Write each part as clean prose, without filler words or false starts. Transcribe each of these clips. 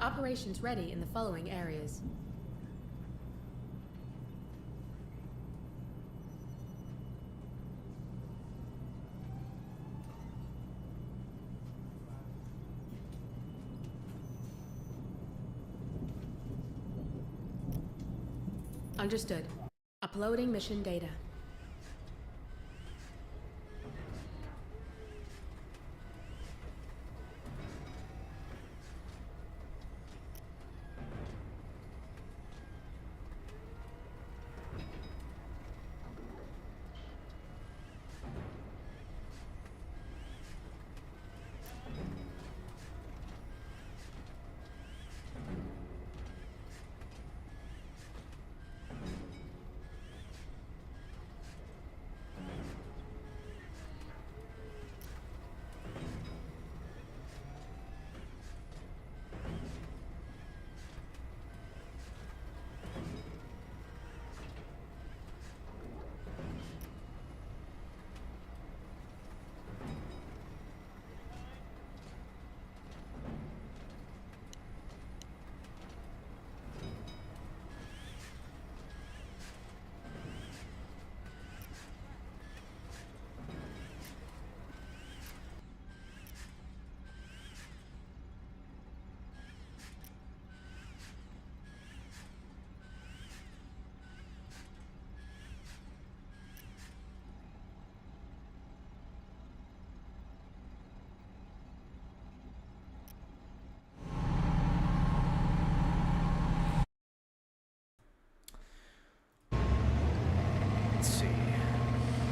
operations ready in the following areas. Understood. Uploading mission data.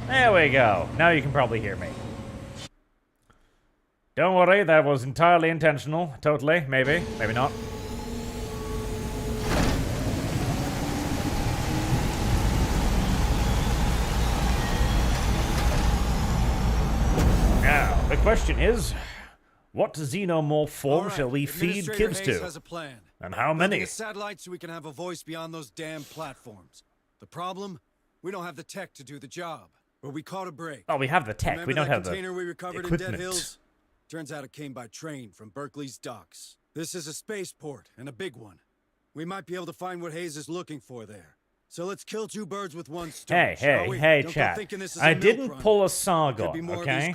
There we go. Now you can probably hear me. Don't worry, that was entirely intentional. Totally. Maybe. Maybe not. Now, the question is, what xenomorph form shall we feed kids Hayes to? has a plan. And how many? Building a satellite so we can have a voice beyond those damn platforms. The problem? We don't have the tech to do the job. But we caught a break. Oh, we have the tech. Remember we don't that have container the we recovered equipment. in Dead Hills? Turns out it came by train from Berkeley's docks. This is a spaceport, and a big one. We might be able to find what Hayes is looking for there. So let's kill two birds with one stone. Hey, chat. I didn't pull a Sargon, okay?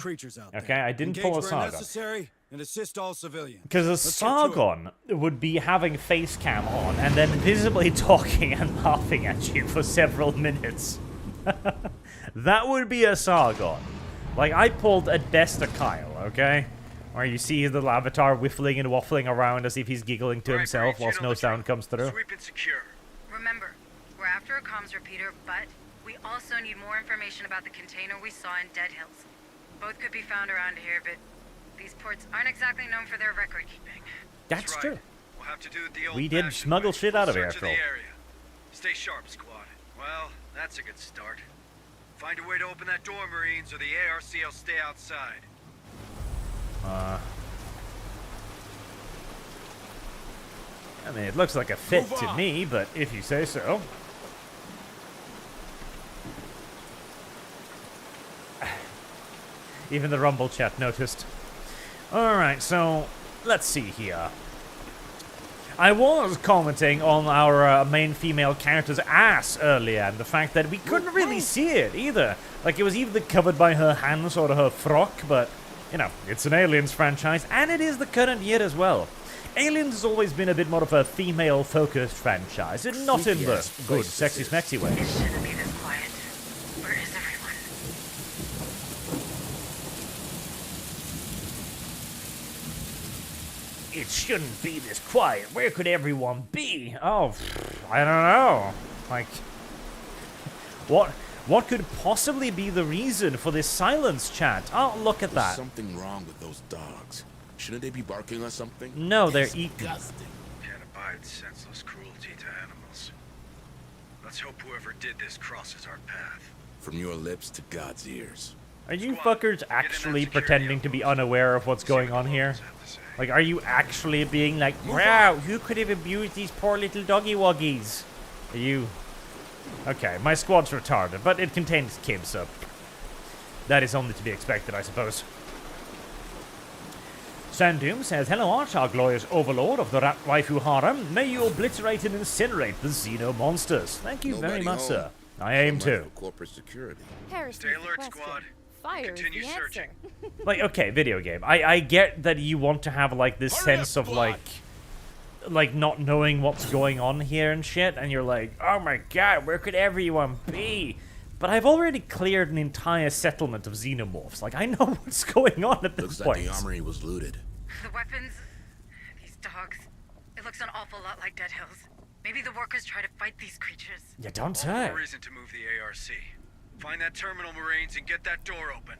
Okay, I didn't pull a Sargon. Necessary and assist all civilians. Because a Sargon would be having face cam on and then visibly talking and laughing at you for several minutes. That would be a Sargon. Like, I pulled a Destakyle, okay? Where you see his little avatar whiffling and waffling around as if he's giggling to himself whilst no sound comes through. Sweep and secure. Remember, we're after a comms repeater, but we also need more information about the container we saw in Dead Hills. Both could be found around here, but these ports aren't exactly known for their record keeping. That's right. true. We'll have to do it the We did smuggle shit out of here, after all. Stay sharp, squad. Well, that's a good start. Find a way to open that door, Marines, or the ARC will stay outside. I mean, it looks like a fit to me, but if you say so. Even the Rumble chat noticed. Alright, so let's see here. I was commenting on our main female character's ass earlier, and the fact that we couldn't really see it either. Like, it was either covered by her hands or her frock, but, you know, it's an Aliens franchise, and it is the current year as well. Aliens has always been a bit more of a female-focused franchise, and not in the good, sexy, smexy way. It shouldn't be this quiet. Where is everyone? It shouldn't be this quiet. Where could everyone be? Oh, I don't know. Like, what could possibly be the reason for this silence, chat? Oh, look at that. There's something wrong with those dogs. Shouldn't they be barking or something? No, they're eating. Disgusting. Can't abide senseless cruelty to animals. Let's hope whoever did this crosses our path. From your lips to God's ears. Are you fuckers actually pretending to be unaware of what's going on here? Like, are you actually being like, wow, who could have abused these poor little doggy woggies? Are you... Okay, my squad's retarded, but it contains kids, so... that is only to be expected, I suppose. Sandoom says, hello Arch, our glorious overlord of the rat waifu harem. May you obliterate and incinerate the Xenomonsters. Thank you very Nobody much, home. sir. I aim Some to. life for corporate security. Stay alert, squad. Fire is Continue the searching. answer. Like, okay, video game. I get that you want to have, like, this Hurry sense up, of, squad. like, not knowing what's going on here and shit, and you're like, oh my god, where could everyone be? But I've already cleared an entire settlement of Xenomorphs. Like, I know what's going on at this Looks point. like the armory was looted. The weapons, these dogs, it looks an awful lot like Dead Hills. Maybe the workers try to fight these creatures. You don't All the say. more reason to move the ARC. Find that terminal, Marines, and get that door open.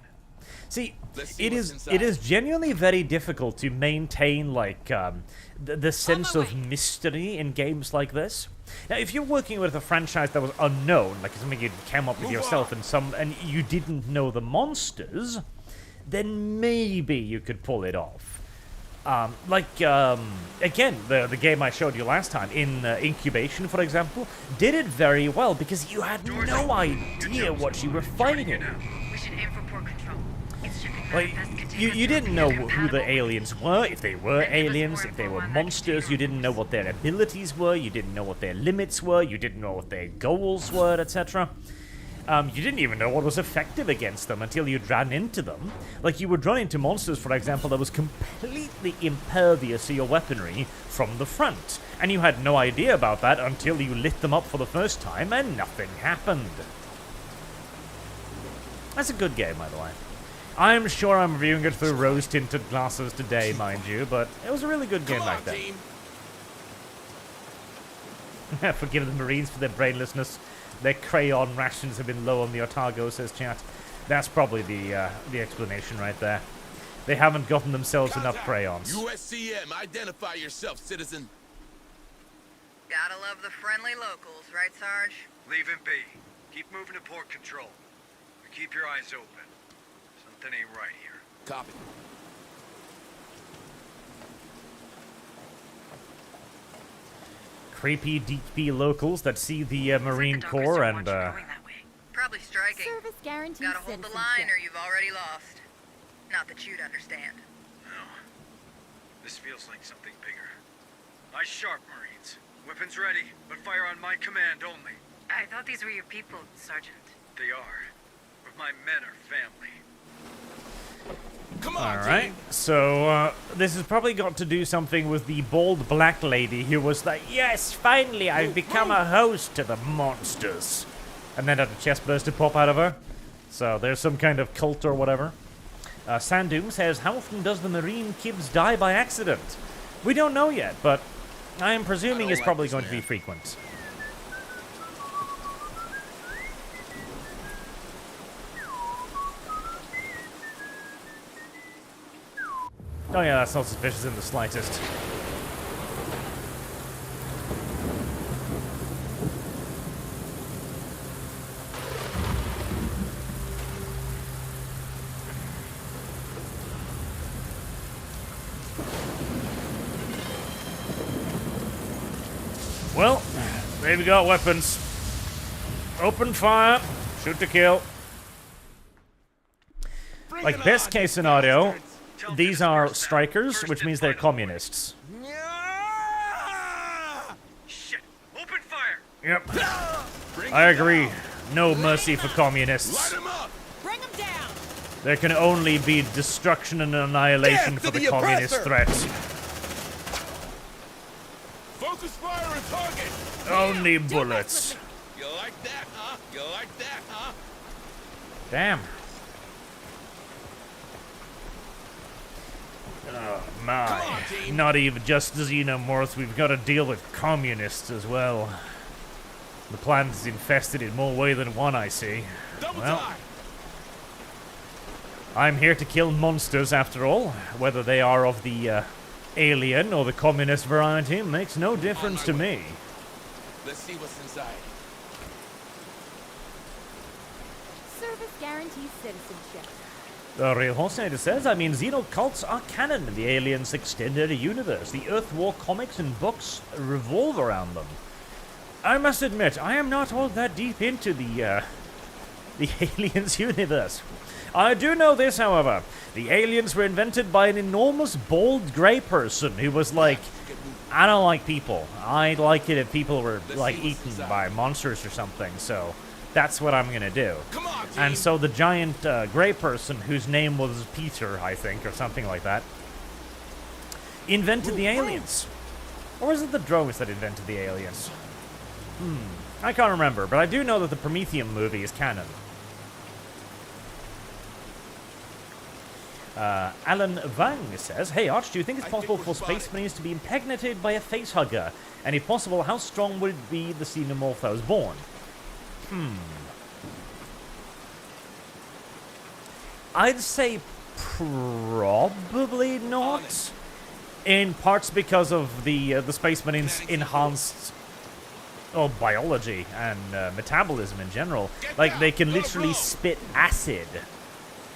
See, Let's see it what's is inside. genuinely very difficult to maintain like the sense my of mystery in games like this. Now, if you're working with a franchise that was unknown, like something you'd come up with yourself and you didn't know the monsters, then maybe you could pull it off. Again, the game I showed you last time, in Incubation, for example, did it very well because you had no idea what you were fighting. We should aim for port control. It's shipping Like, manifest you container didn't know container who the compatible. aliens were, if they were And give us aliens, more if they info were on that monsters, container you didn't know what their abilities were, you didn't know what their limits were, you didn't know what their goals were, etc. You didn't even know what was effective against them until you ran into them. Like, you would run into monsters, for example, that was completely impervious to your weaponry from the front. And you had no idea about that until you lit them up for the first time and nothing happened. That's a good game, by the way. I'm sure I'm reviewing it through rose-tinted glasses today, mind you, but it was a really good game Come back on, then. team. Forgive the Marines for their brainlessness. Their crayon rations have been low on the Otago, says chat. That's probably the explanation right there. They haven't gotten themselves enough crayons. USCM, identify yourself, citizen. Gotta love the friendly locals, right, Sarge? Leave him be. Keep moving to port control. But keep your eyes open. Something ain't right here. Copy. Creepy, deep locals that see the Marine Dockers Corps don't and, want you going that way. Probably striking. Service guarantees Gotta hold the citizenship. line or you've already lost. Not that you'd understand. No. This feels like something bigger. Eyes sharp, Marines. Weapons ready, but fire on my command only. I thought these were your people, Sergeant. They are. But my men are family. Come on, Alright, team. so this has probably got to do something with the bald black lady who was like, yes, finally I've become a host to the monsters. And then had a chest burst to pop out of her. So there's some kind of cult or whatever. Sandoom says, how often does the Marine Kibs die by accident? We don't know yet, but I am presuming don't it's like probably this going to be man. frequent. Oh yeah, that's not suspicious in the slightest. Well, they've got weapons. Open fire. Shoot to kill. Like, best case scenario, these are strikers, which means they're communists. Shit! Open fire! Yep. I agree. No mercy for Light communists. him up. Bring them down. There can only be destruction and annihilation Death for to the the communist oppressor! threat. Focus fire and target. Only bullets. You like that, huh? You like that, huh? Damn. Oh my. Come on, team. Not even just Xenomorphs, we've got to deal with communists as well. The planet's infested in more way than one, I see. Double Well, time. I'm here to kill monsters after all. Whether they are of the alien or the communist variety makes no difference to me. Let's see what's inside. Service guarantees citizenship. The Real Horsenator says, I mean, xenocults are canon in the aliens' extended universe. The Earth War comics and books revolve around them. I must admit, I am not all that deep into the aliens universe. I do know this, however. The aliens were invented by an enormous bald grey person who was like, I don't like people. I like it if people were like eaten by monsters or something, so that's what I'm gonna do. Come on, team. And so the giant grey person, whose name was Peter, I think, or something like that, invented the aliens. Or was it the drones that invented the aliens? I can't remember, but I do know that the Prometheum movie is canon. Alan Wang says, hey Arch, do you think it's possible for Space Marines to be impregnated by a facehugger? And if possible, how strong would it be the Xenomorph that was born? I'd say probably not. In parts because of the Space Marines' enhanced biology and metabolism in general. Like, they can literally spit acid.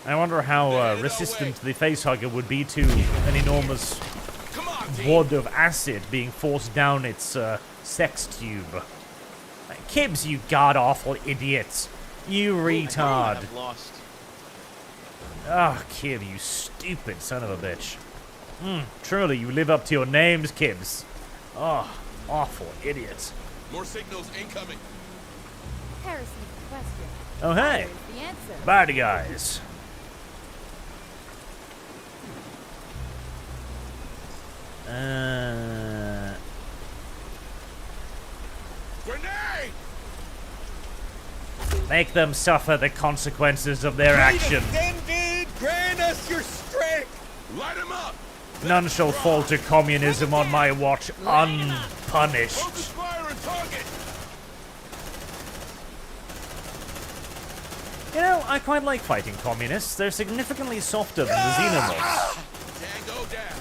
I wonder how resistant the facehugger would be to an enormous wad of acid being forced down its sex tube. Kibbs, you god-awful idiot. You retard. Ah, Kib, you stupid son of a bitch. Truly, you live up to your names, Kibbs. Oh, awful idiot. More signals incoming. Harrison's the question. Oh, hey. Fire's the answer. Bad guys. Grenade! Make them suffer the consequences of their action. Ascended, grant us your strength. Light him up! None shall fall to communism on my watch unpunished. Focus fire and target! You know, I quite like fighting communists. They're significantly softer than the Xenomorphs. Tango down!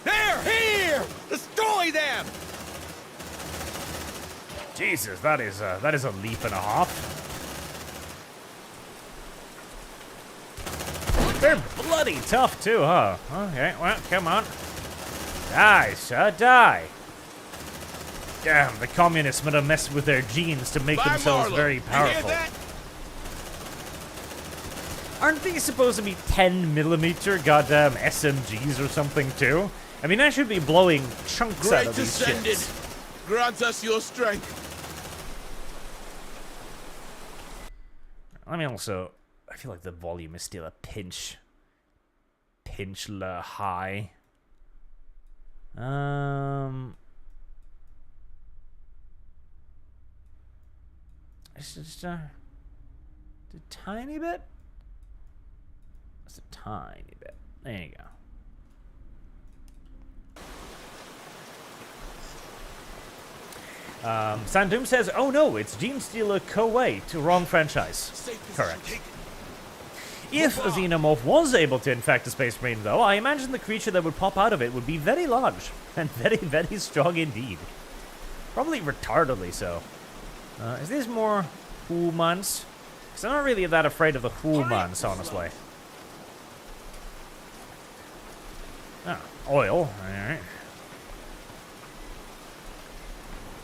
They're here! Destroy them! Jesus, that is a leap and a half. They're bloody tough too, huh? Okay, well, come on. Die, sir, die. Damn, the communists must have messed with their genes to make themselves Marlowe. very You hear powerful. that? Aren't these supposed to be 10mm goddamn SMGs or something too? I mean, I should be blowing chunks out Great of these descended. shits. Grant us your strength. I mean, also, I feel like the volume is still a pinch high. It's just a tiny bit. It's a tiny bit. There you go. Sandum says, oh no, it's Gene Stealer Kuwait. Wrong franchise. Correct. If a Xenomorph was able to infect a Space Marine, though, I imagine the creature that would pop out of it would be very large and very, very strong indeed. Probably retardedly so. Is this more humans? Because I'm not really that afraid of the humans, honestly. Ah, oil. Alright.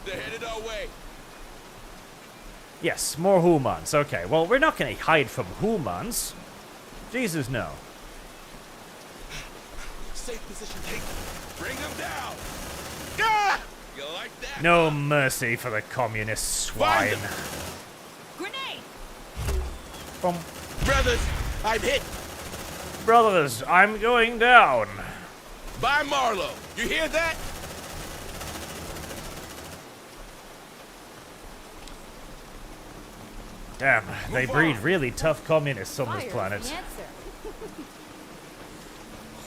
They're headed our way. Yes, more humans. Okay, well, we're not going to hide from humans. Jesus, no. Safe position taken. Bring them down. Ah! You like that? No mercy for the communist swine. Find Grenade! Boom. Brothers, I'm hit. Brothers, I'm going down. By Marlowe. You hear that? Damn, they breed really tough communists on this Fire's planet. the answer.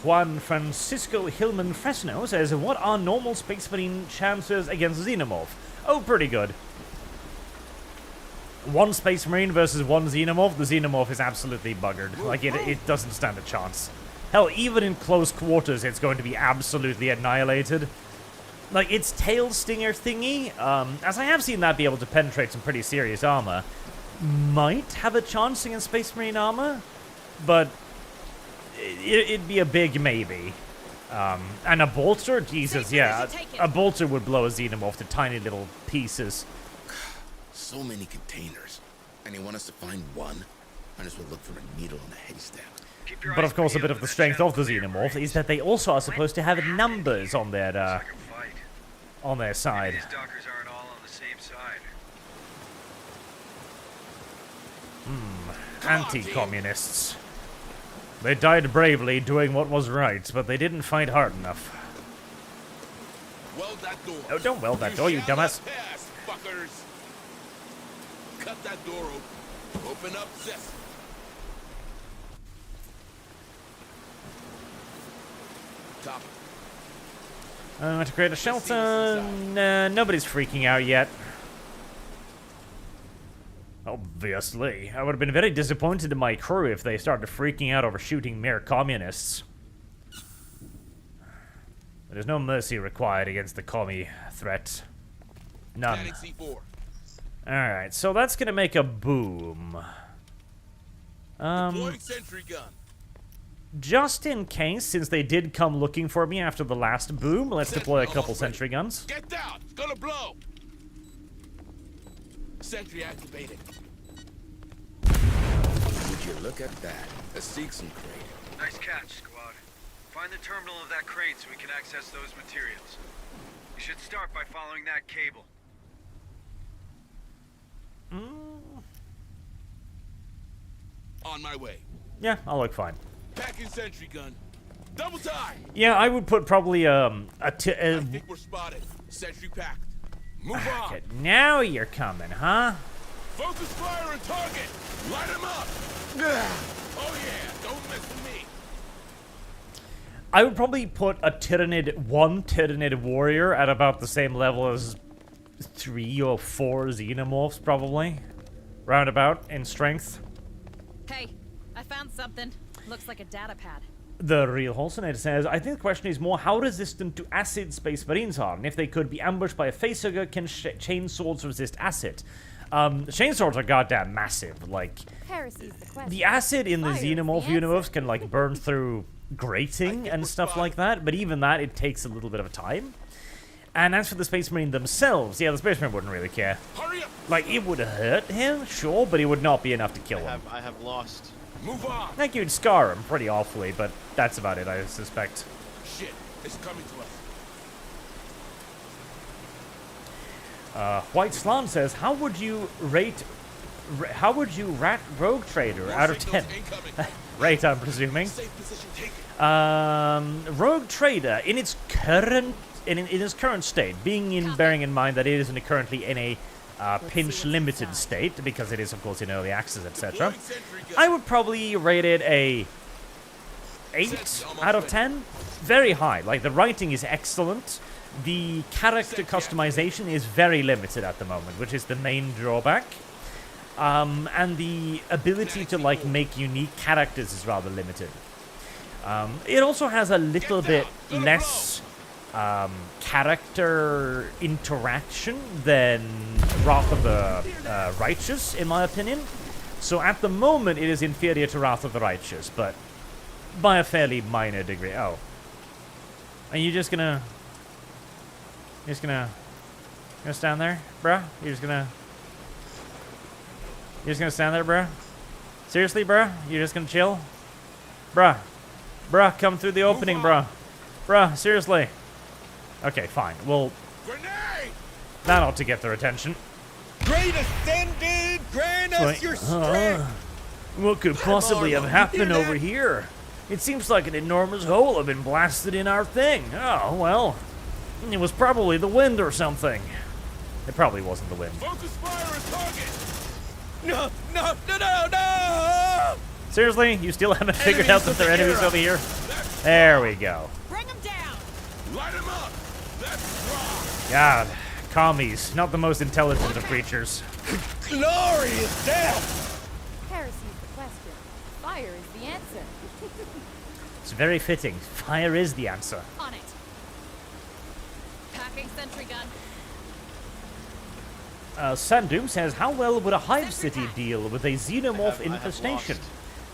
Juan Francisco Hillman Fresno says, what are normal Space Marine chances against Xenomorph? Oh, pretty good. One Space Marine versus one Xenomorph, the Xenomorph is absolutely buggered. Like, it doesn't stand a chance. Hell, even in close quarters, it's going to be absolutely annihilated. Like, its tail stinger thingy, as I have seen that be able to penetrate some pretty serious armor, might have a chance against Space Marine armor, but it'd be a big maybe. And a bolter? Jesus, yeah. A bolter would blow a Xenomorph to tiny little pieces. So many containers. And they want us to find one? Might as well look for a needle in a haystack. Keep your But eyes of course, a bit peeled of the and strength channel of the clear, Xenomorph Marines. is that they also are supposed to have What numbers on It's their like a fight. side. These dockers aren't all on the same side. Anti-communists. They died bravely doing what was right, but they didn't fight hard enough. Weld that door. Oh, don't weld that door, you shall dumbass. not pass, fuckers. Cut that door open. Open up this. Top. To create a shelter. Nah, nobody's freaking out yet. Obviously. I would have been very disappointed in my crew if they started freaking out over shooting mere communists. There's no mercy required against the commie threat. None. Panic C4. Alright, so that's gonna make a boom. Deploying sentry gun. Just in case, since they did come looking for me after the last boom, let's deploy a couple sentry guns. Get down. It's gonna blow. Sentry activated. Would you look at that? A Seegson crate. Nice catch, squad. Find the terminal of that crate so we can access those materials. You should start by following that cable. On my way. Yeah, I'll look fine. Packing sentry gun. Double time. Yeah, I would put probably I think we're spotted. Sentry packed. Move on. Okay, now you're coming, huh? Focus fire and target. Light him up. Oh yeah, don't mess with me. I would probably put one Tyrannid warrior at about the same level as 3 or 4 Xenomorphs, probably. Roundabout in strength. Hey, I found something. Looks like a data pad. The real Holsonator says, I think the question is more how resistant to acid Space Marines are, and if they could be ambushed by a facehugger, can chainswords resist acid? Chainswords are goddamn massive. Like, Heresy's the question. the acid in the Fire is Xenomorph the universe answer. can, like, burn through grating and stuff like that, but even that, it takes a little bit of time. And as for the Space Marine themselves, yeah, the Space Marine wouldn't really care. Hurry up. Like, it would hurt him, sure, but it would not be enough to kill him. I have lost. Move on. Like, you'd scar him pretty awfully, but that's about it, I suspect. Shit, it's coming to us. White Slan says, how would you rate Rogue Trader out of 10? Rate, I'm presuming. Safe position taken. Rogue Trader, in its current state, bearing in mind that it isn't currently in a pinch limited state, because it is, of course, in early access, etc. I would probably rate it a 8 out of 10. Very high. Like, the writing is excellent. The character customization is very limited at the moment, which is the main drawback. And the ability to, like, make unique characters is rather limited. It also has a little bit less character interaction than Wrath of the Righteous, in my opinion. So at the moment, it is inferior to Wrath of the Righteous, but by a fairly minor degree. Oh. Are you just gonna... You're just gonna stand there, bruh? You're just gonna stand there, bruh? Seriously, bruh? You're just gonna chill? Bruh. Bruh, come through the opening, bruh. Bruh, seriously. Okay, fine. Well, Grenade! that ought to get their attention. Great Ascended, grant us your strength. What could possibly have happened over here? It seems like an enormous hole had been blasted in our thing. Oh, well. It was probably the wind or something. It probably wasn't the wind. Focus fire and target. No! Seriously? You still haven't figured out that there are enemies over here? There we go. Bring them down. Light him up. That's rock. God, commies, not the most intelligent of creatures. Glorious death! Heresy's the question. Fire is the answer. It's very fitting. Fire is the answer. On it. Packing sentry gun. Sandoom says, how well would a Hive City deal with a Xenomorph I have infestation? lost.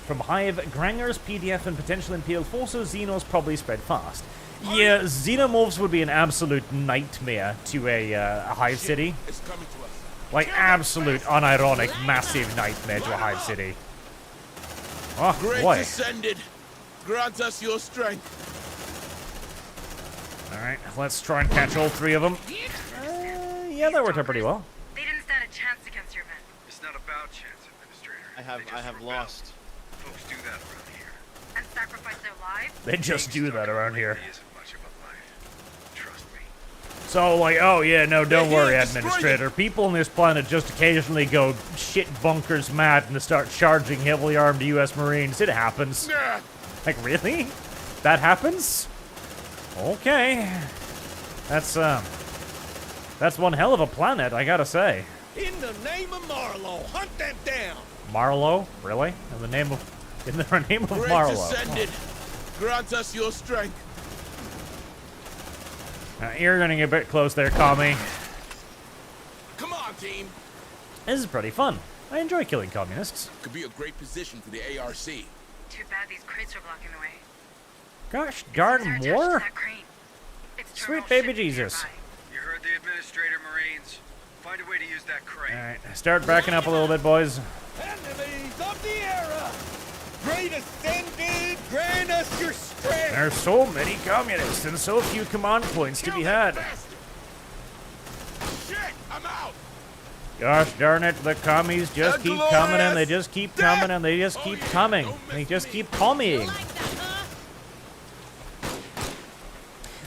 From Hive, Grangers, PDF, and potential Imperial forces, Xenos probably spread fast. Yeah, Xenomorphs would be an absolute nightmare to a Hive City. It's coming to us. Like, absolute, unironic, massive nightmare to a Hive City. Oh, Grace boy. descended. Grant us your strength. Alright, let's try and catch all 3 of them. Yeah, that worked out pretty well. They didn't stand a chance against your men. It's not about chance, Administrator. I have lost. Folks do that around here. And sacrifice their lives? They just do that around here. Really isn't much of a life. Trust me. So, like, oh yeah, no, don't They worry, can't destroy Administrator. People on this planet just occasionally go shit bunkers mad and start charging heavily armed US Marines. It happens. Nah. Like, really? That happens? Okay. That's one hell of a planet, I gotta say. In the name of Marlowe, hunt them down. Marlowe? Really? In the name of Grace Marlowe. descended. Grant us your strength. Now, you're gonna get a bit close there, Commie. Come on, team. This is pretty fun. I enjoy killing communists. Could be a great position for the ARC. Too bad these crates are blocking the way. Gosh darn They're attached to more? that crane. It's Sweet terminal baby shipping Jesus. nearby. You heard the Administrator, Marines. Find a way to use that crane. Alright, start backing up a little bit, boys. Enemies of the era. Great Ascended, grant us your strength. There's so many communists and so few command points to be had. Shit, I'm out. Gosh darn it, the commies just keep coming and they just keep coming and they just keep coming. They just keep commieing. Like that, huh?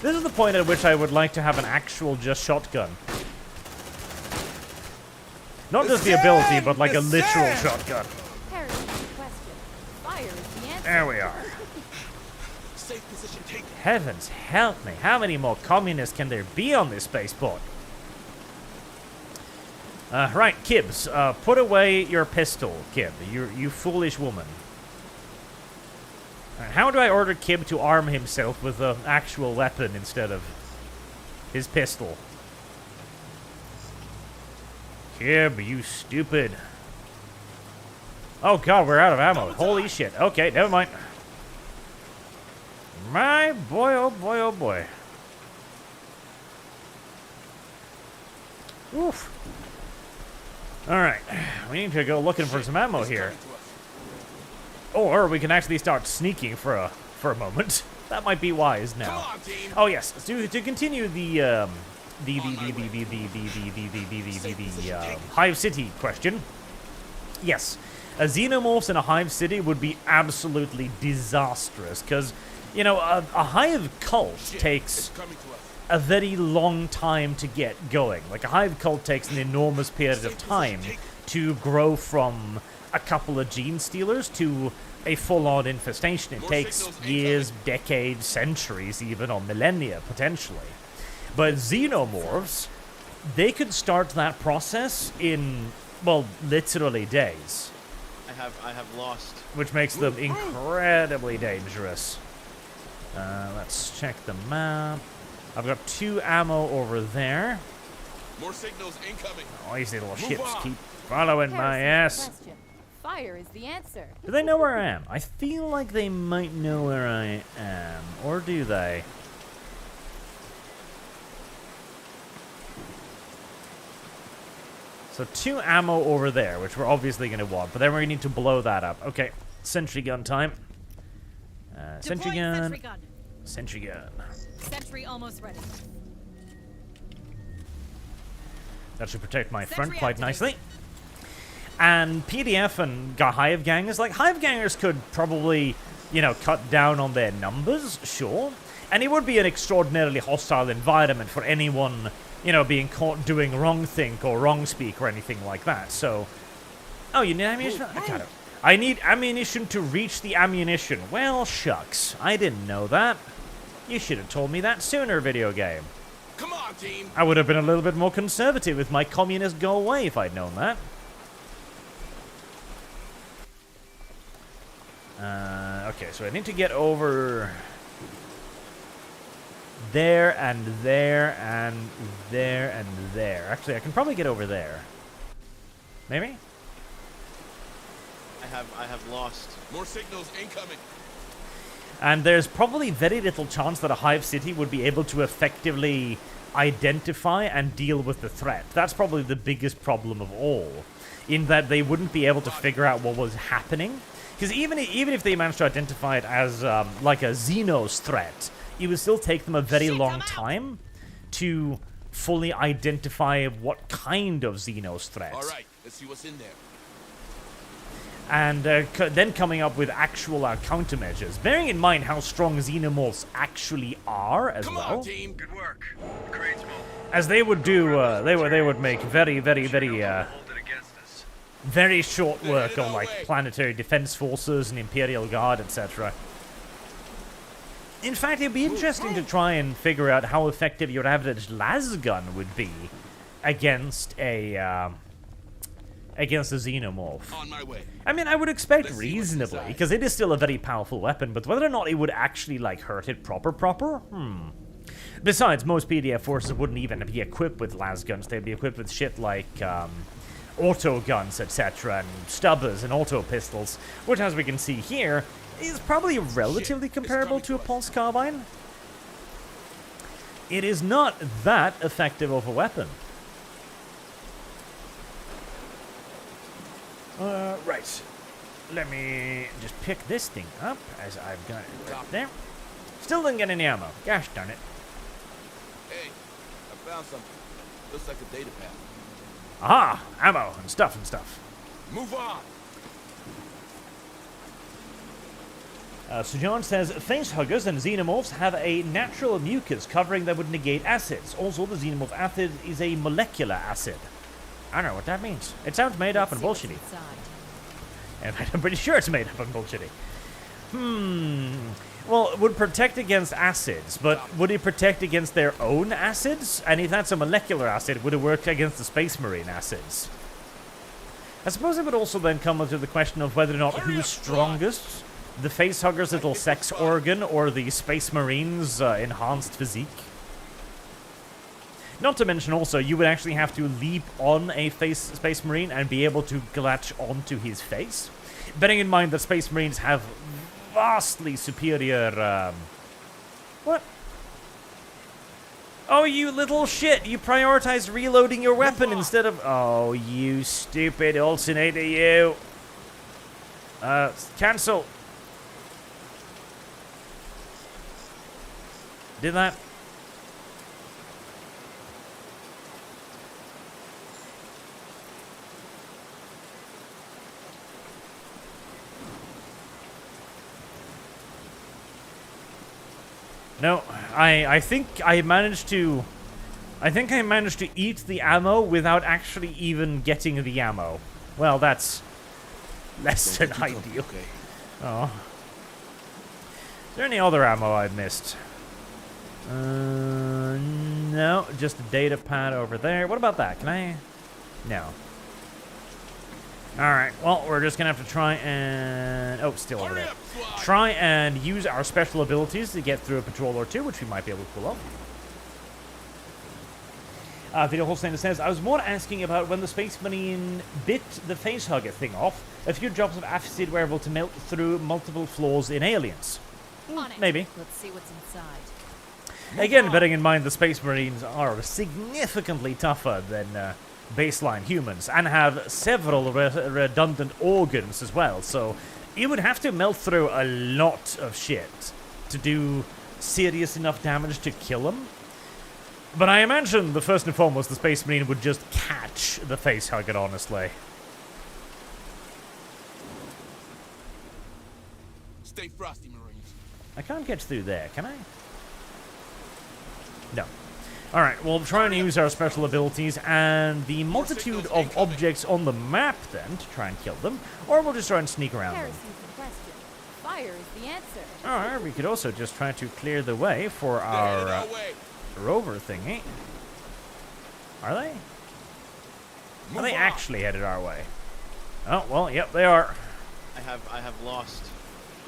This is the point at which I would like to have an actual just shotgun. Not just the ability, but like a literal shotgun. Harry's question. Fire is the answer. There we are. Safe position taken. Heavens help me, how many more communists can there be on this spaceport? Right, Kibbs, put away your pistol, Kib, you foolish woman. How do I order Kib to arm himself with an actual weapon instead of his pistol? Kib, you stupid. Oh god, we're out of ammo. Holy shit. Okay, never mind. My boy, oh boy, oh boy. Oof. Alright, we need to go looking for some ammo here. Or we can actually start sneaking for a moment. That might be wise Come now. on, team. Oh yes, to continue the Hive City question. Yes, a Xenomorphs in a Hive City would be absolutely disastrous because, you know, a Hive cult takes It's coming to us. a very long time to get going. Like, a Hive cult takes an enormous period of time to grow from a couple of gene stealers to a full-on infestation. It takes years, decades, centuries even, or millennia, potentially. But Xenomorphs, they could start that process in, well, literally days. I have lost. Which makes them incredibly dangerous. Let's check the map. I've got 2 ammo over there. More signals incoming. Oh, these little Move ships on. keep following my Harrison's ass. question. Fire is the answer. Do they know where I am? I feel like they might know where I am. Or do they? So 2 ammo over there, which we're obviously going to want. But then we need to blow that up. Okay, sentry gun time. Sentry Deploying gun. sentry gun. Sentry gun. Sentry almost ready. That should protect my Sentry front quite activated. nicely. And PDF and Hive Gangers, like, Hive Gangers could probably, you know, cut down on their numbers, sure. And it would be an extraordinarily hostile environment for anyone, you know, being caught doing wrong think or wrong speak or anything like that. So, oh, you need ammunition? I got it. I need ammunition to reach the ammunition. Well, shucks. I didn't know that. You should have told me that sooner, video game. Come on, team. I would have been a little bit more conservative with my communist go away if I'd known that. Okay, so I need to get over there and there and there and there. Actually, I can probably get over there. Maybe? I have lost. More signals incoming. And there's probably very little chance that a Hive City would be able to effectively identify and deal with the threat. That's probably the biggest problem of all, in that they wouldn't be able to figure out what was happening. Because even if they managed to identify it as like a Xenos threat, it would still take them a very long time to fully identify what kind of Xenos threat. All right, let's see what's in there. And then coming up with actual countermeasures, bearing in mind how strong Xenomorphs actually are as Come well. on, team. Good work. The crane's mobile. As they would do, they would make very Hold it against us. very short work on like planetary defense forces and Imperial Guard, etc. In fact, it'd be interesting to try and figure out how effective your average lasgun would be against a Xenomorph. On my way. I mean, I would expect Let's see what's reasonably, inside. because it is still a very powerful weapon, but whether or not it would actually, like, hurt it proper? Besides, most PDF forces wouldn't even be equipped with lasguns. They'd be equipped with shit like, auto guns, etc., and stubbers and auto pistols, which, as we can see here, is probably relatively comparable to a pulse carbine. It is not that effective of a weapon. Right. Let me just pick this thing up, as I've got it right there. Still didn't get any ammo. Gosh darn it. Hey, I found something. Looks like a data pad. Aha! Ammo and stuff. Move on. So John says, facehuggers and xenomorphs have a natural mucus covering that would negate acids. Also, the xenomorph acid is a molecular acid. I don't know what that means. It sounds made up and bullshitty. In fact, I'm pretty sure it's made up and bullshitty. Well, it would protect against acids, but would it protect against their own acids? And if that's a molecular acid, would it work against the Space Marine acids? I suppose it would also then come to the question of whether or not who's strongest. The facehugger's little sex organ or the Space Marine's enhanced physique. Not to mention also, you would actually have to leap on a Space Marine and be able to latch onto his face. Bearing in mind that Space Marines have vastly superior, what? Oh, you little shit! You prioritized reloading your weapon instead of... Oh, you stupid alternator, you! Cancel! Did that? No, I think I managed to... I think I managed to eat the ammo without actually even getting the ammo. Well, that's less than ideal. Okay. Oh. Is there any other ammo I've missed? No, just a data pad over there. What about that? Can I? No. Alright, well, we're just gonna have to try and... Oh, still over there. Try and use our special abilities to get through a patrol or two, which we might be able to pull off. Video Holstein says, I was more asking about when the Space Marine bit the facehugger thing off, a few drops of acid were able to melt through multiple floors in aliens. Maybe. Let's see what's inside. Again, bearing in mind the Space Marines are significantly tougher than baseline humans and have several redundant organs as well, so you would have to melt through a lot of shit to do serious enough damage to kill them. But I imagine the first and foremost the Space Marine would just catch the facehugger, honestly. Stay frosty, Marines. I can't get through there, can I? No. Alright, we'll try and use our special abilities and the multitude of objects on the map then to try and kill them, or we'll just try and sneak around them. Heresy's the question. Fire is the answer. Or we could also just try to clear the way for They're headed our our way. rover thingy. Are they? Are Move they on. actually headed our way? Oh, well, yep, they are. I have lost.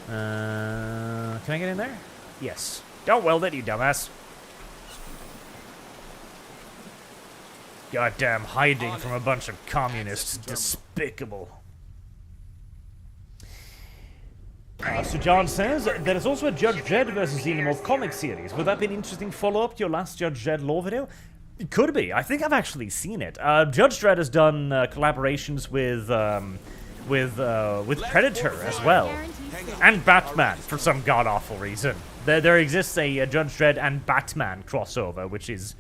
Can I get in there? Yes. Oh, well then, you dumbass. Goddamn hiding from a bunch of communists. Despicable. So John says there is also a Judge Dredd versus Xenomorph comic series. Would that be an interesting follow-up to your last Judge Dredd lore video? It could be. I think I've actually seen it. Judge Dredd has done collaborations with with Predator as well, and Batman for some god awful reason. There exists a Judge Dredd and Batman crossover, which is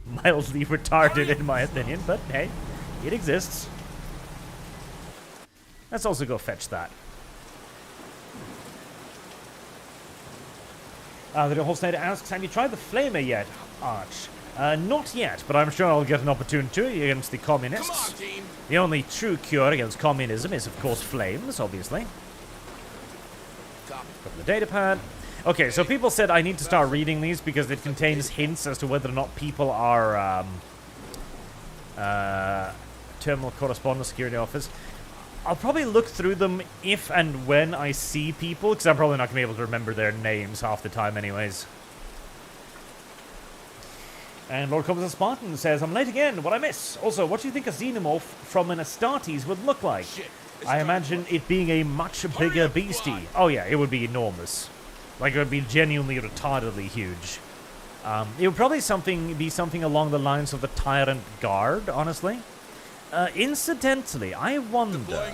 mildly retarded in my opinion, but hey, it exists. Let's also go fetch that. The Holstein asks, have you tried the Flamer yet, Arch? Not yet, but I'm sure I'll get an opportunity against the communists. The only true cure against communism is, of course, flames, obviously. From the data pad. Okay, so people said I need to start reading these because it contains hints as to whether or not people are terminal correspondence security office. I'll probably look through them if and when I see people, because I'm probably not going to be able to remember their names half the time anyways. And Lord Cobbs Spartan says, I'm late again, what I miss? Also, what do you think a Xenomorph from an Astartes would look like? I imagine it being a much bigger beastie. Oh yeah, it would be enormous. Like, it would be genuinely retardedly huge. It would probably be something along the lines of the Tyrant Guard, honestly. Incidentally, I wonder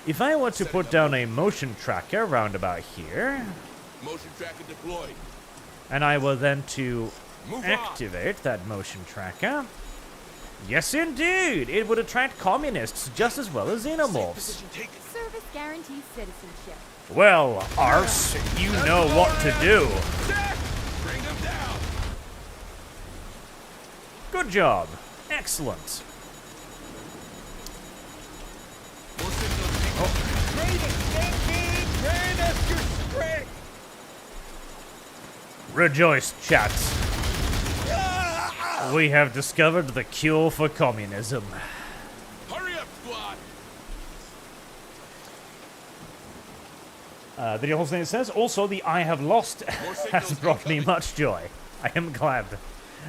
if I were to put down a motion tracker round about here, Motion tracker deployed. and I were then to activate that motion tracker, yes indeed, it would attract communists just as well as Xenomorphs. Service guarantees citizenship. Well, Arse, you know what to do. Bring them down. Good job. Excellent. Great ascended, grant us your strength! Rejoice, chat. We have discovered the cure for communism. Hurry up, squad. The whole thing says, also the I have lost has brought me much joy. I am glad.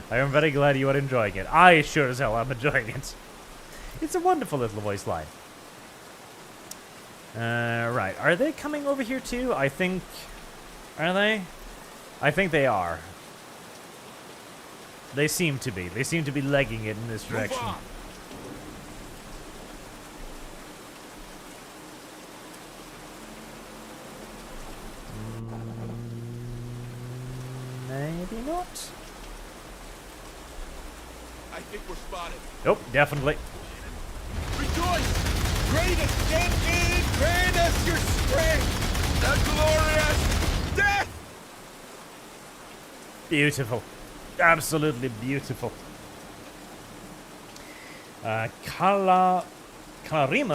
I am very glad you are enjoying it. I sure as hell am enjoying it. It's a wonderful little voice line. Right. Are they coming over here too? I think... Are they? I think they are. They seem to be. They seem to be legging it in this direction. Maybe not. I think we're spotted. Nope, definitely. Rejoice! Great ascended, grant us your strength! The glorious death! Beautiful. Absolutely beautiful. Kalarima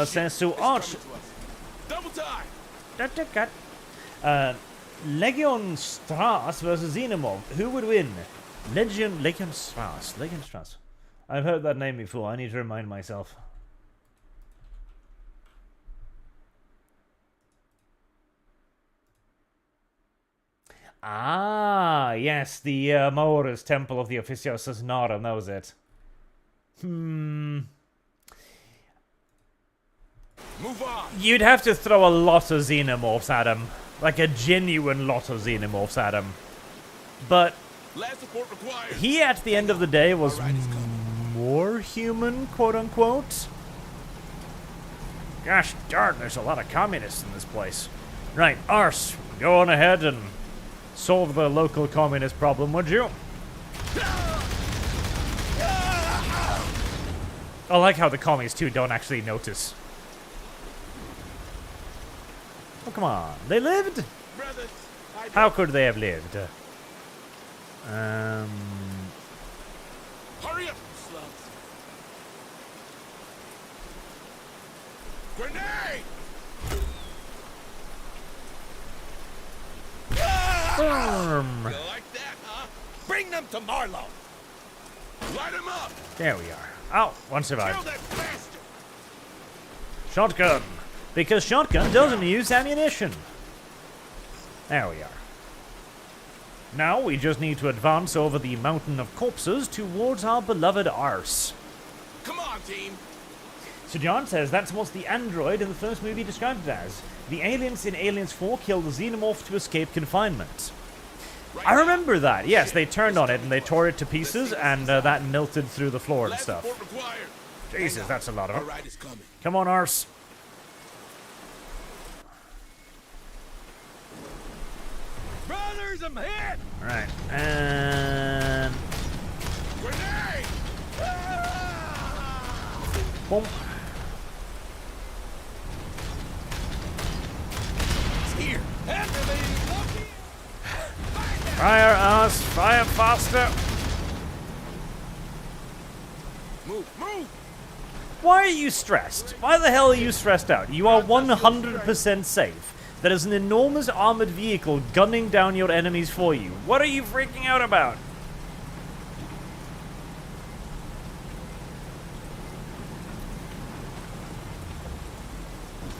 says, so Arch... Double time! Legion Strass versus Xenomorph. Who would win? Legion Strass. Legion Strass. I've heard that name before. I need to remind myself. Ah, yes, the Maurus Temple of the Officios Nara, that was it. Move on! You'd have to throw a lot of Xenomorphs at him. Like a genuine lot of Xenomorphs at him. But Last support required. he, at the end of the day, was more human, quote-unquote. Gosh darn, there's a lot of communists in this place. Right, Arse, go on ahead and solve the local communist problem, would you? I like how the commies, too, don't actually notice. Oh, come on. They lived? Brothers, How could they have lived? hurry up, slugs. Grenade! You like that, huh? Bring them to Marlow! Light him up! There we are. Oh, one Kill survived. that bastard! Shotgun. Because shotgun doesn't use ammunition. There we are. Now we just need to advance over the mountain of corpses towards our beloved Arse. Come on, team! So John says that's what the android in the first movie described it as. The aliens in Aliens 4 killed the Xenomorph to escape confinement. I remember that. Yes, they turned on it and they tore it to pieces, and that melted through the floor and Last stuff. support required. Jesus, that's a lot of Our them. ride is coming. Come on, arse. Brothers, I'm hit! Alright, and... Grenade! boom. It's here. Fire us, fire faster. Move, move! Why are you stressed? Why the hell are you stressed out? You are 100% safe. There is an enormous armored vehicle gunning down your enemies for you. What are you freaking out about?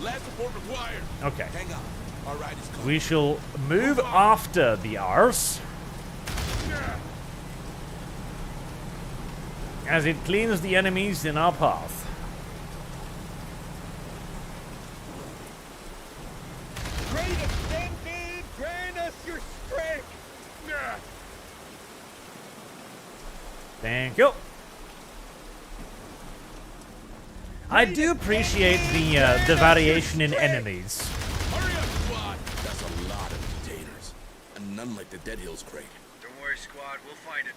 Last support required. Okay. Hang on. Our ride is coming. We shall move after the arse, as it cleans the enemies in our path. Great Ascended, grant us your strength! Thank you. I do appreciate the variation in enemies. Hurry up, squad! That's a lot of containers. And none like the Dead Hills crate. Don't worry, squad. We'll find it.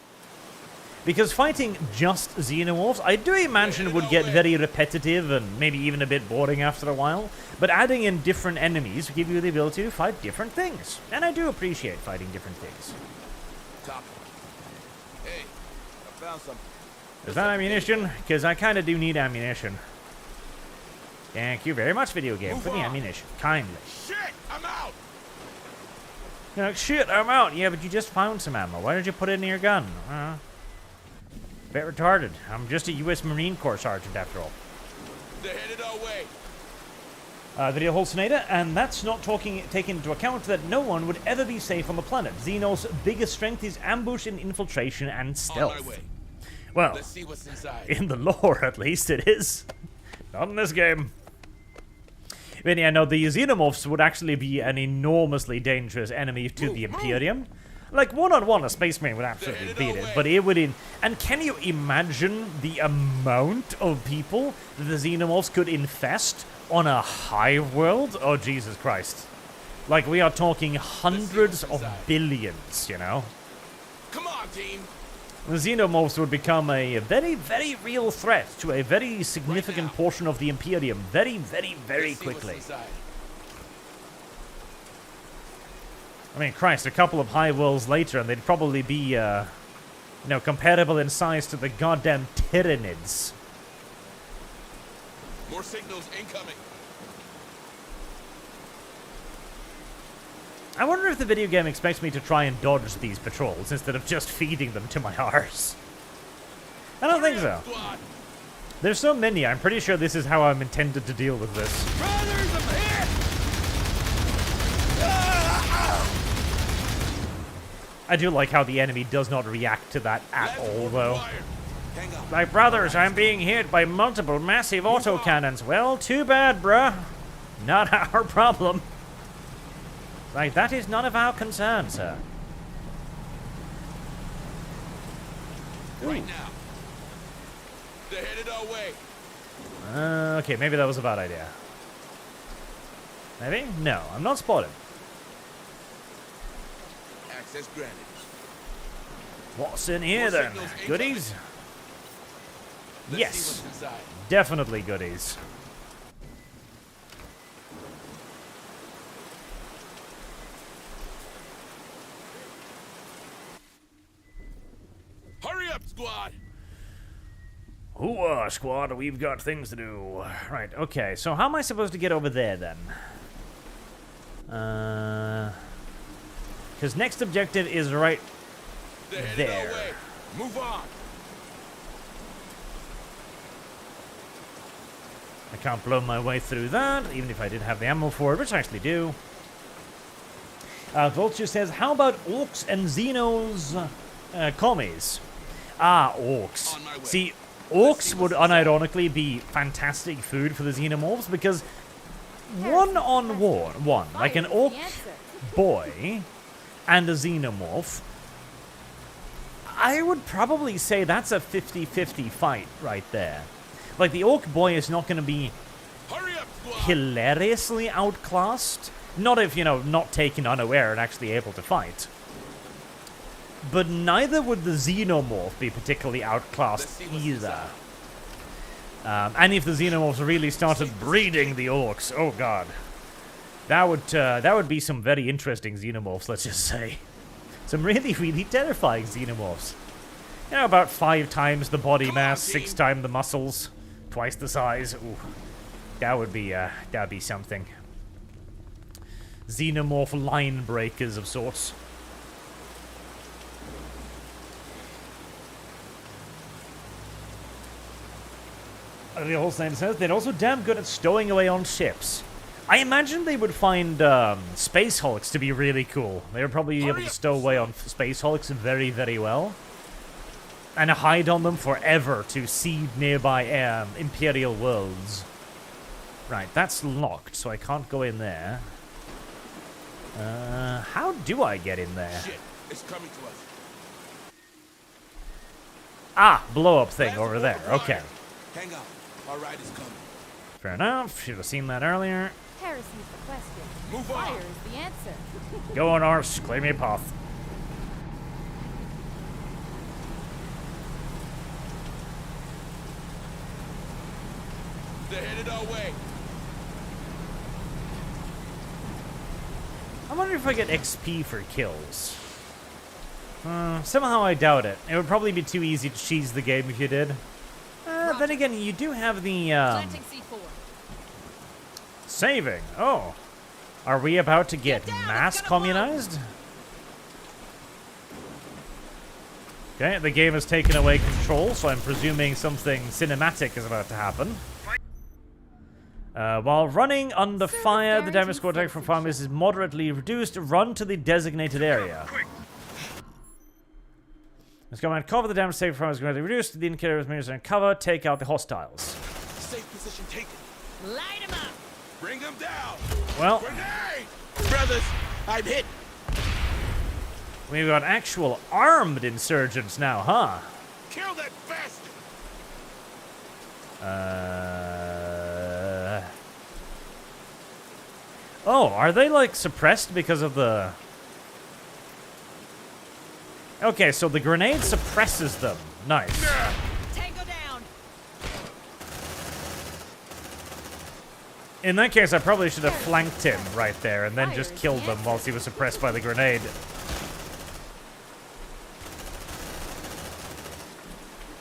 Because fighting just Xenomorphs, I do imagine would get very repetitive and maybe even a bit boring after a while. But adding in different enemies will give you the ability to fight different things. And I do appreciate fighting different things. Top. Hey, I found something. Is that ammunition? Because I kind of do need ammunition. Thank you very much, video game, for the ammunition. Kindly. Shit! I'm out! You're like, shit, I'm out. Yeah, but you just found some ammo. Why did you put it in your gun? Bit retarded. I'm just a U.S. Marine Corps sergeant, after all. They're headed our way. Video hallucinator, and that's not taking into account that no one would ever be safe on the planet. Xenos' biggest strength is ambush and infiltration and On my stealth. way. Well, Let's see what's inside. in the lore, at least, it is. Not in this game. But yeah, no, the Xenomorphs would actually be an enormously dangerous enemy to the Imperium. Like, one-on-one, a Space Marine would absolutely beat it, but it would... And can you imagine the amount of people that the Xenomorphs could infest on a hive world? Oh, Jesus Christ. Like, we are talking hundreds of billions, you know? Come on, team. The Xenomorphs would become a very, very real threat to a very significant portion of the Imperium very, very, very Let's see what's quickly. inside. I mean, Christ, a couple of high worlds later, and they'd probably be, you know, comparable in size to the goddamn Tyranids. More signals incoming. I wonder if the video game expects me to try and dodge these patrols instead of just feeding them to my arse. I don't think so. Squad. There's so many, I'm pretty sure this is how I'm intended to deal with this. Brothers, I'm hit! I do like how the enemy does not react to that at all, though. Hang on. Like, brothers, I'm being hit by multiple massive autocannons. Well, too bad, bruh. Not our problem. Like, that is none of our concern, sir. Right now. They're headed our way. Okay, maybe that was a bad idea. Maybe? No, I'm not spotted. Access granted. What's in here, More then? signals incoming. Goodies? Let's Yes. see what's inside. Definitely goodies. Hurry up, squad. Hooah, squad, we've got things to do. Right, okay, so how am I supposed to get over there, then? Because next objective is right They're headed there. our way. Move on. I can't blow my way through that, even if I did have the ammo for it, which I actually do. Vulture says, how about orcs and Xenos commies? Ah, orcs. On my way. See, orcs would unironically be fantastic food for the Xenomorphs because one, like an orc boy and a Xenomorph, I would probably say that's a 50-50 fight right there. Like, the Orc Boy is not going to be Hurry up, squad! hilariously outclassed. Not if, you know, not taken unaware and actually able to fight. But neither would the Xenomorph be particularly outclassed either. And if the Xenomorphs really started breeding the Orcs, oh god. That would be some very interesting Xenomorphs, let's just say. Some really, really terrifying Xenomorphs. You know, about 5 times the body mass, 6 times the muscles, twice the size. Ooh, that'd be something. Xenomorph line breakers of sorts. The whole thing says they're also damn good at stowing away on ships. I imagine they would find Space Hulks to be really cool. They would probably be able to stow away on Space Hulks very, very well. And hide on them forever to seed nearby Imperial worlds. Right, that's locked, so I can't go in there. How do I get in there? Shit, it's coming to us. Ah, blow-up thing over there. Okay. Hang on, our ride is coming. Fair enough. Should have seen that earlier. Heresy's the question. Move on. Fire is the answer. Go on, Arse. Claim your path. They're headed our way. I wonder if I get XP for kills. Somehow I doubt it. It would probably be too easy to cheese the game if you did. Then again, you do have the, Planting C4. saving. Oh. Are we about to get mass communized? Okay, the game has taken away control, so I'm presuming something cinematic is about to happen. While running under fire, the damage score attack from farmers is moderately reduced. Run to the designated area. Let's go and cover the damage saved from is going to reduce. The indicator is measures and cover. Take out the hostiles. Safe position taken. Light him up! Bring them down. Well, Grenade! Brothers, I'm hit. we've got actual armed insurgents now, huh? Kill that bastard. Oh, are they, like, suppressed because of the... Okay, so the grenade suppresses them. Nice. Tango down! In that case, I probably should have flanked him right there and then just killed them whilst he was suppressed by the grenade.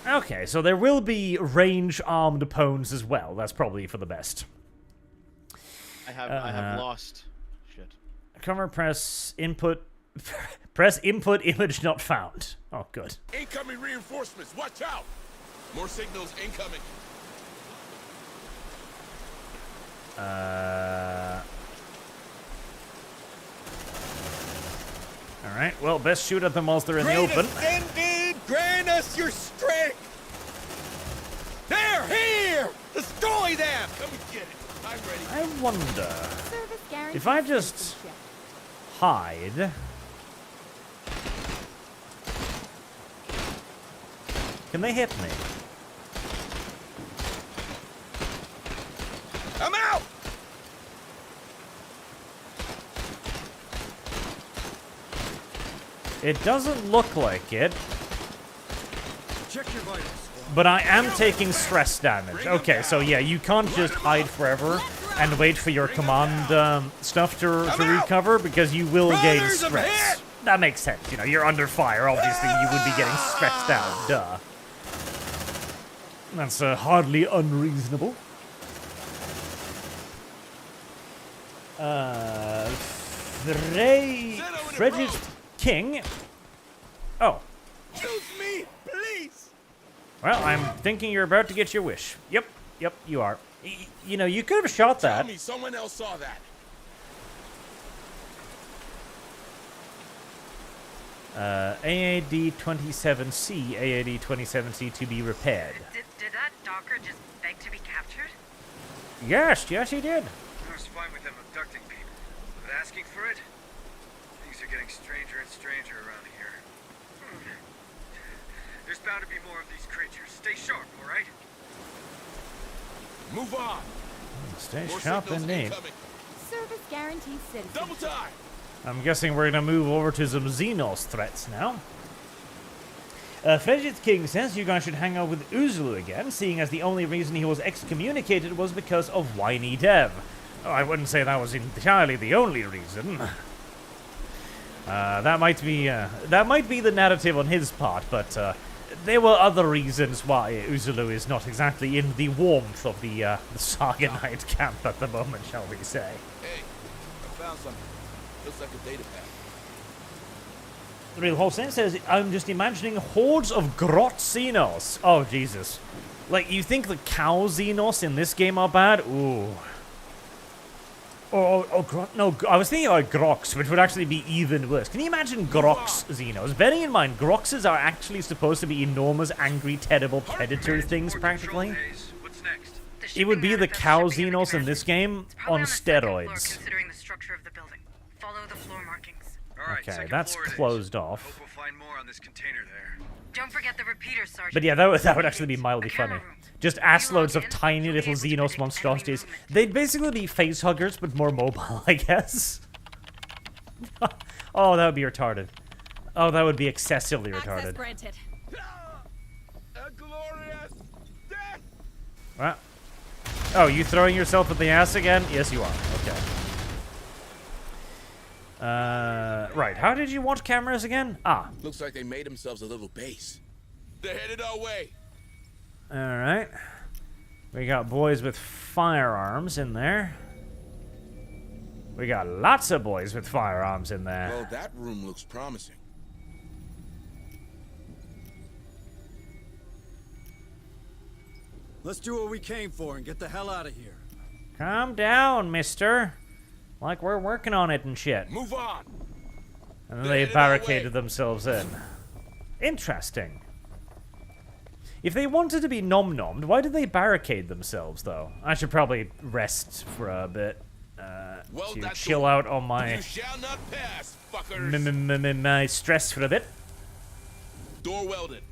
Okay, so there will be range-armed opponents as well. That's probably for the best. I have lost. Shit. Cover, press, input... press input, image not found. Oh, good. Incoming reinforcements. Watch out. More signals incoming. Alright, well, best shoot at them whilst they're in the Great open. Ascended, grant us your strength! They're here! Destroy them! Come and get it. I'm ready. I wonder... Service guarantee If I just citizenship. hide... Can they hit me? I'm out! It doesn't look like it, Check your vitals. but I am taking stress damage. Okay, so yeah, you can't just hide forever and wait for your command stuff to recover, because you will gain Brothers, I'm stress. hit! That makes sense, you know, you're under fire, obviously you would be getting stressed out, duh. That's hardly unreasonable. Frigid King. Oh. Choose me, please! Well, I'm thinking you're about to get your wish. Yep, you are. You know, you could have shot Tell that. me someone else saw that. AAD-27C, AAD-27C to be repaired. Did that Docker just beg to be captured? Yes, he did. I was fine with them abducting people, but asking for it? Things are getting stranger and stranger around here. There's bound to be more of these creatures. Stay sharp, alright? Move on. Stay More sharp signals indeed. incoming. Service guarantees citizenship. Double time. I'm guessing we're gonna move over to some Xenos threats now. Frigid King says you guys should hang out with Uzulu again, seeing as the only reason he was excommunicated was because of whiny Dev. Oh, I wouldn't say that was entirely the only reason. That might be the narrative on his part, but there were other reasons why Uzulu is not exactly in the warmth of the Saga Knight camp at the moment, shall we say. Hey, I found something. Looks like a data pad. The Real Hossein says, I'm just imagining hordes of grot Xenos. Oh, Jesus. Like, you think the cow Xenos in this game are bad? Ooh. No, I was thinking about Grox, which would actually be even worse. Can you imagine Grox Xenos? Bearing in mind, Groxes are actually supposed to be enormous, angry, terrible predator things, practically. What's next? It would be the cow Xenos in this game on steroids. Considering the structure of the building. Follow the floor markings. All right, Okay, second that's floor it is. closed Hope off. we'll find more on this container there. Don't forget the repeater, Sergeant. But yeah, that would actually be mildly funny. Just assloads of tiny little Xenos monstrosities. They'd basically be face huggers, but more mobile, I guess. Oh, that would be retarded. Oh, that would be excessively Access retarded. granted. A glorious death. What? Oh, you throwing yourself at the ass again? Yes, you are. Okay. Right. How did you want cameras again? Ah. Looks like they made themselves a little base. They're headed our way. Alright. We got boys with firearms in there. We got lots of boys with firearms in there. Well, that room looks promising. Let's do what we came for and get the hell out of here. Calm down, mister. Like we're working on it and shit. Move on. And then they barricaded themselves in. Interesting. If they wanted to be nom-nommed, why did they barricade themselves, though? I should probably rest for a bit. To chill out on my... You shall not pass, fuckers. my stress for a bit. Door welded.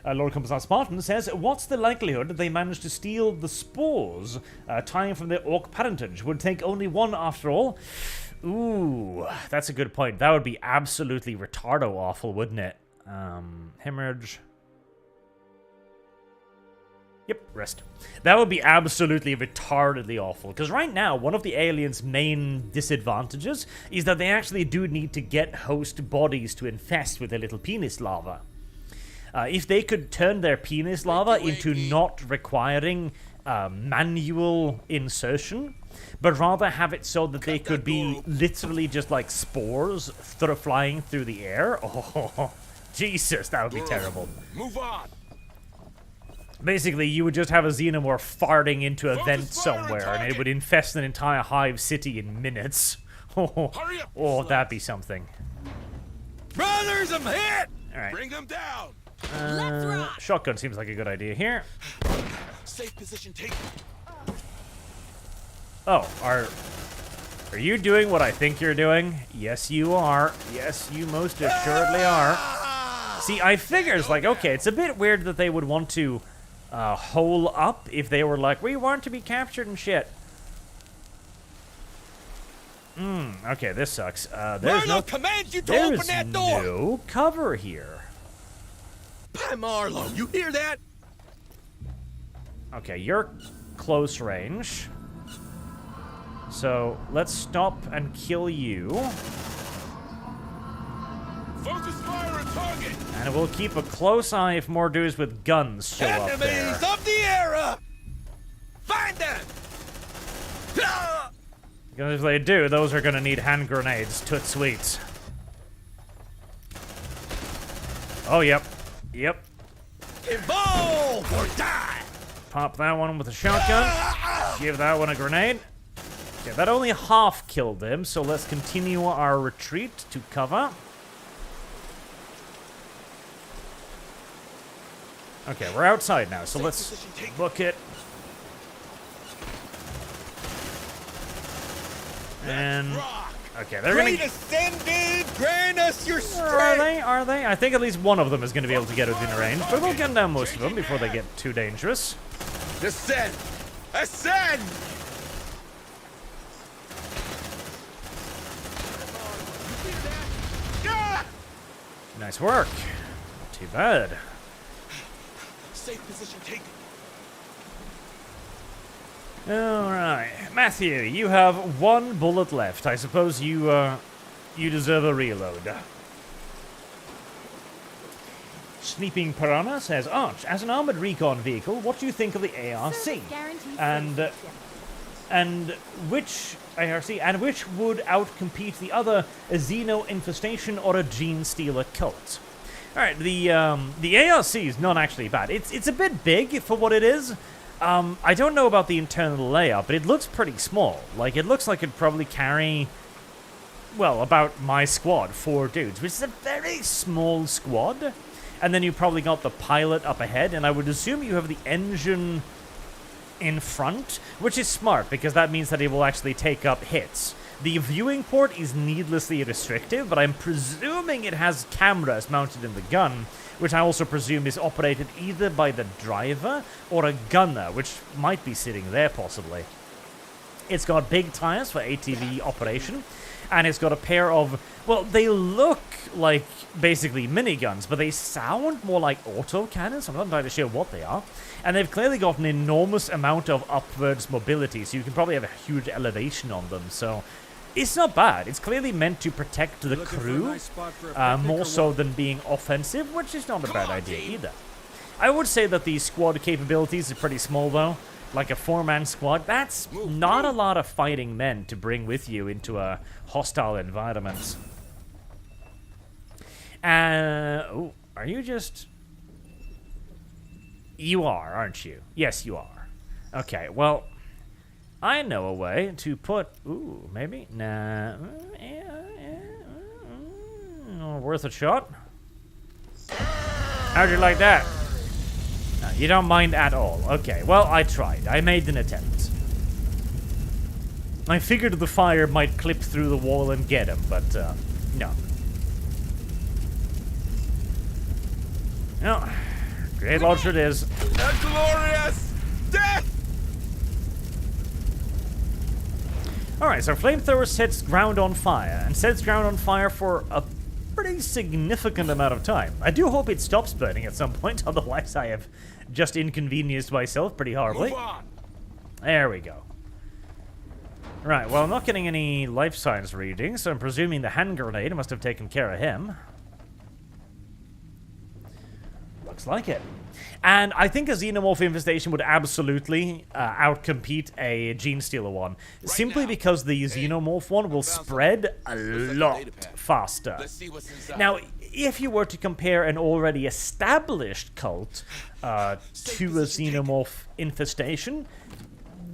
Lord Compassar Spartan says, what's the likelihood that they managed to steal the spores, tying from their orc parentage? Would take only one after all. Ooh, that's a good point. That would be absolutely retardo awful, wouldn't it? Hemorrhage. Yep, rest. That would be absolutely retardedly awful, because right now, one of the aliens' main disadvantages is that they actually do need to get host bodies to infest with their little penis lava. If they could turn their penis lava into not requiring manual insertion, but rather have it so that they could be literally just like spores flying through the air, oh, Jesus, that would be terrible. Move on. Basically, you would just have a Xenomorph farting into a vent somewhere, and it would infest an entire hive city in minutes. Oh, that'd be something. Brothers, I'm hit! Alright. Bring them down. Shotgun seems like a good idea here. Safe position taken. Oh, are you doing what I think you're doing? Yes, you are. Yes, you most assuredly are. See, I figures, like, okay, it's a bit weird that they would want to hole up if they were like, we want to be captured and shit. Okay, this sucks. There's no commands you to open that door. No cover here. By Marlowe, you hear that? Okay, you're close range. So, let's stop and kill you. Focus fire and target. And we'll keep a close eye if more dudes with guns show up there. Enemies of the era! Find them! Because if they do, those are gonna need hand grenades. Toot sweets. Oh, yep. Yep. Evolve or die! Pop that one with a shotgun. Give that one a grenade. Okay, that only half killed them, so let's continue our retreat to cover. Okay, we're outside now, so let's book it. And okay, they're gonna. Great ascended, grant us your strength. Are they? Are they? I think at least one of them is going to be able to get within range, but we'll gun down most of them before they get too dangerous. Descend. Ascend! Ah! Nice work. Not too bad. Safe position taken. Alright. Matthew, you have 1 bullet left. I suppose you deserve a reload. Sleeping Piranha says, Arch, as an armored recon vehicle, what do you think of the ARC? Service guaranteed And and which would outcompete the other, a Xeno infestation or a gene stealer cult? All right, the ARC is not actually bad. It's a bit big for what it is. I don't know about the internal layout, but it looks pretty small. Like, it looks like it'd probably carry, well, about my squad, 4 dudes, which is a very small squad. And then you probably got the pilot up ahead, and I would assume you have the engine in front, which is smart, because that means that it will actually take up hits. The viewing port is needlessly restrictive, but I'm presuming it has cameras mounted in the gun, which I also presume is operated either by the driver or a gunner, which might be sitting there possibly. It's got big tires for ATV operation, and it's got a pair of, well, they look like basically miniguns, but they sound more like autocannons. I'm not entirely sure what they are. And they've clearly got an enormous amount of upwards mobility, so you can probably have a huge elevation on them. So it's not bad. It's clearly meant to protect the crew, more so than being offensive, which is not a bad idea either. I would say that the squad capabilities are pretty small, though. Like a 4-man squad, that's not a lot of fighting men to bring with you into a hostile environment. Oh, are you just... You are, aren't you? Yes, you are. Okay, well, I know a way to put... Ooh, maybe? Nah. Worth a shot? How'd you like that? No, you don't mind at all. Okay, well, I tried. I made an attempt. I figured the fire might clip through the wall and get him, but, no. No. Great launcher it is. A glorious death! Alright, so flamethrower sets ground on fire, and sets ground on fire for a pretty significant amount of time. I do hope it stops burning at some point, otherwise I have just inconvenienced myself pretty horribly. Move on. There we go. Right, well, I'm not getting any life science readings, so I'm presuming the hand grenade must have taken care of him. Looks like it. And I think a Xenomorph infestation would absolutely outcompete a Gene Stealer one. Simply because the Xenomorph one will spread a lot faster. Now, if you were to compare an already established cult to a Xenomorph infestation,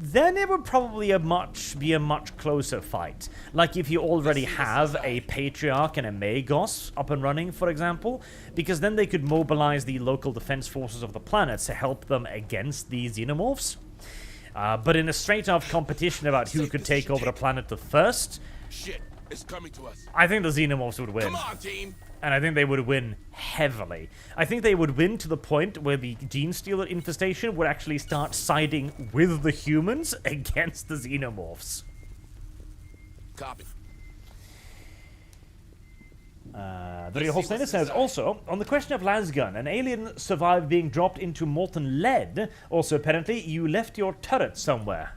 then it would probably be a much closer fight. Like if you already have a Patriarch and a Magos up and running, for example, because then they could mobilize the local defense forces of the planet to help them against the Xenomorphs. But in a straight-up competition about who could take over the planet the first, Shit, it's coming to us. I think the Xenomorphs would win. Come on, team. And I think they would win heavily. I think they would win to the point where the Gene Stealer infestation would actually start siding with the humans against the Xenomorphs. Copy. The Real Holsteiner says, also, on the question of lasgun, an alien survived being dropped into molten lead. Also, apparently, you left your turret somewhere.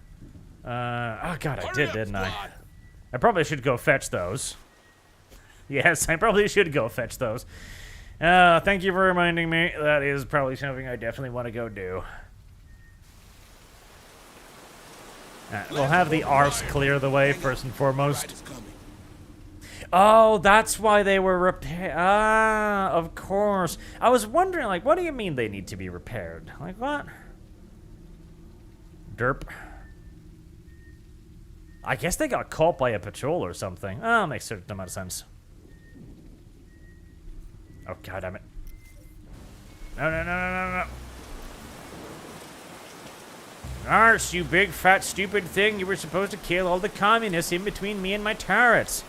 Oh god, I did, didn't I? I probably should go fetch those. Yes, I probably should go fetch those. Thank you for reminding me. That is probably something I definitely want to go do. We'll have the arse clear the way, first and foremost. Oh, that's why they were repaired. Ah, of course. I was wondering, like, what do you mean they need to be repaired? Like, what? Derp. I guess they got caught by a patrol or something. Oh, makes a certain amount of sense. Oh, god damn it. No, no, no, no, no, no. Arse, you big, fat, stupid thing. You were supposed to kill all the communists in between me and my turrets.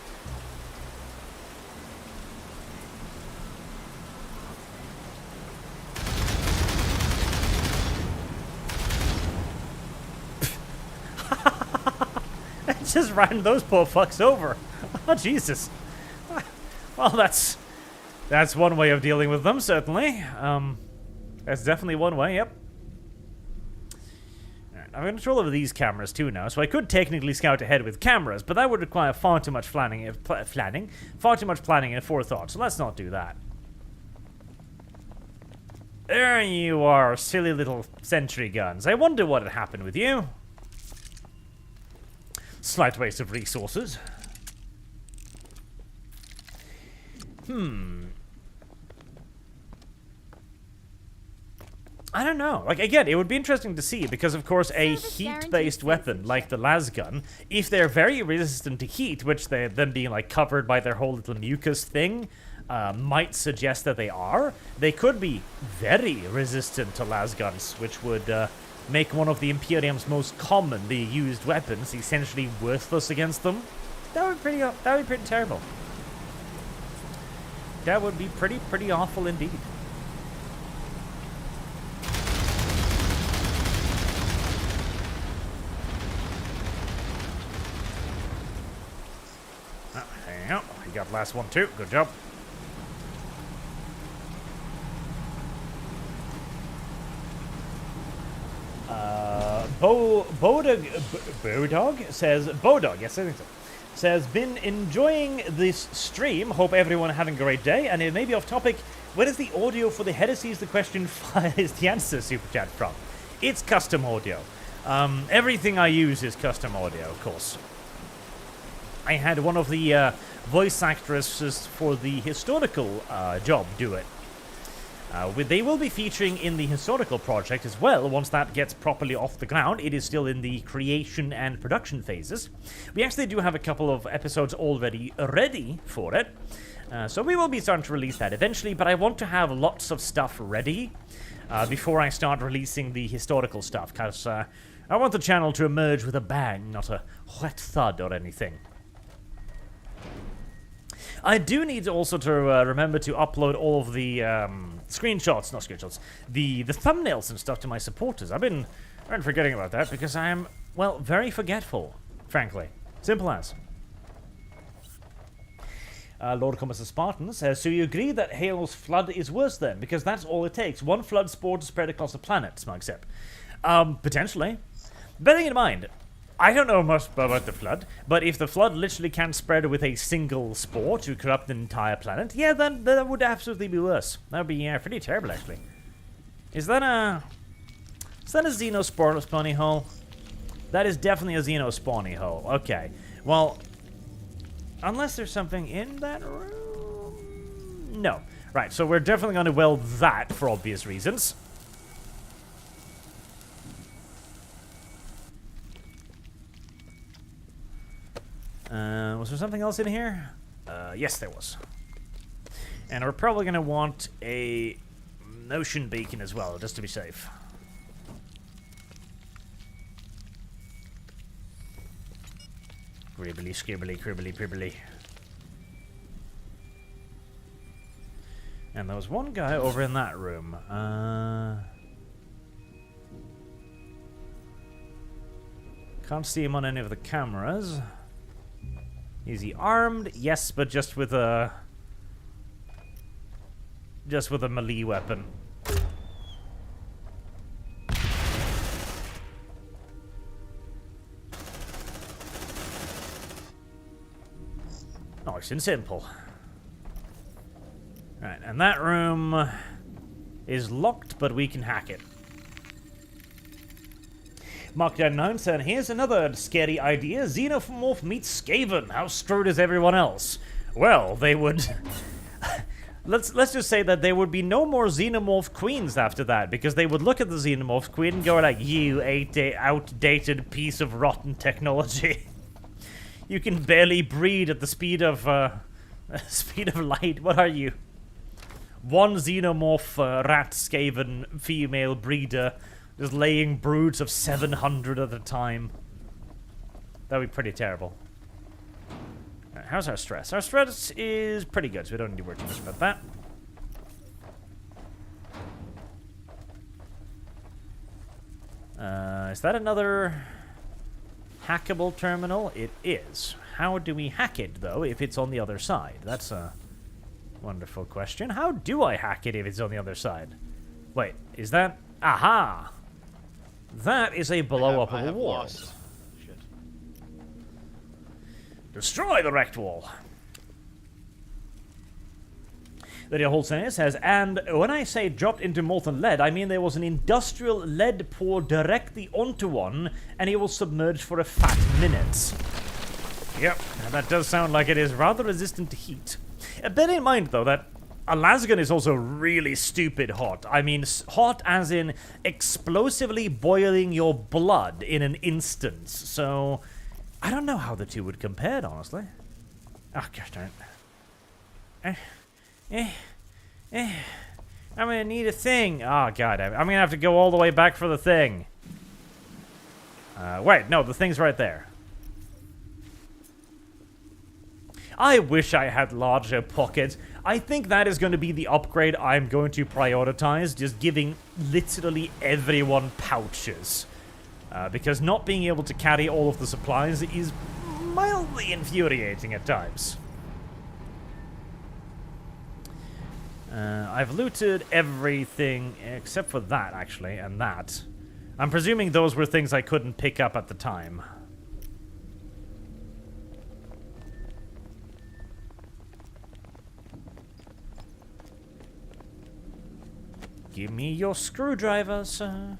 just ran those poor fucks over. Oh, Jesus. Well, that's one way of dealing with them, certainly. That's definitely one way, yep. Right, I'm in control of these cameras too now, so I could technically scout ahead with cameras, but that would require far too much far too much planning and forethought, so let's not do that. There you are, silly little sentry guns. I wonder what had happened with you. Slight waste of resources. I don't know. Like, again, it would be interesting to see, because, of course, a heat-based weapon like the lasgun, if they're very resistant to heat, which they're then being, like, covered by their whole little mucus thing, might suggest that they are, they could be very resistant to lasguns, which would make one of the Imperium's most commonly used weapons essentially worthless against them. That would be pretty terrible. That would be pretty awful indeed. You got the last one too. Good job. Bodog says, yes, I think so. Says, been enjoying this stream. Hope everyone having a great day. And it may be off topic. Where is the audio for the Heresies the question file is the answer super chat from? It's custom audio. Everything I use is custom audio, of course. I had one of the voice actresses for the historical job do it. They will be featuring in the historical project as well once that gets properly off the ground. It is still in the creation and production phases. We actually do have a couple of episodes already ready for it. So we will be starting to release that eventually, but I want to have lots of stuff ready before I start releasing the historical stuff, because I want the channel to emerge with a bang, not a wet thud or anything. I do need also to remember to upload all of the screenshots, not screenshots, the thumbnails and stuff to my supporters. I've been forgetting about that because I am, well, very forgetful, frankly. Simple as. Lord Commodus Spartan says, so you agree that Halo's flood is worse then? Because that's all it takes. One flood spore to spread across the planet, Smugsep. Potentially. Bearing in mind, I don't know much about the flood, but if the flood literally can spread with a single spore to corrupt an entire planet, yeah, then that would absolutely be worse. That would be pretty terrible, actually. Is that a Xenospawny hole? That is definitely a Xenospawny hole. Okay. Well, unless there's something in that room? No. Right, so we're definitely going to weld that for obvious reasons. Was there something else in here? Yes, there was. And we're probably going to want a notion beacon as well, just to be safe. Cribbly, scribbly, cribbly, cribbly. And there was one guy over in that room. Can't see him on any of the cameras. Is he armed? Yes, but just with a melee weapon. Nice and simple. Right, and that room is locked, but we can hack it. Markdown9 said, here's another scary idea. Xenomorph meets Skaven. How screwed is everyone else? Well, they would... let's just say that there would be no more Xenomorph queens after that, because they would look at the Xenomorph queen and go like, you outdated piece of rotten technology. You can barely breed at the speed of light. What are you? One Xenomorph rat Skaven female breeder just laying broods of 700 at a time. That would be pretty terrible. Right, how's our stress? Our stress is pretty good, so we don't need to worry too much about that. Is that another... hackable terminal? It is. How do we hack it, though, if it's on the other side? That's a wonderful question. How do I hack it if it's on the other side? Wait, is that... Aha! That is a blow-up of a wall. Lost. Shit. Destroy the wrecked wall. Lydia Holstein says, and when I say dropped into molten lead, I mean there was an industrial lead poured directly onto one, and it was submerged for a fat minute. Yep, that does sound like it is rather resistant to heat. Bear in mind, though, that Alaskan is also really stupid hot. I mean, hot as in explosively boiling your blood in an instant. So, I don't know how the two would compare, honestly. Oh, gosh darn it. I'm gonna need a thing. Oh, God, I'm gonna have to go all the way back for the thing. Wait, no, the thing's right there. I wish I had larger pockets. I think that is going to be the upgrade I'm going to prioritize, just giving literally everyone pouches. Because not being able to carry all of the supplies is mildly infuriating at times. I've looted everything except for that, actually, and that. I'm presuming those were things I couldn't pick up at the time. Give me your screwdriver, sir.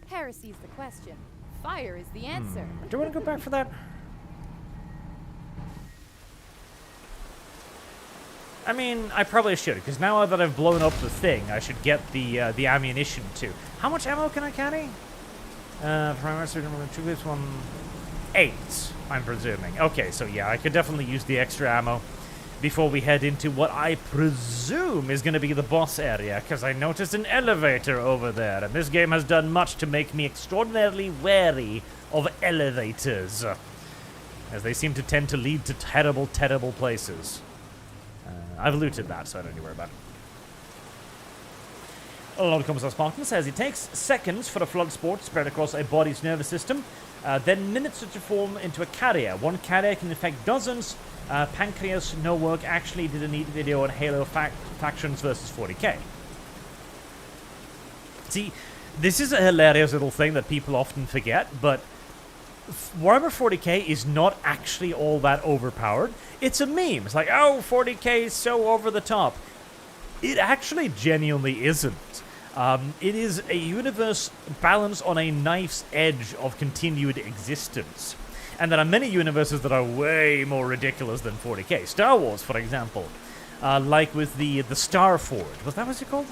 Heresy's the question. Fire is the answer. Do you want to go back for that? I mean, I probably should, because now that I've blown up the thing, I should get the ammunition too. How much ammo can I carry? Primary surgeon, 2 clips, 1... 8, I'm presuming. Okay, so yeah, I could definitely use the extra ammo before we head into what I presume is going to be the boss area, because I noticed an elevator over there, and this game has done much to make me extraordinarily wary of elevators, as they seem to tend to lead to terrible, terrible places. I've looted that, so I don't need to worry about it. Lord Commissar Spartan says it takes seconds for a flood spore to spread across a body's nervous system, then minutes to form into a carrier. One carrier can infect dozens. Pancreas No Work actually did a neat video on Halo Factions versus 40k. See, this is a hilarious little thing that people often forget, but Warhammer 40k is not actually all that overpowered. It's a meme. It's like, oh, 40k is so over the top. It actually genuinely isn't. It is a universe balanced on a knife's edge of continued existence. And there are many universes that are way more ridiculous than 40k. Star Wars, for example. Like with the Star Forge. Was that what it called?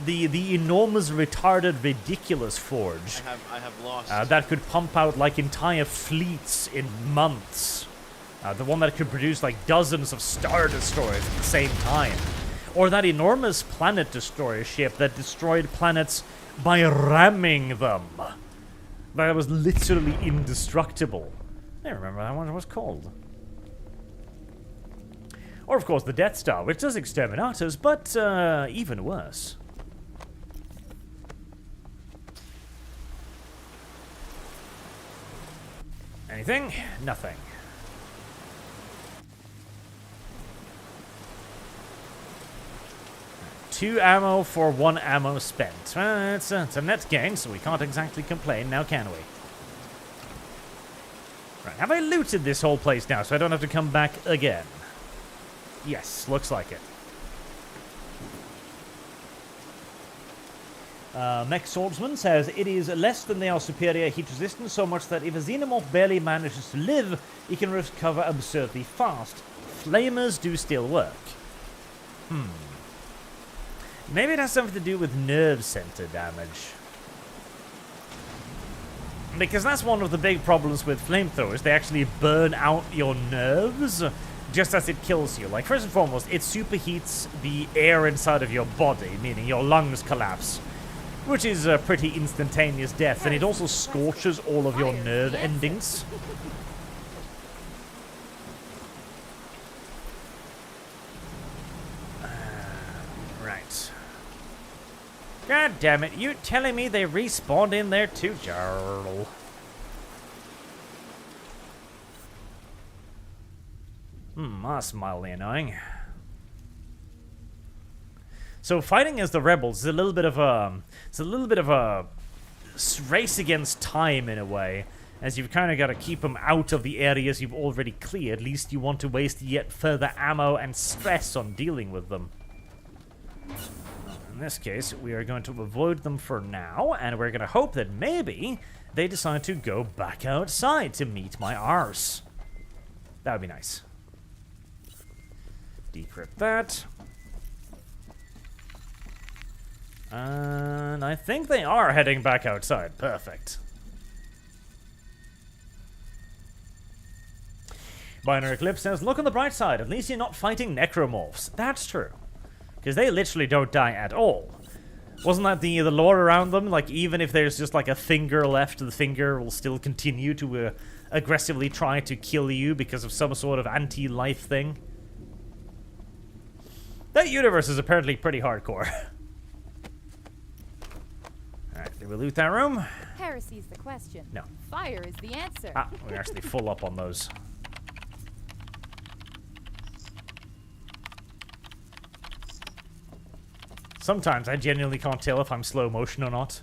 The enormous, retarded, ridiculous forge. I have lost. That could pump out like entire fleets in months. The one that could produce like dozens of Star Destroyers at the same time. Or that enormous planet destroyer ship that destroyed planets by ramming them. That was literally indestructible. I don't remember what it was called. Or, of course, the Death Star, which does exterminators, but even worse. Anything? Nothing. Two ammo for 1 ammo spent. It's a net gain, so we can't exactly complain, now can we? Right, have I looted this whole place now, so I don't have to come back again? Yes, looks like it. Mech Swordsman says, it is less than they are superior heat resistance, so much that if a Xenomorph barely manages to live, he can recover absurdly fast. Flamers do still work. Maybe it has something to do with nerve center damage. Because that's one of the big problems with flamethrowers. They actually burn out your nerves just as it kills you. Like, first and foremost, it superheats the air inside of your body, meaning your lungs collapse, which is a pretty instantaneous death. And it also scorches all of your nerve endings. Right. God damn it, you telling me they respawned in there too, Jarl? 2 ammo for 1 ammo spent. It's a net gain, so we can't exactly complain, now can we? That's mildly annoying. So fighting as the rebels is a little bit of a race against time in a way, as you've kind of got to keep them out of the areas you've already cleared. At least you want to waste yet further ammo and stress on dealing with them. In this case, we are going to avoid them for now, and we're going to hope that maybe they decide to go back outside to meet my arse. That would be nice. Decrypt that. And I think they are heading back outside. Perfect. Binary Eclipse says, look on the bright side. At least you're not fighting necromorphs. That's true. Because they literally don't die at all. Wasn't that the lore around them? Like, even if there's just like a finger left, the finger will still continue to aggressively try to kill you because of some sort of anti-life thing. That universe is apparently pretty hardcore. Alright, did we loot that room? Heresy's the question. No. Fire is the answer. Ah, we're actually full up on those. Sometimes I genuinely can't tell if I'm slow motion or not.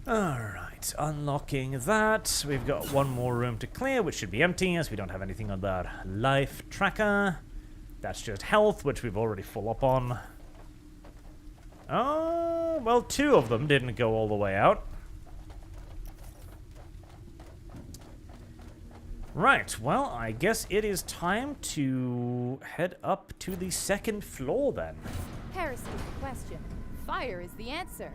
Alright, unlocking that. We've got one more room to clear, which should be empty, as we don't have anything on that life tracker. That's just health, which we've already full up on. Oh, well, 2 of them didn't go all the way out. Right, well, I guess it is time to head up to the 2nd floor then. Heresy is the question. Fire is the answer.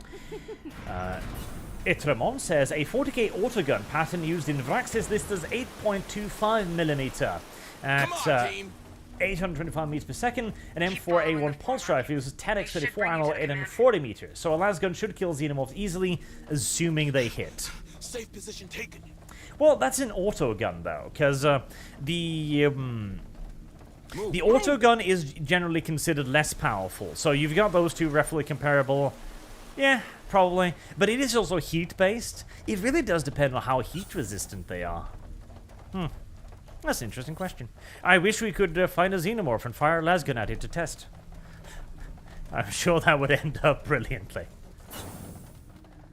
Itremon says, a 40k autogun pattern used in Vrax is listed as 8.25mm at 825 meters per second. An M4A1 pulse rifle uses 10x34 ammo at 840 meters. So a lasgun should kill Xenomorphs easily, assuming they hit. Safe position taken. Well, that's an autogun, though, because the autogun is generally considered less powerful. So you've got those two roughly comparable. Yeah, probably. But it is also heat-based. It really does depend on how heat-resistant they are. That's an interesting question. I wish we could find a Xenomorph and fire a lasgun at it to test. I'm sure that would end up brilliantly.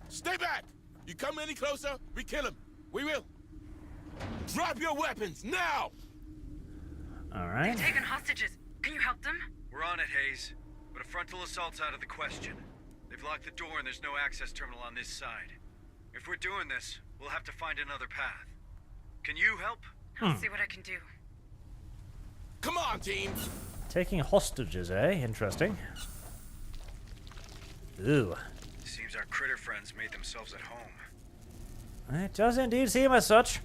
Stay back! You come any closer, we kill him. We will. Drop your weapons now! Alright. They've taken hostages. Can you help them? We're on it, Hayes. But a frontal assault's out of the question. They've locked the door and there's no access terminal on this side. If we're doing this, we'll have to find another path. Can you help? I'll see what I can do. Come on, team! Taking hostages, eh? Interesting. Ooh. Seems our critter friends made themselves at home. It does indeed seem as such.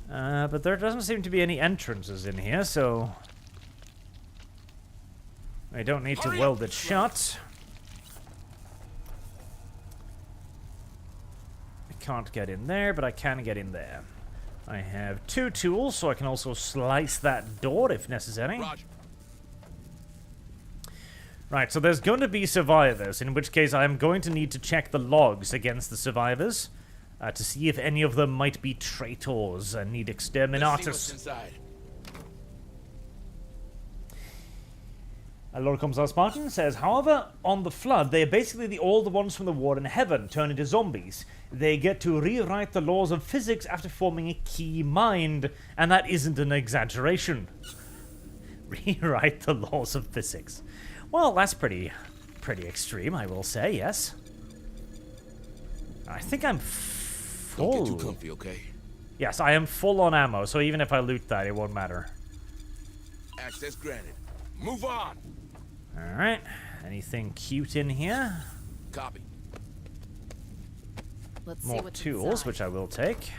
But there doesn't seem to be any entrances in here, so I don't need to weld it shut. I can't get in there, but I can get in there. I have 2 tools, so I can also slice that door if necessary. Roger. Right, so there's going to be survivors, in which case I'm going to need to check the logs against the survivors. To see if any of them might be traitors and need exterminatus. Let's see what's inside. Lord Commissar Spartan says, however, on the Flood, they are basically all the ones from the War in Heaven turned into zombies. They get to rewrite the laws of physics after forming a key mind, and that isn't an exaggeration. Rewrite the laws of physics. Well, that's pretty extreme, I will say, yes. I think I'm full. Don't get too comfy, okay? Yes, I am full on ammo, so even if I loot that, it won't matter. Access granted. Move on! Alright. Anything cute in here? Copy. Let's see More what's tools, inside. which I will take.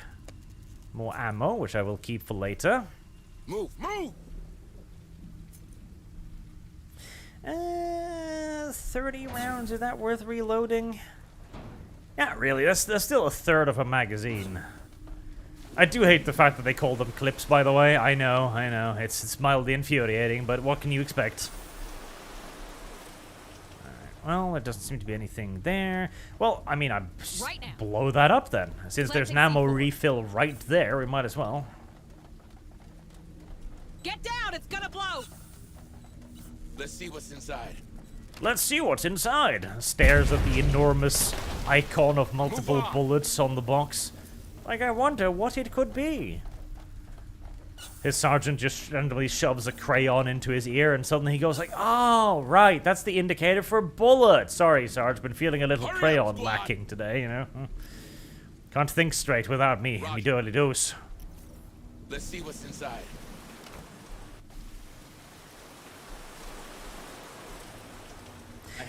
More ammo, which I will keep for later. Move! Move! 30 rounds, is that worth reloading? Not really, that's still a third of a magazine. I do hate the fact that they call them clips, by the way. I know. It's mildly infuriating, but what can you expect? Alright. Well, there doesn't seem to be anything there. Well, I mean, I'd Right now. blow that up then. Since there's an Planting ammo C4. refill right there, we might as well. Get down! It's gonna blow! Let's see what's inside. Let's see what's inside. Stares at the enormous icon of multiple Move on. bullets on the box. Like, I wonder what it could be. His sergeant just randomly shoves a crayon into his ear, and suddenly he goes like, "Oh, right, that's the indicator for bullets. Sorry, Sarge, been feeling a little Hurry up, crayon squad. lacking today, you know. Can't think straight without me. Me Roger. doily doos." Let's see what's inside.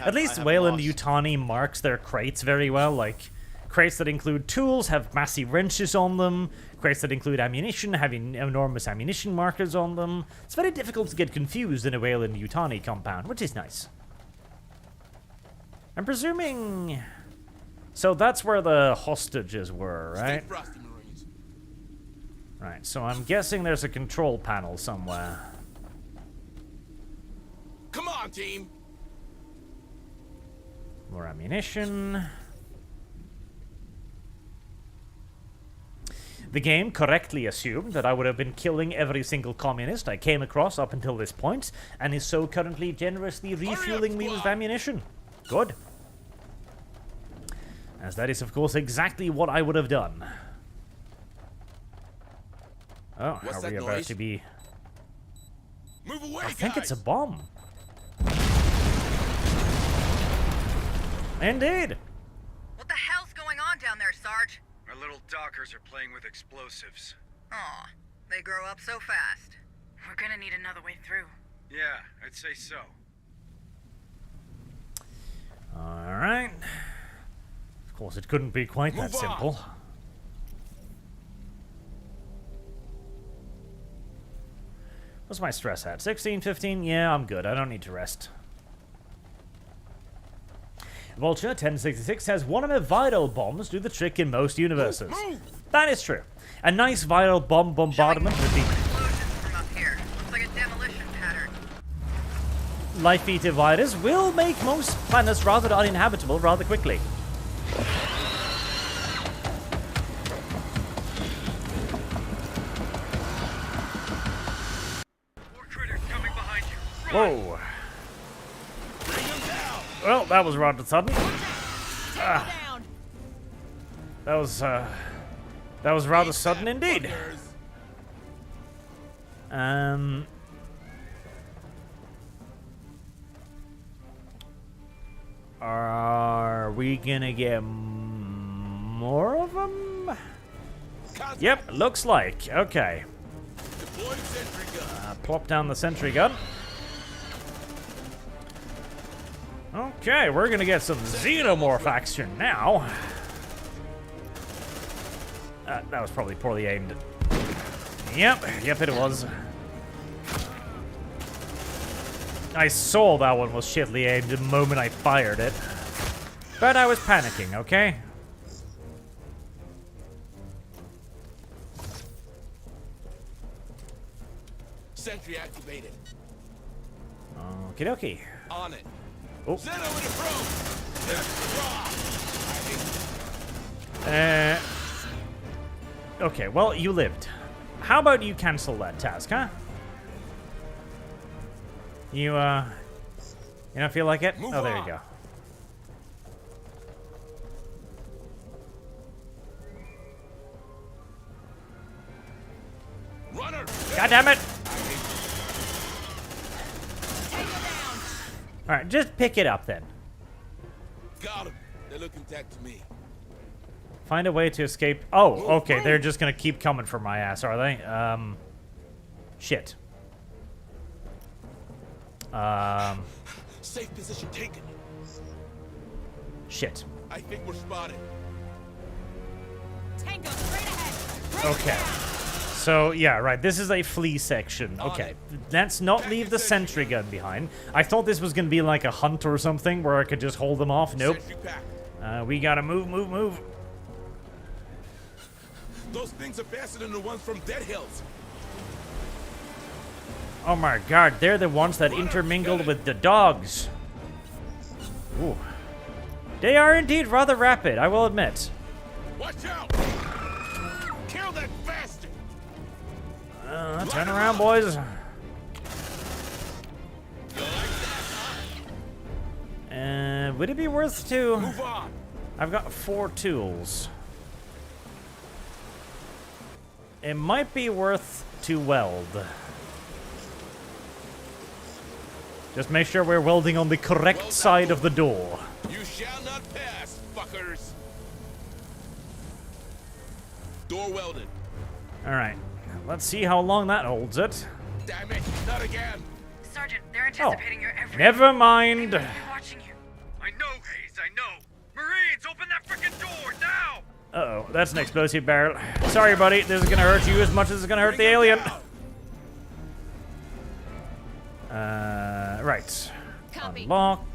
At least Wayland Yutani marks their crates very well, like crates that include tools have massive wrenches on them, crates that include ammunition having enormous ammunition markers on them. It's very difficult to get confused in a Wayland Yutani compound, which is nice. I'm presuming... So that's where the hostages were, right? Stay frosty, Marines. Right, so I'm guessing there's a control panel somewhere. Come on, team. More ammunition. The game correctly assumed that I would have been killing every single communist I came across up until this point, and is so currently generously refueling me with squad. ammunition. Good. As that is, of course, exactly what I would have done. Oh, What's are that we about noise? to be... Move away, I think it's a guys. bomb. Indeed. What the hell's going on down there, Sarge? Our little dockers are playing with explosives. Aw, they grow up so fast. We're gonna need another way through. Yeah, I'd say so. Alright. Of course, it couldn't be quite that Move on. simple. What's my stress at? 16, 15? Yeah, I'm good. I don't need to rest. Vulture 1066 says one of my vital bombs do the trick in most universes. Move. That is true. A nice vital bomb bombardment would be... Explosions from up here. Looks like a demolition pattern. Life-eater virus will make most planets rather uninhabitable rather quickly. More critters coming behind you. Whoa. Bring him down. Well, that was rather sudden. Down! That was rather sudden indeed. Fuckers. Are we gonna get more of them? Contact. Yep, looks like. Okay. Deploying sentry gun. Plop down the sentry gun. Okay, we're gonna get some Xenomorph action now. That was probably poorly aimed. Yep, it was. I saw that one was shittily aimed the moment I fired it. But I was panicking, okay? Sentry activated. Okie dokie. On it. Oh. Zeno in approach. Okay, well, you lived. How about you cancel that task, huh? You don't feel like it? Move Oh, there you on. go. Runner. God damn it! Alright, just pick it up then. Got him. They look intact to me. Find a way to escape. Oh, okay, they're just gonna keep coming for my ass, are they? Shit. Safe position taken. Shit. I think we're spotted. Tango straight ahead! Okay. So, yeah, right, this is a flea section. Okay, let's not leave the sentry gun behind. I thought this was gonna be like a hunt or something where I could just hold them off. Nope. Sentry pack. We gotta move. Those things are faster than the ones from Dead Hills. Oh my god, they're the ones that intermingled with the dogs. Ooh. They are indeed rather rapid, I will admit. Watch out! Kill that bastard! Turn around, boys. Would it be worth to... Move on! I've got 4 tools. It might be worth to weld. Just make sure we're welding on the correct side of the door. You shall not pass, fuckers! Door welded. Alright, let's see how long that holds it. Damn it, not again! Sergeant, they're anticipating your every... Never mind. They're watching you. I know, Hayes, I know. Marines, open that frickin' door, now! Uh-oh, that's an explosive barrel. Sorry, buddy, this is gonna hurt you as much as it's gonna hurt the alien. Right. Copy. Unlock.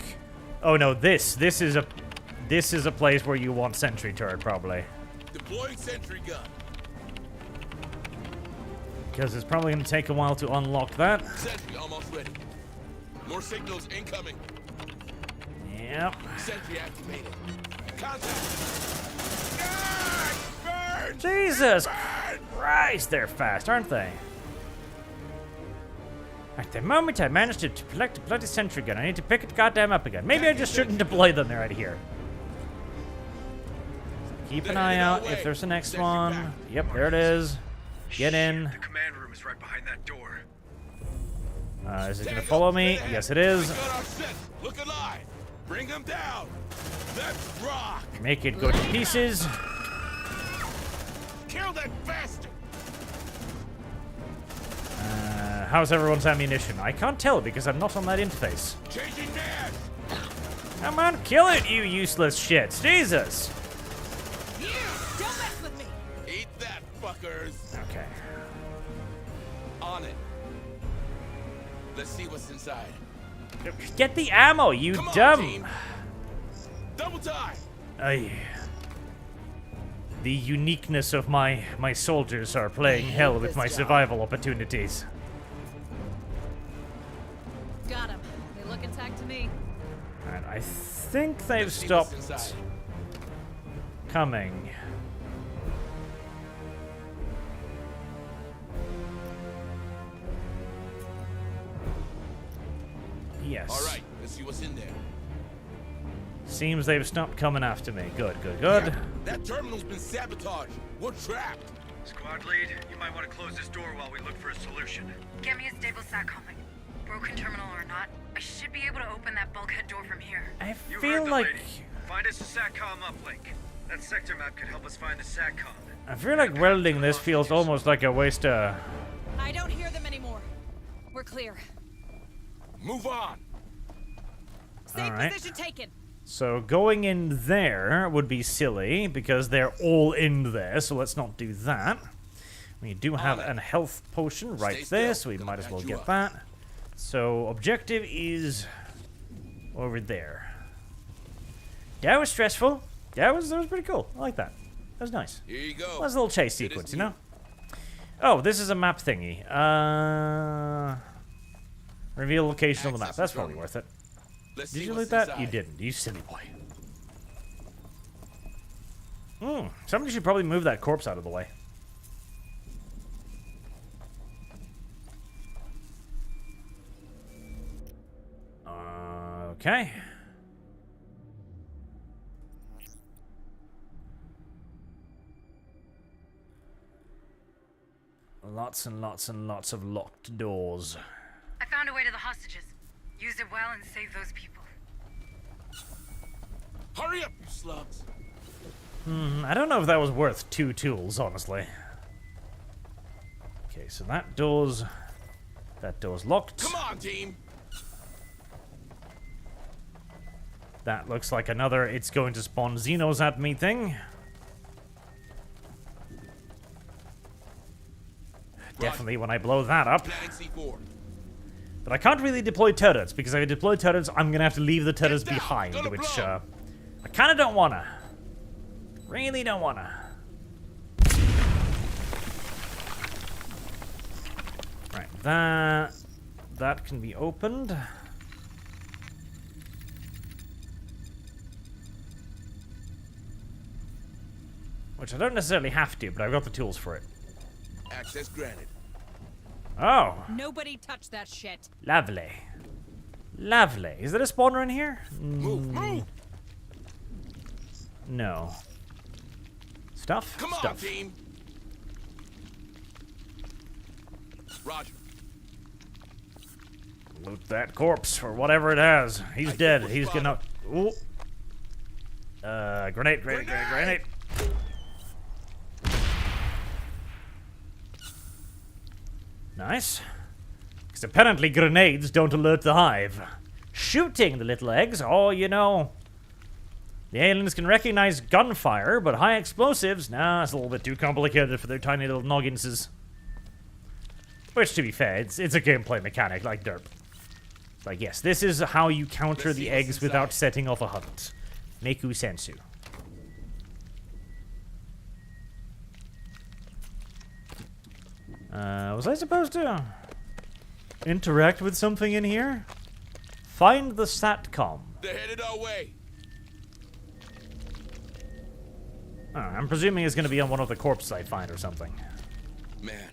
Oh no, this is a place where you want sentry turret, probably. Deploying sentry gun. Because it's probably gonna take a while to unlock that. Sentry almost ready. More signals incoming. Yep. Sentry activated. Contact! Ah, burn! Jesus Burn! Christ, they're fast, aren't they? At the moment I managed to collect a bloody sentry gun, I need to pick it goddamn up again. Maybe I just shouldn't deploy them right here. Keep an eye out if there's the next one. Yep, there it is. Get in. The command room is right behind that door. Is it gonna follow me? Yes, it is. Look alive! Bring him down! Let's rock! Make it go to pieces. Kill that bastard! How's everyone's ammunition? I can't tell because I'm not on that interface. Changing man! Come on, kill it, you useless shits. Jesus! Don't mess with me. Eat that, fuckers! Okay. On it. Let's see what's inside. Get the ammo, you Come on, dumb! team. Double time! Aye. The uniqueness of my soldiers are playing hell with my survival opportunities. Got him. They look intact to me. Alright, I think they've Let's see what's stopped inside. coming. Yes. All right, let's see what's in there. Seems they've stopped coming after me. Good, good, good. Yeah, that terminal's been sabotaged. We're trapped. Squad lead, you might want to close this door while we look for a solution. Get me a stable satcom link. Broken terminal or not, I should be able to open that bulkhead door from here. I You feel heard the like lady. Find us a SATCOM uplink. That sector map could help us find the SATCOM. I feel like welding this feels almost like a waste of... I don't hear them anymore. We're clear. Move on. Safe Alright. position taken. So going in there would be silly because they're all in there, so let's not do that. We do have a health potion right there, so we might as well get that. So objective is over there. That was stressful. That was pretty cool. I like that. That was nice. Here you go. That was a little chase sequence, you know? Oh, this is a map thingy. Reveal location on the map. That's probably worth it. Let's Did see you what's loot that? inside. You didn't. You silly boy. Somebody should probably move that corpse out of the way. Okay. Lots and lots and lots of locked doors. I found a way to the hostages. Use it well and save those people. Hurry up, you slugs. I don't know if that was worth 2 tools, honestly. Okay, so that door's locked. Come on, team. That looks like another it's going to spawn Xenos at me thing. Definitely when I blow that up. Planning C4. But I can't really deploy turrets, because if I deploy turrets, I'm gonna have to leave the turrets down, behind, gonna which, blow. I kinda don't wanna. Really don't wanna. Right, that can be opened. Which I don't necessarily have to, but I've got the tools for it. Access granted. Oh, Nobody touch that shit. lovely. Lovely. Is there a spawner in here? Move. No. Stuff? Come on, Stuff. team. Roger. Loot that corpse for whatever it has. He's dead. He's gonna... Ooh. Grenade. Nice. Because apparently grenades don't alert the hive. Shooting the little eggs, oh, you know. The aliens can recognize gunfire, but high explosives, nah, it's a little bit too complicated for their tiny little nogginses. Which, to be fair, it's a gameplay mechanic, like derp. Like, yes, this is how you counter the eggs without setting off a hunt. Meku sensu. Was I supposed to interact with something in here? Find the SATCOM. They're headed our way. I'm presuming it's going to be on one of the corpses I find or something. Man,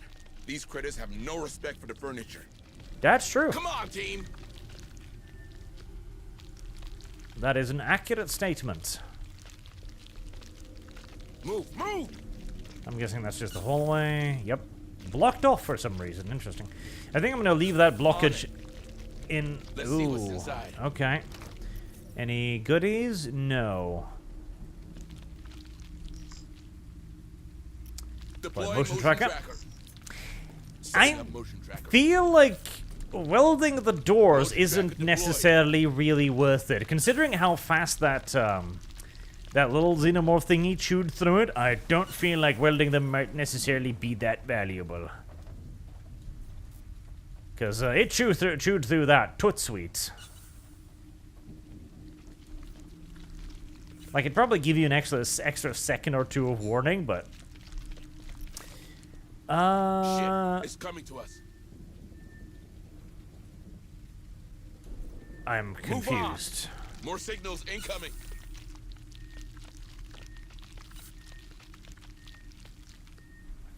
these critters have no respect for the furniture. That's true. Come on, team. That is an accurate statement. Move. I'm guessing that's just the hallway. Yep. Blocked off for some reason. Interesting. I think I'm going to leave that blockage in... Let's see what's inside. Okay. Any goodies? No. Deploy motion tracker. Setting up motion tracker. Feel like welding the doors isn't necessarily really worth it. Considering how fast that that little xenomorph thingy chewed through it, I don't feel like welding them might necessarily be that valuable. Because it chewed through that toot sweet. Like, it'd probably give you an extra second or two of warning, but... Shit, it's coming to us. I'm confused. More signals incoming.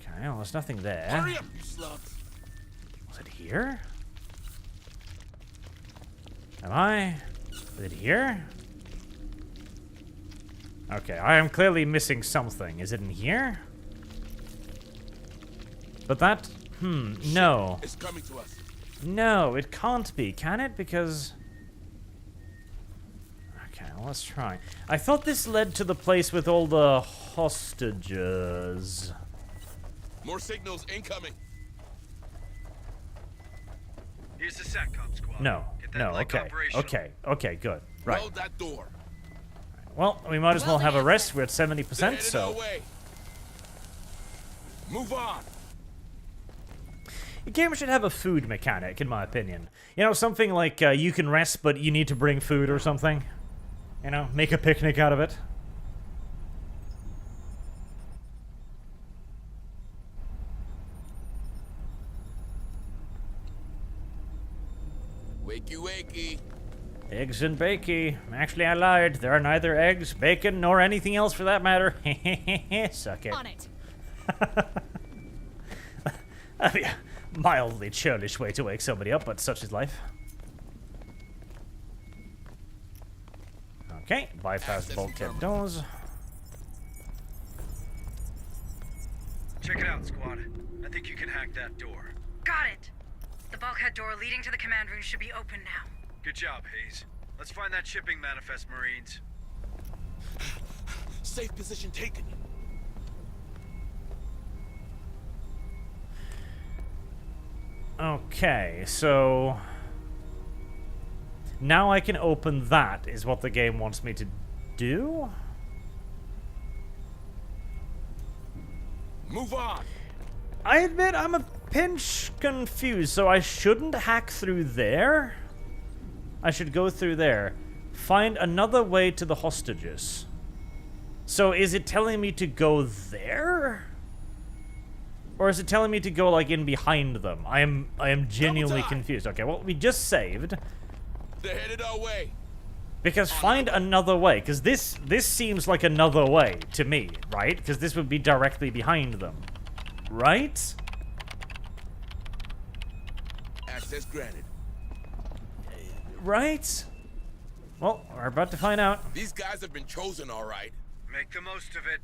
Okay, well, there's nothing there. Hurry up, you slugs. Was it here? Am I? Is it here? Okay, I am clearly missing something. Is it in here? But that... no. It's coming to us. No, it can't be, can it? Because... Okay, well, let's try. I thought this led to the place with all the hostages. More signals incoming. Here's the SATCOM squad. No, Get that no, link okay, operational. okay, good. Right. Weld that door. Well, we might as well have a rest. We're at 70%, They're headed our so... way. Move on. The game should have a food mechanic, in my opinion. You know, something like you can rest, but you need to bring food or something. You know, make a picnic out of it. Wakey, wakey. Eggs and bakey. Actually, I lied. There are neither eggs, bacon, nor anything else for that matter. Suck it. On it. That'd be a mildly churlish way to wake somebody up, but such is life. Okay, bypass bulkhead doors. Check it out, squad. I think you can hack that door. Got it. The bulkhead door leading to the command room should be open now. Good job, Hayes. Let's find that shipping manifest, Marines. Safe position taken. Okay, so... Now I can open that, is what the game wants me to do? Move on. I admit I'm a pinch confused, so I shouldn't hack through there? I should go through there. Find another way to the hostages. So is it telling me to go there? Or is it telling me to go, like, in behind them? I am genuinely confused. Okay, well, we just saved. They're headed our way. Because find another way. Because this seems like another way to me, right? Because this would be directly behind them. Right? Access granted. Right? Well, we're about to find out. These guys have been chosen, all right. Make the most of it.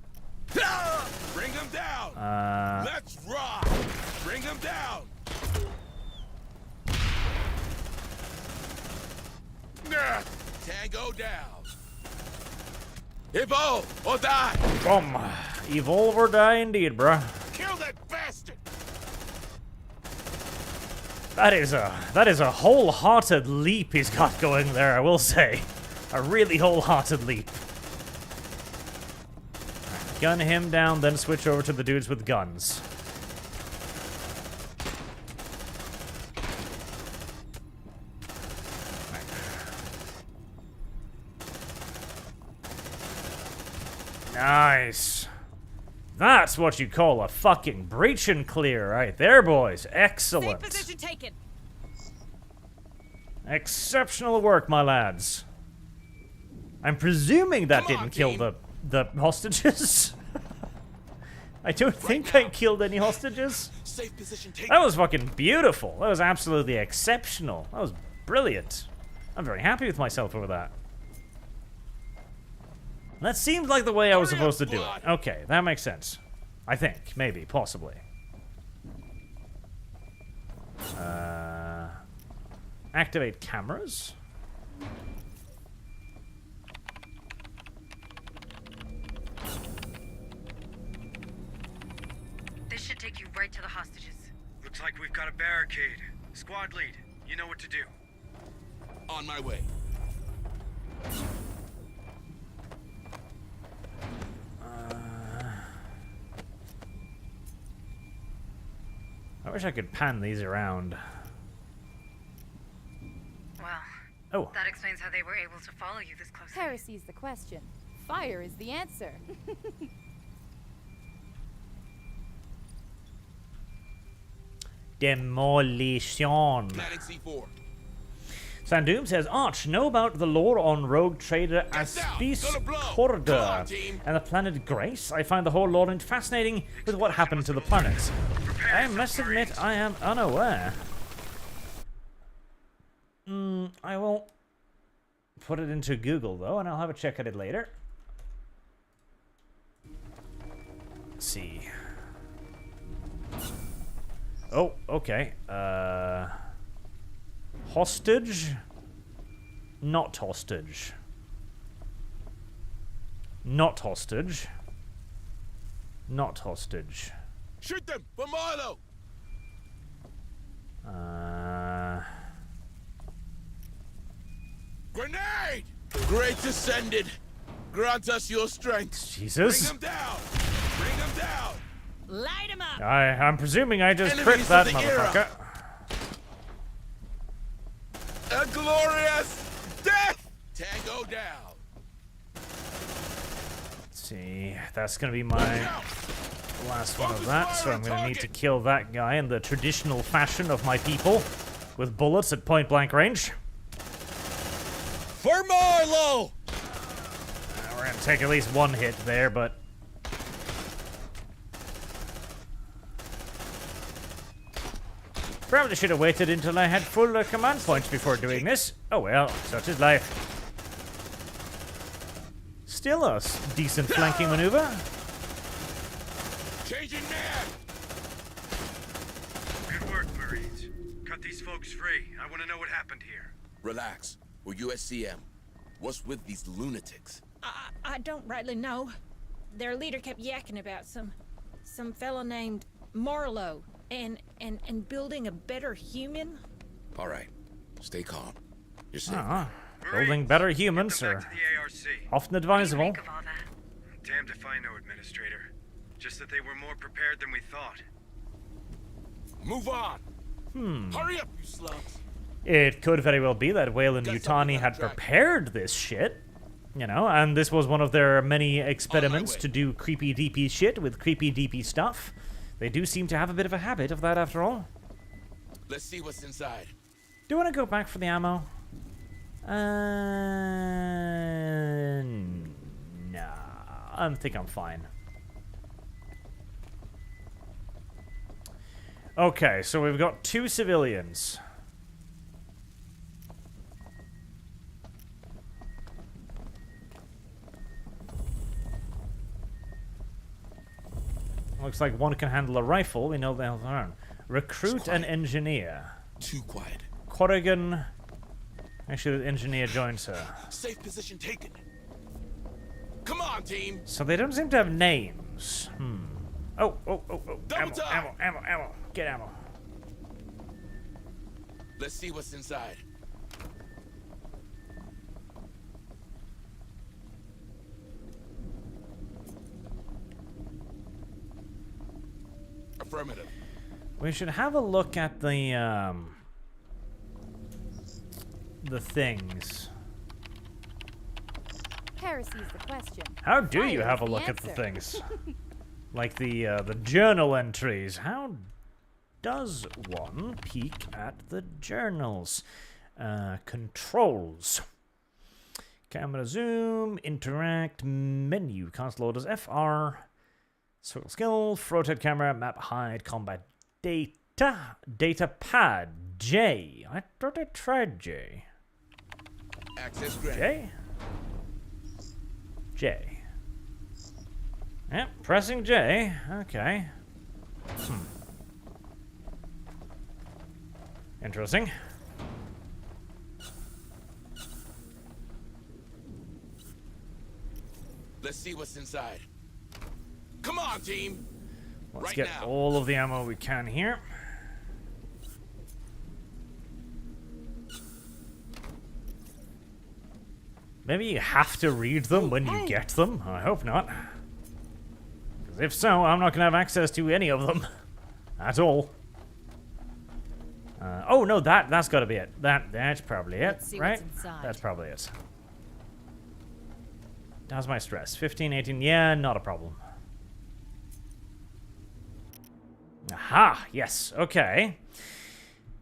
Bring them down. Let's rock. Bring them down. Tango down. Hippo or die. Boom. Evolve or die indeed, bruh. Kill that bastard. That is a wholehearted leap he's got going there, I will say. A really wholehearted leap. Right, gun him down, then switch over to the dudes with guns. Nice. That's what you call a fucking breach and clear right there, boys. Excellent. Safe position taken. Exceptional work, my lads. I'm presuming that didn't kill the hostages. I don't think I killed any hostages. Safe position taken. That was fucking beautiful. That was absolutely exceptional. That was brilliant. I'm very happy with myself over that. That seemed like the way I was supposed to do it. Okay, that makes sense. I think. Maybe. Possibly. Activate cameras. This should take you right to the hostages. Looks like we've got a barricade. Squad lead, you know what to do. On my way. I wish I could pan these around. Well, Oh. that explains how they were able to follow you this closely. Heresy's the question. Fire is the answer. Demolition. Planning C4. Sandoom says, Arch, know about the lore on rogue trader Aspis Corridor and the planet Grace? I find the whole lore fascinating with what happened to the planet. I must admit I am unaware. I will put it into Google, though, and I'll have a check at it later. Let's see. Oh, okay. Hostage? Not hostage. Not hostage. Not hostage. Shoot them for Marlowe. Grenade! Great ascended. Grant us your strength. Jesus. Bring them down. Bring them down. Light him up. I'm presuming I just crit Enemies that of the motherfucker. A glorious death! Tango down. Let's see. That's gonna be my last one of that, so I'm gonna need to kill that guy in the traditional fashion of my people with bullets at point blank range. For Marlowe! We're gonna take at least one hit there, but probably should have waited until I had full command points before doing this. Oh well, such is life. Still a decent flanking maneuver. Changing man. Good work, Marines. Cut these folks free. I want to know what happened here. Relax. We're USCM. What's with these lunatics? I don't rightly know. Their leader kept yakking about some fellow named Marlowe and building a better human. All right. Stay calm. You're safe. now. Building better humans Get them are back to the ARC. often advisable. Think of all that. Damned if I know, Administrator. Just that they were more prepared than we thought. Move on. Hurry up, you slugs. It could very well be that Whale and Got Yutani something had on track. prepared this shit, you know, and this was one of their many experiments way. to do creepy DP shit with creepy DP stuff. They do seem to have a bit of a habit of that after all. Let's see what's inside. Do you want to go back for the ammo? Nah. I think I'm fine. Okay, so we've got 2 civilians. Looks like one can handle a rifle. We know they'll learn. Recruit an engineer. Too quiet. Corrigan. Actually, the engineer joins her. Safe position taken. Come on, team. So they don't seem to have names. Oh. Double time. Ammo. Get ammo. Let's see what's inside. Affirmative. We should have a look at the things. Heresy's the question. How do you Fire have a is the look at the answer. things? Like the journal entries. How does one peek at the journals? Controls. Camera zoom, interact, menu, console orders, FR, circle skill, rotate camera, map hide, combat data, data pad, J. I thought I tried J. Access granted. J? J. Yep, pressing J. Okay. Interesting. Let's see what's inside. Come on, team. Let's Right get now. all of the ammo we can here. Maybe you have to read them when you get them. I hope not. 'Cause if so, I'm not going to have access to any of them. At all. Oh, no, that's got to be it. That's probably it, Let's see right? what's inside. That's probably it. How's my stress? 15, 18, yeah, not a problem. Aha, yes, okay.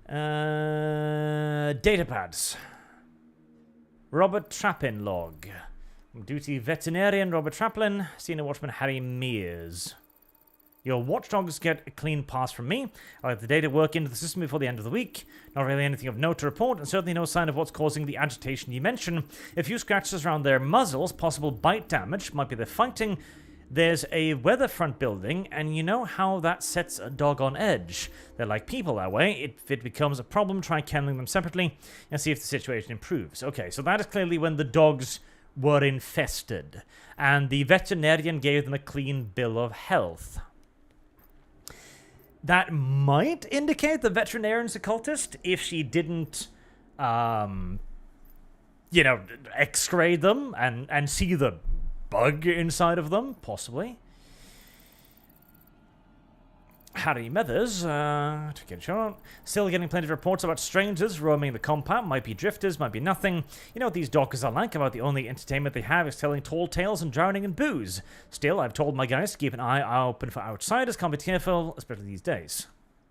Data pads. Robert Trappin log. Duty veterinarian Robert Traplin, senior watchman Harry Mears. Your watchdogs get a clean pass from me. I'll let the data work into the system before the end of the week. Not really anything of note to report, and certainly no sign of what's causing the agitation you mention. A few scratches around their muzzles, possible bite damage, might be they're fighting. There's a weather front building, and you know how that sets a dog on edge. They're like people that way. If it becomes a problem, try kenneling them separately and see if the situation improves. Okay, so that is clearly when the dogs were infested, and the veterinarian gave them a clean bill of health. That might indicate the veterinarian's a cultist if she didn't, x-ray them and see the bug inside of them, possibly. Harry Meathers, to get short. Still getting plenty of reports about strangers roaming the compound. Might be drifters, might be nothing. You know what these dockers are like, about the only entertainment they have is telling tall tales and drowning in booze. Still, I've told my guys to keep an eye open for outsiders. Can't be careful, especially these days.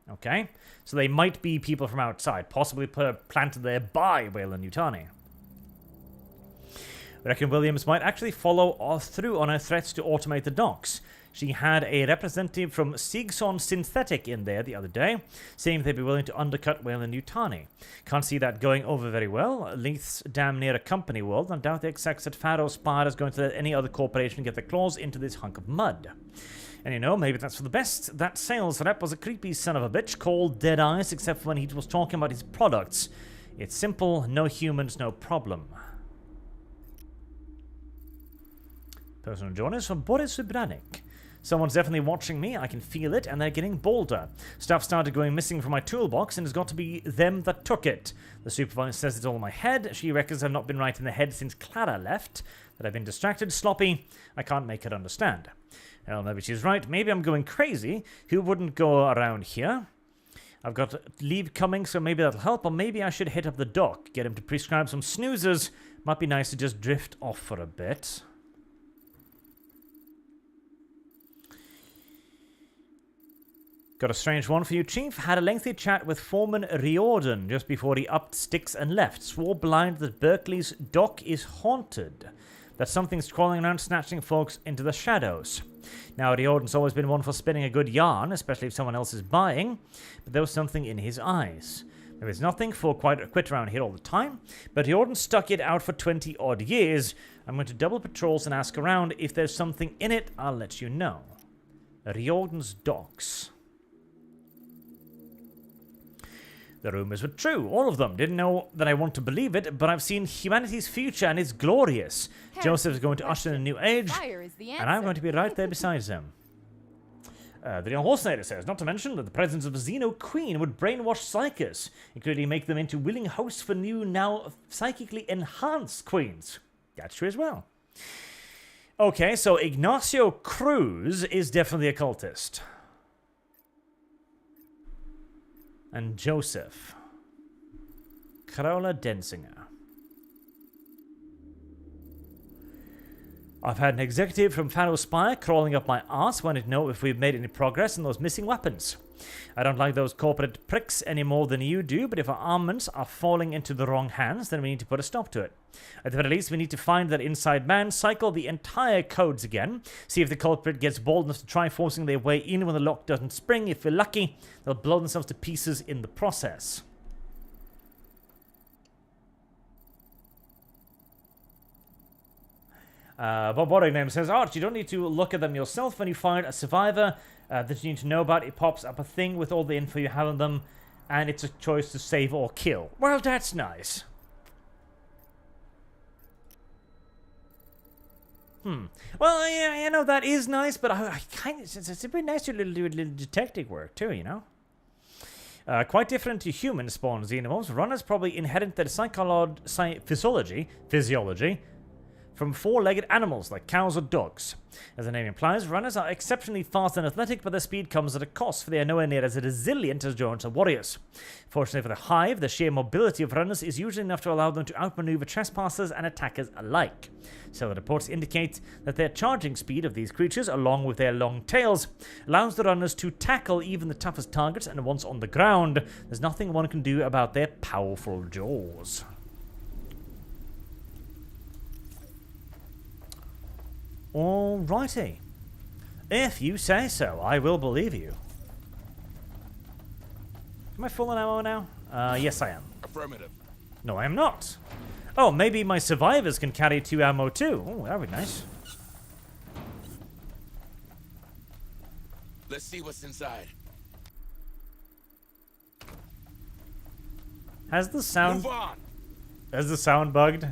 Okay? So they might be people from outside, possibly planted there by Weyland-Yutani. I reckon Williams might actually follow through on her threats to automate the docks. She had a representative from Sigson Synthetic in there the other day, saying they'd be willing to undercut Weyland-Yutani. Can't see that going over very well. Leith's damn near a company world, and I doubt the execs at Pharaoh Spire is going to let any other corporation get their claws into this hunk of mud. And you know, maybe that's for the best. That sales rep was a creepy son of a bitch called Dead Eyes, except for when he was talking about his products. It's simple, no humans, no problem. Personal joiners from Boris Subranik. Someone's definitely watching me, I can feel it, and they're getting bolder. Stuff started going missing from my toolbox, and it's got to be them that took it. The supervisor says it's all in my head. She reckons I've not been right in the head since Clara left, that I've been distracted, sloppy. I can't make her understand. Well, maybe she's right. Maybe I'm going crazy. Who wouldn't go around here? I've got leave coming, so maybe that'll help, or maybe I should hit up the doc, get him to prescribe some snoozers. Might be nice to just drift off for a bit. Got a strange one for you, Chief. Had a lengthy chat with Foreman Riordan just before he upped sticks and left. Swore blind that Berkeley's dock is haunted. That something's crawling around snatching folks into the shadows. Now, Riordan's always been one for spinning a good yarn, especially if someone else is buying, but there was something in his eyes. There is nothing for quit around here all the time, but Riordan stuck it out for 20-odd years. I'm going to double patrols and ask around. If there's something in it, I'll let you know. Riordan's docks. The rumors were true, all of them. Didn't know that I want to believe it, but I've seen humanity's future and it's glorious. Joseph's going to usher in a new age, and I'm going to be right there beside him. The young horse trader says, not to mention that the presence of a Xeno Queen would brainwash psychers, including make them into willing hosts for new, now psychically enhanced queens. That's true as well. Okay, so Ignacio Cruz is definitely a cultist. And Joseph. Carola Densinger. I've had an executive from Pharaoh Spire crawling up my arse wanting to know if we've made any progress on those missing weapons. I don't like those corporate pricks any more than you do, but if our armaments are falling into the wrong hands, then we need to put a stop to it. At the very least, we need to find that inside man, cycle the entire codes again, see if the culprit gets bold enough to try forcing their way in when the lock doesn't spring. If we're lucky, they'll blow themselves to pieces in the process. Bob Waddingham says, Arch, you don't need to look at them yourself. When you find a survivor that you need to know about, it pops up a thing with all the info you have on them, and it's a choice to save or kill. Well, that's nice. Well, yeah, you know, that is nice, but I kind of, it's a bit nice to do a little detective work, too, you know? Quite different to human spawn xenomorphs, runners probably inherit their physiology from four-legged animals like cows or dogs. As the name implies, runners are exceptionally fast and athletic, but their speed comes at a cost, for they are nowhere near as resilient as drones or warriors. Fortunately for the hive, the sheer mobility of runners is usually enough to allow them to outmaneuver trespassers and attackers alike. So the reports indicate that their charging speed of these creatures, along with their long tails, allows the runners to tackle even the toughest targets, and once on the ground, there's nothing one can do about their powerful jaws. Alrighty. If you say so, I will believe you. Am I full on ammo now? Yes I am. Affirmative. No, I am not. Oh, maybe my survivors can carry 2 ammo too. Oh, that would be nice. Let's see what's inside. Has the sound... Move on. Has the sound bugged?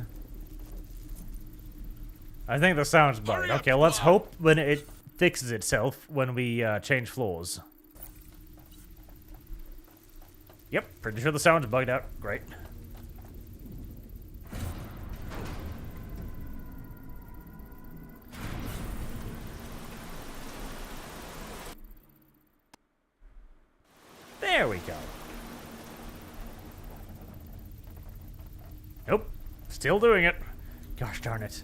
I think the sound's bugged. Okay, let's hope when it fixes itself when we change floors. Yep, pretty sure the sound's bugged out. Great. There we go. Nope. Still doing it. Gosh darn it.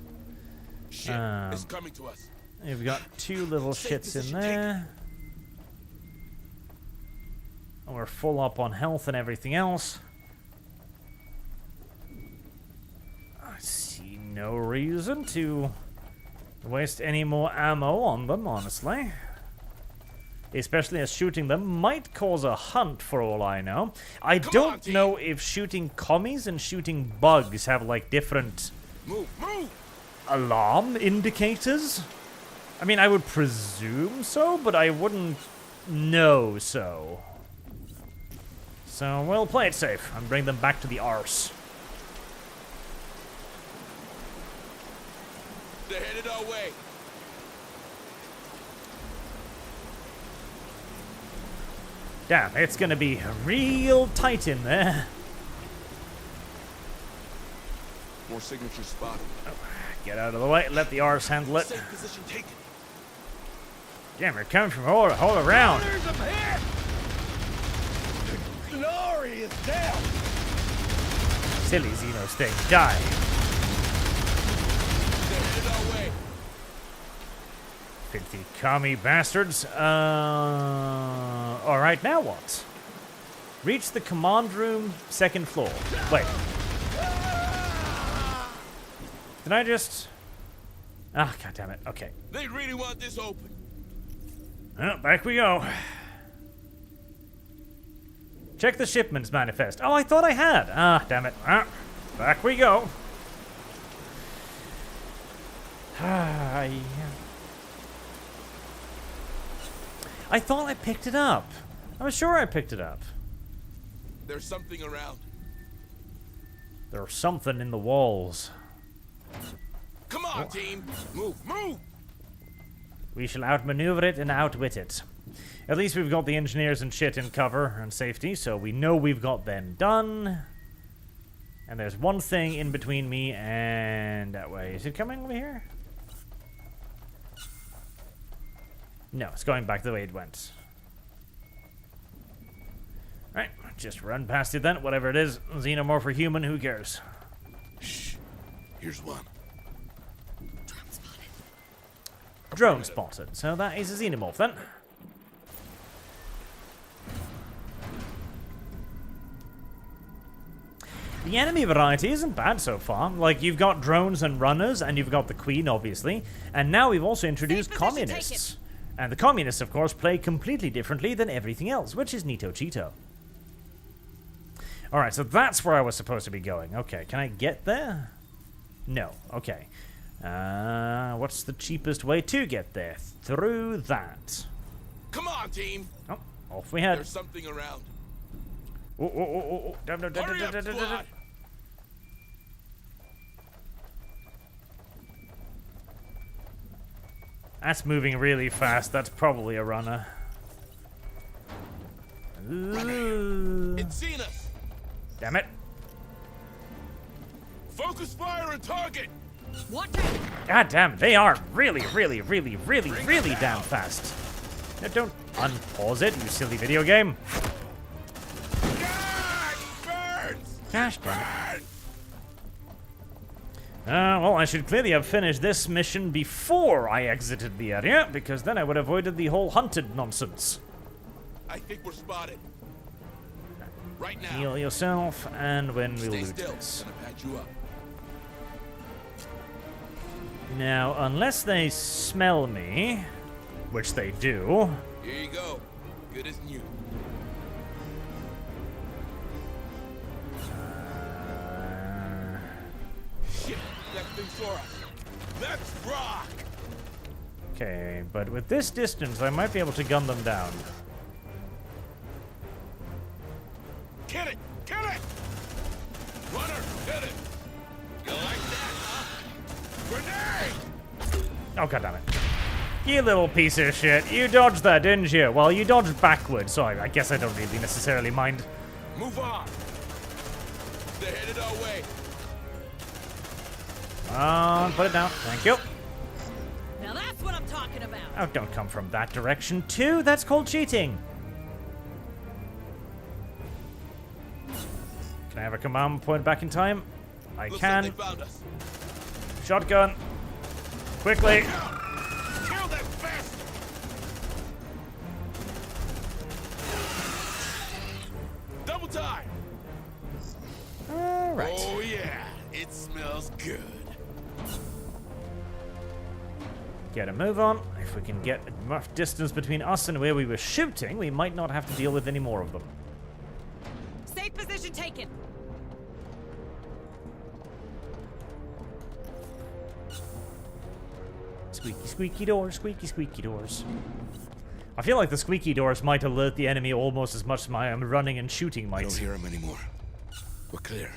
Shit, it's coming to us. We've got 2 little shits in there. And we're full up on health and everything else. I see no reason to waste any more ammo on them, honestly. Especially as shooting them might cause a hunt for all I know. I don't know if shooting commies and shooting bugs have like different alarm indicators. I mean, I would presume so, but I wouldn't know so. So we'll play it safe and bring them back to the arse. They're headed our way. Damn, it's gonna be real tight in there. More signature spot. Oh, get out of the way. Let the arse handle it. Safe position taken. Damn, they're coming from all around. Glory is down. Silly Xenos thing. Die. They're headed our way. Filthy commie bastards. Alright, now what? Reach the command room, 2nd floor. Wait. Did I just... Ah, goddammit. Okay. They really want this open. Well, back we go. Check the shipment's manifest. Oh, I thought I had. Ah, damn it. Ah, back we go. I thought I picked it up. I was sure I picked it up. There's something around. There's something in the walls. Come on, team. Move, move. We shall outmaneuver it and outwit it. At least we've got the engineers and shit in cover and safety, so we know we've got them done. And there's one thing in between me and that way. Is it coming over here? No, it's going back the way it went. Right, just run past it then, whatever it is. Xenomorph or human, who cares? Shh. Here's one. Drone spotted. So that is a Xenomorph then. The enemy variety isn't bad so far. Like, you've got drones and runners, and you've got the Queen, obviously. And now we've also introduced communists. And the communists, of course, play completely differently than everything else, which is Neato Cheeto. Alright, so that's where I was supposed to be going. Okay, can I get there? No. Okay. What's the cheapest way to get there? Through that. Come on, team. Oh, off we head. There's something around. Oh. Hurry up, squad. That's moving really fast. That's probably a runner. It's seen us. Damn it. Focus fire and target. What? God damn, they are really damn fast. Now don't unpause it, you silly video game. Gosh damn it. Well, I should clearly have finished this mission before I exited the area, because then I would have avoided the whole hunted nonsense. I think we're spotted. Right now. Heal yourself, and when we Stay loot still. this. Gonna patch you up. Now, unless they smell me, which they do. Here you go. Good as new. Shit, that thing saw us. Let's rock. Okay, but with this distance, I might be able to gun them down. Kill it! Kill it! Runner, hit it! You like that, huh? Grenade! Oh, goddammit. You little piece of shit. You dodged that, didn't you? Well, you dodged backwards, so I guess I don't really necessarily mind. Move on. They're headed our way. Put it down. Thank you. Now that's what I'm talking about. Oh, don't come from that direction, too. That's called cheating. Can I have a command point back in time? I Looks can. like they found us. Shotgun. Quickly. Kill that bastard! Double time! All right. Oh yeah, it smells good. Get a move on. If we can get enough distance between us and where we were shooting, we might not have to deal with any more of them. Safe position taken. Squeaky, squeaky doors, squeaky, squeaky doors. I feel like the squeaky doors might alert the enemy almost as much as my running and shooting might. I don't hear him anymore. We're clear.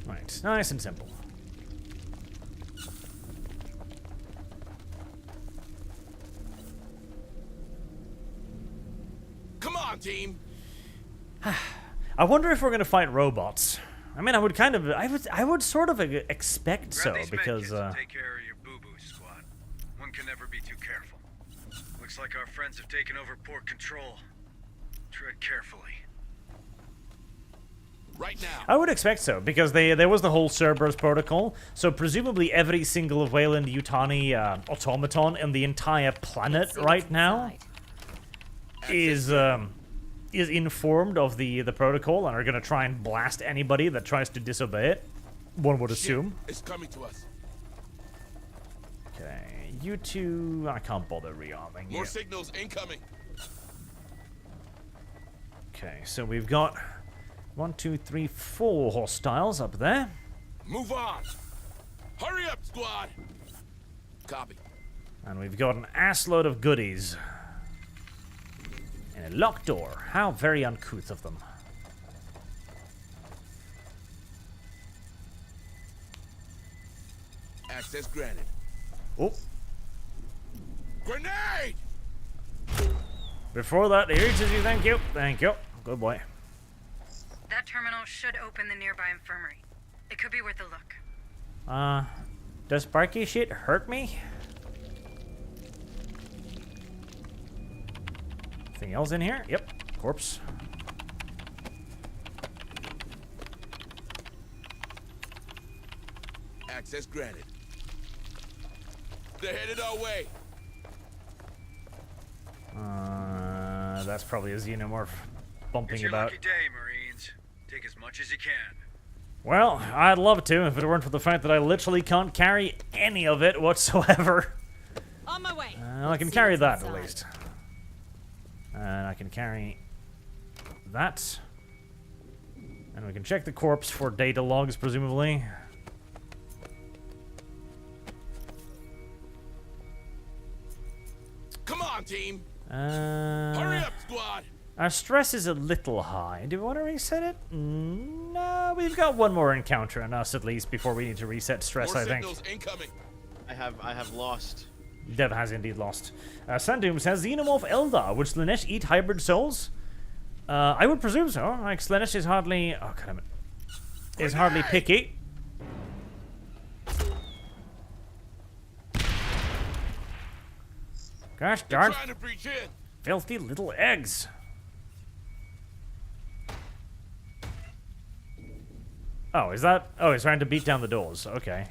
Right, nice and simple. Come on, team. I wonder if we're gonna fight robots. I mean, I would sort of expect so, Grab these because medkits and take care of your boo-boos, squad. One can never be too careful. Looks like our friends have taken over port control. Tread carefully. Right right now. I would expect so, because there was the whole Cerberus protocol, so presumably every single Wayland Yutani automaton in the entire planet right now is informed of the protocol and are gonna try and blast anybody that tries to disobey it. One would assume. It's coming to us. Okay, you two, I can't bother rearming you. More signals incoming. Okay, so we've got 1, 2, 3, 4 hostiles up there. Move on. Hurry up, squad. Copy. And we've got an assload of goodies. And a locked door. How very uncouth of them. Access granted. Oh. Grenade! Before that, here to you. Thank you. Thank you. Good boy. That terminal should open the nearby infirmary. It could be worth a look. Does sparky shit hurt me? Anything else in here? Yep. Corpse. Access granted. They're headed our way. That's probably a Xenomorph bumping It's your about. lucky day, Marines. Take as much as you can. Well, I'd love to if it weren't for the fact that I literally can't carry any of it whatsoever. On my way. Well, I can carry that at least. And I can carry that. And we can check the corpse for data logs, presumably. Come on, team. Hurry up, squad. Our stress is a little high. Do we want to reset it? No, we've got one more encounter on us at least before we need to reset stress, More I think. signals incoming. I have lost. Dev has indeed lost. Sandoom says, Xenomorph Eldar, would Slanesh eat hybrid souls? I would presume so. Like, Slanesh is hardly... Oh, God damn it. Is hardly picky. Gosh darn. Trying to breach in. Filthy little eggs. Oh, is that... Oh, he's trying to beat down the doors. Okay.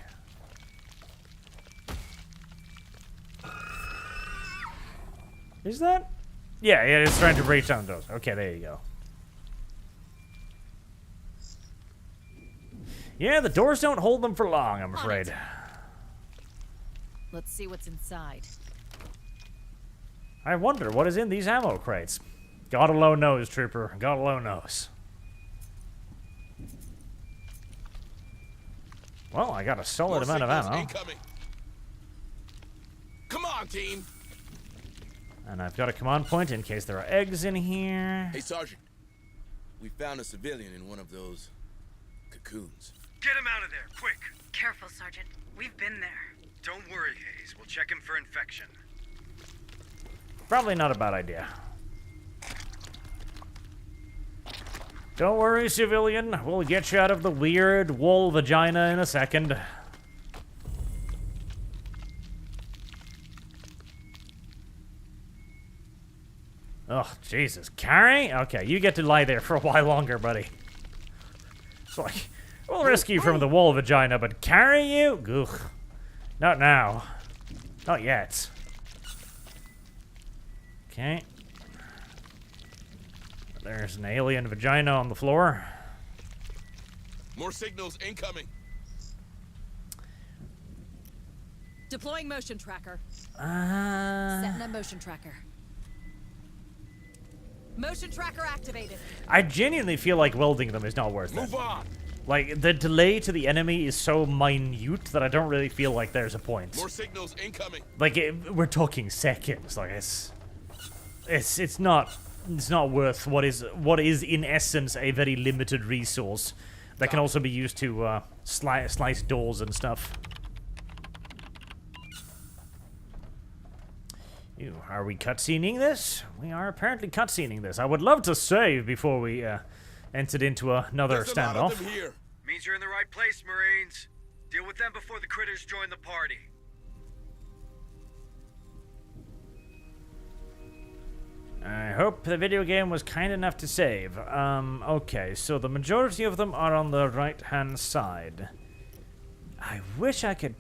Is that? Yeah, it's trying to breach down the doors. Okay, there you go. Yeah, the doors don't hold them for long, I'm afraid. Let's see what's inside. I wonder what is in these ammo crates. God alone knows, Trooper. God alone knows. Well, I got a solid amount of ammo. Incoming. Come on, team. And I've got a command point in case there are eggs in here. Hey, Sergeant. We found a civilian in one of those cocoons. Get him out of there, quick. Careful, Sergeant. We've been there. Don't worry, Hayes. We'll check him for infection. Probably not a bad idea. Don't worry, civilian. We'll get you out of the weird wall vagina in a second. Oh, Jesus. Carrie? Okay, you get to lie there for a while longer, buddy. It's like, we'll rescue you from the wall vagina, but carry you? Ugh. Not now. Not yet. Okay. There's an alien vagina on the floor. More signals incoming. Deploying motion tracker. Setting a motion tracker. Motion tracker activated. I genuinely feel like welding them is not worth it. Move on. Like, the delay to the enemy is so minute that I don't really feel like there's a point. More signals incoming. Like, we're talking seconds. Like, it's not worth what is in essence a very limited resource that can also be used to slice doors and stuff. Ew, are we cutscening this? We are apparently cutscening this. I would love to save before we entered into another There's a lot of standoff. them here. Means you're in the right place, Marines. Deal with them before the critters join the party. I hope the video game was kind enough to save. Okay, so the majority of them are on the right-hand side. I wish I could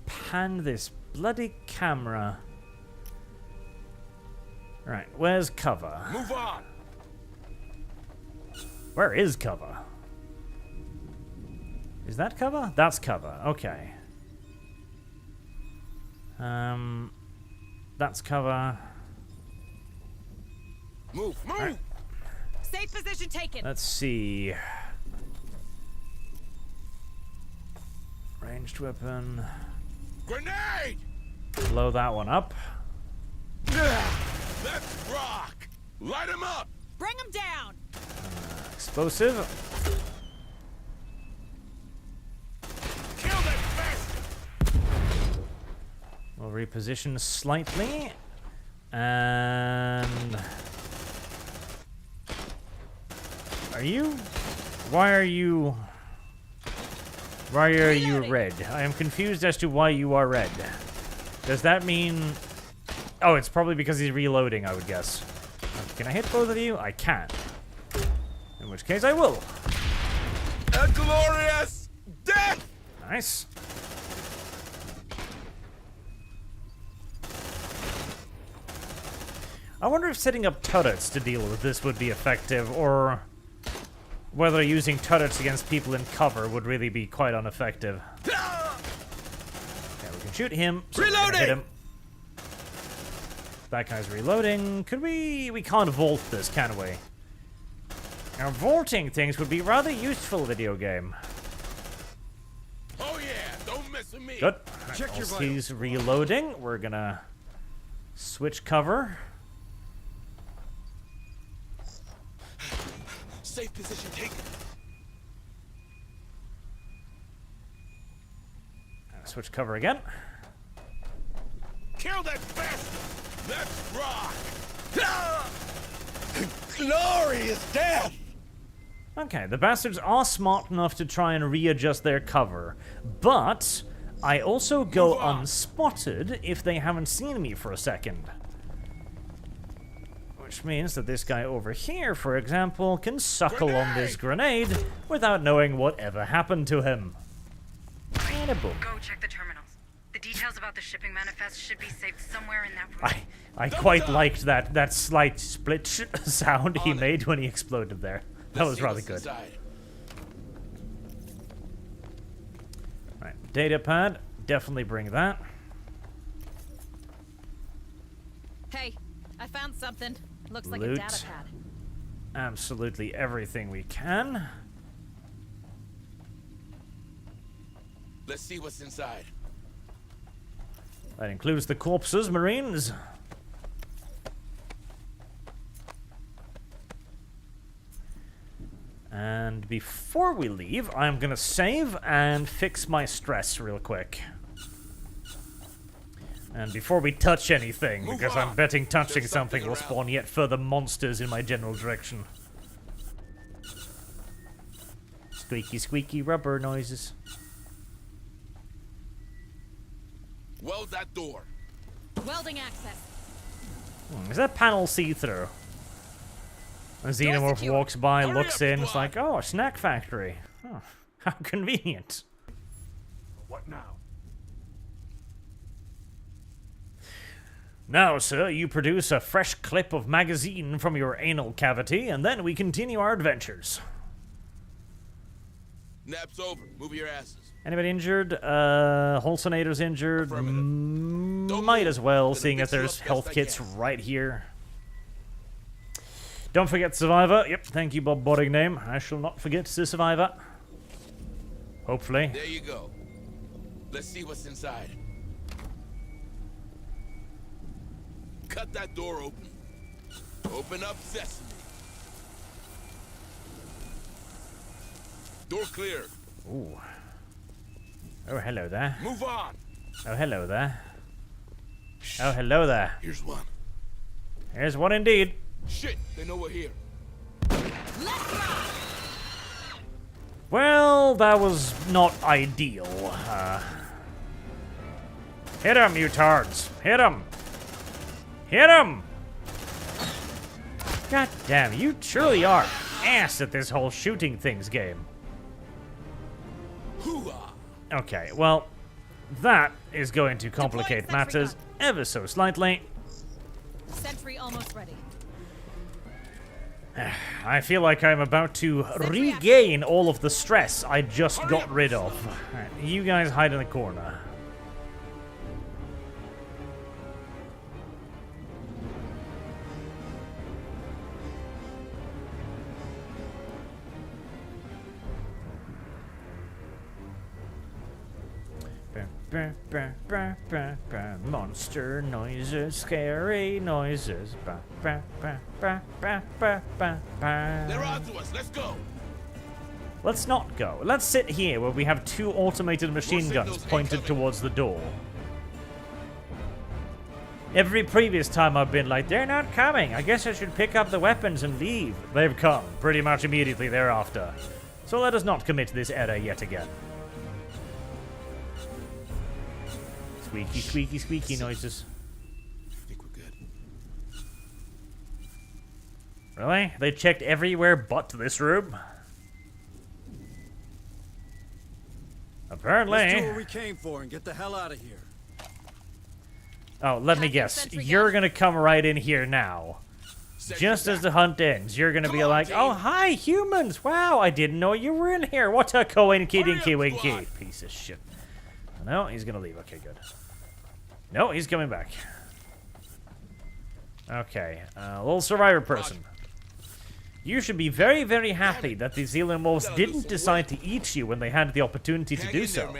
pan this bloody camera. Right, where's cover? Move on! Where is cover? Is that cover? That's cover, okay. That's cover. Move, move! Right. Safe position taken. Let's see. Ranged weapon. Grenade! Blow that one up. Let's rock! Light him up! Bring him down. Explosive. Kill that bastard! We'll reposition slightly. And... Are you... Why are you... Why are you red? I am confused as to why you are red. Does that mean... Oh, it's probably because he's reloading, I would guess. Can I hit both of you? I can. In which case I will. A glorious death! Nice. I wonder if setting up turrets to deal with this would be effective, or whether using turrets against people in cover would really be quite ineffective. Okay, we can shoot him. So reloading! Hit him. That guy's reloading. Could we... We can't vault this, can we? Now, vaulting things would be rather useful, video game. Oh yeah, don't mess with me. Good. Check your Whilst vitals. he's reloading, we're gonna switch cover. Safe position taken. Switch cover again. Kill that bastard! Let's rock! Glorious death! Okay, the bastards are smart enough to try and readjust their cover, but I also go unspotted if they haven't seen me for a second. Which means that this guy over here, for example, can suckle on this grenade without knowing whatever happened to him. And a boom. Go check the terminals. The details about the shipping manifest should be saved somewhere in that room. I quite liked that slight split sound he made when he exploded there. That was rather good. Right, data pad. Definitely bring that. Hey, I found something. Looks like a Loot. data pad. Absolutely everything we can. Let's see what's inside. That includes the corpses, Marines. And before we leave, I'm gonna save and fix my stress real quick. And before we touch anything, because I'm betting touching something will spawn yet further monsters in my general direction. Squeaky, squeaky rubber noises. Weld that door. Welding access. Is that panel see-through? A Xenomorph walks by, looks in, it's like, oh, a snack factory. Oh, how convenient. What now? Now, sir, you produce a fresh clip of magazine from your anal cavity, and then we continue our adventures. Nap's over. Move your asses. Anybody injured? Hallucinator's injured. Might as well, seeing as there's health kits right here. Don't forget Survivor. Yep, thank you, Bob Bodding name. I shall not forget the Survivor. Hopefully. There you go. Let's see what's inside. Cut that door open. Open up sesame. Door clear. Ooh. Oh, hello there. Move on. Oh, hello there. Oh, hello there. Here's one. Here's one indeed. Shit, they know we're here. Well, that was not ideal. Hit him, you tards. Hit him. Hit him. God damn, you truly are ass at this whole shooting things game. Okay, well, that is going to complicate matters ever so slightly. Sentry almost ready. I feel like I'm about to regain all of the stress I just got rid of. Alright, you guys hide in the corner. Monster noises, scary noises. They're on to us. Let's go. Let's not go. Let's sit here where we have two automated machine guns pointed towards the door. Every previous time I've been like, they're not coming. I guess I should pick up the weapons and leave. They've come pretty much immediately thereafter. So let us not commit this error yet again. Squeaky, squeaky, squeaky noises. I think we're good. Really? They checked everywhere but this room? Apparently. Let's do what we came for and get the hell out of here. Oh, let me guess. You're gonna come right in here now. Just as the hunt ends, you're gonna be like, oh, hi, humans! Wow, I didn't know you were in here. What a coinky winky. Piece of shit. No, he's gonna leave. Okay, good. No, he's coming back. Okay, little survivor person. You should be very, very happy that the Xenomorphs didn't decide to eat you when they had the opportunity to do so.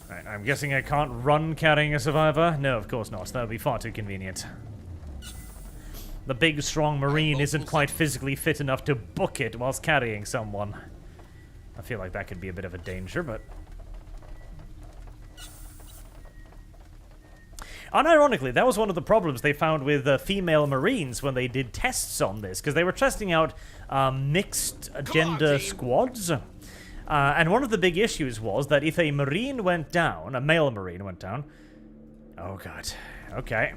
Right, I'm guessing I can't run carrying a survivor? No, of course not. That would be far too convenient. The big, strong Marine isn't quite physically fit enough to book it whilst carrying someone. I feel like that could be a bit of a danger, but... Unironically, that was one of the problems they found with female Marines when they did tests on this, because they were testing out mixed gender squads. And one of the big issues was that if a Marine went down, a male Marine went down... Oh, God. Okay.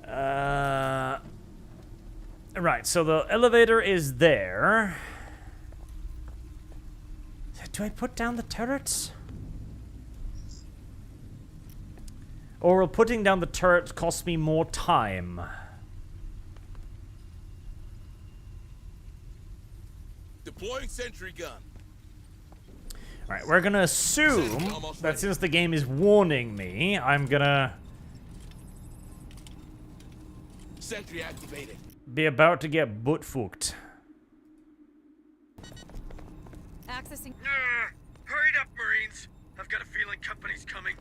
Right, so the elevator is there. Do I put down the turrets? Or will putting down the turrets cost me more time? Deploying sentry gun. Alright, we're gonna assume that since the game is warning me, I'm gonna... Sentry activated. Be about to get butt-fucked. Accessing. Hurry up, Marines. I've got a feeling company's coming.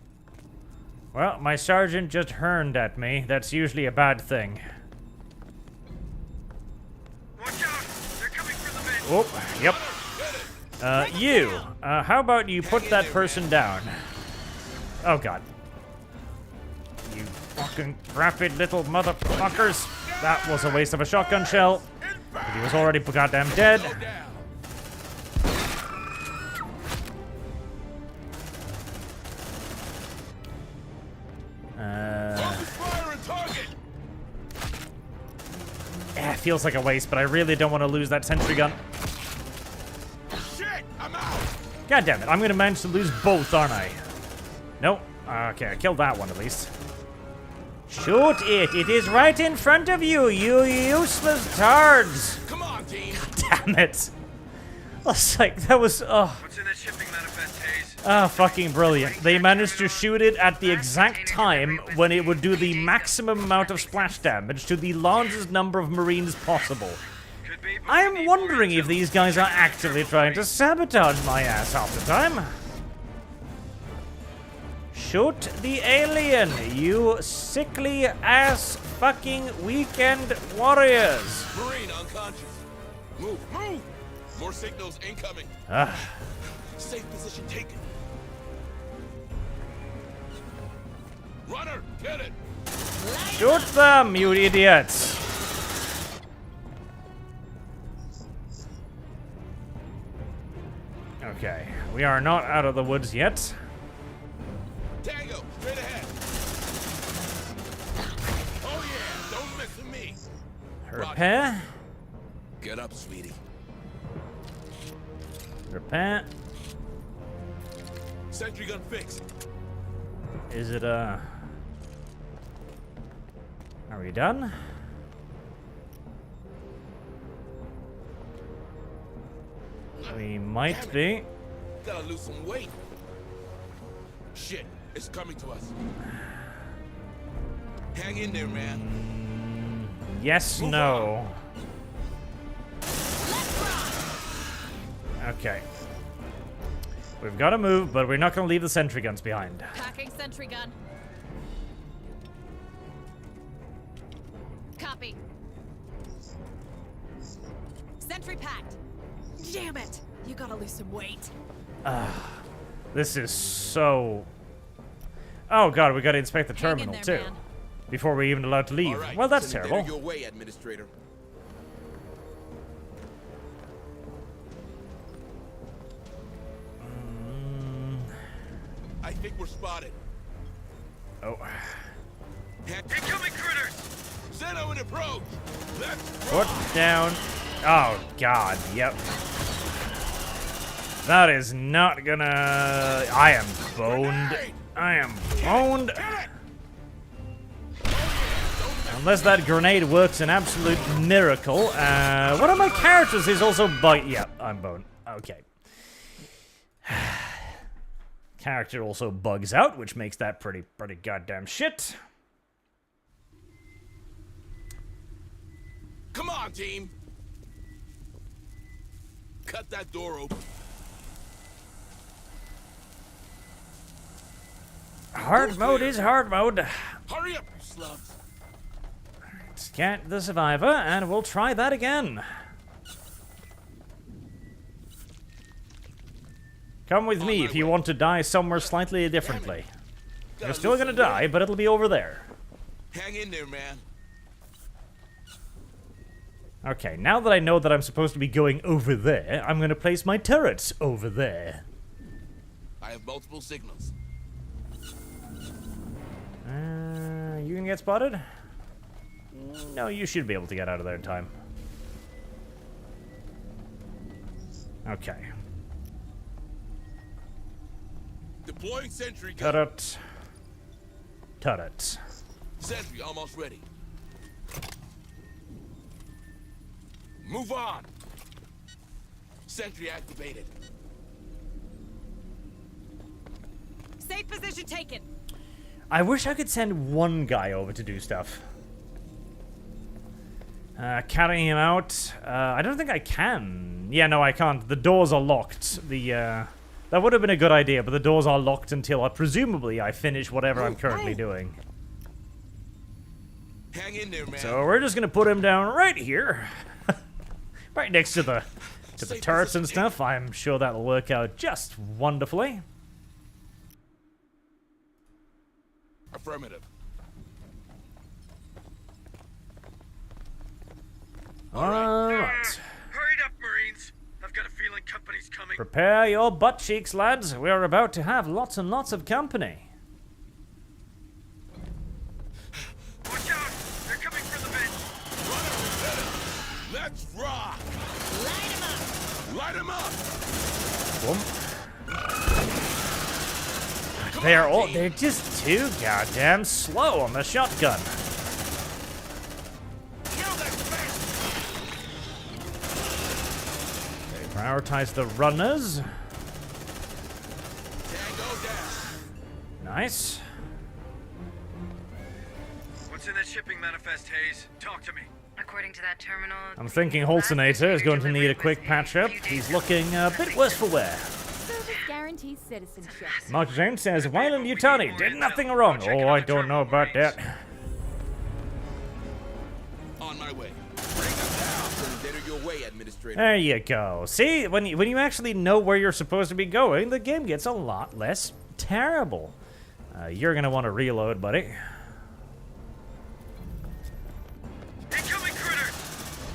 Well, my sergeant just hurned at me. That's usually a bad thing. Watch out! They're coming for the vent. Oh, yep. How about you put that person down? Oh, God. You fucking rapid little motherfuckers. That was a waste of a shotgun shell. But he was already goddamn dead. Feels like a waste, but I really don't want to lose that sentry gun. Shit, I'm out. God damn it, I'm gonna manage to lose both, aren't I? Nope. Okay, I killed that one at least. Shoot it! It is right in front of you, you useless tards! Come on, team. God damn it! I was like, that was, What's in that shipping manifest, Hayes? fucking brilliant. They managed to shoot it at the exact time when it would do the maximum amount of splash damage to the largest number of Marines possible. I am wondering if these guys are actively trying to sabotage my ass half the time. Shoot the alien, you sickly ass fucking weekend warriors. Marine unconscious. Move, move! More signals incoming. Safe position taken. Runner, get it! Shoot them, you idiots! Okay, we are not out of the woods yet. Tango, straight ahead. Repair. Get up, sweetie. Repair. Sentry gun fixed. Is it, Are we done? We might be. Gotta lose some weight. Shit, it's coming to us. Hang in there, man. Yes, Move no. Okay. We've got to move, but we're not going to leave the sentry guns behind. Packing sentry gun. Copy. Sentry packed. Damn it! You gotta lose some weight. This is so... Oh god, we got to inspect the Hang in terminal there, too. man. Before we're even allowed to leave. All right, Well, that's send it terrible. your way, Administrator. I think we're spotted. Oh. Incoming critters! Xeno in approach! Let's Put rock! down. Oh god, yep. That is not gonna... I am boned. I am boned. Unless that grenade works an absolute miracle. One of my characters is also Yep, I'm boned. Okay. Character also bugs out, which makes that pretty goddamn shit. Come on, team! Cut that door open. Hard mode is hard mode. Hurry up, you slums! Scan the survivor, and we'll try that again. Come with me if you want to die somewhere slightly differently. You're still gonna die, but it'll be over there. Hang in there, man. Okay, now that I know that I'm supposed to be going over there, I'm gonna place my turrets over there. I have multiple signals. You gonna get spotted? No, you should be able to get out of there in time. Okay. Deploying sentry gun. Turret. Turret. Sentry almost ready. Move on. Sentry activated. Safe position taken. I wish I could send one guy over to do stuff. Carrying him out. I don't think I can. Yeah, no, I can't. The doors are locked. That would have been a good idea, but the doors are locked until presumably I finish whatever I'm currently doing. Hang in there, man. So we're just gonna put him down right here, right next to the turrets and stuff. I'm sure that'll work out just wonderfully. Affirmative. All right. Hurry up, Marines. I've got a feeling company's coming. Prepare your butt cheeks, lads. We are about to have lots and lots of company. Watch out! They're coming for the vent. Let's rock! Light him up! Boom. Come on, team. They're just too goddamn slow on the shotgun. Kill that space! They prioritize the runners. Tango down. Nice. What's in that shipping manifest, Hayes? Talk to me. According to that terminal, I'm thinking Holzinator is going to need a quick patch-up. He's looking a bit worse for wear. Service guarantees citizenship. Mark James says, Wyland Yutani did nothing wrong. Oh, I don't know about that. On my way. Bring them down. Send it your way, Administrator. There you go. See, when you actually know where you're supposed to be going, the game gets a lot less terrible. You're going to want to reload, buddy. Incoming critters!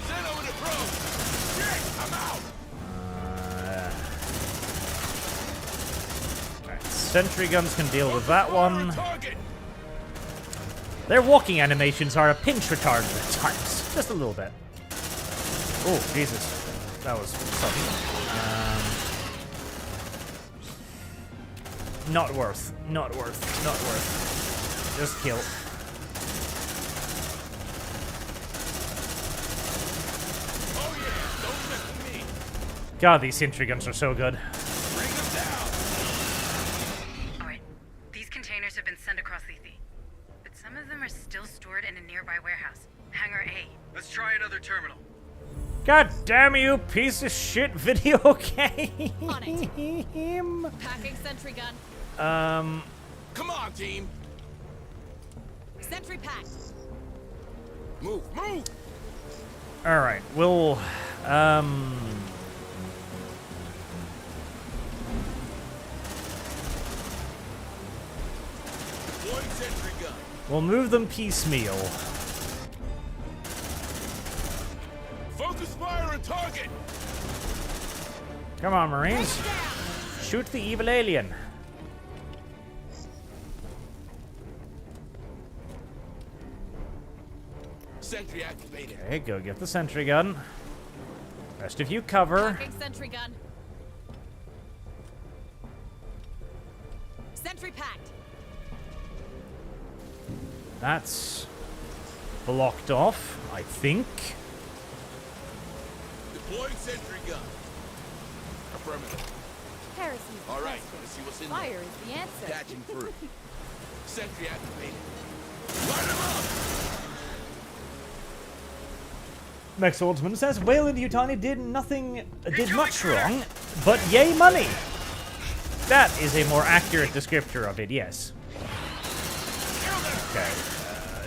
Xeno in approach! Shit, I'm out! Alright, sentry guns can deal with that one. Target! Their walking animations are a pinch retarded at times. Just a little bit. Oh, Jesus. That was sudden. Not worth. Not worth. Not worth. Just kill. Oh yeah, don't mess with me. God, these sentry guns are so good. Bring them down. All right, these containers have been sent across Lethe, but some of them are still stored in a nearby warehouse, Hangar A. Let's try another terminal. God damn you, piece of shit video game! On it. Packing sentry gun. Come on, team. Sentry packed. Move, move. Alright, we'll, Deploying sentry gun. we'll move them piecemeal. Focus fire and target. Come on, Marines. Shoot the evil alien. Sentry activated. Okay, go get the sentry gun. Rest of you cover. Packing sentry gun. Sentry packed. That's blocked off, I think. Deploying sentry gun. Affirmative. Heresy's the All right, question. let's see what's in Fire there. is the answer. Patching through. Sentry activated. Light him up. Max Oldsman says, Wayland Yutani did much wrong, but yay money. That is a more accurate descriptor of it, yes. Okay,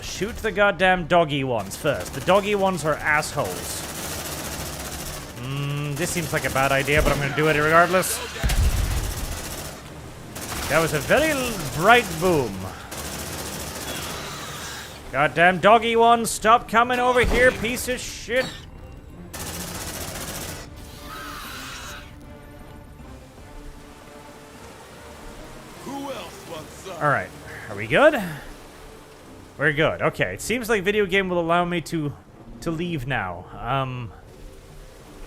shoot the goddamn doggy ones first. The doggy ones are assholes. This seems like a bad idea, but I'm gonna do it regardless. That was a very bright boom. Goddamn doggy ones, stop coming over here, piece of shit. Who else wants some? Alright, are we good? We're good. Okay, it seems like video game will allow me to leave now.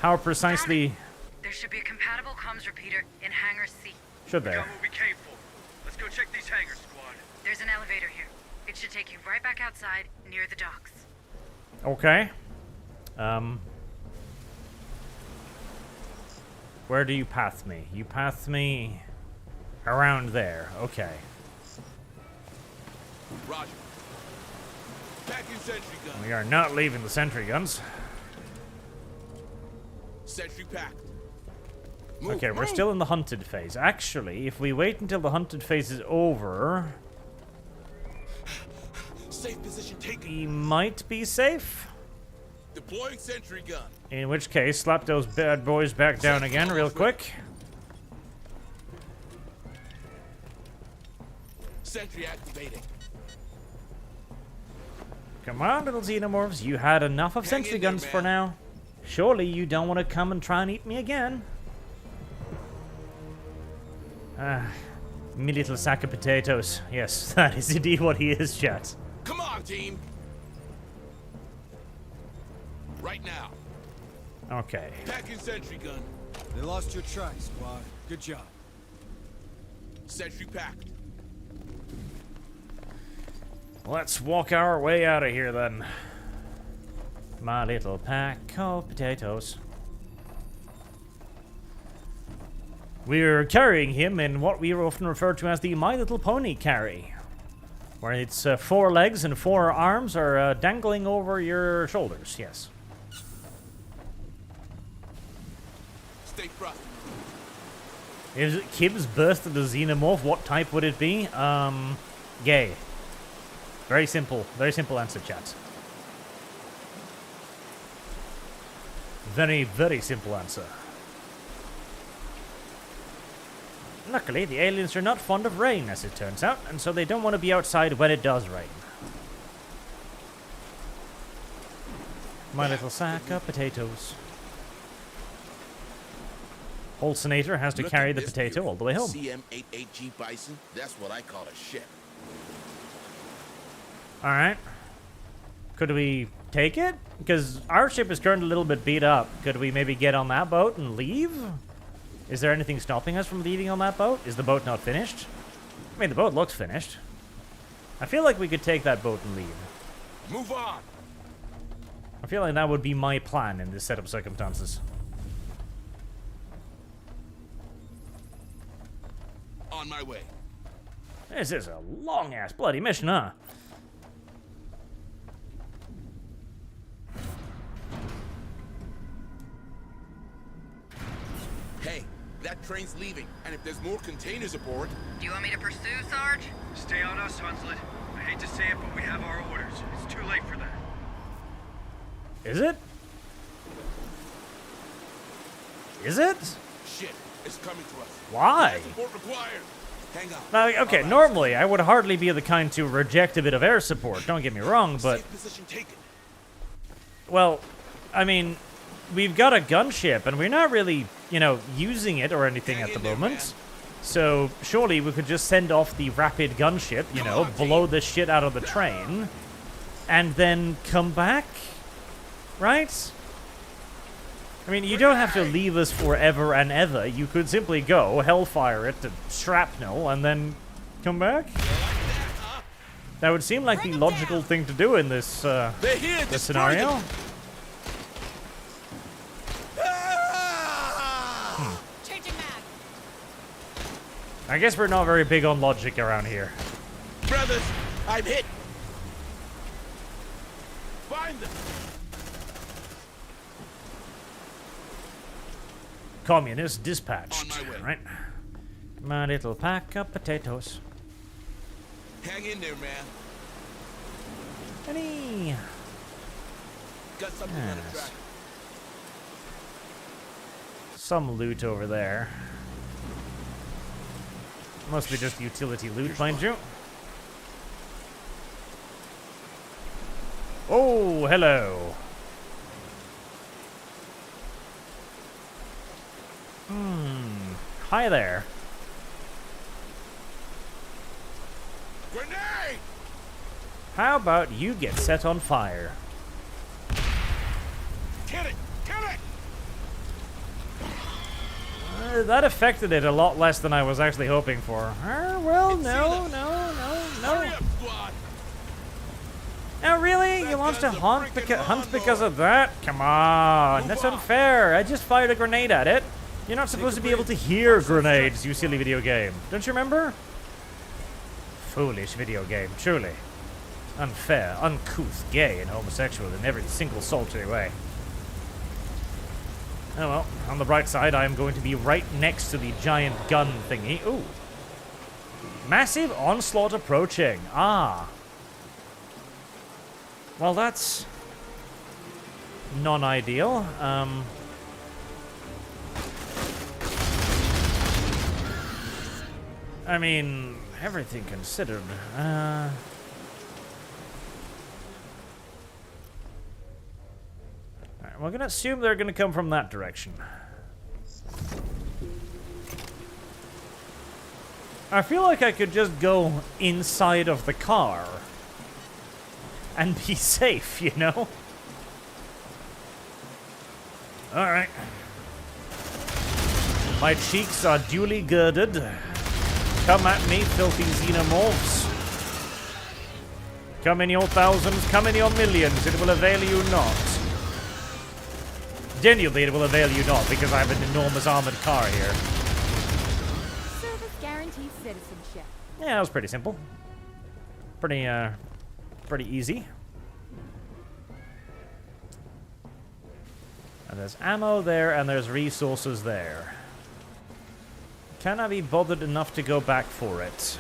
How precisely There should be a compatible comms repeater in Hangar C. should We there? got what we came for. Let's go check these hangars, squad. There's an elevator here. It should take you right back outside, near the docks. Okay. Where do you path me? You path me around there. Okay. Roger. Packing sentry gun. We are not leaving the sentry guns. Sentry packed. Move, Okay, we're move. still in the hunted phase. Actually, if we wait until the hunted phase is over, Safe position taken. we might be safe. Deploying sentry gun. In which case, slap those bad boys back down again real quick. Sentry activating. Come on, little xenomorphs. You had enough of Hang sentry in there, guns for man. now. Surely you don't want to come and try and eat me again. Ah, me little sack of potatoes. Yes, that is indeed what he is, chat. Come on, team. Right now. Okay. Packing sentry gun. They lost your track, squad. Good job. Sentry packed. Let's walk our way out of here then. My little pack of potatoes. We're carrying him in what we often refer to as the My Little Pony carry, where it's 4 legs and 4 arms are dangling over your shoulders. Yes. Stay frosty. If Kib's birthed the Xenomorph, what type would it be? Gay. Very simple answer, chat. Very, very simple answer. Luckily, the aliens are not fond of rain, as it turns out, and so they don't want to be outside when it does rain. My little sack of potatoes. Holsonator has to Look carry at the this potato beauty. all the way home. CM-88G Bison. That's what I call a ship. Alright. Could we take it? Because our ship is currently a little bit beat up. Could we maybe get on that boat and leave? Is there anything stopping us from leaving on that boat? Is the boat not finished? I mean, the boat looks finished. I feel like we could take that boat and leave. Move on. I feel like that would be my plan in this set of circumstances. On my way. This is a long-ass bloody mission, huh? Hey, that train's leaving, and if there's more containers aboard... Do you want me to pursue, Sarge? Stay on us, Hunslet. I hate to say it, but we have our orders. It's too late for that. Is it? Is it? Shit, it's coming to us. Why? Support required. Hang on. Now, okay, normally I would hardly be the kind to reject a bit of air support, don't get me wrong, but... Safe position taken. Well, I mean, we've got a gunship, and we're not really, you know, using it or anything at the moment. So, surely we could just send off the rapid gunship, you know, blow the shit out of the train, and then come back? Right? I mean, you don't have to leave us forever and ever. You could simply go, hellfire it to shrapnel, and then come back? That would seem like the logical thing to do in this, this scenario. Changing mag. I guess we're not very big on logic around here. Brothers, I'm hit. Find them. Communist dispatched. On my way. Right. My little pack of potatoes. Hang in there, man. Honey. Got something on the track. Some loot over there. Mostly just utility loot, mind you. Oh, hello. Hi there. Grenade! How about you get set on fire? Kill it! Kill it! That affected it a lot less than I was actually hoping for. Well, no. Hurry up, squad! Oh, really? You want to hunt because of that? Come on, that's unfair. I just fired a grenade at it. You're not supposed to be able to hear grenades, you silly video game. Don't you remember? Foolish video game, truly. Unfair, uncouth, gay, and homosexual in every single sultry way. Oh well, on the bright side, I am going to be right next to the giant gun thingy. Ooh. Massive onslaught approaching. Ah. Well, that's non-ideal. I mean, everything considered. Alright, we're gonna assume they're gonna come from that direction. I feel like I could just go inside of the car and be safe, you know? Alright. My cheeks are duly girded. Come at me, filthy xenomorphs. Come in your thousands, come in your millions, it will avail you not. Genuinely, it will avail you not, because I have an enormous armored car here. Service guarantees citizenship. Yeah, that was pretty simple. Pretty easy. And there's ammo there, and there's resources there. Can I be bothered enough to go back for it?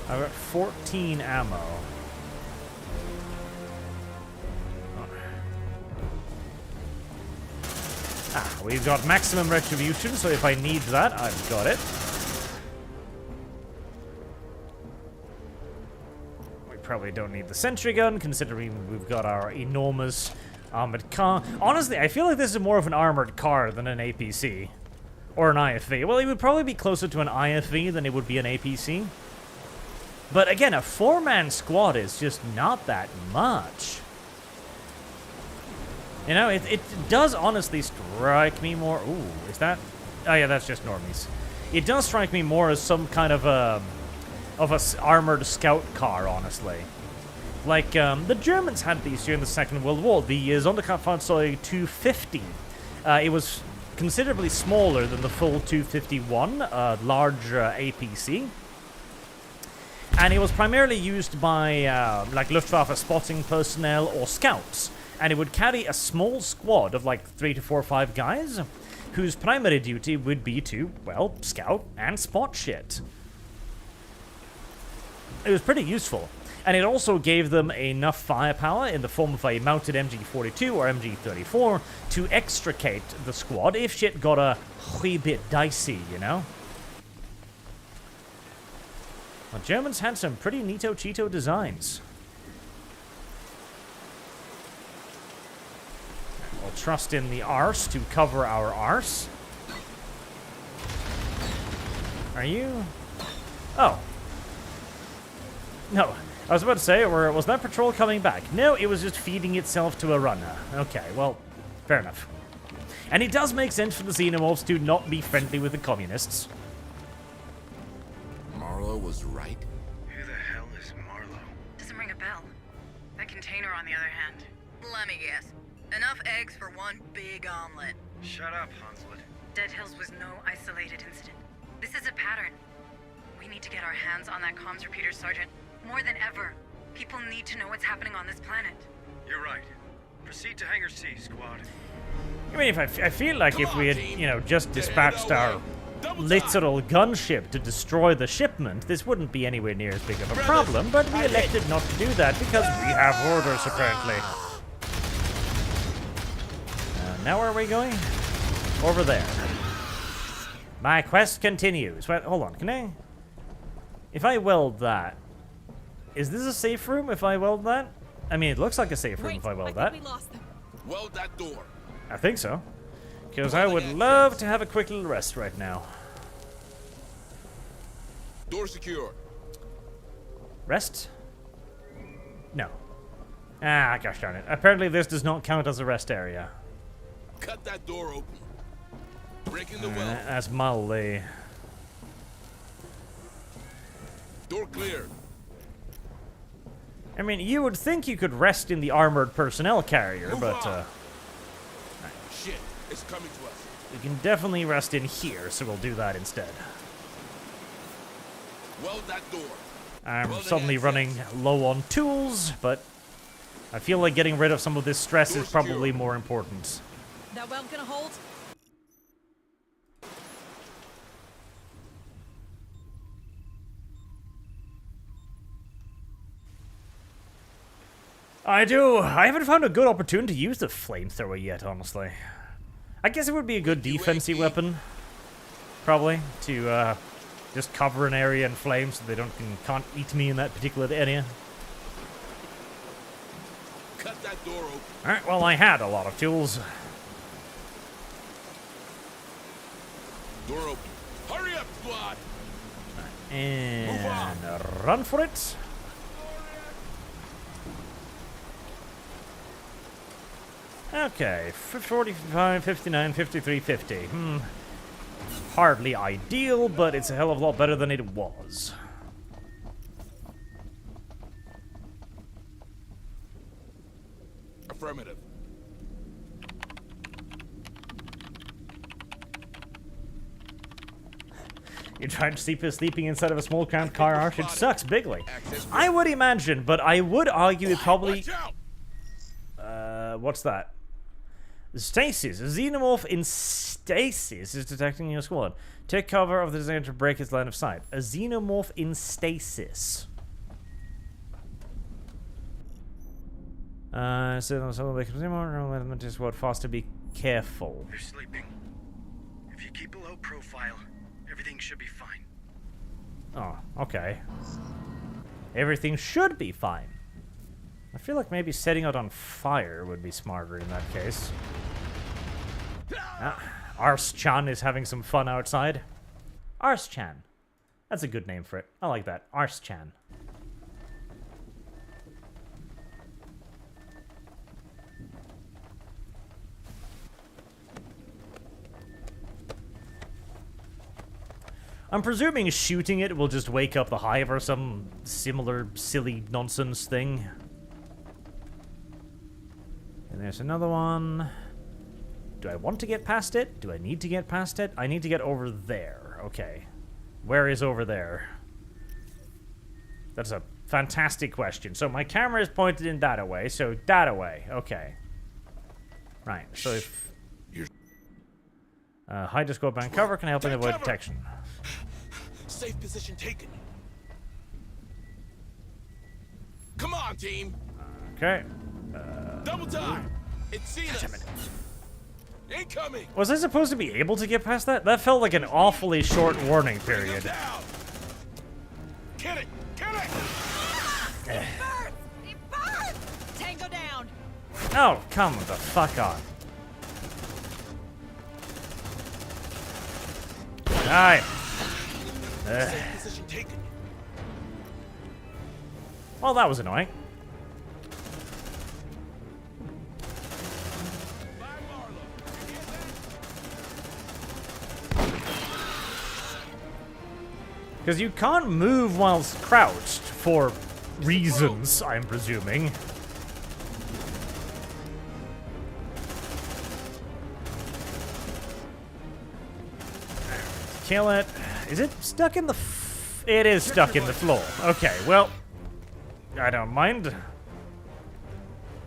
I've got 14 ammo. Ah, we've got maximum retribution, so if I need that, I've got it. We probably don't need the sentry gun, considering we've got our enormous armored car. Honestly, I feel like this is more of an armored car than an APC. Or an IFV. Well, it would probably be closer to an IFV than it would be an APC. But again, a 4-man squad is just not that much. You know, it does honestly strike me more... Ooh, is that... Oh yeah, that's just normies. It does strike me more as some kind of a armored scout car, honestly. Like, the Germans had these during the Second World War. The Sonderkampffahrzeug 250. It was considerably smaller than the full 251, large APC. And it was primarily used by, like, Luftwaffe spotting personnel or scouts. And it would carry a small squad of, like, 3 to 4 or 5 guys, whose primary duty would be to, well, scout and spot shit. It was pretty useful. And it also gave them enough firepower in the form of a mounted MG42 or MG34 to extricate the squad if shit got a wee bit dicey, you know? The Germans had some pretty neato-cheeto designs. We'll trust in the arse to cover our arse. Are you? Oh. No. I was about to say, or was that patrol coming back? No, it was just feeding itself to a runner. Okay, well, fair enough. And it does make sense for the Xenomorphs to not be friendly with the communists. Marlowe was right. Who the hell is Marlowe? Doesn't ring a bell. That container, on the other hand. Let me guess. Enough eggs for one big omelet. Shut up, Hanslet. Dead Hills was no isolated incident. This is a pattern. We need to get our hands on that comms repeater, Sergeant. More than ever, people need to know what's happening on this planet. You're right. Proceed to Hangar C, squad. I mean, I feel like if we had, you know, just dispatched our literal gunship to destroy the shipment, this wouldn't be anywhere near as big of a problem, but we elected not to do that because we have orders, apparently. Now where are we going? Over there. My quest continues. Wait, hold on, can I... If I weld that... Is this a safe room if I weld that? I mean, it looks like a safe room if I weld that. We lost them. Weld that door. I think so. Because I would love to have a quick little rest right now. Door secure. Rest? No. Ah, gosh darn it. Apparently this does not count as a rest area. Cut that door open. Breaking the weld. That's Molly. Door cleared. I mean, you would think you could rest in the armored personnel carrier, Move but on. Shit, it's coming to us. we can definitely rest in here, so we'll do that instead. Weld that door. I'm Welding suddenly access. running low on tools, but I feel like getting rid of some of this stress Door is probably secure. more important. That weld gonna hold? I do. I haven't found a good opportunity to use the flamethrower yet, honestly. I guess it would be a good defensive weapon, probably, to just cover an area in flames so they can't eat me in that particular area. Cut that door open. Alright, well, I had a lot of tools. Door open. Hurry up, squad. And run for it. Okay, 45, 59, 53, 50. Hardly ideal, but it's a hell of a lot better than it was. Affirmative. You tried sleeping inside of a small cramped car arch? It sucks bigly. I would imagine, but I would argue it probably... Watch out. What's that? Stasis. A Xenomorph in stasis is detecting your squad. Take cover of the design to break its line of sight. A Xenomorph in stasis. So they can just what faster be careful. They're sleeping. If you keep a low profile, everything should be fine. Oh, okay. Everything should be fine. I feel like maybe setting it on fire would be smarter in that case. Ars-chan is having some fun outside. Ars-chan. That's a good name for it. I like that. Ars-chan. I'm presuming shooting it will just wake up the hive or some similar silly nonsense thing. And there's another one. Do I want to get past it? Do I need to get past it? I need to get over there. Okay. Where is over there? That's a fantastic question. So my camera is pointed in that way, so that way. Okay. Right, so if... hide the scope and cover can help in avoid detection. Safe position taken. Come on, team. Okay. Double time. It's seen us. Incoming. Was I supposed to be able to get past that? That felt like an awfully short warning period. Kill it. Kill it. It burns! It burns! Tango down! Oh, come the fuck on. Die. Safe position taken. Well, that was annoying. Because you can't move whilst crouched, for reasons, I'm presuming. Kill it. Is it stuck in the it is stuck in the floor. Okay, well, I don't mind.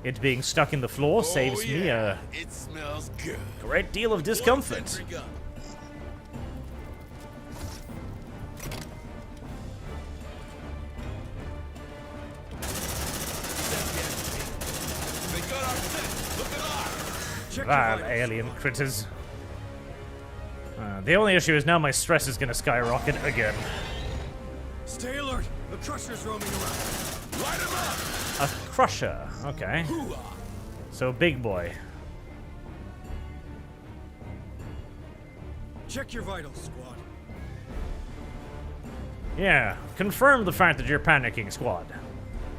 It being stuck in the floor saves me a it smells good. great deal of discomfort. Vile alien critters. The only issue is now my stress is gonna skyrocket again. Stay alert! The crusher's roaming around. Light him up! A crusher, okay. So big boy. Check your vitals, squad. Yeah, confirm the fact that you're panicking, squad.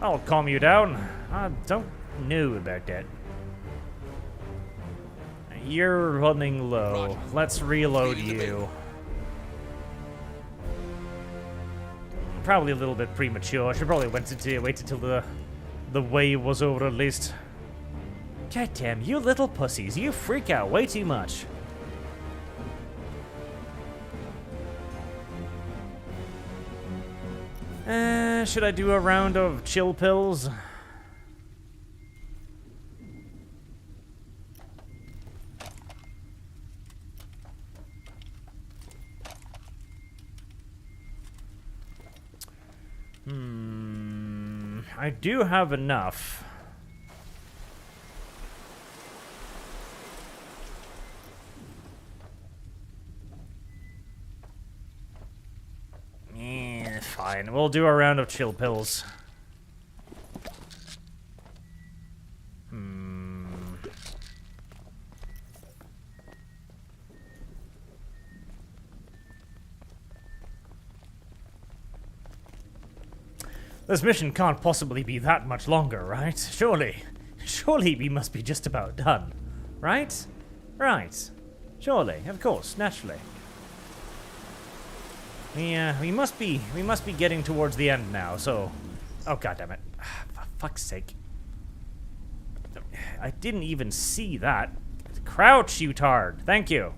I'll calm you down. I don't know about that. You're running low. Let's reload you. Probably a little bit premature. I should probably wait until the wave was over at least. God damn, you little pussies. You freak out way too much. Should I do a round of chill pills? I do have enough. Fine. We'll do a round of chill pills. This mission can't possibly be that much longer, right? Surely we must be just about done. Right? Right. Surely, of course, naturally. We must be getting towards the end now, so... Oh, goddammit. For fuck's sake. I didn't even see that. Crouch, you tard. Thank you.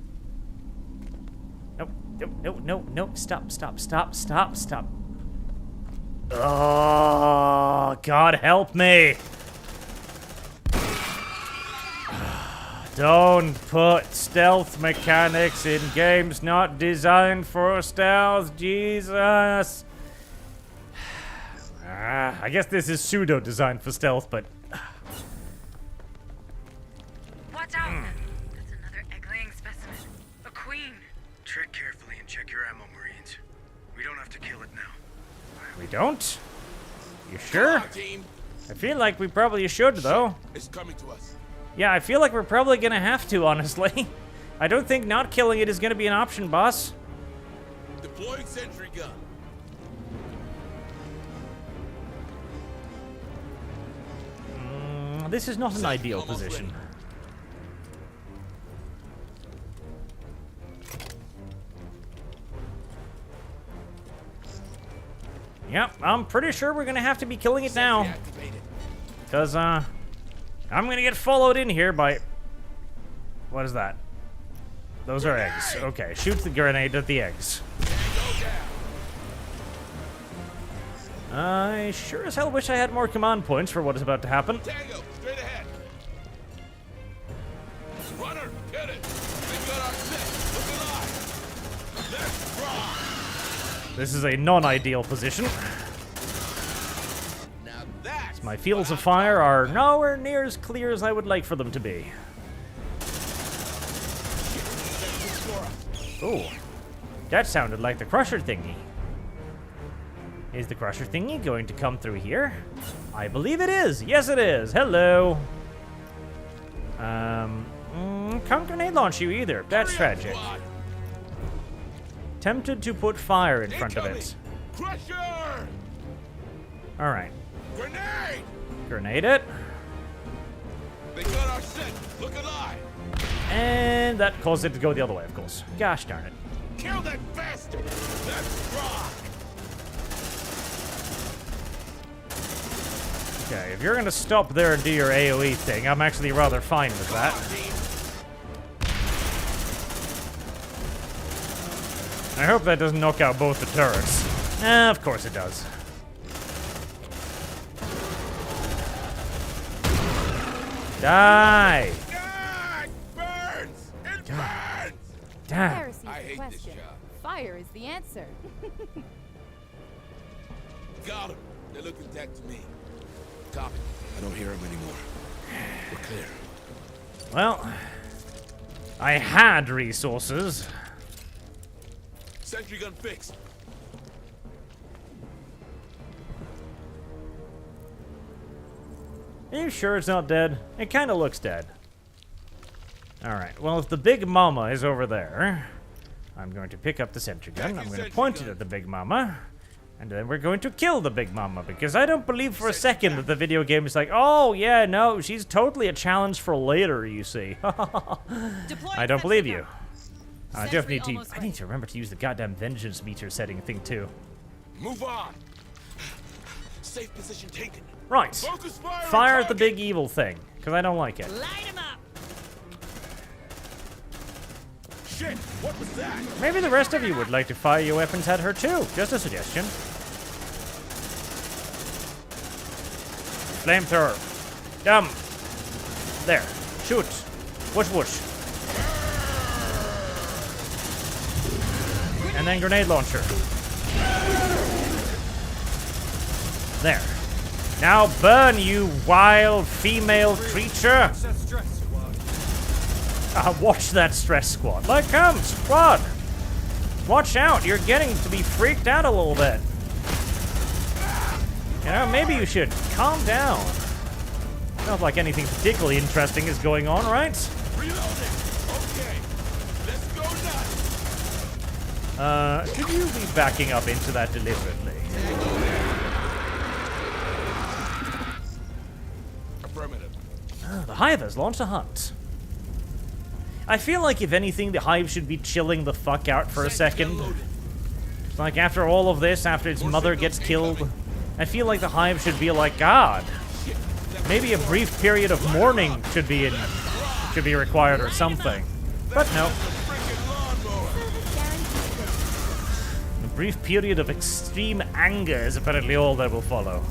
No. Stop. Oh, God help me. Don't put stealth mechanics in games not designed for stealth, Jesus. I guess this is pseudo-designed for stealth, but... Watch out! That's another egg-laying specimen. A queen. Tread carefully and check your ammo, Marines. We don't have to kill it now. We don't? You sure? Come on, team. I feel like we probably should, though. It's coming to us. Yeah, I feel like we're probably gonna have to, honestly. I don't think not killing it is gonna be an option, boss. Deploying sentry gun. This is not an ideal position. Yep, I'm pretty sure we're gonna have to be killing it now. Activated. Because, I'm gonna get followed in here by... What is that? Those are eggs. Okay, shoot the grenade at the eggs. I sure as hell wish I had more command points for what is about to happen. Tango, straight ahead. Runner, get it. They got our set. Look alive. Let's rock. This is a non-ideal position. Now that's My fields of fire are nowhere near as clear as I would like for them to be. Oh, that sounded like the crusher thingy. Is the crusher thingy going to come through here? I believe it is. Yes, it is. Hello. Can't grenade launch you either. That's tragic. Tempted to put fire in front of it. Crusher! All right. Grenade! Grenade it. They got our set. Look alive. And that caused it to go the other way, of course. Gosh darn it. Kill that bastard. Let's rock. Okay, if you're gonna stop there and do your AoE thing, I'm actually rather fine with that. I hope that doesn't knock out both the turrets. Of course it does. Die! God! Burns! It burns! Damn. Heresy is I the hate this question. job. Fire is the answer. Got him. They're looking dead to me. Copy. I don't hear him anymore. We're clear. Well, I had resources. Sentry gun fixed. Are you sure it's not dead? It kind of looks dead. Alright, well, if the big mama is over there, I'm going to pick up the sentry gun. I'm going to point it at the big mama. And then we're going to kill the big mama, because I don't believe for a second that the video game is like, oh, yeah, no, she's totally a challenge for later, you see. I don't believe you. I just need to... I need to remember to use the goddamn vengeance meter setting thing, too. Move on. Safe position taken. Right. Focus fire. on Fire at the target. big evil thing, because I don't like it. Light him up! Shit! What was that? Maybe the rest of you would like to fire your weapons at her, too. Just a suggestion. Flamethrower. Dumb. There. Shoot. Whoosh whoosh. And then grenade launcher. There. Now burn, you wild female creature! Watch that stress squad. Like, come, squad! Watch out, you're getting to be freaked out a little bit. You know, maybe you should calm down. Not like anything particularly interesting is going on, right? Reloading. Okay. Let's go nuts. Could you be backing up into that deliberately? Affirmative. The Hive has launched a hunt. I feel like, if anything, the Hive should be chilling the fuck out for a second. It's like, after all of this, after its mother gets killed, I feel like the Hive should be like, God, maybe a brief period of mourning should be required or something. But no. A brief period of extreme anger is apparently all that will follow.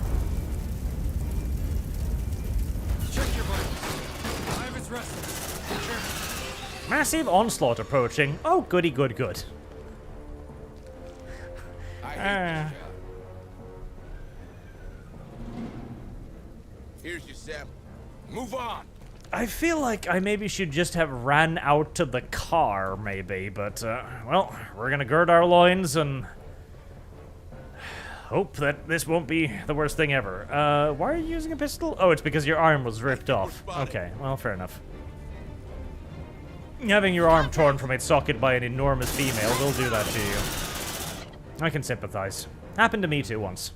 Check your vitals. Hive is resting. Massive onslaught approaching. Oh, goody, good, good. I hate this job. Here's your sample. Move on. I feel like I maybe should just have ran out to the car, maybe, but, well, we're gonna gird our loins and hope that this won't be the worst thing ever. Why are you using a pistol? Oh, it's because your arm was ripped off. Okay, well, fair enough. Having your arm torn from its socket by an enormous female will do that to you. I can sympathize. Happened to me too once.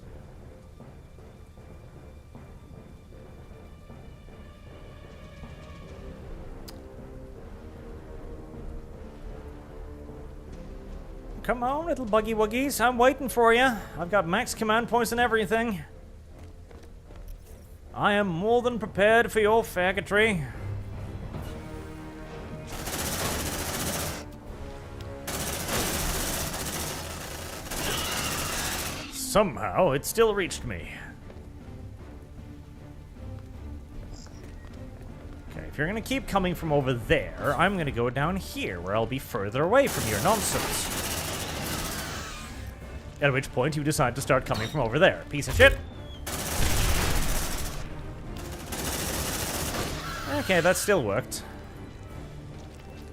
Come on, little buggy wuggies. I'm waiting for you. I've got max command points and everything. I am more than prepared for your faggotry. Somehow, it still reached me. Okay, if you're gonna keep coming from over there, I'm gonna go down here, where I'll be further away from your nonsense. At which point, you decide to start coming from over there. Piece of shit. Okay, that still worked.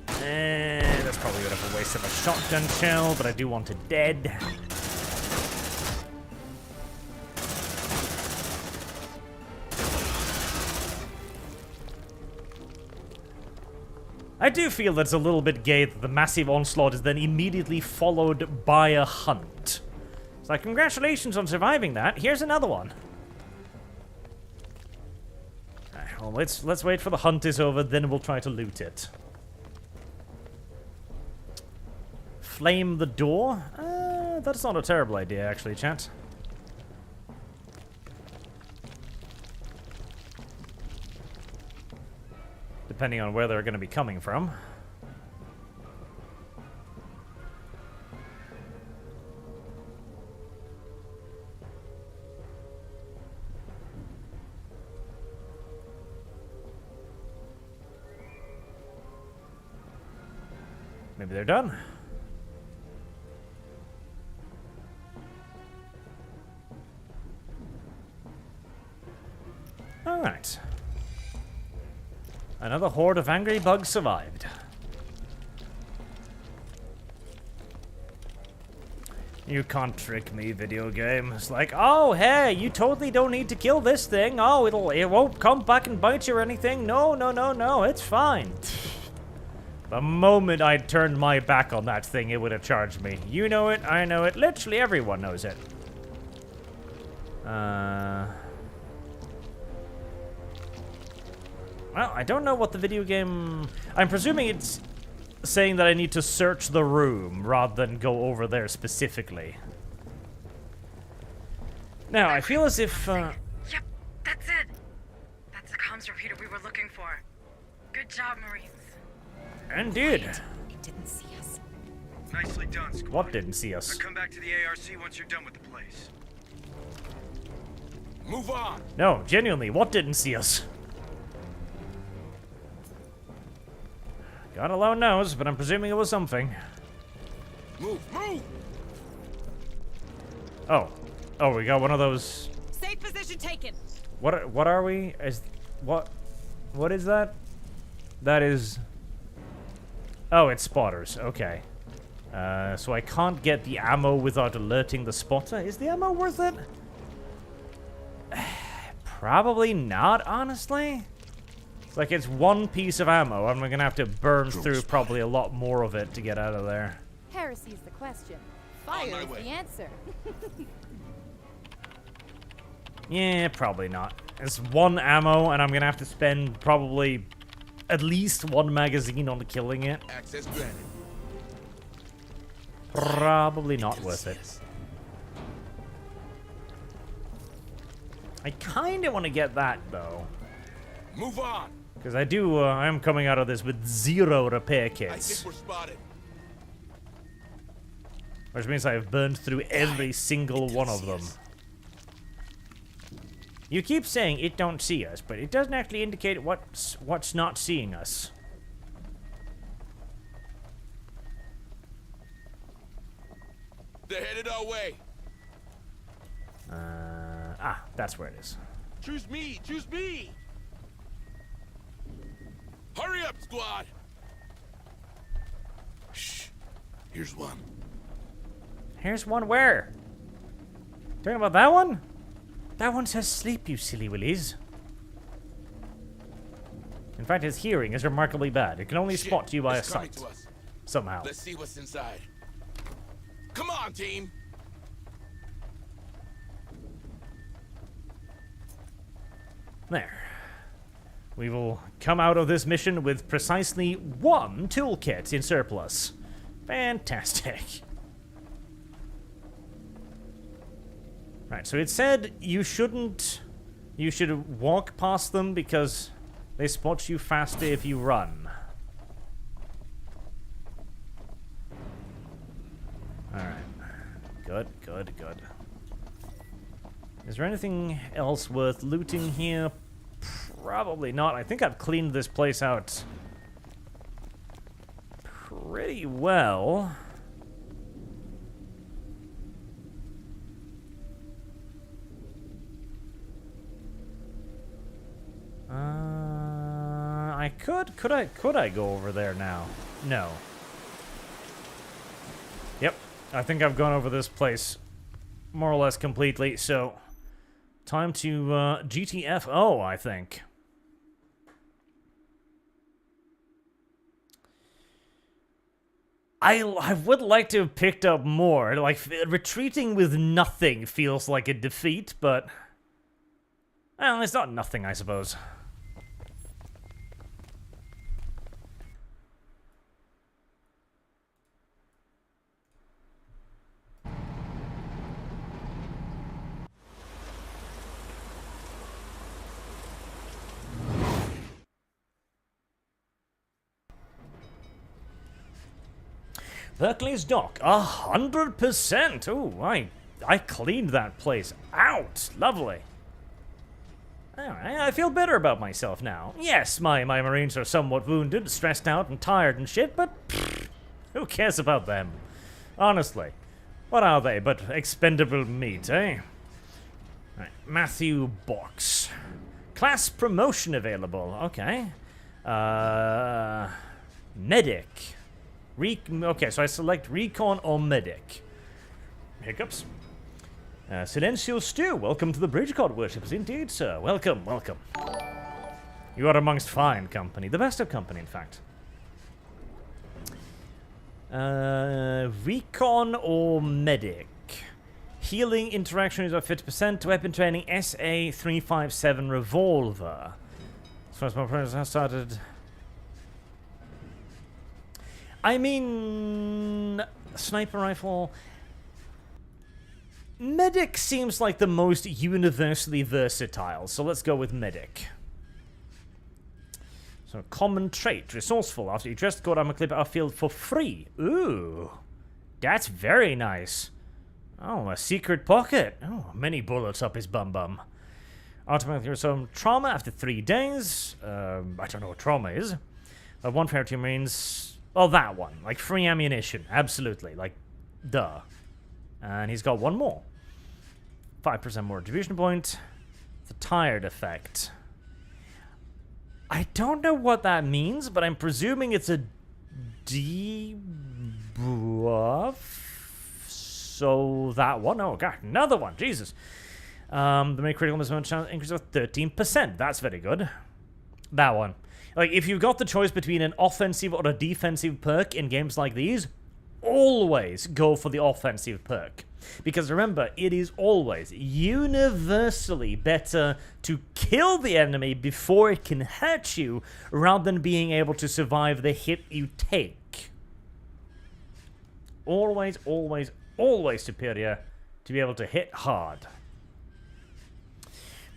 That's probably a bit of a waste of a shotgun shell, but I do want it dead. I do feel that it's a little bit gay that the massive onslaught is then immediately followed by a hunt. It's like, congratulations on surviving that. Here's another one. Well, let's wait for the hunt is over, then we'll try to loot it. Flame the door? That's not a terrible idea, actually, chat. Depending on where they're going to be coming from. Maybe they're done. All right. Another horde of angry bugs survived. You can't trick me, video game. It's like, oh, hey, you totally don't need to kill this thing. Oh, it won't come back and bite you or anything. No, no, no, no, it's fine. The moment I turned my back on that thing, it would have charged me. You know it, I know it, literally everyone knows it. Well, I don't know what the video game... I'm presuming it's saying that I need to search the room rather than go over there specifically. Now, I feel as if... Yep, that's it. That's the comms repeater we were looking for. Good job, Marines. Indeed. It didn't see us. Nicely done, squad. What didn't see us? Now come back to the ARC once you're done with the place. Move on. No, genuinely, what didn't see us? God alone knows, but I'm presuming it was something. Move, move. Oh, we got one of those. Safe position taken. What are we? What is that? That is. Oh, it's spotters. Okay. So I can't get the ammo without alerting the spotter. Is the ammo worth it? Probably not, honestly. It's like it's one piece of ammo. I'm gonna have to burn through probably a lot more of it to get out of there. Heresy is the question. Fire is the answer. Yeah, probably not. It's one ammo, and I'm gonna have to spend probably at least one magazine on killing it. Access granted. Probably not worth it. I kind of want to get that, though. Move on. Because I am coming out of this with 0 repair I kits. think we're spotted. Which means I have burned through every single one of them. You keep saying it don't see us, but it doesn't actually indicate what's not seeing us. They're headed our way. That's where it is. Choose me, choose me. Hurry up, squad. Shh. Here's one. Here's one where? Talking about that one? That one says sleep, you silly willies. In fact, his hearing is remarkably bad. It can only spot you by a sight. Somehow. Let's see what's inside. Come on, team. There. We will come out of this mission with precisely 1 toolkit in surplus. Fantastic. Right, so it said you shouldn't... You should walk past them because they spot you faster if you run. Alright. Good, good, good. Is there anything else worth looting here? Probably not. I think I've cleaned this place out pretty well. I could I go over there now? No. Yep, I think I've gone over this place more or less completely, so time to GTFO, I think. I would like to have picked up more. Like, retreating with nothing feels like a defeat, but... Well, it's not nothing, I suppose. Berkeley's dock, 100%. Ooh, I cleaned that place out. Lovely. Alright, I feel better about myself now. Yes, my Marines are somewhat wounded, stressed out, and tired and shit, but pfft, who cares about them? Honestly, what are they but expendable meat, eh? Right, Matthew Box. Class promotion available. Okay. Medic. Okay, so I select Recon or Medic. Hiccups. Silencio Stew, welcome to the Bridgecourt worshippers. Indeed, sir. Welcome, welcome. You are amongst fine company. The best of company, in fact. Recon or Medic? Healing interaction is about 50%. Weapon training SA-357 revolver. As far as my progress has started... I mean... Sniper rifle... Medic seems like the most universally versatile, so let's go with Medic. So, common trait, resourceful. After you just got ammo clip outfield for free. Ooh, that's very nice. Oh, a secret pocket. Oh, many bullets up his bum. Automatically resume trauma after 3 days. I don't know what trauma is. One for two Marines. Oh, that one. Like free ammunition. Absolutely. Like, duh. And he's got one more. 5% more distribution point. The tired effect. I don't know what that means, but I'm presuming it's a debuff. So that one. Oh god, another one. Jesus. The main critical miss chance increase of 13%. That's very good. That one. Like, if you've got the choice between an offensive or a defensive perk in games like these, always go for the offensive perk. Because remember, it is always universally better to kill the enemy before it can hurt you, rather than being able to survive the hit you take. Always, always, always superior to be able to hit hard.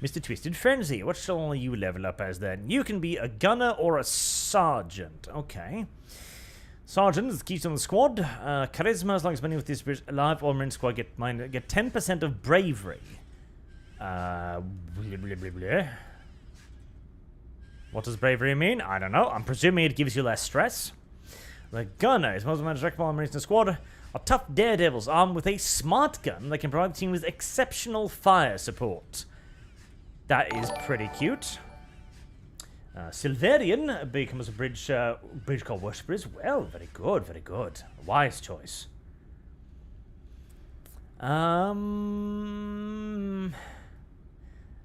Mr. Twisted Frenzy, what shall you level up as then? You can be a gunner or a sergeant. Okay. Sergeant is the key to the squad. Charisma, as long as many with this alive or Marine squad get 10% of bravery. Blah, blah, blah, blah. What does bravery mean? I don't know. I'm presuming it gives you less stress. The gunner is most of the direct Marines in the squad are tough daredevils armed with a smart gun that can provide the team with exceptional fire support. That is pretty cute. Silverian becomes a bridge called Worshipper as well. Very good, very good. A wise choice. I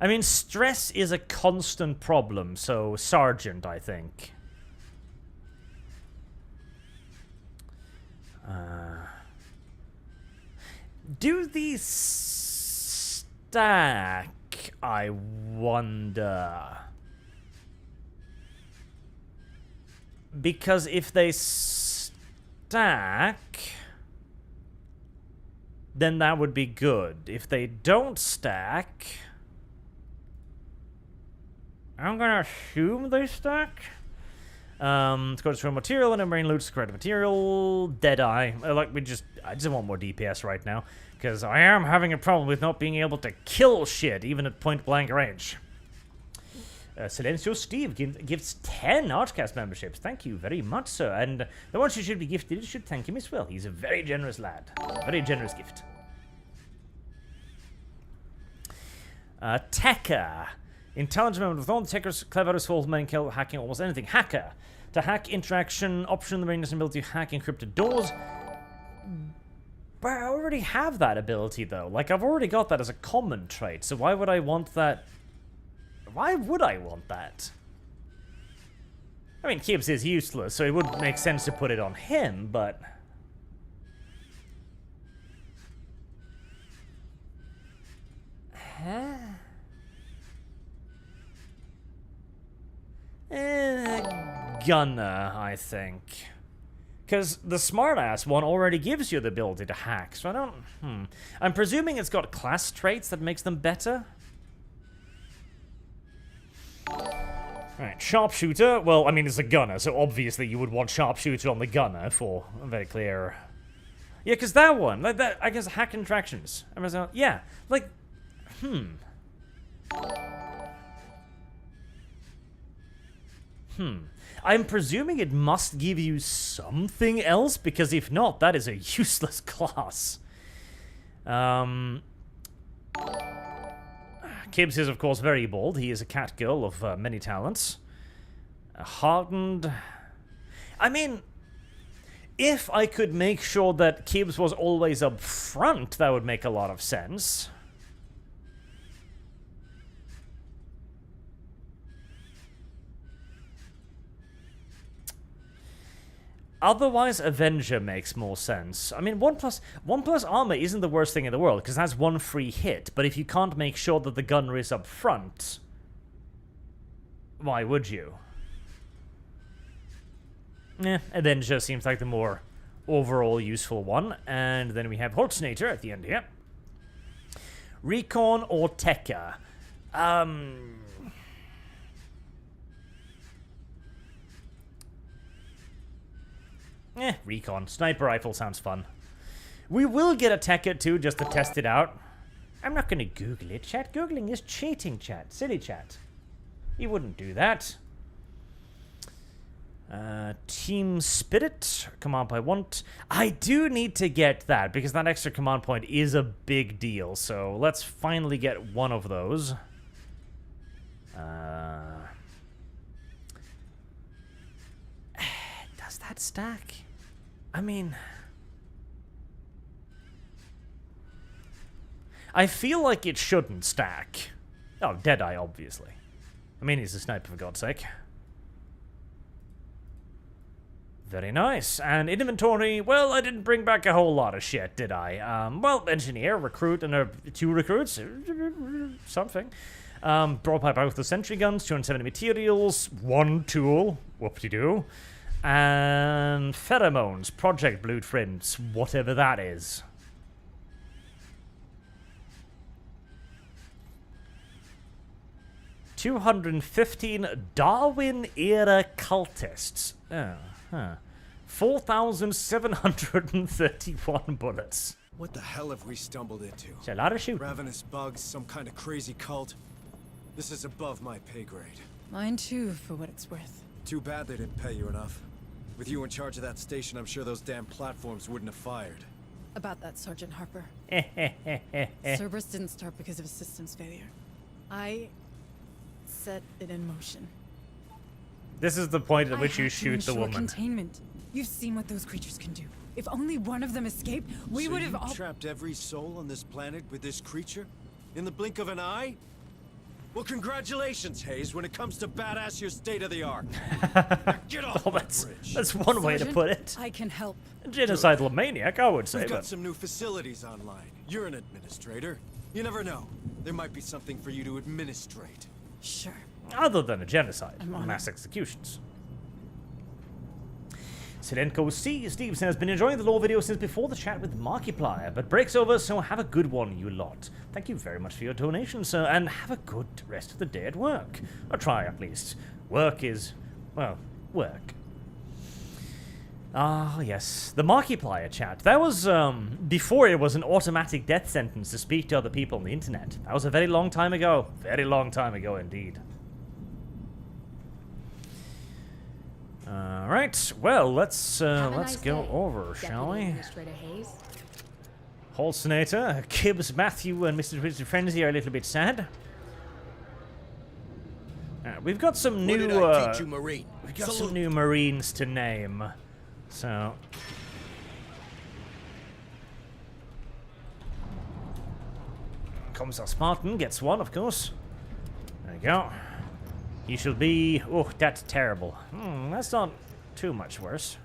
mean, stress is a constant problem, so Sergeant, I think. Do these stack, I wonder? Because if they stack... then that would be good. If they don't stack, I'm gonna assume they stack. Let's go to material and brain loot, correct material, Deadeye. I just want more DPS right now, because I am having a problem with not being able to kill shit, even at point blank range. Silencio Steve gives 10 ArchCast memberships. Thank you very much, sir. And the ones who should be gifted should thank him as well. He's a very generous lad. Very generous gift. Tekka. Intelligent member with all the Tekka's clever as full men kill hacking almost anything. Hacker. To hack interaction, option the range ability to hack encrypted doors. But I already have that ability though. Like, I've already got that as a common trait, so why would I want that? Why would I want that? I mean, Gibbs is useless, so it would make sense to put it on him, but... Huh? Gunner, I think. Because the smartass one already gives you the ability to hack, so I don't... I'm presuming it's got class traits that makes them better? Alright, sharpshooter. Well, I mean, it's a gunner, so obviously you would want sharpshooter on the gunner for very clear... Yeah, because that one, like that, I guess hack interactions. Yeah, like, I'm presuming it must give you something else, because if not, that is a useless class. Kibbs is, of course, very bold. He is a cat girl of many talents. Hardened. I mean, if I could make sure that Kibbs was always up front, that would make a lot of sense. Otherwise, Avenger makes more sense. I mean, 1+ armor isn't the worst thing in the world, because that's one free hit, but if you can't make sure that the gunner is up front, why would you? Avenger seems like the more overall useful one, and then we have Holznator at the end here. Recon or Tekka? Recon. Sniper rifle sounds fun. We will get a Tekka too, just to test it out. I'm not gonna Google it, chat. Googling is cheating, chat. Silly chat. You wouldn't do that. Team Spirit. Command point I want. I do need to get that, because that extra command point is a big deal. So let's finally get one of those. Does that stack? I mean... I feel like it shouldn't stack. Oh, Deadeye, obviously. I mean, he's a sniper, for God's sake. Very nice. And inventory, well, I didn't bring back a whole lot of shit, did I? Well, engineer, recruit, and 2 recruits. Something. Broadpipe out with the sentry guns, 270 materials, 1 tool, whoop-de-doo. And pheromones, project blueprints, whatever that is. $215 Darwin-era cultists. 4,731 bullets. What the hell have we stumbled into? It's a lot of shooting. Ravenous bugs, some kind of crazy cult? This is above my pay grade. Mine too, for what it's worth. Too bad they didn't pay you enough. With you in charge of that station, I'm sure those damn platforms wouldn't have fired. About that, Sergeant Harper. Cerberus didn't start because of a systems failure. I set it in motion. This is the point at which you shoot the woman. Containment. You've seen what those creatures can do. If only one of them escaped, we would have all trapped every soul on this planet with this creature? In the blink of an eye? Well, congratulations, Hayes. When it comes to badass, you're state-of-the-art. Get off my bridge. That's one way to put it. I can help. Genocidal maniac, I would say. We've got some new facilities online. You're an administrator. You never know. There might be something for you to administrate. Sure. Other than a genocide, mass executions. Silenko C. Steve says, been enjoying the lore video since before the chat with Markiplier, but break's over, so have a good one, you lot. Thank you very much for your donation, sir, and have a good rest of the day at work. Or try, at least. Work is, well, work. Ah, yes. The Markiplier chat. That was, before it was an automatic death sentence to speak to other people on the internet. That was a very long time ago. Very long time ago, indeed. Alright, well, let's nice go day, over, shall Deputy we? Administrator Hayes. Halsinator, Kibbs, Matthew, and Mr. Twisted Frenzy are a little bit sad. We've got some new, Marine? we've got some new Marines to name. So... Commissar Spartan gets one, of course. There you go. You shall be... Oh, that's terrible. That's not too much worse.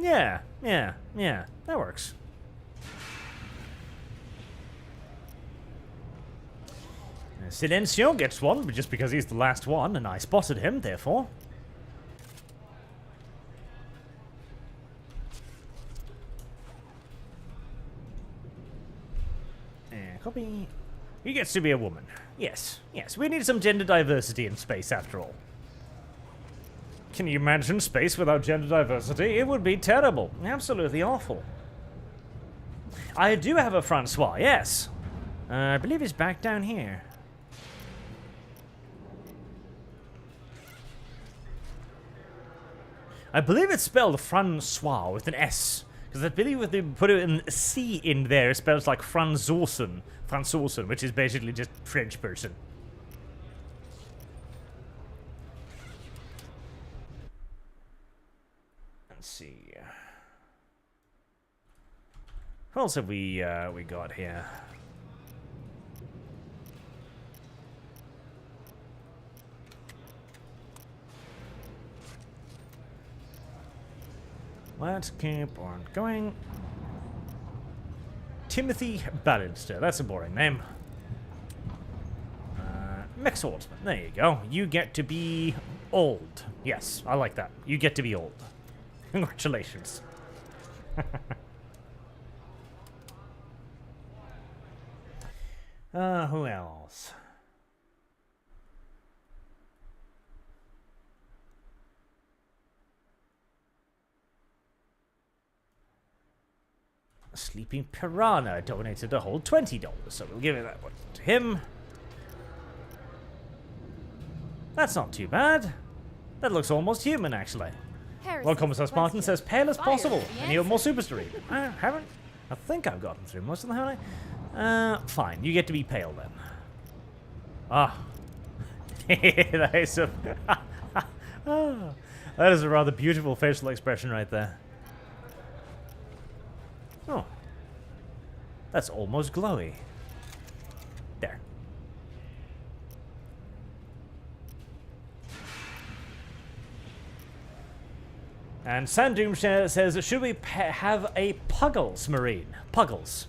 Yeah, that works. Silencio gets one, but just because he's the last one, and I spotted him, therefore. Copy. He gets to be a woman. Yes, we need some gender diversity in space, after all. Can you imagine space without gender diversity? It would be terrible. Absolutely awful. I do have a Francois, yes. I believe he's back down here. I believe it's spelled Francois with an S. Because I believe if they put it in a C in there, it spells like Franzosen, which is basically just French person. Let's see. What else have we got here? Let's keep on going. Timothy Ballister. That's a boring name. Mech Swordsman. There you go. You get to be old. Yes, I like that. You get to be old. Congratulations. Who else? Sleeping Piranha donated a whole $20, so we'll give it that one to him. That's not too bad. That looks almost human, actually. Well, Commissar Spartan says pale as possible, and you're more super stream. I haven't. I think I've gotten through most of them, haven't I? Fine. You get to be pale then. Ah. That is a... that is a rather beautiful facial expression right there. Oh. That's almost glowy. There. And Sandoom says, should we have a Puggles Marine? Puggles.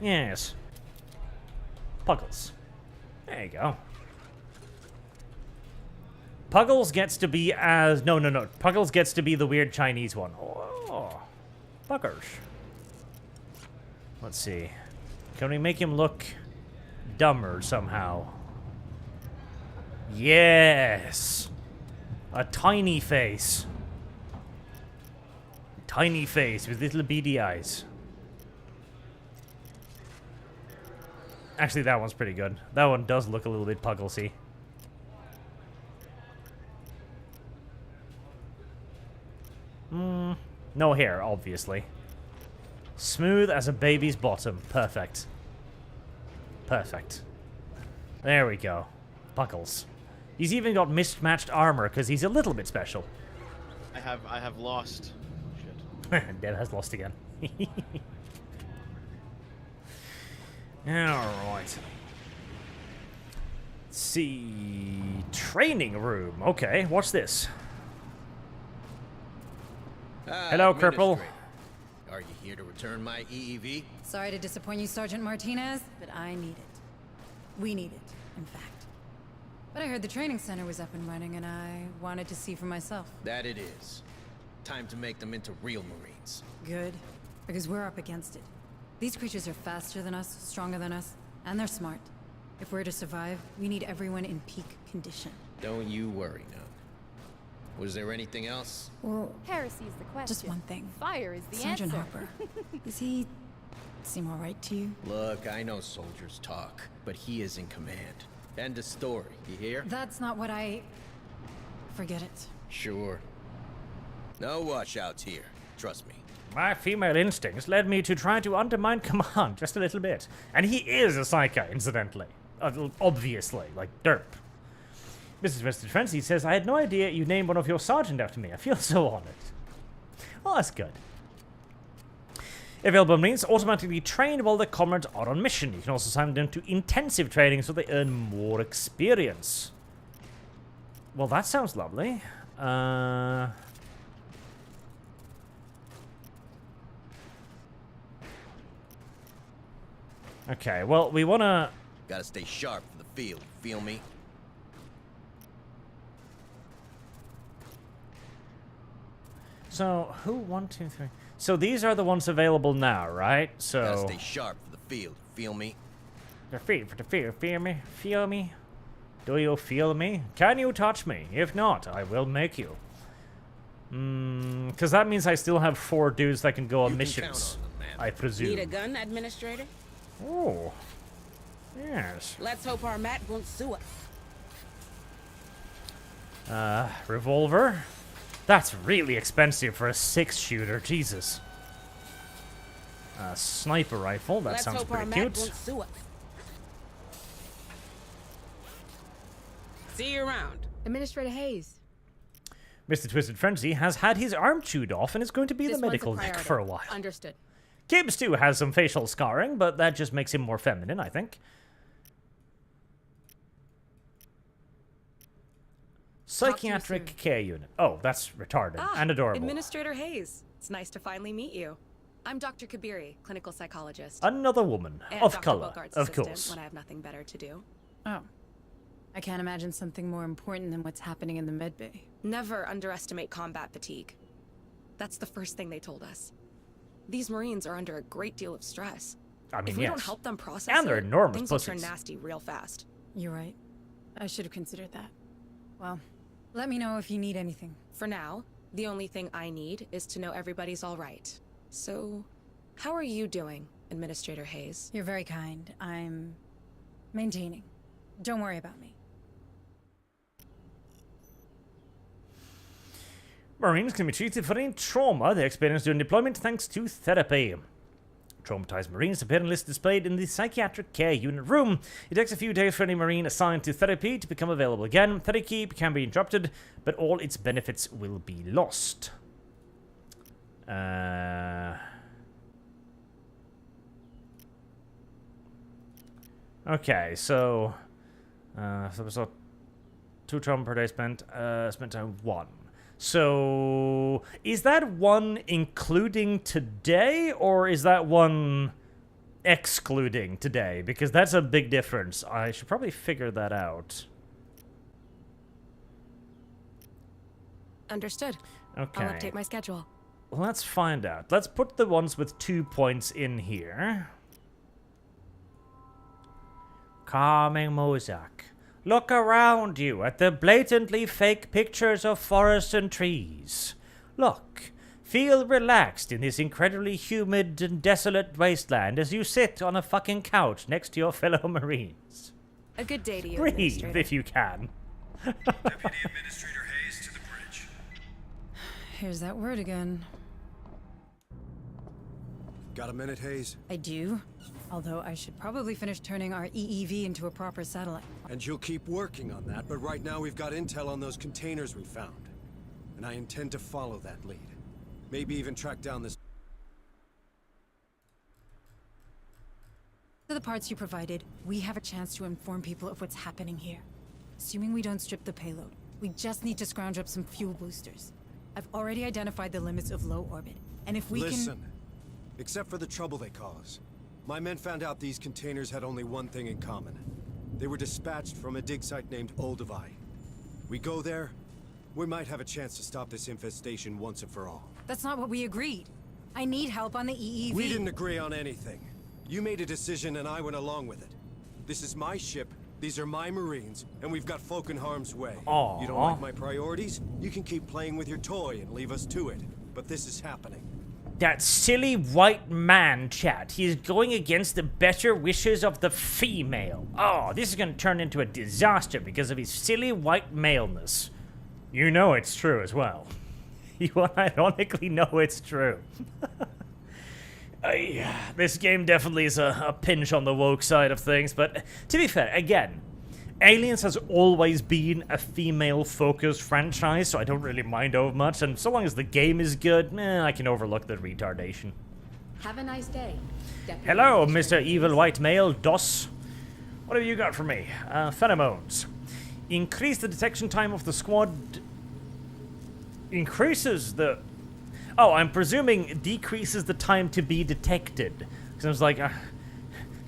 Yes. Puggles. There you go. Puggles gets to be as... No. Puggles gets to be the weird Chinese one. Oh. Puggers. Let's see. Can we make him look dumber somehow? Yes! A tiny face. Tiny face with little beady eyes. Actually, that one's pretty good. That one does look a little bit Pugglesy. No hair, obviously. Smooth as a baby's bottom. Perfect. Perfect. There we go. Buckles. He's even got mismatched armor because he's a little bit special. I have lost. Shit. Dev has lost again. Alright. Let's see. Training room. Okay, what's this? Hello, Cripple. Are you here to return my EEV? Sorry to disappoint you, Sergeant Martinez, but I need it. We need it, in fact. But I heard the training center was up and running, and I wanted to see for myself. That it is. Time to make them into real Marines. Good, because we're up against it. These creatures are faster than us, stronger than us, and they're smart. If we're to survive, we need everyone in peak condition. Don't you worry, Nun. Was there anything else? Well, Heresy is the question. just one thing. Fire is the Sergeant answer. Harper. Does he seem all right to you? Look, I know soldiers talk, but he is in command. End of story, you hear? That's not what I... Forget it. Sure. No washouts here, trust me. My female instincts led me to try to undermine command just a little bit. And he is a psycho, incidentally. Obviously, like derp. Mr. Frenzy says, I had no idea you named one of your sergeant after me. I feel so honored. Well, that's good. Available Marines automatically trained while their comrades are on mission. You can also sign them to intensive training so they earn more experience. Well, that sounds lovely. Okay, well, we want to... Gotta stay sharp for the field, feel me? So, who? 1, 2, 3. So these are the ones available now, right? So... Gotta stay sharp for the field, feel me? Feel me? Feel me? Do you feel me? Can you touch me? If not, I will make you. Because that means I still have 4 dudes that can go on missions, I presume. Need a gun, Administrator? Oh. Yes. Let's hope our Matt won't sue us. Revolver? That's really expensive for a 6-shooter, Jesus. Sniper rifle, that sounds pretty cute. Won't sue us. See you around. Administrator Hayes. Mr. Twisted Frenzy has had his arm chewed off and is going to be This the one's a medical neck priority. for a while. Understood. Gibbs, too, has some facial scarring, but that just makes him more feminine, I think. Psychiatric care unit. Oh, that's retarded and adorable. Administrator Hayes. It's nice to finally meet you. I'm Dr. Kabiri, clinical psychologist. Another woman And of Dr. color, Bogart's of assistant course. when I have nothing better to do. Oh. I can't imagine something more important than what's happening in the medbay. Never underestimate combat fatigue. That's the first thing they told us. These Marines are under a great deal of stress. I mean, if we yes. don't help them process And they're it, enormous things will turn pussies. nasty real fast. You're right. I should have considered that. Well, let me know if you need anything. For now, the only thing I need is to know everybody's all right. So, how are you doing, Administrator Hayes? You're very kind. I'm maintaining. Don't worry about me. Marines can be treated for any trauma they experience during deployment thanks to therapy. Traumatized Marines appear on lists displayed in the psychiatric care unit room. It takes a few days for any Marine assigned to therapy to become available again. Therapy can be interrupted, but all its benefits will be lost. Okay, so... so 2 trauma per day spent. Spent time 1. So, is that 1 including today, or is that 1 excluding today? Because that's a big difference. I should probably figure that out. Understood. Okay. I'll update my schedule. Let's find out. Let's put the ones with 2 points in here. Calming music. Look around you at the blatantly fake pictures of forests and trees. Look. Feel relaxed in this incredibly humid and desolate wasteland as you sit on a fucking couch next to your fellow Marines. A good day to you, Breathe Administrator. if you can. Deputy Administrator Hayes to the bridge. Here's that word again. Got a minute, Hayes? I do. Although I should probably finish turning our EEV into a proper satellite. And you'll keep working on that, but right now we've got intel on those containers we found. And I intend to follow that lead. Maybe even track down this... For the parts you provided, we have a chance to inform people of what's happening here. Assuming we don't strip the payload, we just need to scrounge up some fuel boosters. I've already identified the limits of low orbit, and if we Listen, except for the trouble they cause, my men found out these containers had only one thing in common. They were dispatched from a dig site named Olduvai. We go there, we might have a chance to stop this infestation once and for all. That's not what we agreed. I need help on the EEV. We didn't agree on anything. You made a decision and I went along with it. This is my ship, these are my Marines, and we've got folk in harm's way. Aww. You don't like my priorities? You can keep playing with your toy and leave us to it. But this is happening. That silly white man, chat. He's going against the better wishes of the female. Oh, this is going to turn into a disaster because of his silly white maleness. You know it's true as well. You ironically know it's true. This game definitely is a pinch on the woke side of things, but to be fair, again, Aliens has always been a female-focused franchise, so I don't really mind over much, and so long as the game is good, I can overlook the retardation. Have a nice day. Deputy Hello, Administrator Mr. Evil White Male, DOS. What have you got for me? Pheromones. Increase the detection time of the squad... Increases the... Oh, I'm presuming decreases the time to be detected. Because I was like...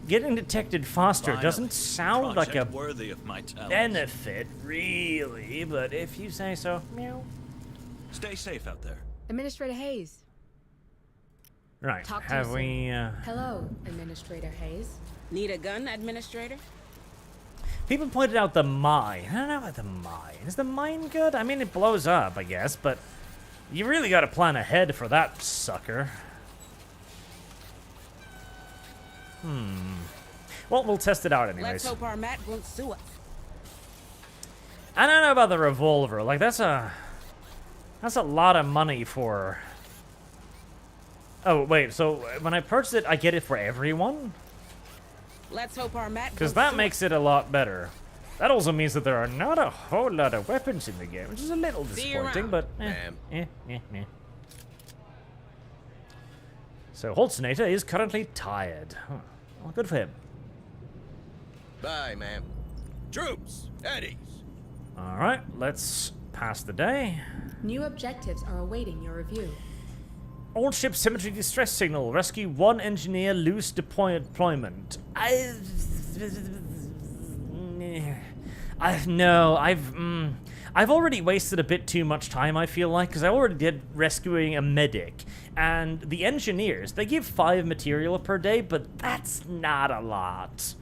Getting detected faster Finally, doesn't sound like a worthy of my talents. benefit, really, but if you say so, meow. Stay safe out there. Administrator Hayes. Right, Talk to have you we, Hello, Administrator Hayes. Need a gun, Administrator? People pointed out the mine. I don't know about the mine. Is the mine good? I mean, it blows up, I guess, but you really gotta plan ahead for that sucker. Well, we'll test it out anyways. Let's hope our Matt won't sue us. I don't know about the revolver. Like, that's a lot of money for... Oh, wait, so when I purchase it, I get it for everyone? Let's hope our Matt Because that makes it a lot better. That also means that there are not a whole lot of weapons in the game, which is a little disappointing, but So, Holtznator is currently tired. Huh. Well, good for him. Bye, ma'am. Troops, at ease. Alright, let's pass the day. New objectives are awaiting your review. Old ship symmetry distress signal. Rescue one engineer, loose deployment. I've already wasted a bit too much time, I feel like, because I already did rescuing a medic. And the engineers, they give 5 material per day, but that's not a lot.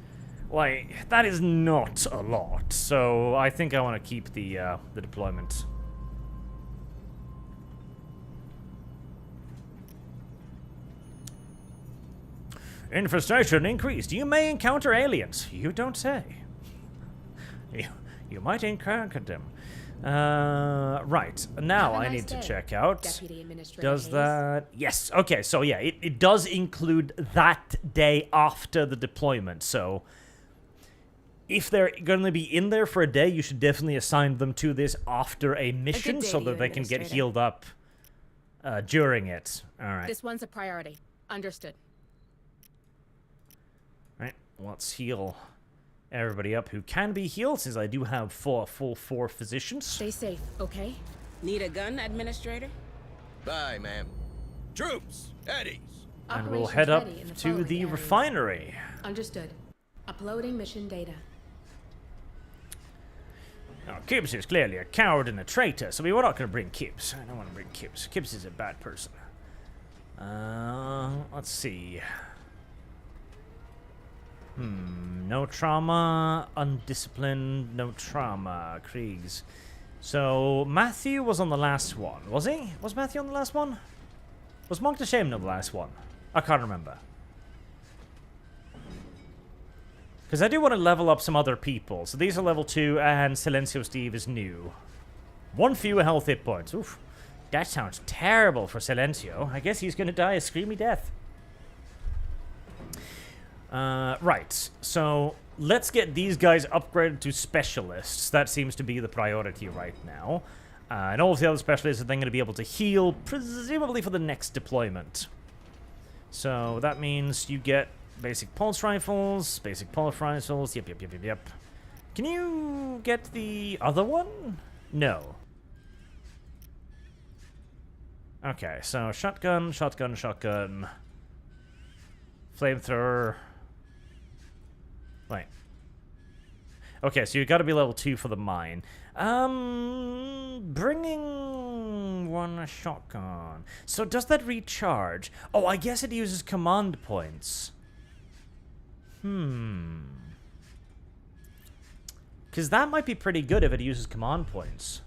Like, that is not a lot. So I think I want to keep the deployment. Infestation increased. You may encounter aliens. You don't say. You might encounter them. Right. Now I need to check out. Does that... Yes. Okay, so yeah, it does include that day after the deployment. So if they're going to be in there for a day, you should definitely assign them to this after a mission so that they can get healed up during it. All right. This one's a priority. Understood. Right. Let's heal everybody up who can be healed, since I do have full 4 physicians. Stay safe, okay? Need a gun, Administrator? Bye, ma'am. Troops, at ease. And we'll head up to the refinery. Understood. Uploading mission data. Now, Kibbs is clearly a coward and a traitor, so we were not going to bring Kibbs. I don't want to bring Kibbs. Kibbs is a bad person. Let's see. No trauma, undisciplined, no trauma, Kriegs. So, Matthew was on the last one, was he? Was Matthew on the last one? Was Monk the Shaman on the last one? I can't remember. Because I do want to level up some other people. So these are level 2, and Silencio Steve is new. 1 fewer health hit points. Oof. That sounds terrible for Silencio. I guess he's going to die a screamy death. Right, so let's get these guys upgraded to specialists. That seems to be the priority right now. And all of the other specialists are then going to be able to heal, presumably for the next deployment. So that means you get basic pulse rifles, yep. Can you get the other one? No. Okay, so shotgun, flamethrower. Wait. Okay, so you got to be level 2 for the mine. Bringing one shotgun. So does that recharge? Oh, I guess it uses command points. Because that might be pretty good if it uses command points.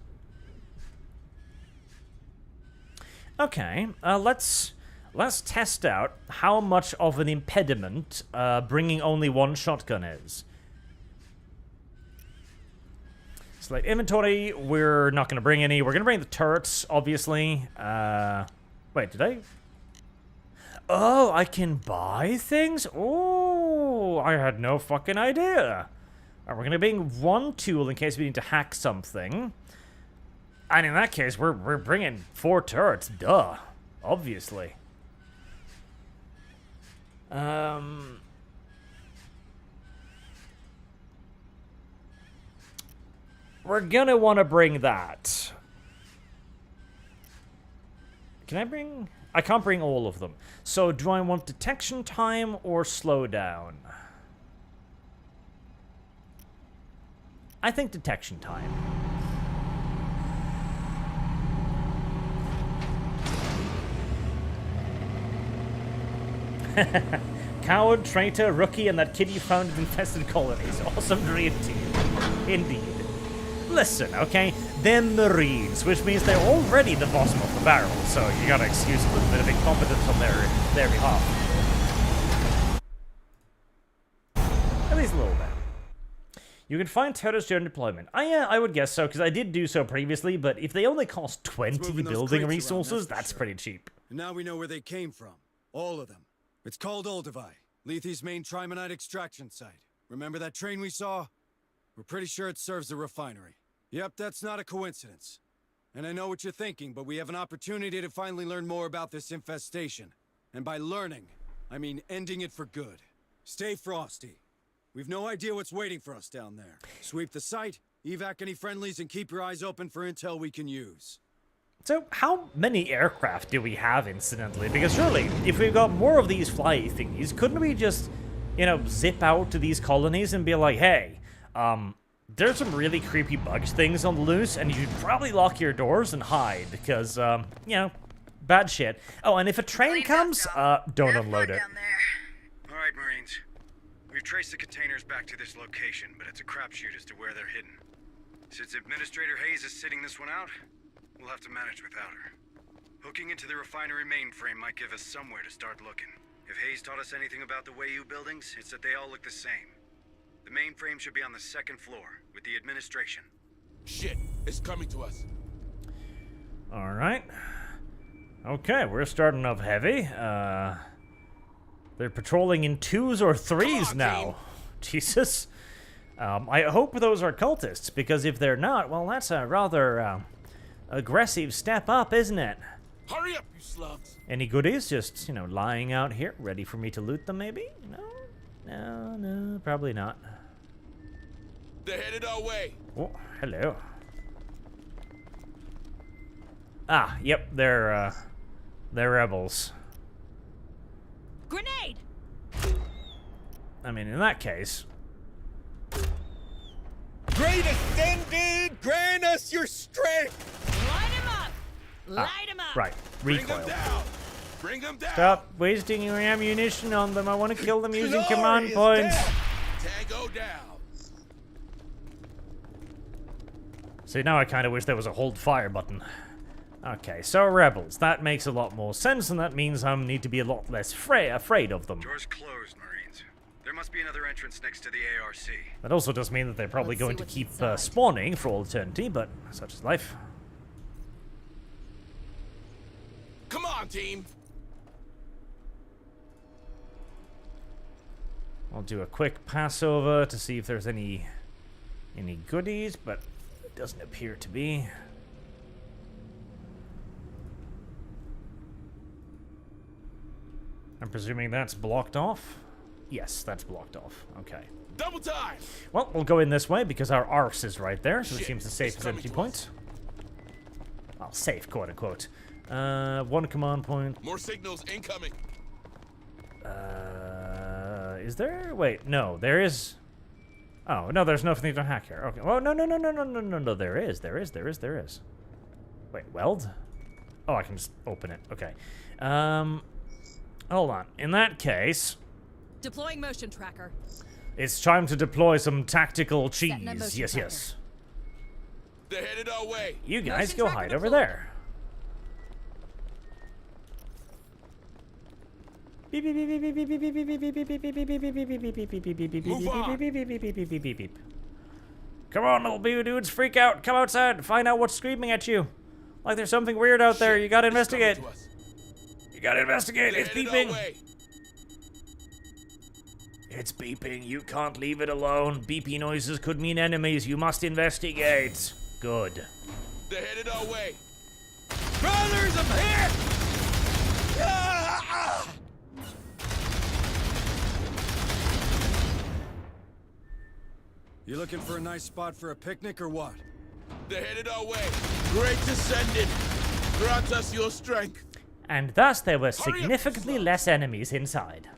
Okay, let's test out how much of an impediment bringing only one shotgun is. Select inventory. We're not going to bring any. We're going to bring the turrets, obviously. Wait, did I? Oh, I can buy things? Oh, I had no fucking idea. We're going to bring one tool in case we need to hack something. And in that case, we're bringing 4 turrets. Duh. Obviously. We're gonna want to bring that. Can I bring... I can't bring all of them. So do I want detection time or slowdown? I think detection time. Coward, traitor, rookie, and that kid you found in infested colonies. Awesome dream team. Indeed. Listen, okay? They're Marines, which means they're already the bottom of the barrel, so you gotta excuse a little bit of incompetence on their behalf. At least a little bit. You can find turrets during deployment. Yeah, I would guess so, because I did do so previously, but if they only cost 20 building resources, that's pretty cheap. And now we know where they came from. All of them. It's called Olduvai, Lethe's main trimonite extraction site. Remember that train we saw? We're pretty sure it serves the refinery. Yep, that's not a coincidence. And I know what you're thinking, but we have an opportunity to finally learn more about this infestation. And by learning, I mean ending it for good. Stay frosty. We've no idea what's waiting for us down there. Sweep the site, evac any friendlies, and keep your eyes open for intel we can use. So, how many aircraft do we have, incidentally? Because surely, if we've got more of these fly thingies, couldn't we just, you know, zip out to these colonies and be like, hey, there's some really creepy bug things on the loose, and you should probably lock your doors and hide, because, you know, bad shit. Oh, and if a train comes, don't unload it. Alright, Marines. We've traced the containers back to this location, but it's a crapshoot as to where they're hidden. Since Administrator Hayes is sitting this one out, we'll have to manage without her. Hooking into the refinery mainframe might give us somewhere to start looking. If Hayes taught us anything about the Wayu buildings, it's that they all look the same. The mainframe should be on the 2nd floor, with the administration. Shit, it's coming to us. Alright. Okay, we're starting off heavy. They're patrolling in 2s or 3s now. Team. Jesus. I hope those are cultists, because if they're not, well, that's a rather, aggressive step up, isn't it? Hurry up, you slugs! Any goodies? Just, you know, lying out here, ready for me to loot them, maybe? No, probably not. They're headed our way. Oh, hello. Ah, yep, they're rebels. Grenade! I mean, in that case... Great Ascended, grant us your strength! Light him up! Light him up! Right, recoil. Bring them down! Bring them down! Stop wasting your ammunition on them. I want to kill them using Glorious command points. Tango down! See, now I kind of wish there was a hold fire button. Okay, so rebels. That makes a lot more sense, and that means I need to be a lot less afraid of them. Doors closed, Marines. There must be another entrance next to the ARC. That also does mean that they're probably going to keep spawning for all eternity, but such is life. Come on, team! I'll do a quick pass over to see if there's any goodies, but it doesn't appear to be. I'm presuming that's blocked off? Yes, that's blocked off. Okay. Double time! Well, we'll go in this way because our arse is right there, so it seems the safest entry point. Well, safe, quote-unquote. One command point. More signals incoming. Is there? Wait, no, there is... Oh, no, there's nothing to hack here. Okay. Oh, no, there is. Wait, weld? Oh, I can just open it. Okay. Hold on. In that case... Deploying motion tracker. It's time to deploy some tactical cheese. Yes. They're headed our way. You guys go hide over there. Come on, little baby dudes, freak out. Come outside. Find out what's screaming at you. Like there's something weird out there. You gotta investigate. You gotta investigate. It's beeping. It's beeping. You can't leave it alone. Beepy noises could mean enemies. You must investigate. Good. They're headed our way. Brothers, I'm here! You looking for a nice spot for a picnic or what? They're headed our way. Great descendant. Grant us your strength. And thus there were significantly less enemies inside.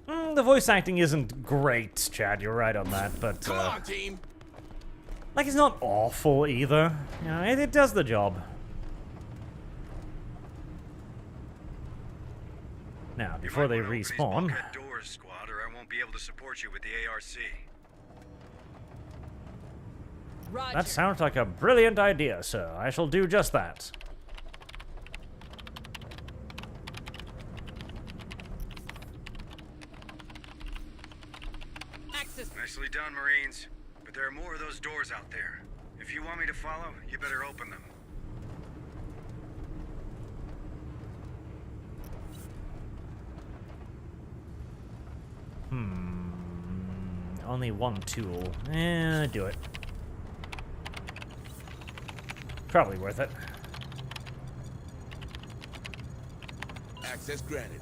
The voice acting isn't great, Chad. You're right on that, but Come on, team. like it's not awful either. You know, it does the job. Now, before they respawn, Doors, squad, or I won't be able to support you with the ARC. Roger. that sounds like a brilliant idea, sir. I shall do just that. Nicely done, Marines. But there are more of those doors out there. If you want me to follow, you better open them. Only one tool. Do it. Probably worth it. Access granted.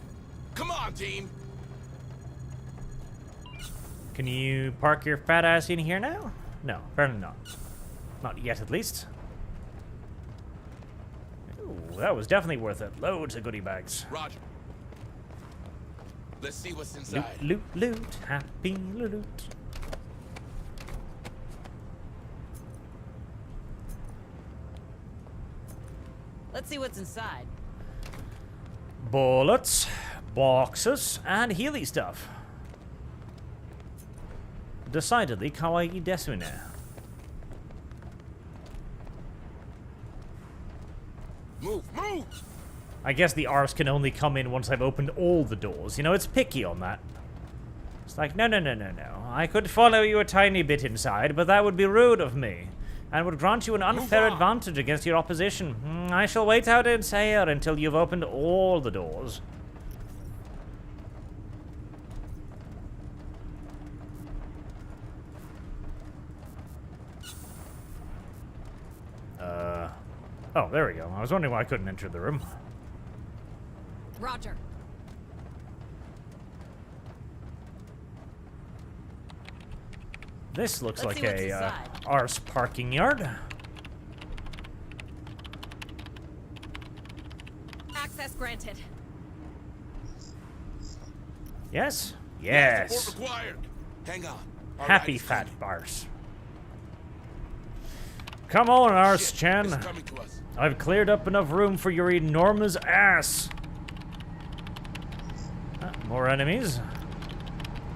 Come on, team. Can you park your fat ass in here now? No, apparently not. Not yet, at least. Ooh, that was definitely worth it. Loads of goodie bags. Roger. Let's see what's inside. Loot, loot, loot. Happy loot. Let's see what's inside. Bullets, boxes, and Healy stuff. Decidedly kawaii desu ne. Move. I guess the arse can only come in once I've opened all the doors. You know, it's picky on that. It's like, no. I could follow you a tiny bit inside, but that would be rude of me, and would grant you an unfair advantage against your opposition. I shall wait out here until you've opened all the doors. Oh, there we go. I was wondering why I couldn't enter the room. Roger. This looks Let's like a arse parking yard. Access granted. Yes? Yes. Support required. Hang on. All Happy right, fat arse. Come on, Arse Chan. It's coming to us. I've cleared up enough room for your enormous ass. More enemies?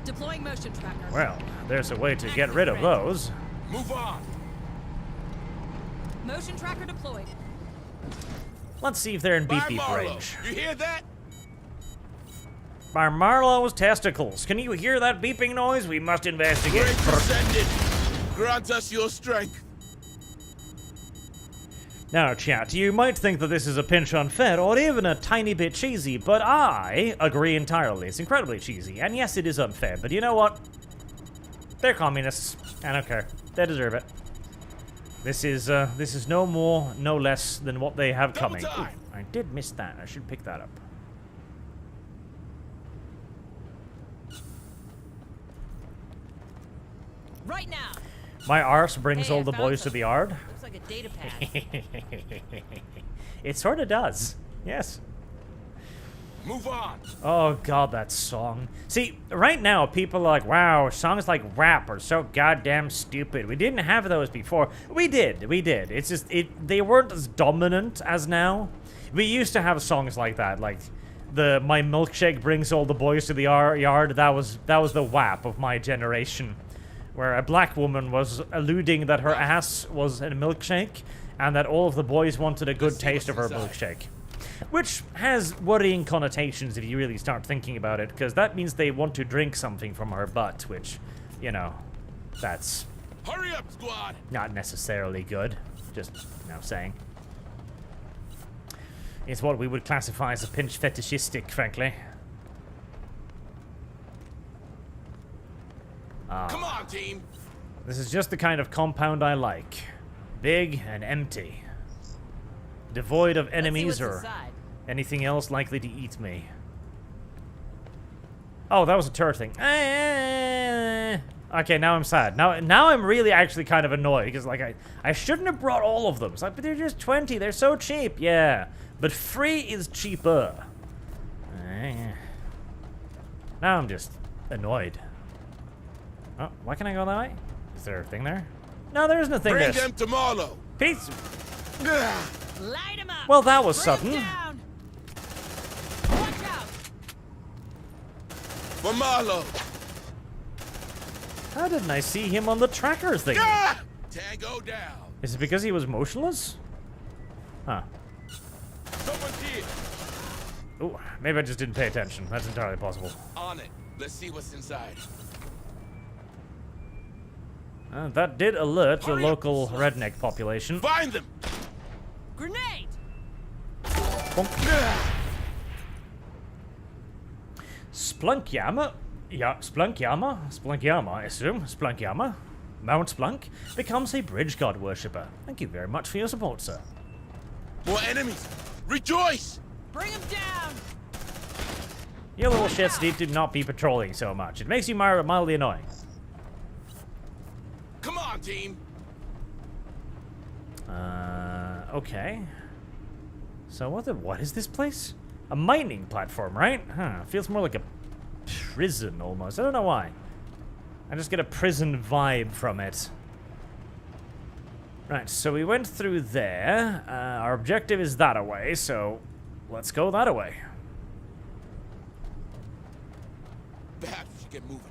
Deploying motion tracker. Well, there's a way to get rid of those. Move on. Motion tracker deployed. Let's see if they're in beep Bye, beep Marlo. range. You hear that? By Marlowe's testicles. Can you hear that beeping noise? We must investigate. Great descendant. Grant us your strength. Now, chat, you might think that this is a pinch unfair or even a tiny bit cheesy, but I agree entirely. It's incredibly cheesy, and yes, it is unfair, but you know what? They're communists. I don't care. They deserve it. This is no more, no less than what they have coming. Ooh, I did miss that. I should pick that up. Right now. My arse brings Hey, all I the found boys to something. the yard. Looks like a data pad. It sort of does. Yes. Move on. Oh god, that song. See, right now people are like, wow, songs like rap are so goddamn stupid. We didn't have those before. We did. It's just, they weren't as dominant as now. We used to have songs like that, like the My Milkshake Brings All the Boys to the Yard. That was the WAP of my generation, where a black woman was alluding that her ass was a milkshake and that all of the boys wanted a good taste of her milkshake. Which has worrying connotations if you really start thinking about it, because that means they want to drink something from her butt, which, you know, that's... Hurry up, squad! Not necessarily good. Just, you know, saying. It's what we would classify as a pinch fetishistic, frankly. Come on, team! This is just the kind of compound I like. Big and empty. Devoid of enemies or anything else likely to eat me. Oh, that was a turret thing. Okay, now I'm sad. Now I'm really actually kind of annoyed, because like I shouldn't have brought all of them. It's like, but they're just 20. They're so cheap. Yeah, but free is cheaper. Now I'm just annoyed. Oh, why can't I go that way? Is there a thing there? No, there isn't a thing there. Bring them to Marlowe. Peace. Light him up. Well, that was Bring sudden. him down. Watch out. For Marlowe. How didn't I see him on the tracker thing? Tango down. Is it because he was motionless? Huh. Someone's here. Ooh, maybe I just didn't pay attention. That's entirely possible. On it. Let's see what's inside. That did alert the local redneck population. Find them. Grenade. Splunkjama? Yeah, Splunkjama, I assume. Splunkjama. Mount Splunk becomes a bridge god worshipper. Thank you very much for your support, sir. More enemies. Rejoice. Bring him down. You little shits need to not be patrolling so much. It makes you mildly annoying. Come on, team. Okay. So what is this place? A mining platform, right? Huh, feels more like a prison almost. I don't know why. I just get a prison vibe from it. Right, so we went through there. Our objective is that away, so let's go that away. Perhaps we should get moving.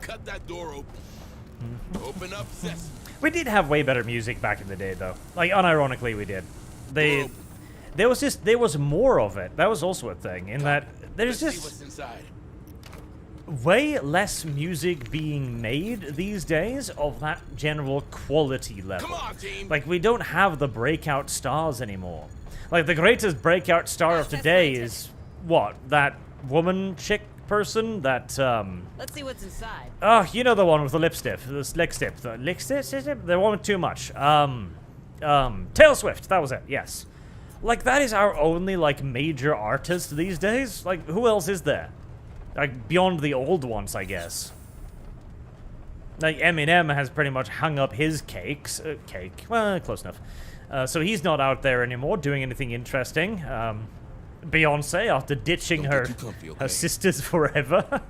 Cut that door open. Open up, sesame. We did have way better music back in the day, though. Like, unironically, we did. There was more of it. That was also a thing, in that there's Let's see just what's inside. way less music being made these days of that general quality level. Come on, team. Like, we don't have the breakout stars anymore. Like, the greatest breakout star of today is, what, that woman chick person that, Let's see what's inside. oh, you know the one with the lip stiff, the lick stiff, the one with too much, Taylor Swift, that was it, yes. Like, that is our only, like, major artist these days. Like, who else is there? Like, beyond the old ones, I guess. Like, Eminem has pretty much hung up his cake, well, close enough. So he's not out there anymore doing anything interesting. Beyonce, after ditching her sisters forever.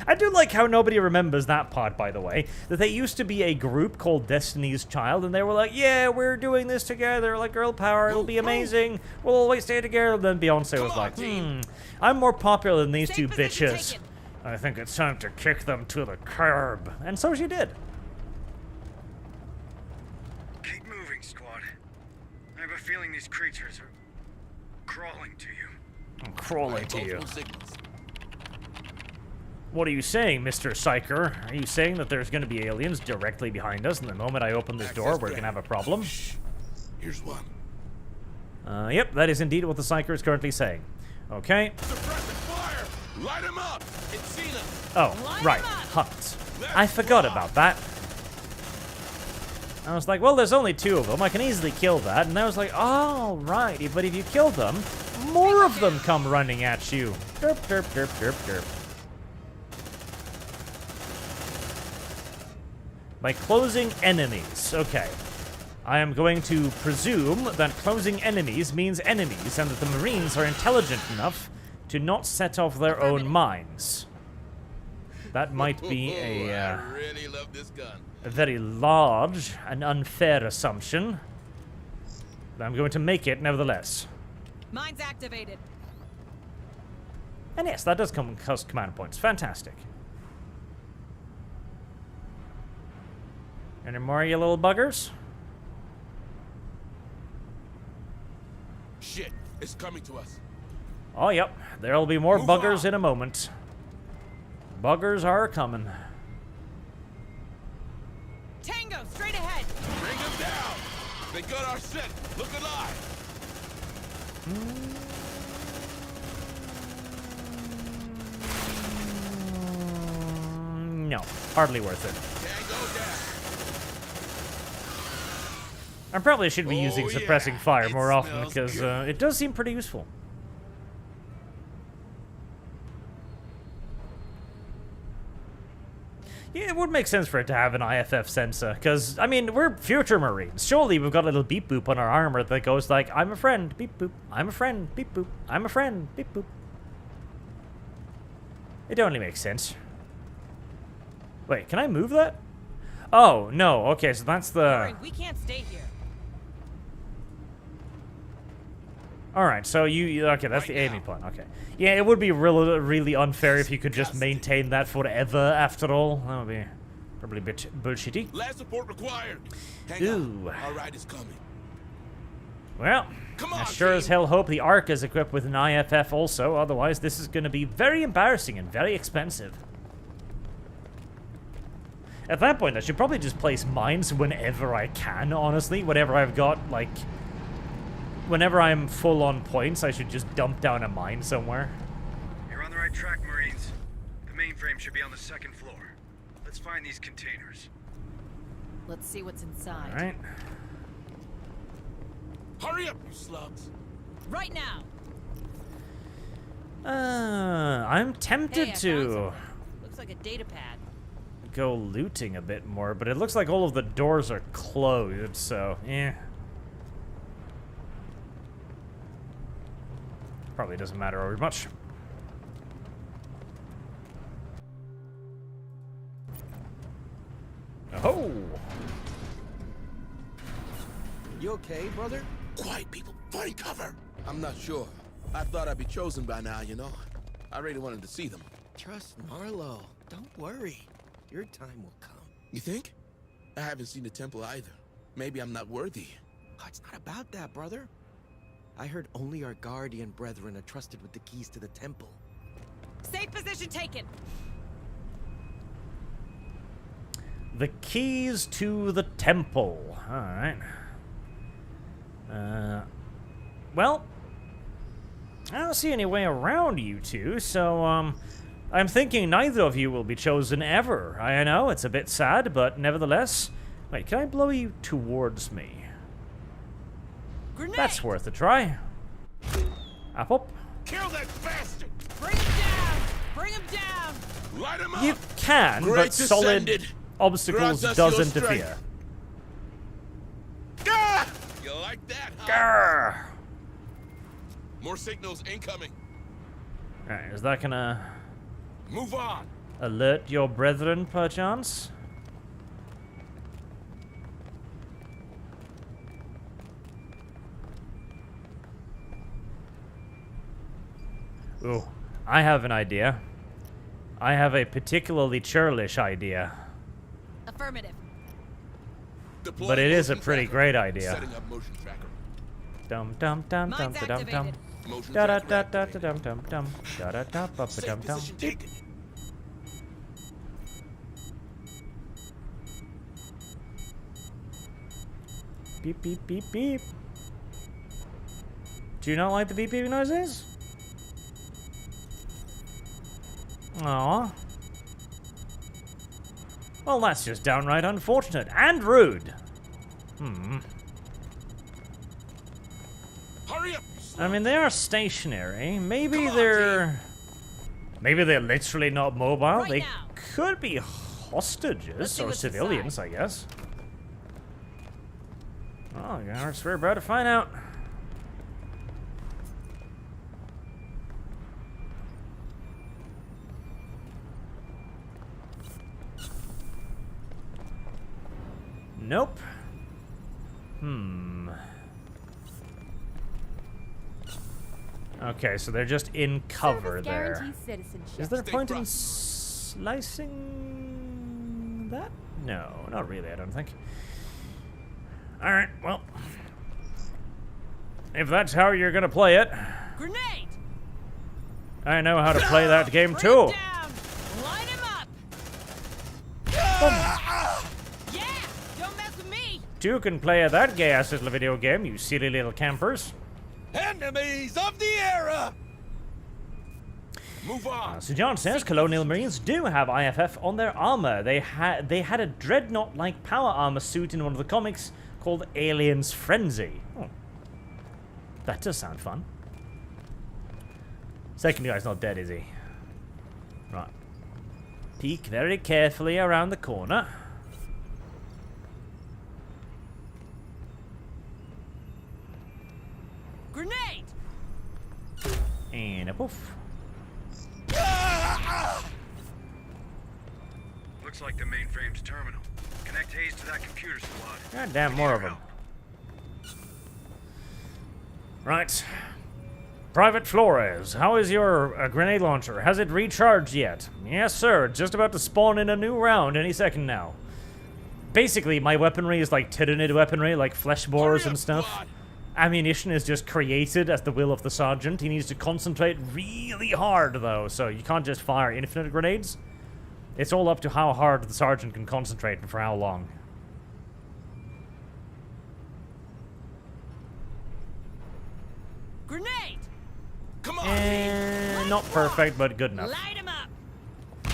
I do like how nobody remembers that part, by the way. That they used to be a group called Destiny's Child, and they were like, yeah, we're doing this together, like girl power, it'll be amazing, we'll always stay together. And then Beyonce was like, I'm more popular than these two bitches. I think it's time to kick them to the curb. And so she did. Keep moving, squad. I have a feeling these creatures are crawling to you. I'm crawling to you. What are you saying, Mr. Psyker? Are you saying that there's going to be aliens directly behind us, and the moment I open this door, we're going to have a problem? Here's one. Yep, that is indeed what the Psyker is currently saying. Okay. Suppressing fire! Light him up! It's Cena! Oh, right. Hunt. I forgot about that. I was like, well, there's only two of them. I can easily kill that. And I was like, oh, right. But if you kill them, more of them come running at you. Derp, derp, derp, derp, derp. By closing enemies. Okay. I am going to presume that closing enemies means enemies and that the Marines are intelligent enough to not set off their own mines. That might be I really love this gun. a very large and unfair assumption. But I'm going to make it nevertheless. Mine's activated. And yes, that does cost command points. Fantastic. Any more, you little buggers? Shit, it's coming to us. Oh, yep. There'll be more Move buggers on. in a moment. Buggers are coming. Tango, straight ahead. Bring them down. They got our scent. Look alive. No, hardly worth it. I probably should be using suppressing fire more often because it does seem pretty useful. Yeah, it would make sense for it to have an IFF sensor, because, I mean, we're future Marines. Surely we've got a little beep boop on our armor that goes like, I'm a friend, beep boop, I'm a friend, beep boop, I'm a friend, beep boop. It only makes sense. Wait, can I move that? Oh, no, okay, so that's the... Hurry, we can't stay here. Alright, so okay, that's the aiming point, okay. Yeah, it would be really unfair if you could just maintain that forever, after all. That would be probably a bit bullshitty. Last support required. Hang Ooh. on. Our ride is coming. Well, Come on, I sure as team. hell hope the Ark is equipped with an IFF also, otherwise this is going to be very embarrassing and very expensive. At that point, I should probably just place mines whenever I can, honestly. Whenever I've got, like... Whenever I'm full on points, I should just dump down a mine somewhere. You're on the right track, Marines. The mainframe should be on the second floor. Let's find these containers. Let's see what's inside. Alright. Hurry up, you slugs. Right now. I'm tempted Hey, I found to something. Looks like a data pad. go looting a bit more, but it looks like all of the doors are closed, so, eh. Probably doesn't matter very much. Oh! You okay, brother? Quiet, people. Find cover. I'm not sure. I thought I'd be chosen by now, you know. I really wanted to see them. Trust Marlowe. Don't worry. Your time will come. You think? I haven't seen the temple either. Maybe I'm not worthy. Oh, it's not about that, brother. I heard only our guardian brethren are trusted with the keys to the temple. Safe position taken. The keys to the temple. Alright. Well, I don't see any way around you two, so, I'm thinking neither of you will be chosen ever. I know, it's a bit sad, but nevertheless... Wait, can I blow you towards me? Grenade. That's worth a try. Up, up. Kill that bastard! Bring him down. Bring him down. Light him up! You can, Great but solid descended. obstacles Grant us does your interfere. Gah! You like that, huh? Grr. More signals incoming. Alright, is that gonna Move on. alert your brethren, perchance? Ooh, I have an idea. I have a particularly churlish idea. Affirmative. Deploy But it is a motion pretty tracker. great idea. Setting up motion tracker. Dum dum dum dum Mine's dum dum dum. activated. Motion Da da tracker da da da activated. dum dum dum. Da da da ba ba Safe dum dum. position taken. Beep beep beep beep. Do you not like the beep beep noises? Aww. Well, that's just downright unfortunate and rude. Hurry up! I mean, they are stationary. Maybe they're literally not mobile. Right They now. could be hostages, or what's civilians, I guess. Oh, I guess we're about to find out. Nope. Okay, so they're just in cover there. Guarantees citizenship. Is there a point in slicing that? No, not really, I don't think. Alright, well. If that's how you're gonna play it. Grenade! I know how to play that game too. Down. Line him up. Yeah, don't mess with me. Two can play that gay-ass little video game, you silly little campers. Enemies of the era! Move on. So John says Colonial Marines do have IFF on their armor. They had a dreadnought-like power armor suit in one of the comics called Alien's Frenzy. Oh. That does sound fun. Second guy's not dead, is he? Right. Peek very carefully around the corner. Grenade! And a poof. Looks like the mainframe's terminal. Connect Hayes to that computer squad. God damn, more of them. Right. Private Flores, how is your grenade launcher? Has it recharged yet? Yes, sir. Just about to spawn in a new round any second now. Basically, my weaponry is like Tyranid weaponry, like flesh borers and stuff. Ammunition is just created at the will of the sergeant. He needs to concentrate really hard, though, so you can't just fire infinite grenades. It's all up to how hard the sergeant can concentrate and for how long. Grenade! Come on, Not perfect, but good enough. Light him up.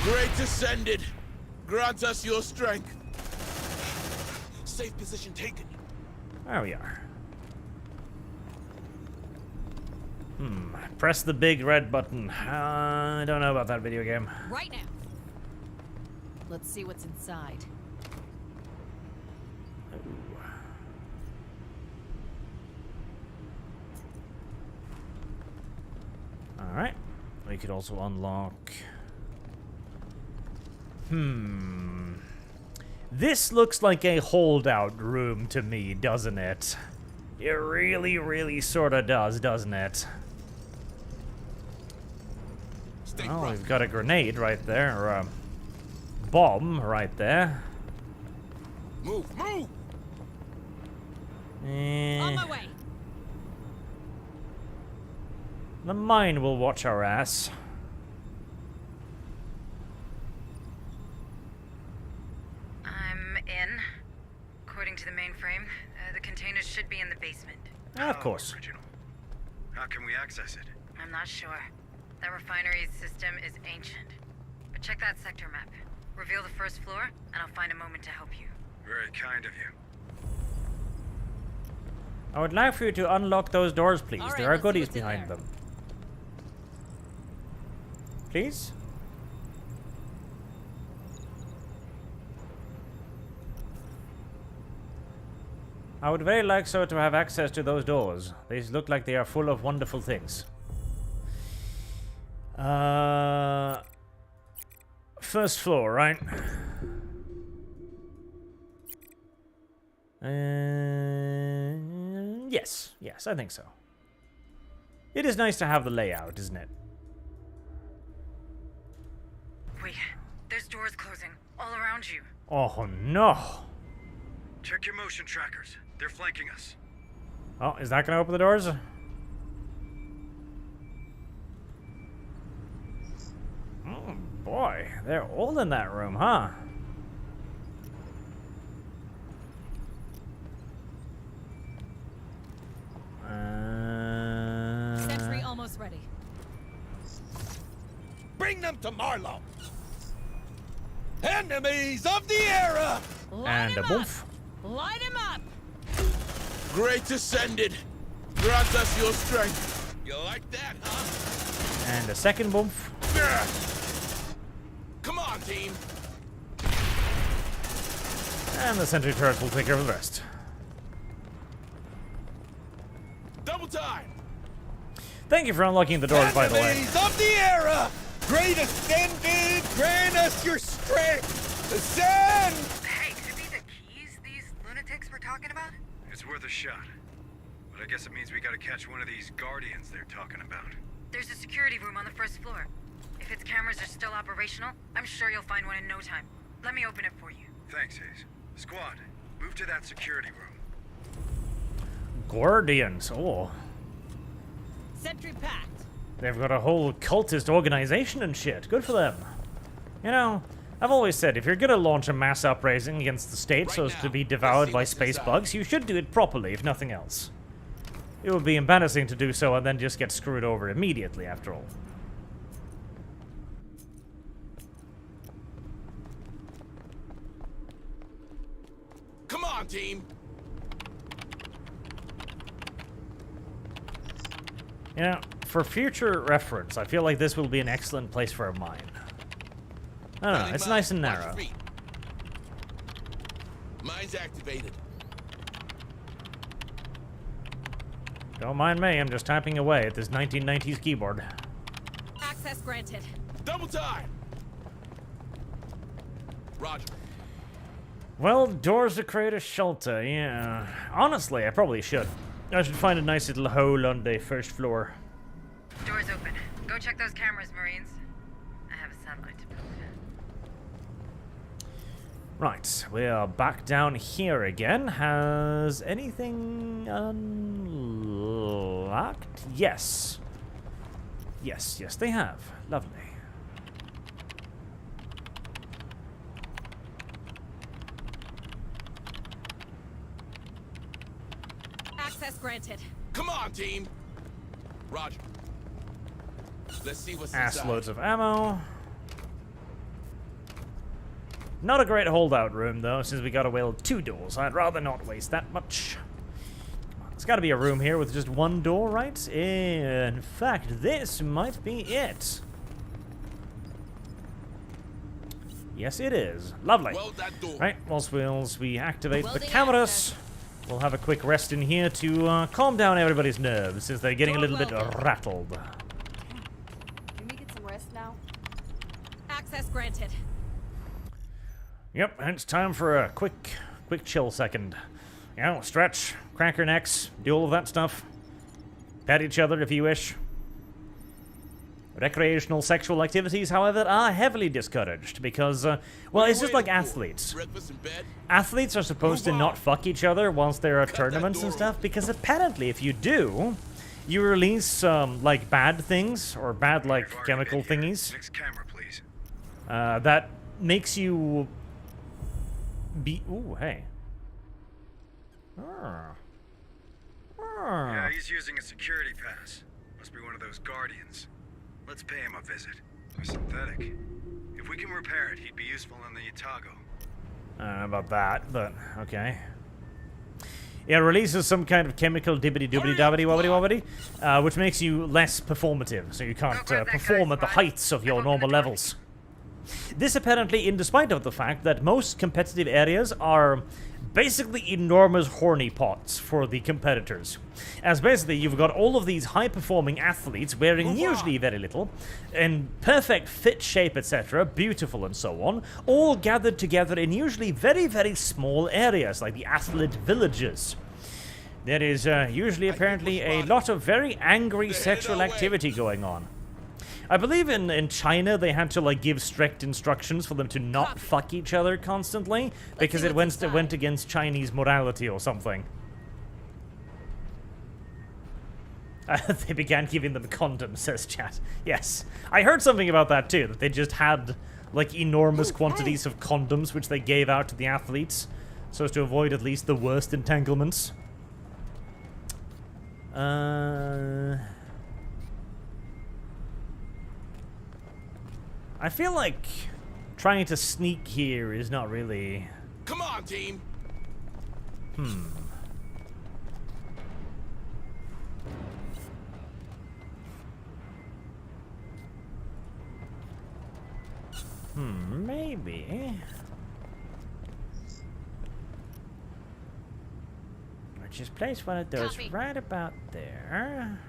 Great Ascended. Grant us your strength. Safe position taken. There we are. Press the big red button. I don't know about that video game. Right now. Let's see what's inside. Alright. We could also unlock... This looks like a holdout room to me, doesn't it? It really, really sorta does, doesn't it? Oh, we've got a grenade right there, or a bomb right there. Move, move! On my way. The mine will watch our ass. I'm in. According to the mainframe, the containers should be in the basement. Of course. Original. How can we access it? I'm not sure. That refinery system is ancient. But check that sector map. Reveal the first floor, and I'll find a moment to help you. Very kind of you. I would like for you to unlock those doors, please. All right, there are let's see goodies what's in behind there. them. Please? I would very like so to have access to those doors. These look like they are full of wonderful things. First floor, right? Yes, I think so. It is nice to have the layout, isn't it? Wait, there's doors closing all around you. Oh no! Check your motion trackers. They're flanking us. Oh, is that gonna open the doors? Oh boy, they're all in that room, huh? Sentry almost ready. Bring them to Marlow! Enemies of the era! And a boof. Light him up! Great Ascended. Grant us your strength. You like that, huh? And a second boof. Come on, team. And the sentry turrets will take care of the rest. Double time! Thank you for unlocking the doors, by the way. Enemies of the era! Great Ascended, grant us your strength! Ascend! Hey, could be the keys these lunatics were talking about? It's worth a shot. But I guess it means we gotta catch one of these guardians they're talking about. There's a security room on the first floor. If its cameras are still operational, I'm sure you'll find one in no time. Let me open it for you. Thanks, Hayes. Squad, move to that security room. Guardians, oh. Sentry packed. They've got a whole cultist organization and shit. Good for them. You know, I've always said, if you're gonna launch a mass uprising against the state so as to be devoured by space bugs, you should do it properly, if nothing else. It would be embarrassing to do so and then just get screwed over immediately, after all. Come on, team! You know, for future reference, I feel like this will be an excellent place for a mine. I don't know, it's nice and narrow. Mine's activated. Don't mind me, I'm just typing away at this 1990s keyboard. Access granted. Double time! Roger. Well, doors to create a shelter, yeah. Honestly, I probably should. I should find a nice little hole on the first floor. Doors open. Go check those cameras, Marines. I have a satellite to build. Right, we are back down here again. Has anything unlocked? Yes. Yes, they have. Lovely. Access granted. Come on, team! Roger. Let's see what's Ass inside. loads of ammo. Not a great holdout room, though, since we gotta weld 2 doors. I'd rather not waste that much. There's gotta be a room here with just 1 door, right? In fact, this might be it. Yes, it is. Lovely. Right, whilst we activate the cameras, we'll have a quick rest in here to calm down everybody's nerves, since they're getting a little bit rattled. Can we get some rest now? Access granted. Yep, and it's time for a quick chill second. You know, stretch, crack your necks, do all of that stuff. Pet each other if you wish. Recreational sexual activities, however, are heavily discouraged because, well, it's just like athletes. Athletes are supposed to not fuck each other once there are tournaments and stuff because apparently if you do, you release, like, bad things or bad, like, chemical thingies. Next camera, please. That makes you be... Ooh, hey. Yeah, he's using a security pass. Must be one of those guardians. Let's pay him a visit. They're synthetic. If we can repair it, he'd be useful in the Yatago. I don't know about that, but okay. It releases some kind of chemical dibbity-doobity-dobbity-wobbity-wobbity, which makes you less performative, so you can't perform at the heights of your normal levels. This apparently in despite of the fact that most competitive areas are basically enormous horny pots for the competitors. As basically you've got all of these high-performing athletes wearing usually very little, in perfect fit shape, etc., beautiful and so on, all gathered together in usually very, very small areas, like the athlete villages. There is usually apparently a lot of very angry sexual activity going on. I believe in China they had to like give strict instructions for them to not fuck each other constantly because it went against Chinese morality or something. They began giving them condoms, says chat. Yes, I heard something about that too, that they just had like enormous quantities of condoms which they gave out to the athletes so as to avoid at least the worst entanglements. I feel like trying to sneak here is not really... Come on, team! Maybe. just place one of those Copy. right about there.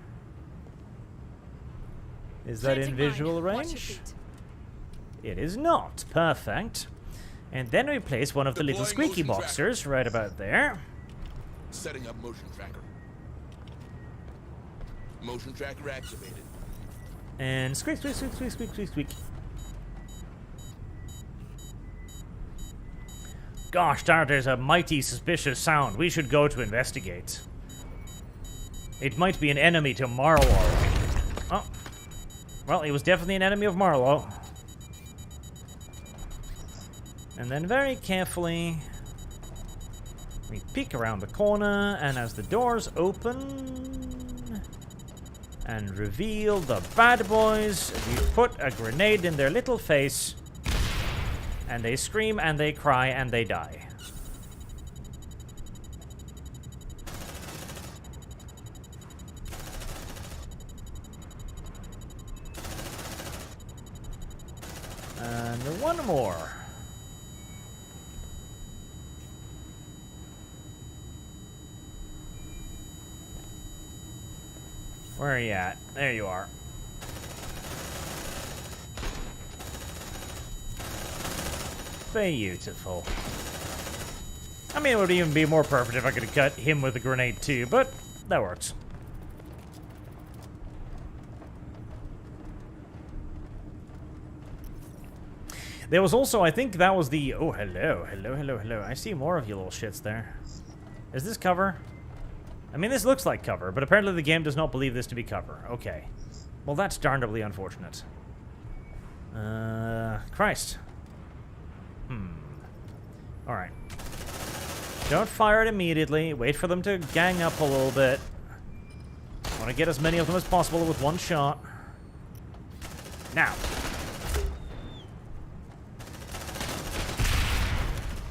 Is that in Planting visual mine. Watch your range? feet. It is not. Perfect. And then we place one of the little Deploying squeaky motion boxers right about there. Setting up motion tracker. Motion tracker activated. And squeak, squeak, squeak, squeak, squeak, squeak, squeak. Gosh darn, there's a mighty suspicious sound. We should go to investigate. It might be an enemy to Marlowe. Oh. Well, he was definitely an enemy of Marlowe. And then very carefully, we peek around the corner, and as the doors open and reveal the bad boys, we put a grenade in their little face, and they scream and they cry and they die. And one more. Where are you at? There you are. Beautiful. I mean, it would even be more perfect if I could have cut him with a grenade too, but that works. There was also, I think that was the... Oh, hello, hello, hello, hello. I see more of you little shits there. Is this cover? I mean, this looks like cover, but apparently the game does not believe this to be cover. Okay. Well, that's darnably unfortunate. Christ. Alright. Don't fire it immediately. Wait for them to gang up a little bit. I want to get as many of them as possible with one shot. Now.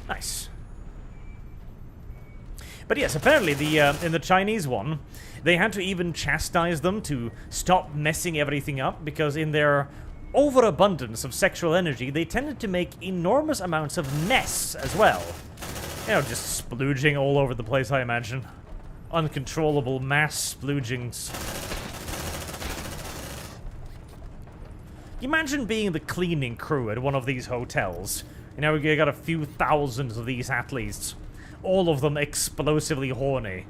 Nice. But yes, apparently the in the Chinese one, they had to even chastise them to stop messing everything up, because in their overabundance of sexual energy, they tended to make enormous amounts of mess as well. You know, just splooging all over the place, I imagine. Uncontrollable mass sploogings. Imagine being the cleaning crew at one of these hotels. You know, you got a few thousands of these athletes. All of them explosively horny.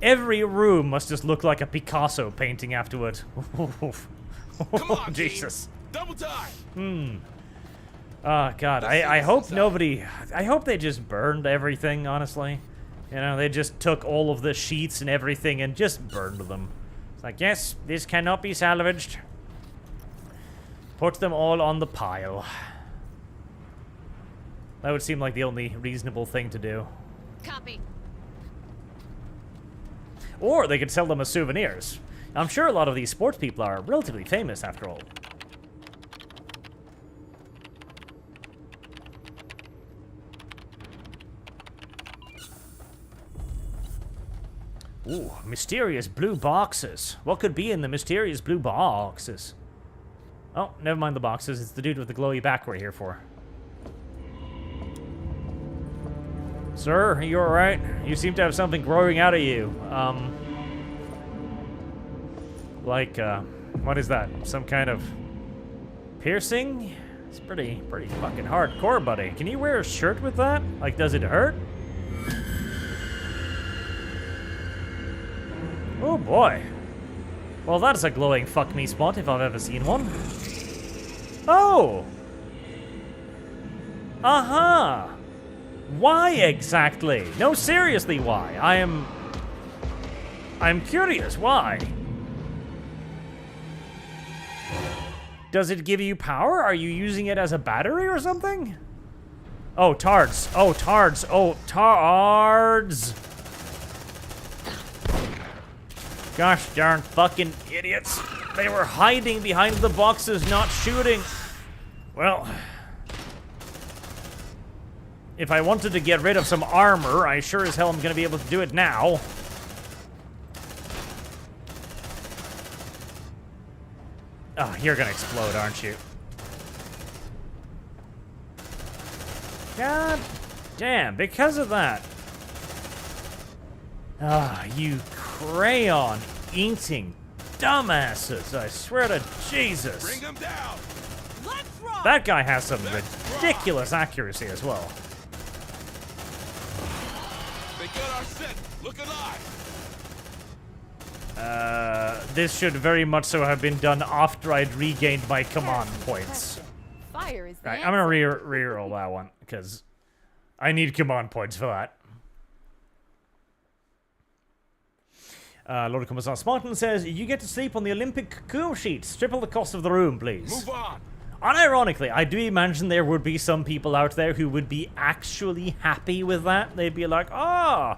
Every room must just look like a Picasso painting afterward. Come on, Jesus. Team. Double time. Oh, God. I hope nobody... I hope they just burned everything, honestly. You know, they just took all of the sheets and everything and just burned them. It's like, yes, this cannot be salvaged. Put them all on the pile. That would seem like the only reasonable thing to do. Copy. Or they could sell them as souvenirs. I'm sure a lot of these sports people are relatively famous, after all. Ooh, mysterious blue boxes. What could be in the mysterious blue boxes? Oh, never mind the boxes. It's the dude with the glowy back we're here for. Sir, are you alright? You seem to have something growing out of you. What is that? Some kind of piercing? It's pretty fucking hardcore, buddy. Can you wear a shirt with that? Like, does it hurt? Oh boy. Well, that's a glowing fuck me spot if I've ever seen one. Oh! Uh-huh! Why exactly? No, seriously, why? I'm curious, why? Does it give you power? Are you using it as a battery or something? Oh, tards. Oh, tards. Oh, tards. Gosh darn fucking idiots. They were hiding behind the boxes, not shooting. Well... if I wanted to get rid of some armor, I sure as hell am going to be able to do it now. Oh, you're going to explode, aren't you? God damn, because of that. Ah, you crayon-eating dumbasses, I swear to Jesus. Bring him down. Let's rock! That guy has some ridiculous accuracy as well. They got our scent. Look alive. This should very much so have been done after I'd regained my command points. Fire is the Right, I'm gonna re-roll that one, because I need command points for that. Lord Commissar Spartan says, you get to sleep on the Olympic cocoon sheets. Triple the cost of the room, please. Move on. Unironically, I do imagine there would be some people out there who would be actually happy with that. They'd be like, oh,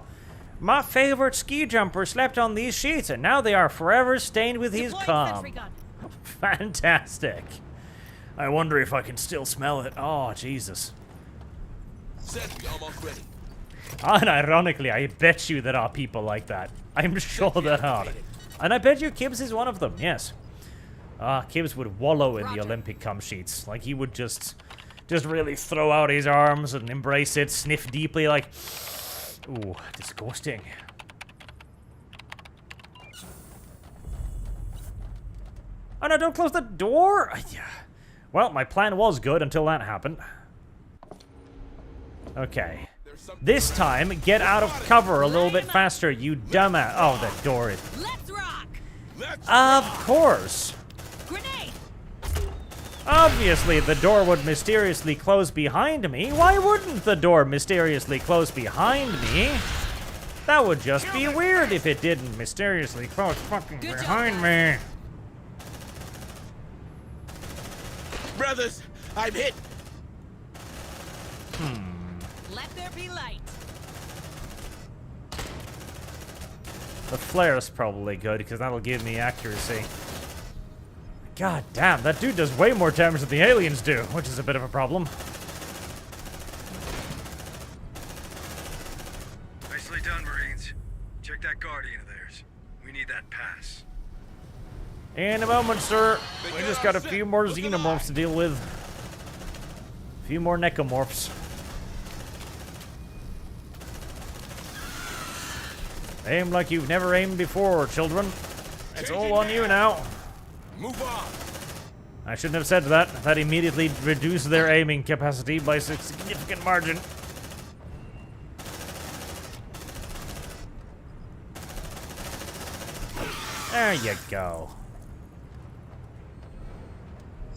my favorite ski jumper slept on these sheets, and now they are forever stained with his cum. Fantastic. I wonder if I can still smell it. Oh, Jesus. Sentry almost ready. Unironically, I bet you there are people like that. I'm sure there are. And I bet you Kibbs is one of them, yes. Kibbs would wallow in the Olympic cum sheets. Like, he would just really throw out his arms and embrace it, sniff deeply like, ooh, disgusting. Oh no, don't close the door! Well, my plan was good until that happened. Okay. This time, get out of cover a little bit faster, you dumbass. Oh, the door is... Let's rock! Of course. Grenade! Obviously, the door would mysteriously close behind me. Why wouldn't the door mysteriously close behind me? That would just be weird if it didn't mysteriously close fucking behind me. Brothers, I'm hit. Let there be light. The flare's probably good, because that'll give me accuracy. God damn, that dude does way more damage than the aliens do, which is a bit of a problem. Nicely done, Marines. Check that Guardian of theirs. We need that pass. In a moment, sir. We just got a few more Xenomorphs to deal with. A few more Necromorphs. Aim like you've never aimed before, children. It's all on you now. Move on. I shouldn't have said that. That immediately reduced their aiming capacity by a significant margin. There you go.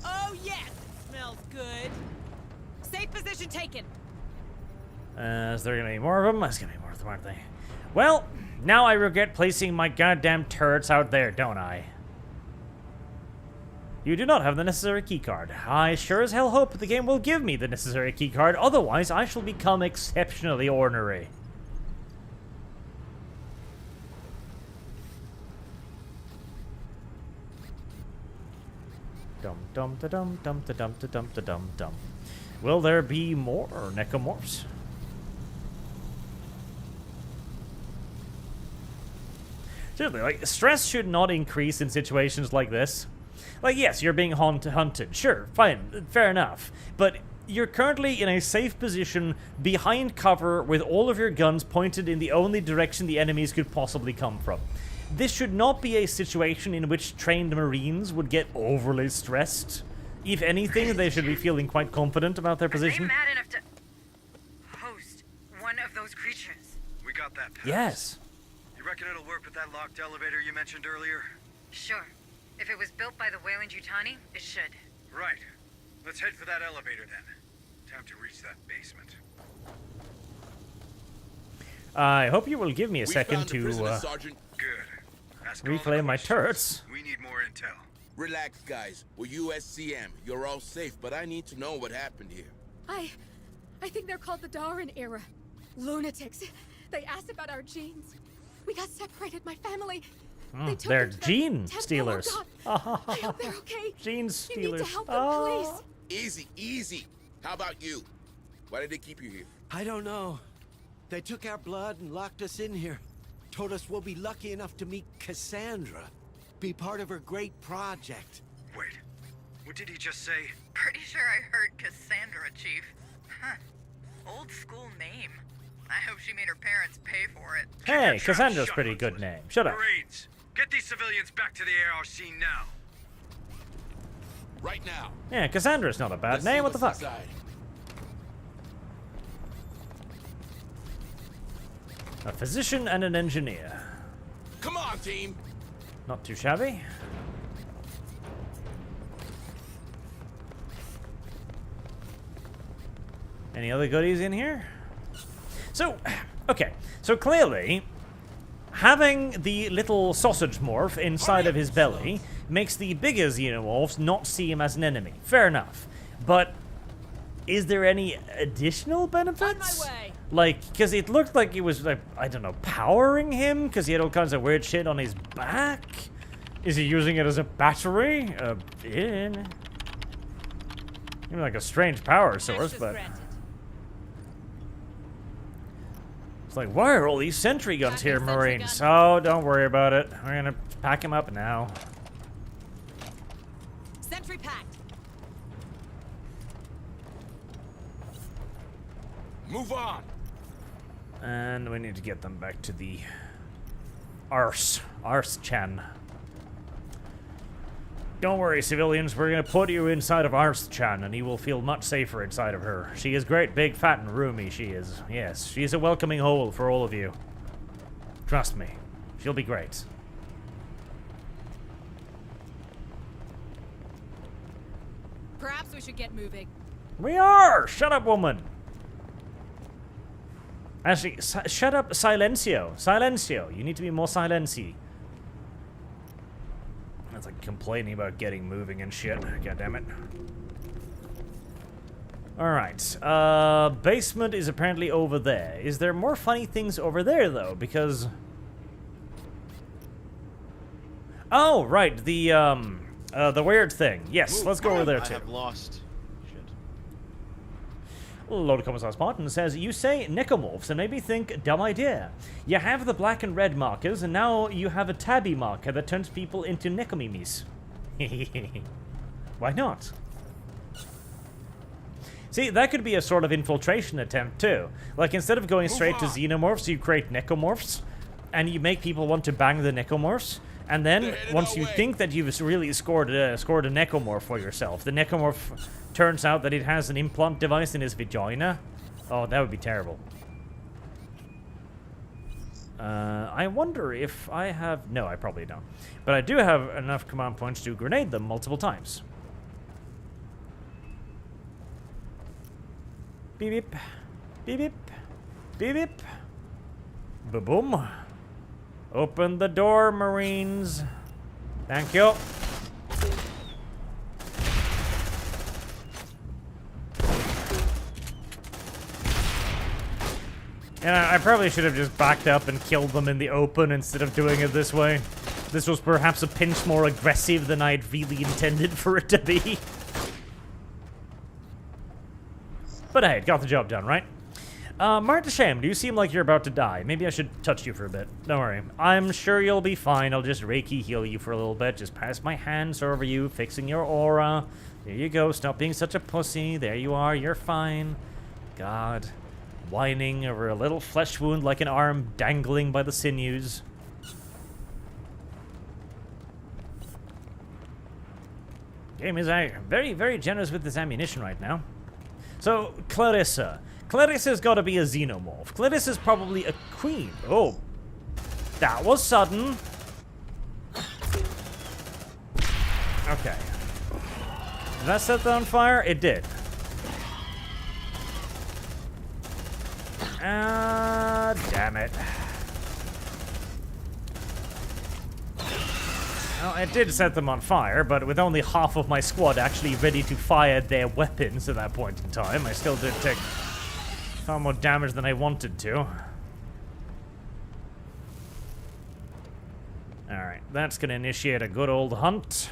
Oh yes, smells good. Safe position taken. Is there gonna be more of them? There's gonna be more of them, aren't they? Well, now I regret placing my goddamn turrets out there, don't I? You do not have the necessary keycard. I sure as hell hope the game will give me the necessary keycard, otherwise I shall become exceptionally ornery. Dum dum da dum dum da dum da dum da dum dum. Will there be more Necromorphs? Seriously, like, stress should not increase in situations like this. Like, yes, you're being hunted. Sure, fine, fair enough. But you're currently in a safe position behind cover with all of your guns pointed in the only direction the enemies could possibly come from. This should not be a situation in which trained Marines would get overly stressed. If anything, they should be feeling quite confident about their position. Are they mad enough to host one of those creatures? We got that pass. Yes. You reckon it'll work with that locked elevator you mentioned earlier? Sure. If it was built by the Wayland Yutani, it should. Right. Let's head for that elevator then. Time to reach that basement. I hope you will give me a second to Sergeant. Good. Ask reclaim my turrets. We need more intel. Relax, guys. We're USCM. You're all safe, but I need to know what happened here. I think they're called the Darwin era. Lunatics. They asked about our genes. We got separated, my family. They took They're them to that gene temple. stealers. Oh, God. I hope they're okay. Gene You stealers. need to help them, please. Easy, easy. How about you? Why did they keep you here? I don't know. They took our blood and locked us in here. Told us we'll be lucky enough to meet Cassandra. Be part of her great project. Wait. What did he just say? Pretty sure I heard Cassandra, Chief. Huh. Old school name. I hope she made her parents pay for it. Hey, Cassandra's pretty good name. Shut up. Marines, get these civilians back to the ARC now. Right now. Yeah, Cassandra's not a bad name. What the fuck? A physician and an engineer. Come on, team. Not too shabby. Any other goodies in here? So, okay. So clearly, having the little sausage morph inside of his belly makes the bigger xenomorphs not see him as an enemy. Fair enough. But is there any additional benefits? Like, because it looked like it was, like, I don't know, powering him? Because he had all kinds of weird shit on his back? Is he using it as a battery? Even like a strange power source, but... It's like, why are all these sentry guns here, Marines? Oh, don't worry about it. We're gonna pack him up now. Sentry packed. Move on. And we need to get them back to the Ars-Chan. Don't worry, civilians. We're gonna put you inside of Ars-Chan, and you will feel much safer inside of her. She is great, big, fat, and roomy, she is. Yes, she's a welcoming hole for all of you. Trust me. She'll be great. Perhaps we should get moving. We are! Shut up, woman! Actually, shut up, Silencio. Silencio. You need to be more silency. That's like complaining about getting moving and shit. God damn it. Alright. Basement is apparently over there. Is there more funny things over there, though? Because... Oh, right. The weird thing. Yes, let's go over there, too. I have lost. Lord Commissar Spartan says, you say necromorphs and maybe think, dumb idea. You have the black and red markers, and now you have a tabby marker that turns people into necromimes. Why not? See, that could be a sort of infiltration attempt, too. Like, instead of going straight to xenomorphs, you create necromorphs, and you make people want to bang the necromorphs, and then, once you think that you've really scored a necromorph for yourself, the necromorph turns out that it has an implant device in his vagina. Oh, that would be terrible. I wonder if I have... No, I probably don't. But I do have enough command points to grenade them multiple times. Beep beep. Beep beep. Beep beep. Ba-boom. Open the door, Marines. Thank you. And I probably should have just backed up and killed them in the open instead of doing it this way. This was perhaps a pinch more aggressive than I'd really intended for it to be. But hey, it got the job done, right? Marta Sham, do you seem like you're about to die? Maybe I should touch you for a bit. Don't worry. I'm sure you'll be fine. I'll just Reiki heal you for a little bit. Just pass my hands over you, fixing your aura. There you go. Stop being such a pussy. There you are. You're fine. God. Whining over a little flesh wound like an arm dangling by the sinews. Game is very, very generous with this ammunition right now. So, Clarissa. Clarissa's got to be a xenomorph. Clarissa's probably a queen. Oh. That was sudden. Okay. Did that set that on fire? It did. Ah, damn it. Well, it did set them on fire, but with only half of my squad actually ready to fire their weapons at that point in time, I still did take far more damage than I wanted to. Alright, that's gonna initiate a good old hunt.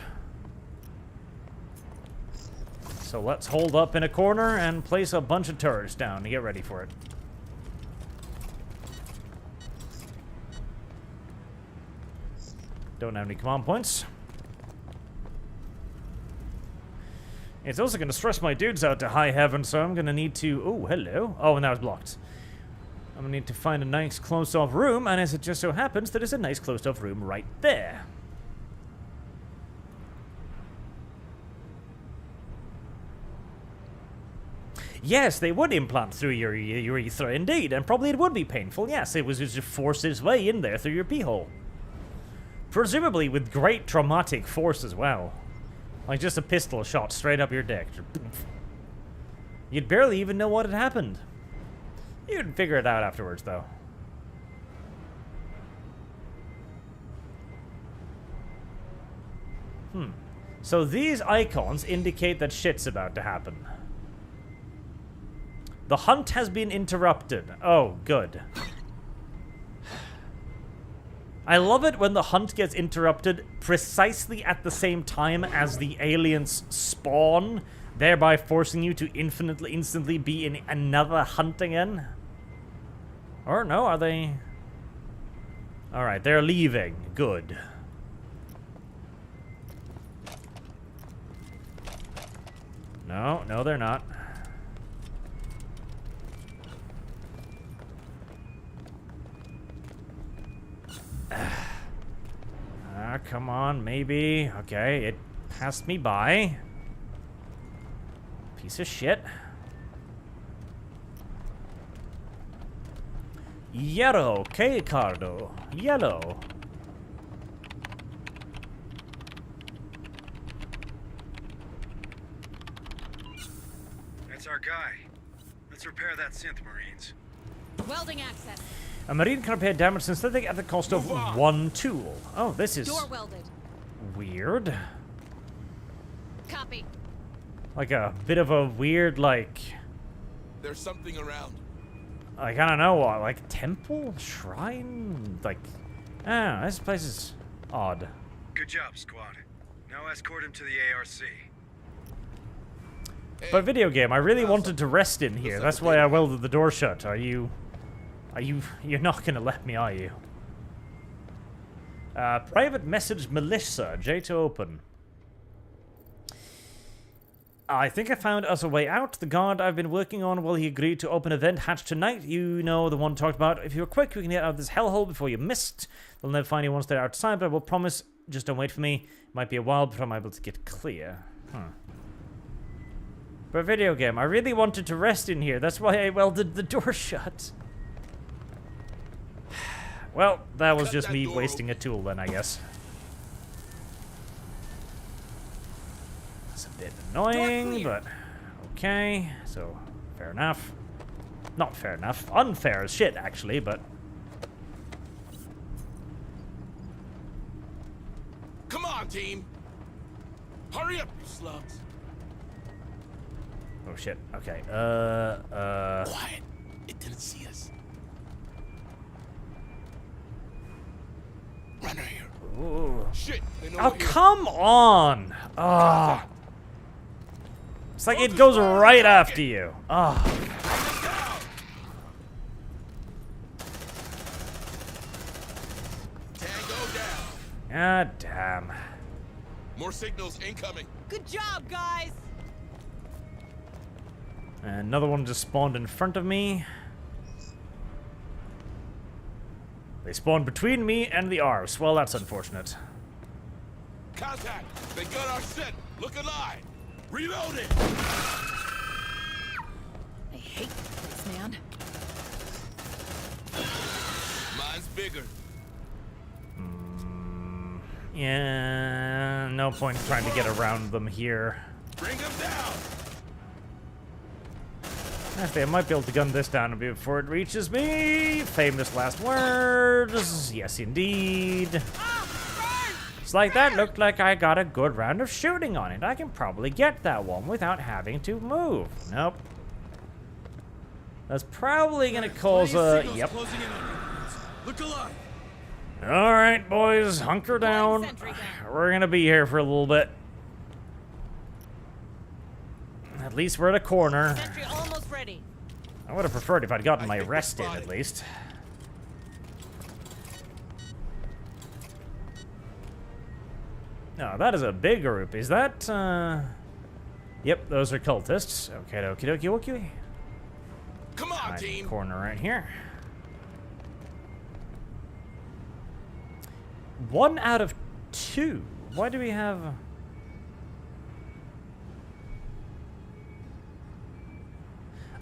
So let's hold up in a corner and place a bunch of turrets down to get ready for it. Don't have any command points. It's also going to stress my dudes out to high heaven, so I'm going to need to... Oh, hello. Oh, and that was blocked. I'm gonna need to find a nice closed-off room, and as it just so happens, there is a nice closed-off room right there. Yes, they would implant through your urethra, indeed, and probably it would be painful. Yes, it was just to force its way in there through your pee hole. Presumably with great traumatic force as well. Like just a pistol shot straight up your dick. You'd barely even know what had happened. You'd figure it out afterwards, though. So these icons indicate that shit's about to happen. The hunt has been interrupted. Oh, good. I love it when the hunt gets interrupted precisely at the same time as the aliens spawn, thereby forcing you to instantly be in another hunt again. Or no, are they? Alright, they're leaving. Good. No, they're not. Come on, maybe. Okay, it passed me by. Piece of shit. Yellow, okay, Cardo. Yellow. That's our guy. Let's repair that synth, Marines. Welding access. A Marine can repair damaged synthetic at the cost of 1 tool. Oh, this is Door welded. weird. Copy. Like a bit of a weird, like... There's something around. Like, I don't know, like temple? Shrine? Like, I don't know, this place is odd. Good job, squad. Now escort him to the ARC. But video game, I really wanted to rest in here. That's why I welded the door shut. You're not gonna let me, are you? Private message Melissa, J to open. I think I found us a way out. The guard I've been working on, well, he agreed to open a vent hatch tonight. You know, the one talked about. If you're quick, we can get out of this hellhole before you're missed. They'll never find you once they're outside, but I will promise, just don't wait for me. It might be a while before I'm able to get clear. But video game, I really wanted to rest in here. That's why I welded the door shut. Well, that was just me wasting a tool then, I guess. It's a bit annoying, but okay. So, fair enough. Not fair enough. Unfair as shit, actually, but... Come on, team! Hurry up, you slugs! Oh, shit. Okay, Quiet. It didn't see us. Runner here. Ooh. Shit! They know Oh, we're here. come on! Ah. It's like it goes right after you. Ah. Tango down. God damn. More signals incoming. Good job, guys. Another one just spawned in front of me. They spawned between me and the Arvs. Well, that's unfortunate. Contact! They got our scent! Look alive! Reload it! I hate this place, man. Mine's bigger. Yeah, no point in trying to get around them here. Bring them down! Actually, I might be able to gun this down a bit before it reaches me. Famous last words. Yes, indeed. It's like that looked like I got a good round of shooting on it. I can probably get that one without having to move. Nope. That's probably gonna cause a... Yep. Look alive. Alright, boys. Hunker down. We're gonna be here for a little bit. At least we're at a corner. Sentry almost ready. I would have preferred if I'd gotten my rest in, at least. No, that is a big group. Is that, Yep, those are cultists. Okay, okie dokie, okie. Come on, team. Corner right here. 1 out of 2. Why do we have...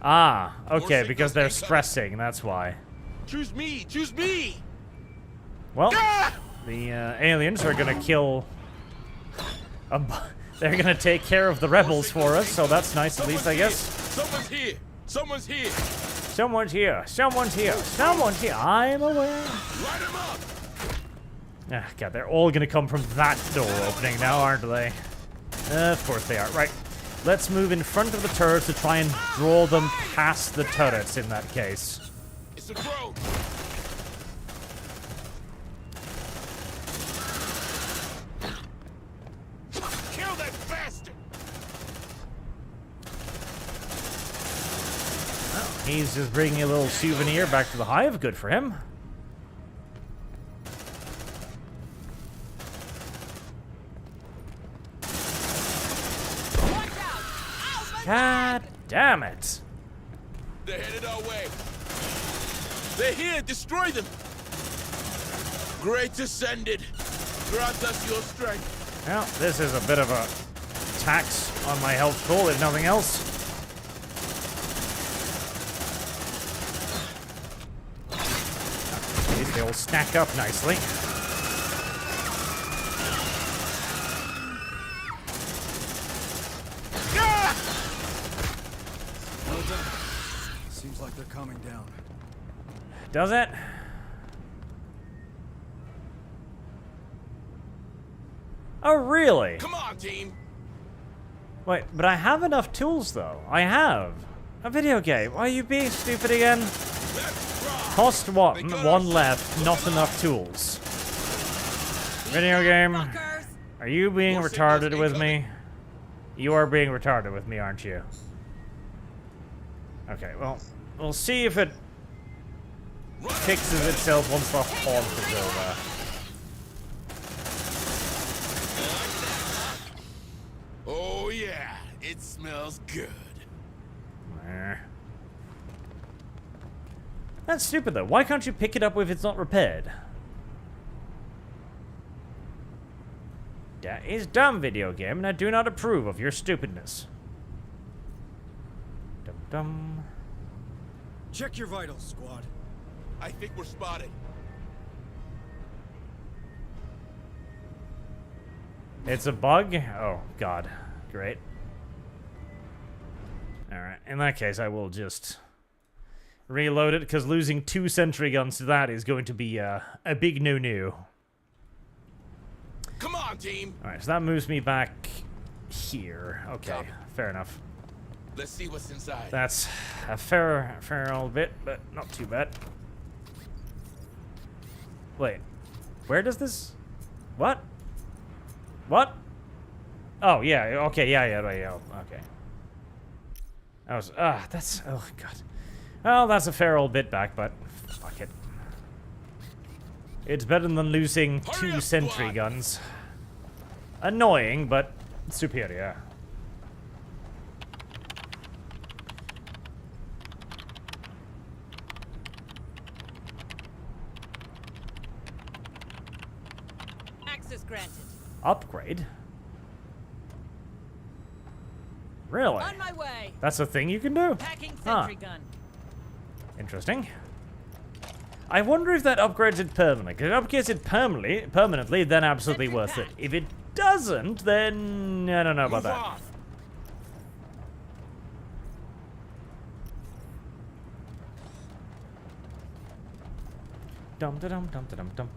Ah, okay, because they're stressing, that's why. Choose me! Choose me! Well, the aliens are gonna kill... they're gonna take care of the rebels for us, so that's nice at least, I guess. Someone's here! Someone's here! Someone's here! Someone's here! Someone's here! I'm aware. Light him up! Ah, God, they're all gonna come from that door opening now, aren't they? Of course they are. Right. Let's move in front of the turrets to try and draw them past the turrets in that case. It's a crow! Kill that bastard! Well, he's just bringing a little souvenir back to the hive. Good for him. God damn it. They're headed our way. They're here. Destroy them. Great Ascended. Grant us your strength. Well, this is a bit of a tax on my health pool, if nothing else. Okay, they all stack up nicely. Seems like they're coming down. Does it? Oh, really? Come on, team. Wait, but I have enough tools, though. I have. A video game. Why are you being stupid again? Cost what? 1 left, not enough tools. Video game. Are you being retarded with me? You are being retarded with me, aren't you? Okay, well, we'll see if it fixes itself once the haunt is over. Oh yeah, it smells good. That's stupid though. Why can't you pick it up if it's not repaired? That is dumb, video game, and I do not approve of your stupidness. Dum dum. Check your vitals, squad. I think we're spotted. It's a bug? Oh, God. Great. Alright, in that case, I will just reload it, because losing 2 sentry guns to that is going to be a big no-no. Come on, team. Alright, so that moves me back here. Okay, fair enough. Let's see what's inside. That's a fair old bit, but not too bad. Wait, where does this... What? What? Oh, yeah, okay, yeah, okay. That was, that's, oh, God. Well, that's a fair old bit back, but fuck it. It's better than losing 2 sentry guns. Annoying, but superior. Access granted. Upgrade? Really? On my way. That's a thing you can do? Packing sentry gun. Interesting. I wonder if that upgrades it permanently. If it upgrades it permanently, then absolutely worth it. If it doesn't, then I don't know about that. Dum da dum dum da dum dum.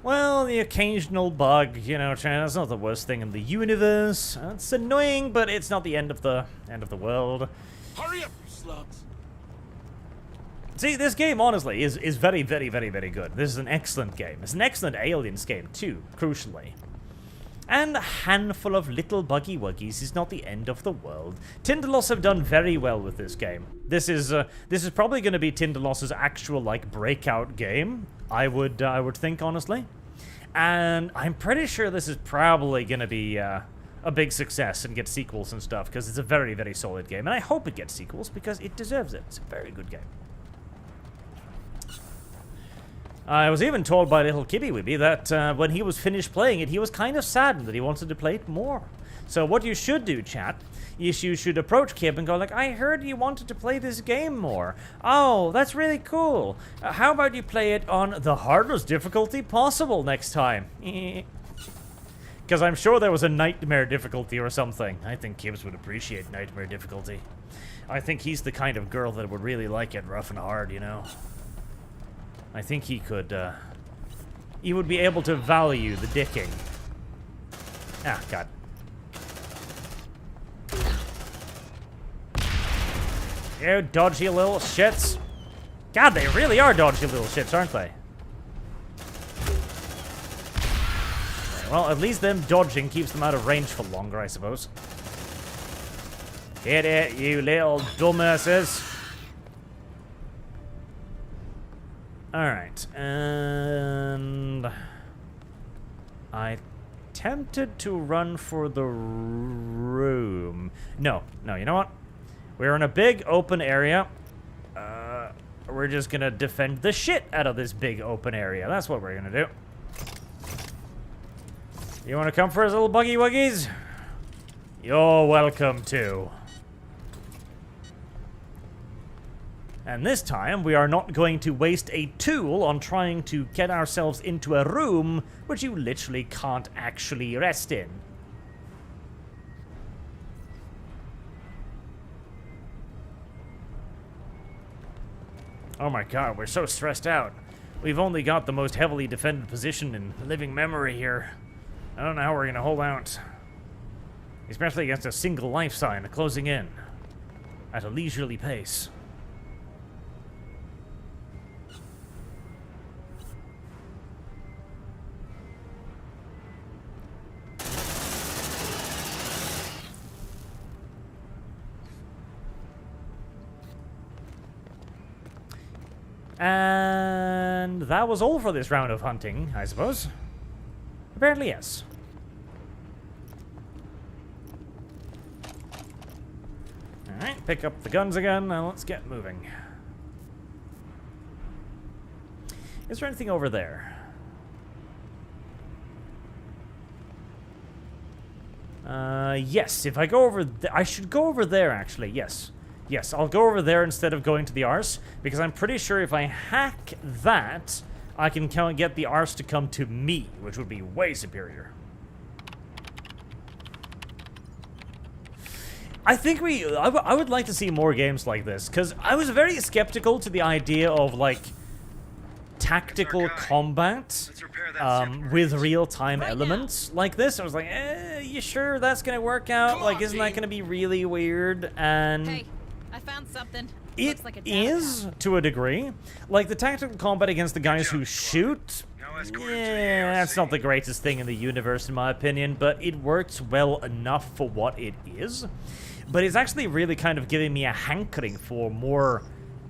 Well, the occasional bug, you know, that's not the worst thing in the universe. It's annoying, but it's not the end of the world. Hurry up, you slugs! See, this game, honestly, is very, very, very, very good. This is an excellent game. It's an excellent Aliens game, too, crucially. And a handful of little buggy wuggies is not the end of the world. Tinderloss have done very well with this game. This is probably going to be Tinderloss's actual, like, breakout game, I would think, honestly. And I'm pretty sure this is probably going to be a big success and get sequels and stuff, because it's a very, very solid game. And I hope it gets sequels, because it deserves it. It's a very good game. I was even told by little Kibby Wibby that when he was finished playing it, he was kind of saddened that he wanted to play it more. So what you should do, chat, is you should approach Kib and go like, I heard you wanted to play this game more. Oh, that's really cool. How about you play it on the hardest difficulty possible next time? Because I'm sure there was a nightmare difficulty or something. I think Kibbs would appreciate nightmare difficulty. I think he's the kind of girl that would really like it rough and hard, you know? I think he could, he would be able to value the dicking. Ah, God. You dodgy little shits. God, they really are dodgy little shits, aren't they? Well, at least them dodging keeps them out of range for longer, I suppose. Get it, you little dumbasses. Alright, and I tempted to run for the room. No, you know what? We're in a big open area. We're just gonna defend the shit out of this big open area. That's what we're gonna do. You wanna come for us, little buggy wuggies? You're welcome to. And this time, we are not going to waste a tool on trying to get ourselves into a room which you literally can't actually rest in. Oh my god, we're so stressed out. We've only got the most heavily defended position in living memory here. I don't know how we're gonna hold out. Especially against a single life sign closing in at a leisurely pace. And that was all for this round of hunting, I suppose. Apparently, yes. Alright, pick up the guns again, and let's get moving. Is there anything over there? Yes, if I go over I should go over there, actually, yes. Yes, I'll go over there instead of going to the arse, because I'm pretty sure if I hack that, I can get the arse to come to me, which would be way superior. I think I would like to see more games like this, because I was very skeptical to the idea of, like, tactical combat with real-time elements like this. I was like, you sure that's gonna work out? Like, isn't that gonna be really weird? And Hey, I found something. it is, to a degree. Like, the tactical combat against the guys who shoot, yeah, that's not the greatest thing in the universe, in my opinion, but it works well enough for what it is. But it's actually really kind of giving me a hankering for more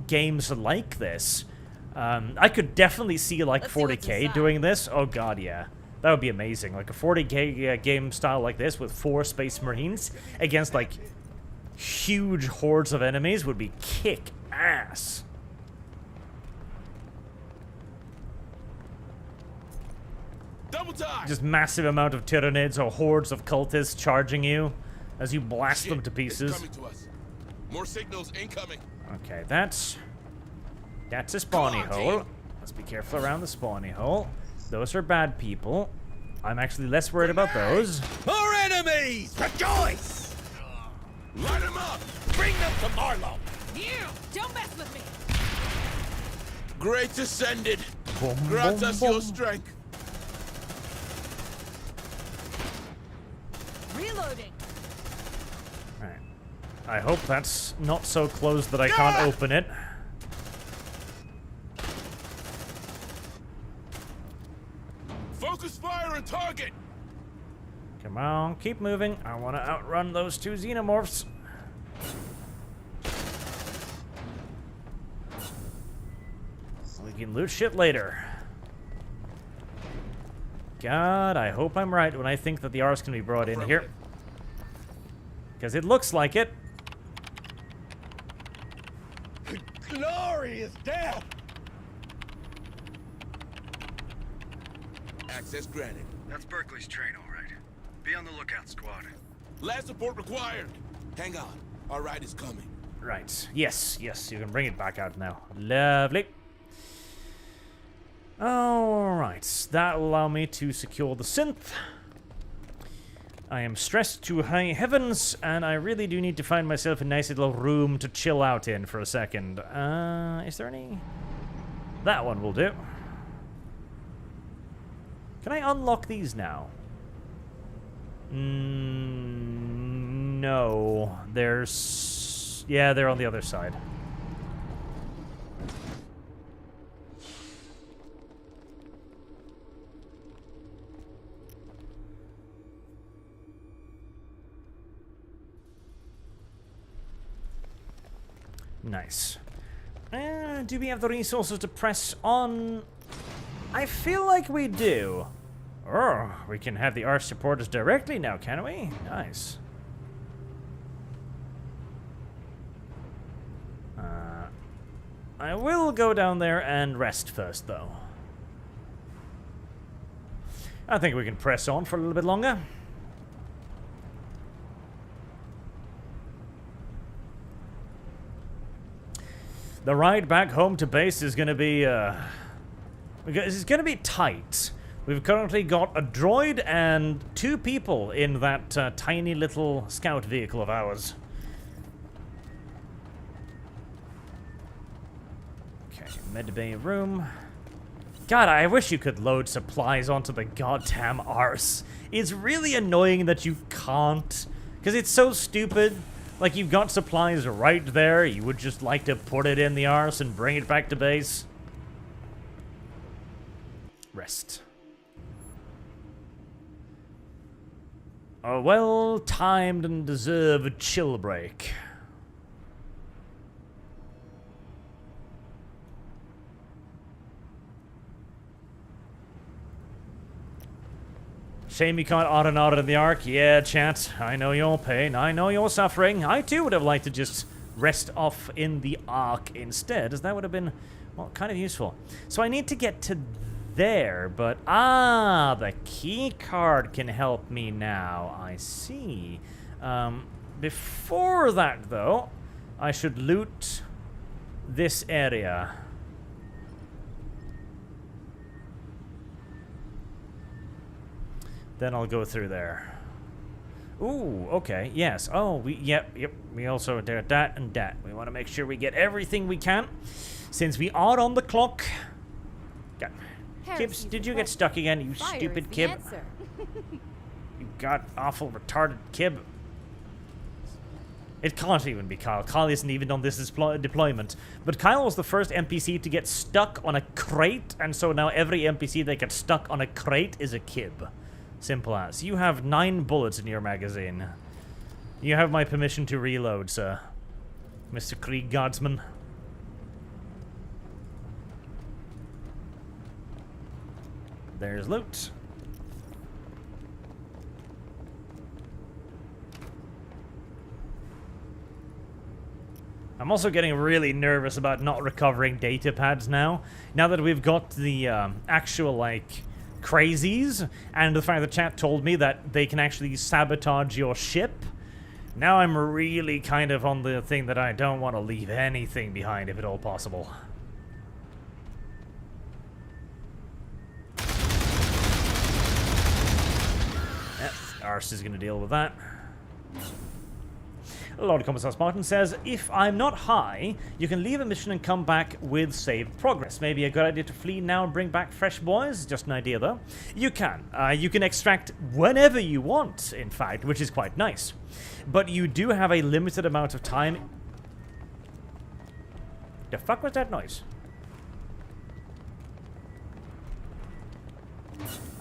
games like this. I could definitely see, like, 40K doing this. Oh god, yeah. That would be amazing. Like, a 40K game style like this with 4 Space Marines against, like, huge hordes of enemies would be kick-ass. Double time. Just massive amount of Tyranids or hordes of cultists charging you as you blast them to pieces. It's coming to us. More signals incoming. Okay, that's a spawny hole. Let's be careful around the spawny hole. Those are bad people. I'm actually less worried about those. More enemies! Rejoice! Line them up! Bring them to Marlowe! You! Don't mess with me! Great ascended! Boom, Grant boom, us boom. your strength! Reloading! Alright. I hope that's not so close that I can't open it. Focus fire and target! Come on, keep moving. I want to outrun those 2 Xenomorphs. We can loot shit later. God, I hope I'm right when I think that the R's can be brought in here. Because it looks like it. Glorious death! Access granted. That's Berkeley's train, all right. Be on the lookout, squad. Last support required. Hang on. Our ride is coming. Right. Yes, yes, you can bring it back out now. Lovely. Alright, that'll allow me to secure the synth. I am stressed to high heavens, and I really do need to find myself a nice little room to chill out in for a second. Is there any? That one will do. Can I unlock these now? No. There's... Yeah, they're on the other side. Nice. Do we have the resources to press on? I feel like we do. Oh, we can have the Arch support us directly now, can we? Nice. I will go down there and rest first, though. I think we can press on for a little bit longer. The ride back home to base is going to be, it's going to be tight. We've currently got a droid and 2 people in that tiny little scout vehicle of ours. Okay, medbay room. God, I wish you could load supplies onto the goddamn arse. It's really annoying that you can't, because it's so stupid. Like, you've got supplies right there, you would just like to put it in the arse and bring it back to base. Rest. A well-timed and deserved chill break. Shame you can't auto-not it in the Ark. Yeah, chat, I know your pain, I know your suffering. I too would have liked to just rest off in the Ark instead, as that would have been, well, kind of useful. So I need to get to there, but the key card can help me now. I see. Before that, though, I should loot this area. Then I'll go through there. Ooh, okay, yes. Oh, yep. We also did that and that. We want to make sure we get everything we can, since we are on the clock. God. Kibs, did you get stuck again, you stupid kib? You got awful retarded kib. It can't even be Kyle. Kyle isn't even on this deployment. But Kyle was the first NPC to get stuck on a crate, and so now every NPC that gets stuck on a crate is a kib. Simple as. You have 9 bullets in your magazine. You have my permission to reload, sir. Mr. Krieg Guardsman. There's loot. I'm also getting really nervous about not recovering data pads now. Now that we've got the actual, like, crazies, and the fact that chat told me that they can actually sabotage your ship. Now I'm really kind of on the thing that I don't want to leave anything behind if at all possible. Yep, Arse is going to deal with that. Lord Commissar Martin says, if I'm not high, you can leave a mission and come back with saved progress. Maybe a good idea to flee now and bring back fresh boys? Just an idea, though. You can. You can extract whenever you want, in fact, which is quite nice. But you do have a limited amount of time. The fuck was that noise?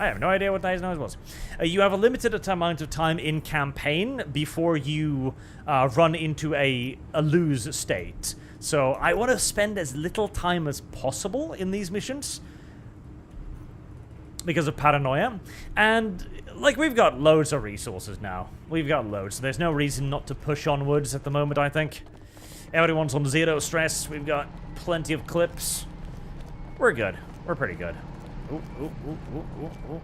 I have no idea what that noise was. You have a limited amount of time in campaign before you run into a lose state. So I want to spend as little time as possible in these missions because of paranoia. And like, we've got loads of resources now. We've got loads. There's no reason not to push onwards at the moment, I think. Everyone's on 0 stress. We've got plenty of clips. We're good. We're pretty good. Ooh, ooh, ooh, ooh, ooh, ooh.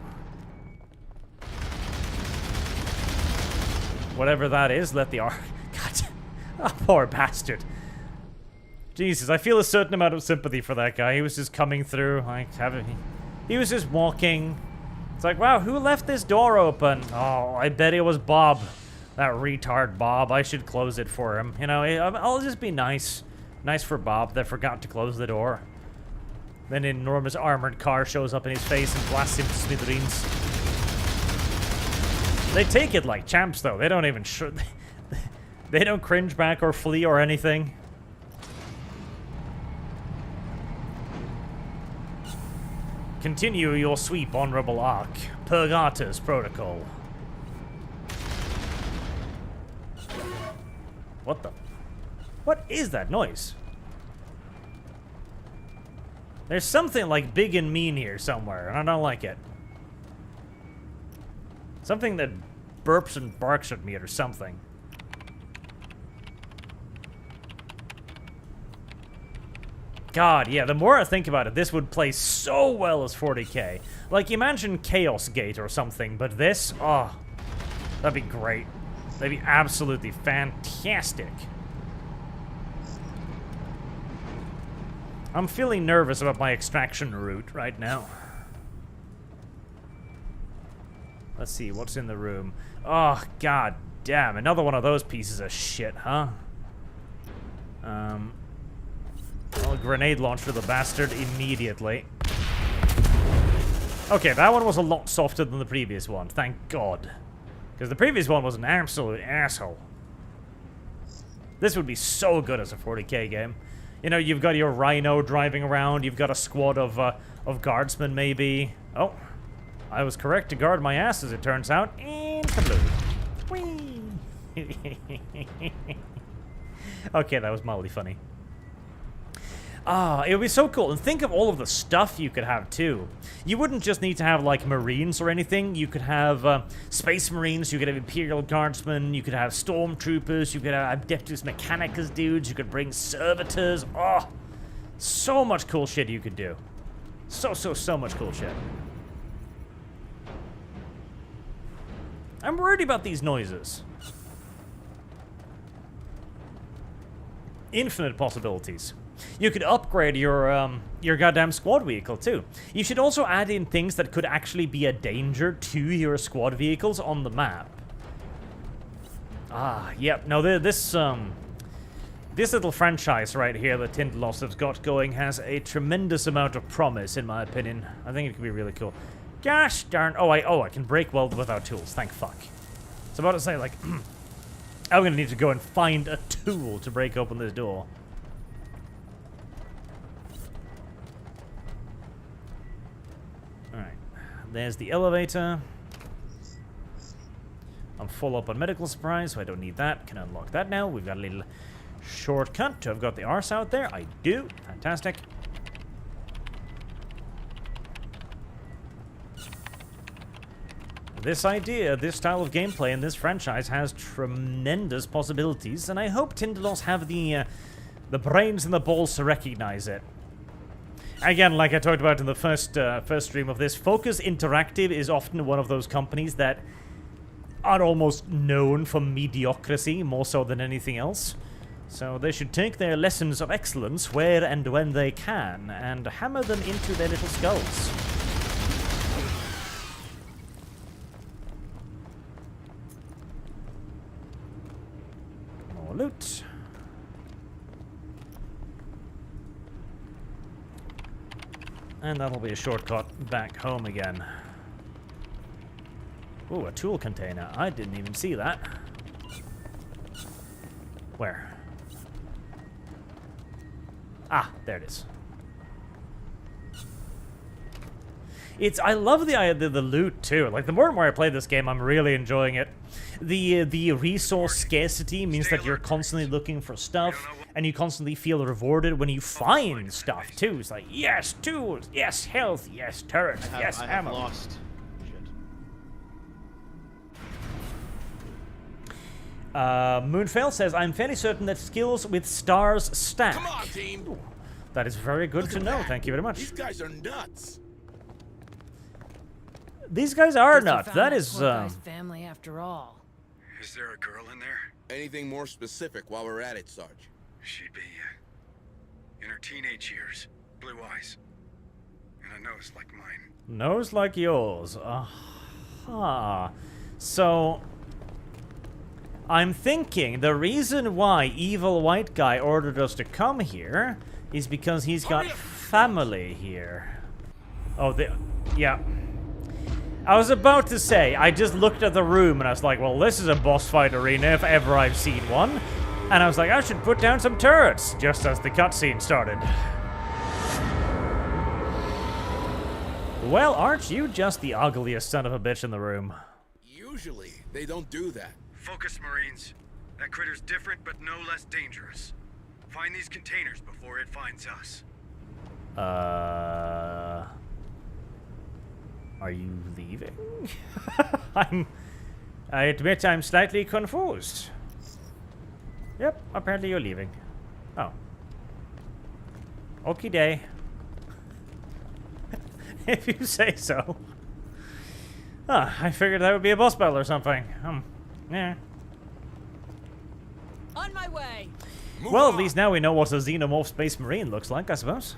Whatever that is, let the God, oh, poor bastard. Jesus, I feel a certain amount of sympathy for that guy. He was just coming through, like, he was just walking. It's like, wow, who left this door open? Oh, I bet it was Bob. That retard Bob. I should close it for him. You know, I'll just be nice. Nice for Bob that forgot to close the door. Then an enormous armored car shows up in his face and blasts him to smithereens. They take it like champs, though. They don't even they don't cringe back or flee or anything. Continue your sweep, Honorable Ark. Purgator's protocol. What the? What is that noise? There's something like big and mean here somewhere, and I don't like it. Something that burps and barks at me or something. God, yeah, the more I think about it, this would play so well as 40k. Like, imagine Chaos Gate or something, but this, oh, that'd be great. That'd be absolutely fantastic. I'm feeling nervous about my extraction route right now. Let's see, what's in the room? Oh, god damn, another one of those pieces of shit, huh? I'll grenade launcher the bastard immediately. Okay, that one was a lot softer than the previous one, thank God. Because the previous one was an absolute asshole. This would be so good as a 40k game. You know, you've got your Rhino driving around, you've got a squad of guardsmen maybe. Oh, I was correct to guard my ass as it turns out. And kablooey. Whee! Okay, that was mildly funny. Ah, it would be so cool. And think of all of the stuff you could have, too. You wouldn't just need to have, like, Marines or anything. You could have Space Marines, you could have Imperial Guardsmen, you could have Stormtroopers, you could have Adeptus Mechanicus dudes, you could bring Servitors. Oh, so much cool shit you could do. So much cool shit. I'm worried about these noises. Infinite possibilities. You could upgrade your goddamn squad vehicle, too. You should also add in things that could actually be a danger to your squad vehicles on the map. Ah, yep. No, this little franchise right here that Tindalos has got going has a tremendous amount of promise, in my opinion. I think it could be really cool. Gosh darn. Oh, I can break weld without tools. Thank fuck. So about to say, like, I'm gonna need to go and find a tool to break open this door. Alright. There's the elevator. I'm full up on medical supplies, so I don't need that. Can unlock that now. We've got a little shortcut to have got the arse out there. I do. Fantastic. This idea, this style of gameplay in this franchise has tremendous possibilities, and I hope Tindalos have the brains and the balls to recognize it. Again, like I talked about in the first stream of this, Focus Interactive is often one of those companies that are almost known for mediocrity, more so than anything else. So they should take their lessons of excellence where and when they can, and hammer them into their little skulls. More loot. And that'll be a shortcut back home again. Ooh, a tool container. I didn't even see that. Where? Ah, there it is. I love the loot too. Like, the more and more I play this game, I'm really enjoying it. The resource scarcity means that you're constantly looking for stuff, and you constantly feel rewarded when you find stuff too. It's like, yes, tools, yes, health, yes, turret, yes, ammo. I have lost. Shit. Moonfail says, I'm fairly certain that skills with stars stack. Come on, team. Ooh, that is very good to know. Thank you very much. These guys are nuts. These guys are Guess you nuts. found That is, poor guy's family after all. Is there a girl in there? Anything more specific while we're at it, Sarge? She'd be in her teenage years, blue eyes, and a nose like mine. Nose like yours. Aha. So, I'm thinking the reason why evil white guy ordered us to come here is because he's got family here. Oh, yeah. I was about to say, I just looked at the room and I was like, well, this is a boss fight arena if ever I've seen one. And I was like, I should put down some turrets, just as the cutscene started. Well, aren't you just the ugliest son of a bitch in the room? Usually, they don't do that. Focus, Marines. That critter's different, but no less dangerous. Find these containers before it finds us. Are you leaving? I admit I'm slightly confused. Yep, apparently you're leaving. Oh. Okie day. If you say so. I figured that would be a boss battle or something. Yeah. On my way. Well, at least now we know what a Xenomorph Space Marine looks like, I suppose.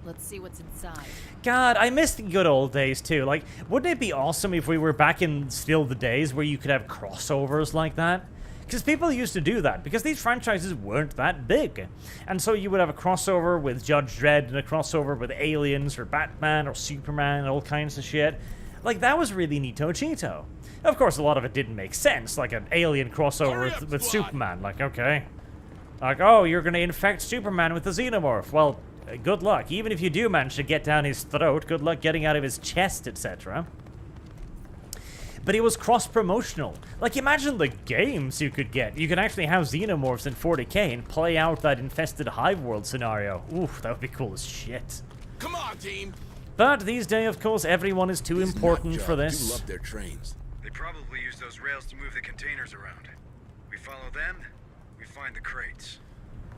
Let's see what's inside. God, I miss the good old days too. Like, wouldn't it be awesome if we were back in still the days where you could have crossovers like that? Because people used to do that, because these franchises weren't that big. And so you would have a crossover with Judge Dredd and a crossover with Aliens or Batman or Superman and all kinds of shit. Like, that was really neato cheeto. Of course, a lot of it didn't make sense, like an Alien crossover with Superman. Like, okay. Like, oh, you're gonna infect Superman with the Xenomorph. Well, good luck. Even if you do manage to get down his throat, good luck getting out of his chest, etc. But it was cross-promotional. Like, imagine the games you could get. You could actually have Xenomorphs in 40k and play out that infested hive world scenario. Oof, that would be cool as shit. Come on, team. But these days, of course, everyone is too important for this. Do love their trains. They probably use those rails to move the containers around. We follow them, we find the crates.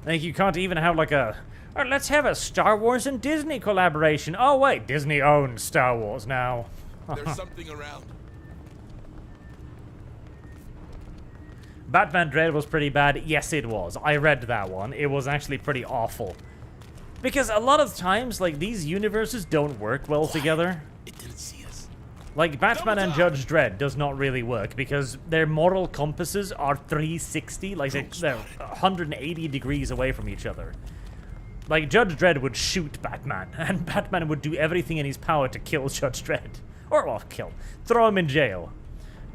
Like, you can't even have like a... Or let's have a Star Wars and Disney collaboration. Oh, wait, Disney owns Star Wars now. There's something around. Batman Dread was pretty bad. Yes, it was. I read that one. It was actually pretty awful. Because a lot of times, like, these universes don't work well together. It didn't see us. Like, Batman and Judge Dredd does not really work because their moral compasses are 360. Like, they're 180 degrees away from each other. Like, Judge Dredd would shoot Batman, and Batman would do everything in his power to kill Judge Dredd. Or, well, kill. Throw him in jail.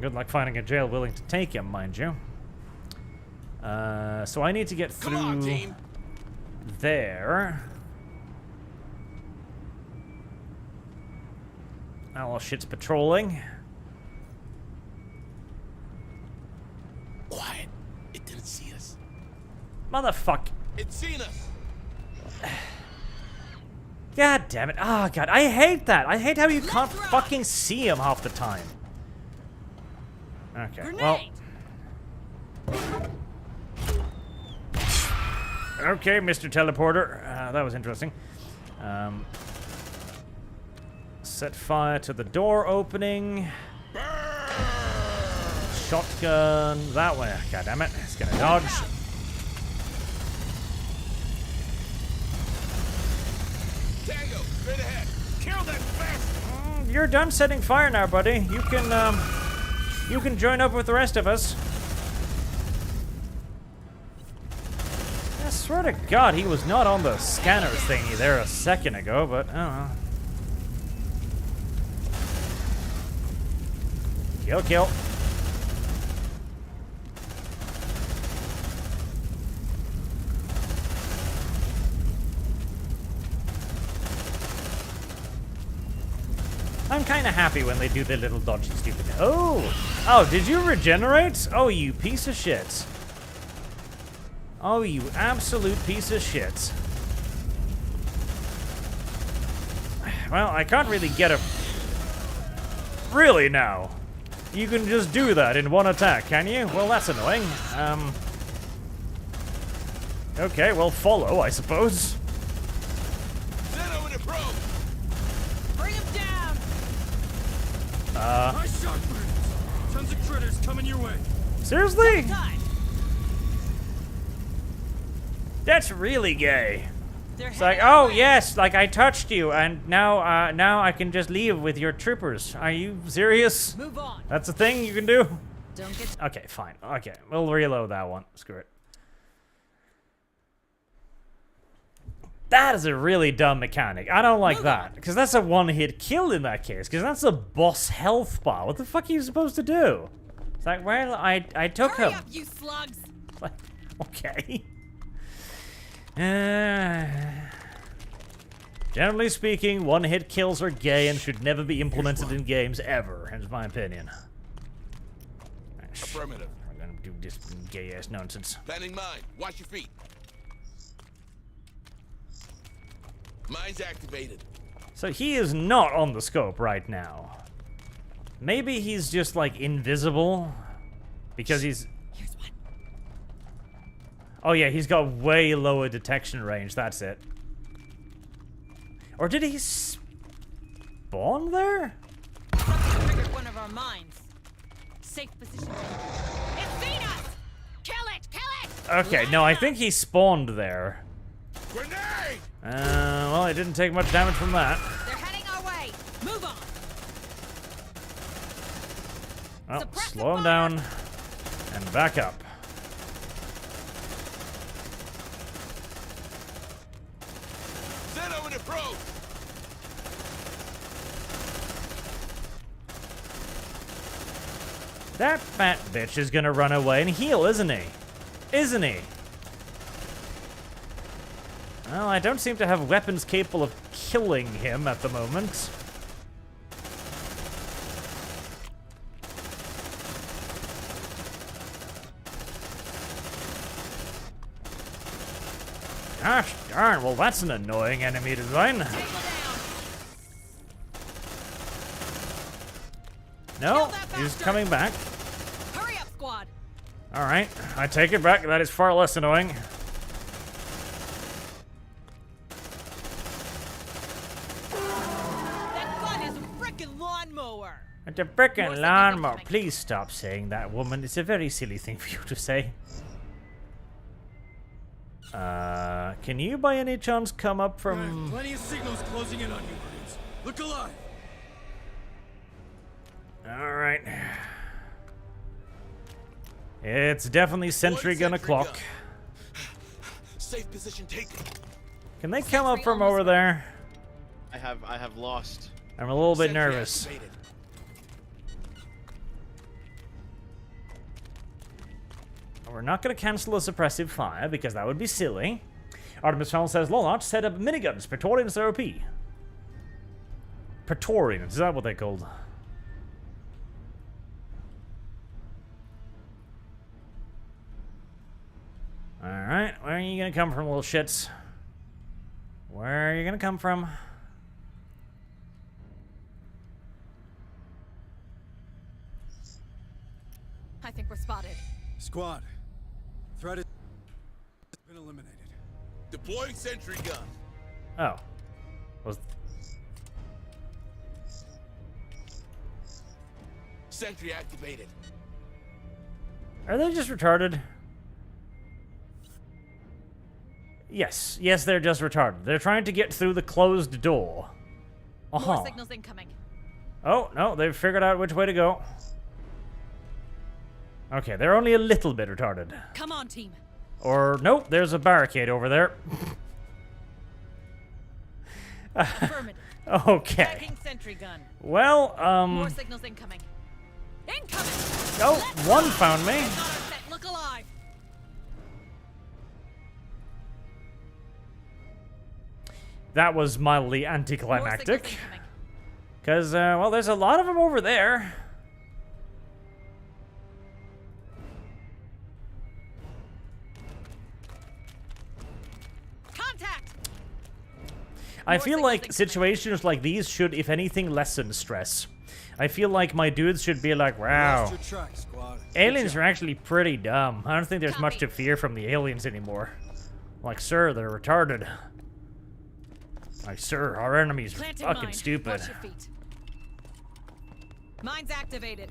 Good luck finding a jail willing to take him, mind you. So I need to get through there. Oh, well, shit's patrolling. Quiet. It didn't see us. Motherfuck. It's seen us. God damn it. Oh, God. I hate that. I hate how you can't fucking see him half the time. Okay, well. Okay, Mr. Teleporter. That was interesting. Set fire to the door opening. Shotgun that way. God damn it. It's gonna dodge. Tango, straight ahead. Kill that bastard. You're done setting fire now, buddy. You can join up with the rest of us. I swear to God, he was not on the scanners thingy there a second ago, but I don't know. Kill, kill. I'm kind of happy when they do their little dodgy stupid... Oh, did you regenerate? Oh, you piece of shit. Oh, you absolute piece of shit. Well, I can't really get a... Really now. You can just do that in one attack, can you? Well, that's annoying. Okay, well, follow, I suppose. Xeno in the probe. Bring him down! Nice shot, Marines. Tons of critters coming your way. Seriously? That's really gay. It's like, oh yes, like I touched you, and now, now I can just leave with your troopers. Are you serious? Move on. That's a thing you can do? Don't get. Okay, fine. Okay, we'll reload that one. Screw it. That is a really dumb mechanic. I don't like that, because that's a one-hit kill in that case, because that's a boss health bar. What the fuck are you supposed to do? It's like, well, I took Hurry him. up, you slugs! Like, okay. Generally speaking, one-hit kills are gay and should never be implemented in games ever, in my opinion. Affirmative. I'm gonna do this gay-ass nonsense. Planning mine. Watch your feet. Mine's activated. So he is not on the scope right now. Maybe he's just, like, invisible. Because he's... Here's one. Oh yeah, he's got way lower detection range, that's it. Or did he spawn there? Something triggered one of our mines. Safe position. It's seen us! Kill it! Kill it! Okay, no, I think he spawned there. Grenade! Well, it didn't take much damage from that. They're heading our way. Move on. Well, slow him down and back up. Xeno in the probe. That fat bitch is gonna run away and heal, isn't he? Isn't he? Well, I don't seem to have weapons capable of killing him at the moment. Gosh darn, well that's an annoying enemy design. No, he's coming back. Hurry up, squad. Alright, I take it back, that is far less annoying. That gun is a frickin' lawnmower. It's a frickin' lawnmower. Please stop saying that, woman. It's a very silly thing for you to say. Can you by any chance come up from... Plenty of signals closing in on you, Marines. Look alive. Alright. It's definitely sentry gun o'clock. Safe position taken. Can they come up from over there? I have lost. I'm a little bit nervous. Activated. We're not going to cancel a suppressive fire because that would be silly. Artemis Fowl says, Lolart set up miniguns. Praetorians are OP. Praetorians, is that what they're called? Alright, where are you going to come from, little shits? Where are you going to come from? I think we're spotted. Squad, threat has been eliminated. Deploying sentry gun. Oh. Was... Sentry activated. Are they just retarded? Yes. Yes, they're just retarded. They're trying to get through the closed door. More signals incoming. Oh, no, they've figured out which way to go. Okay, they're only a little bit retarded. Come on, team. Or, nope, there's a barricade over there. Affirmative. Okay. Tracking sentry gun. Well, More signals incoming. Incoming! Oh, one found me. Look alive. That was mildly anticlimactic. Because, well, there's a lot of them over there. Contact! I feel like situations like these should, if anything, lessen stress. I feel like my dudes should be like, wow, Lost your track, squad. aliens are actually pretty dumb. I don't think there's much to fear from the aliens anymore. Like, sir, they're retarded. Like, sir, our enemies are Planting fucking mine. stupid. Watch your feet. Mine's activated.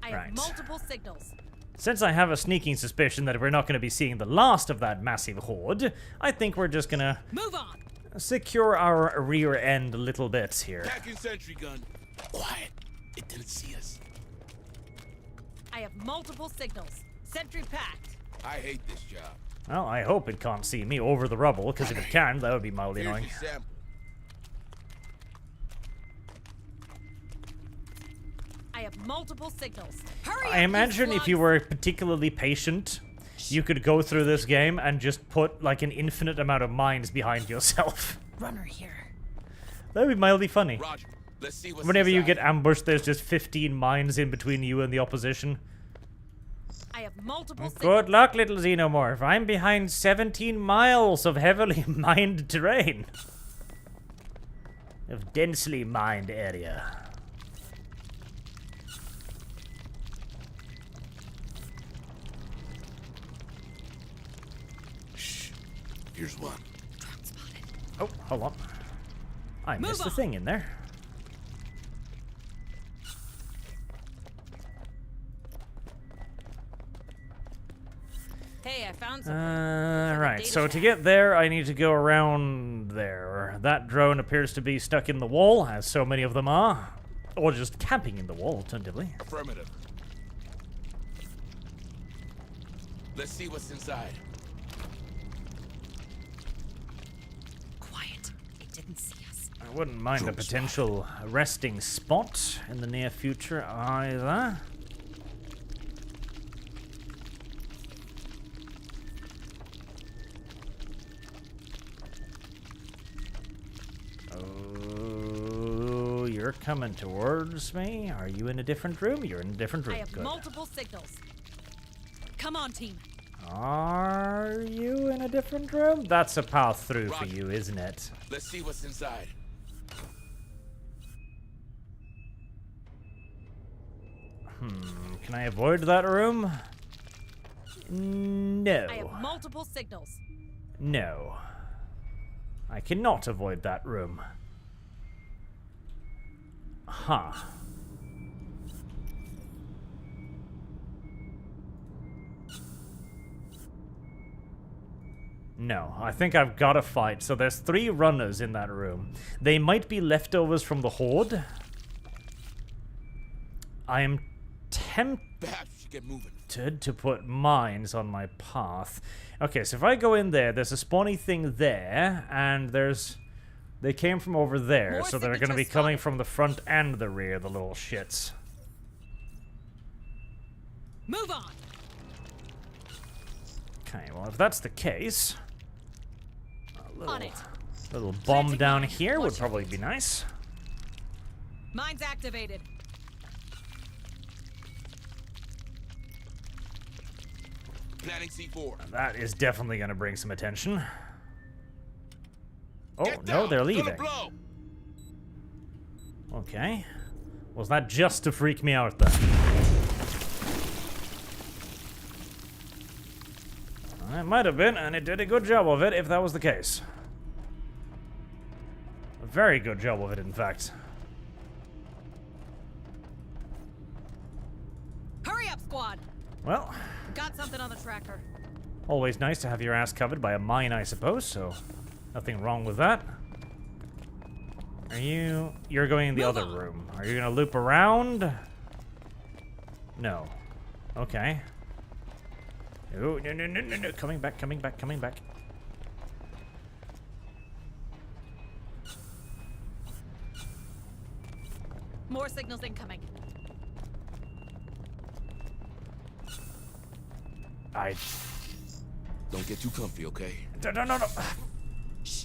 I have Right. multiple signals. Since I have a sneaking suspicion that we're not going to be seeing the last of that massive horde, I think we're just gonna Move on. secure our rear end a little bit here. Packing sentry gun. Quiet. It didn't see us. I have multiple signals. Sentry packed. I hate this job. Well, I hope it can't see me over the rubble, because if it can, that would be mildly annoying. Here's your sample. I have multiple signals. Hurry up, I imagine you if you slugs. were particularly patient, you could go through this game and just put, like, an infinite amount of mines behind yourself. Runner here. That would be mildly funny. Roger. Let's see what's Whenever you inside. get ambushed, there's just 15 mines in between you and the opposition. I have multiple signals. Good luck, little Xenomorph. I'm behind 17 miles of heavily mined terrain. Of densely mined area. Shh. Here's one. Oh, hold on. I Move missed the on. thing in there. Hey, I found something. Right, so to get there, I need to go around there. That drone appears to be stuck in the wall, as so many of them are. Or just camping in the wall, alternatively. Affirmative. Let's see what's inside. Quiet. It didn't see us. I wouldn't mind a potential resting spot in the near future either. Oh, you're coming towards me. Are you in a different room? You're in a different room. I have Good. multiple signals. Come on, team. Are you in a different room? That's a path through for Roger. you, isn't it? Let's see what's inside. Can I avoid that room? No. I have multiple signals. No. I cannot avoid that room. Huh. No, I think I've got to fight. So there's 3 runners in that room. They might be leftovers from the horde. I am tempted Perhaps we should get moving. to put mines on my path. Okay, so if I go in there, there's a spawny thing there, and there's... They came from over there, More so they're going to be signatures coming spotted. from the front and the rear, the little shits. Move on. Okay, well, if that's the case... A little, On it. little bomb Planting down mine. here would Watch your probably be nice. Mine's activated. Planning C4. That is definitely going to bring some attention. Oh, Get no, down. they're Gonna leaving. blow. Okay. Was that just to freak me out, then? It might have been, and it did a good job of it, if that was the case. A very good job of it, in fact. Hurry up, squad. Well, Got something on the tracker. always nice to have your ass covered by a mine, I suppose, so nothing wrong with that. Are you... You're going in the other room. Are you gonna loop around? No. Okay. Oh, no, no, no, no, no. Coming back, coming back, coming back. More signals incoming. Don't get too comfy, okay? No, no, no, no.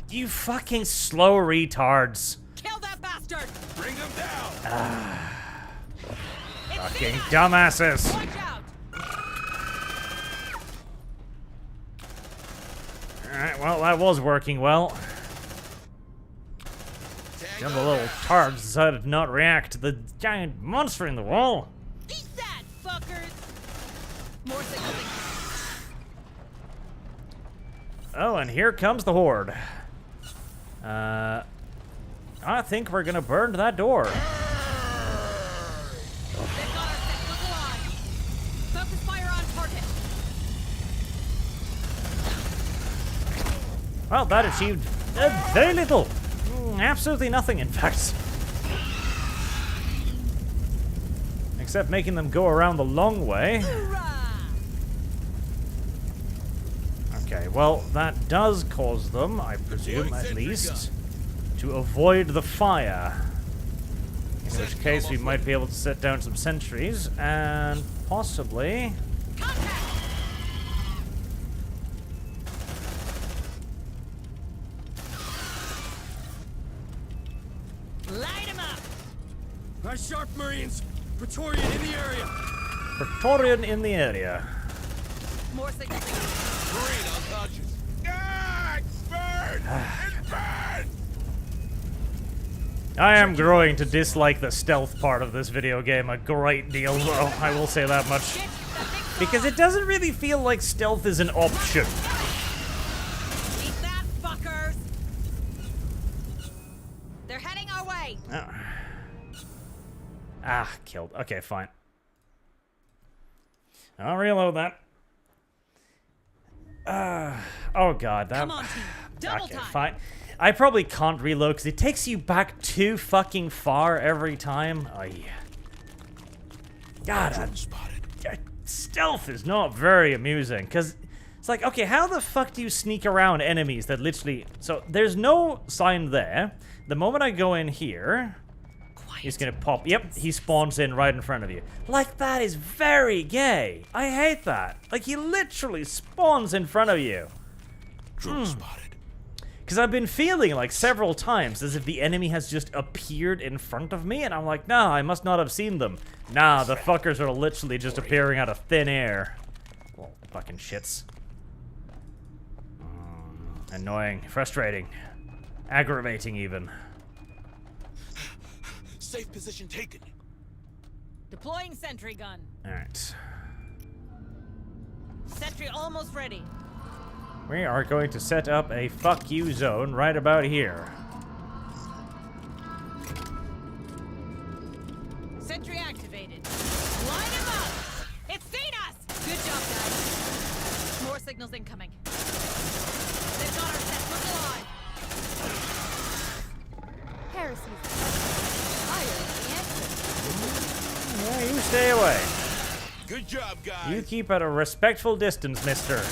You fucking slow retards. Kill that bastard! Bring them down. Fucking dumbasses. Watch out! Alright, well, that was working well. Tag Them little tards decided to not react to the giant monster in the wall. Eat that, fuckers! More signaling. Oh, and here comes the horde. I think we're gonna burn that door. They've got our set. Look alive. Focus fire on target. Well, that achieved very little. Absolutely nothing, in fact. Except making them go around the long way. Okay, well, that does cause them, I presume, at least, to avoid the fire. In which case, we might be able to set down some sentries, and possibly... Light him up! Nice sharp, Marines! Praetorian in the area! Praetorian in the area. More signals. Marine unconscious. Ah, burn! It's burn! I am growing to dislike the stealth part of this video game a great deal, though. I will say that much. Because it doesn't really feel like stealth is an option. Eat that, fuckers! They're heading our way! Ah, killed. Okay, fine. I'll reload that. Oh god, that... Come on, team. Double okay, time. fine. I probably can't reload because it takes you back too fucking far every time. Oh, yeah. God, stealth is not very amusing because it's like, okay, how the fuck do you sneak around enemies that literally... So, there's no sign there. The moment I go in here... He's gonna pop. Yep, he spawns in right in front of you. Like, that is very gay. I hate that. Like, he literally spawns in front of you. Spotted. Because I've been feeling like several times as if the enemy has just appeared in front of me, and I'm like, nah, I must not have seen them. Nah, the fuckers are literally just appearing out of thin air. Well, fucking shits. Annoying, frustrating, aggravating even. Safe position taken. Deploying sentry gun. Alright. Sentry almost ready. We are going to set up a fuck you zone right about here. Sentry activated. Line him up! It's seen us! Good job, guys. More signals incoming. They've got our set. Look alive. Heresies. Fire is the answer. Yeah, you stay away. Good job, guys. You keep at a respectful distance, mister. They're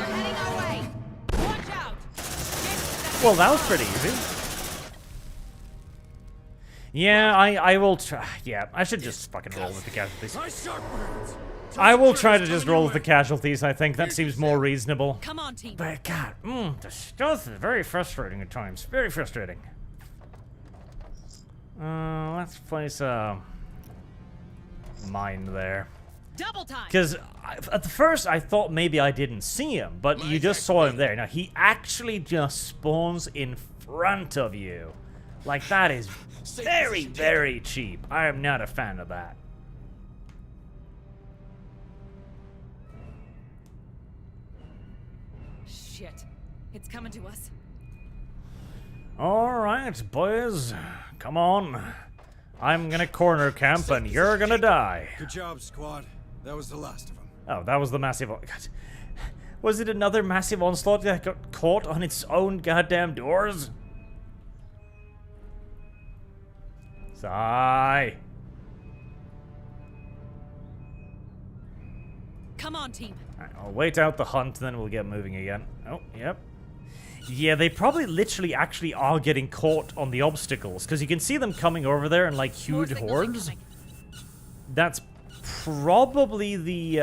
heading our way. Watch out. Well, that was pretty easy. Yeah, I will try. Yeah, I should just fucking roll with the casualties. Nice sharp, Marines! I will try to just roll with the casualties, I think. That seems more reasonable. Come on, team. But god, the stealth is very frustrating at times. Very frustrating. Let's place a mine there. Double time. Because at the first I thought maybe I didn't see him, but you just saw him there. Now he actually just spawns in front of you. Like, that is very, very cheap. I am not a fan of that. Shit. It's coming to us. Alright, boys. Come on. I'm gonna corner camp and you're gonna die. Good job, squad. That was the last of them. Oh, that was the massive... God. Was it another massive onslaught that got caught on its own goddamn doors? Sigh. Come on, team. Alright, I'll wait out the hunt, then we'll get moving again. Oh, yep. Yeah, they probably literally actually are getting caught on the obstacles, because you can see them coming over there in, like, huge hordes. That's probably the,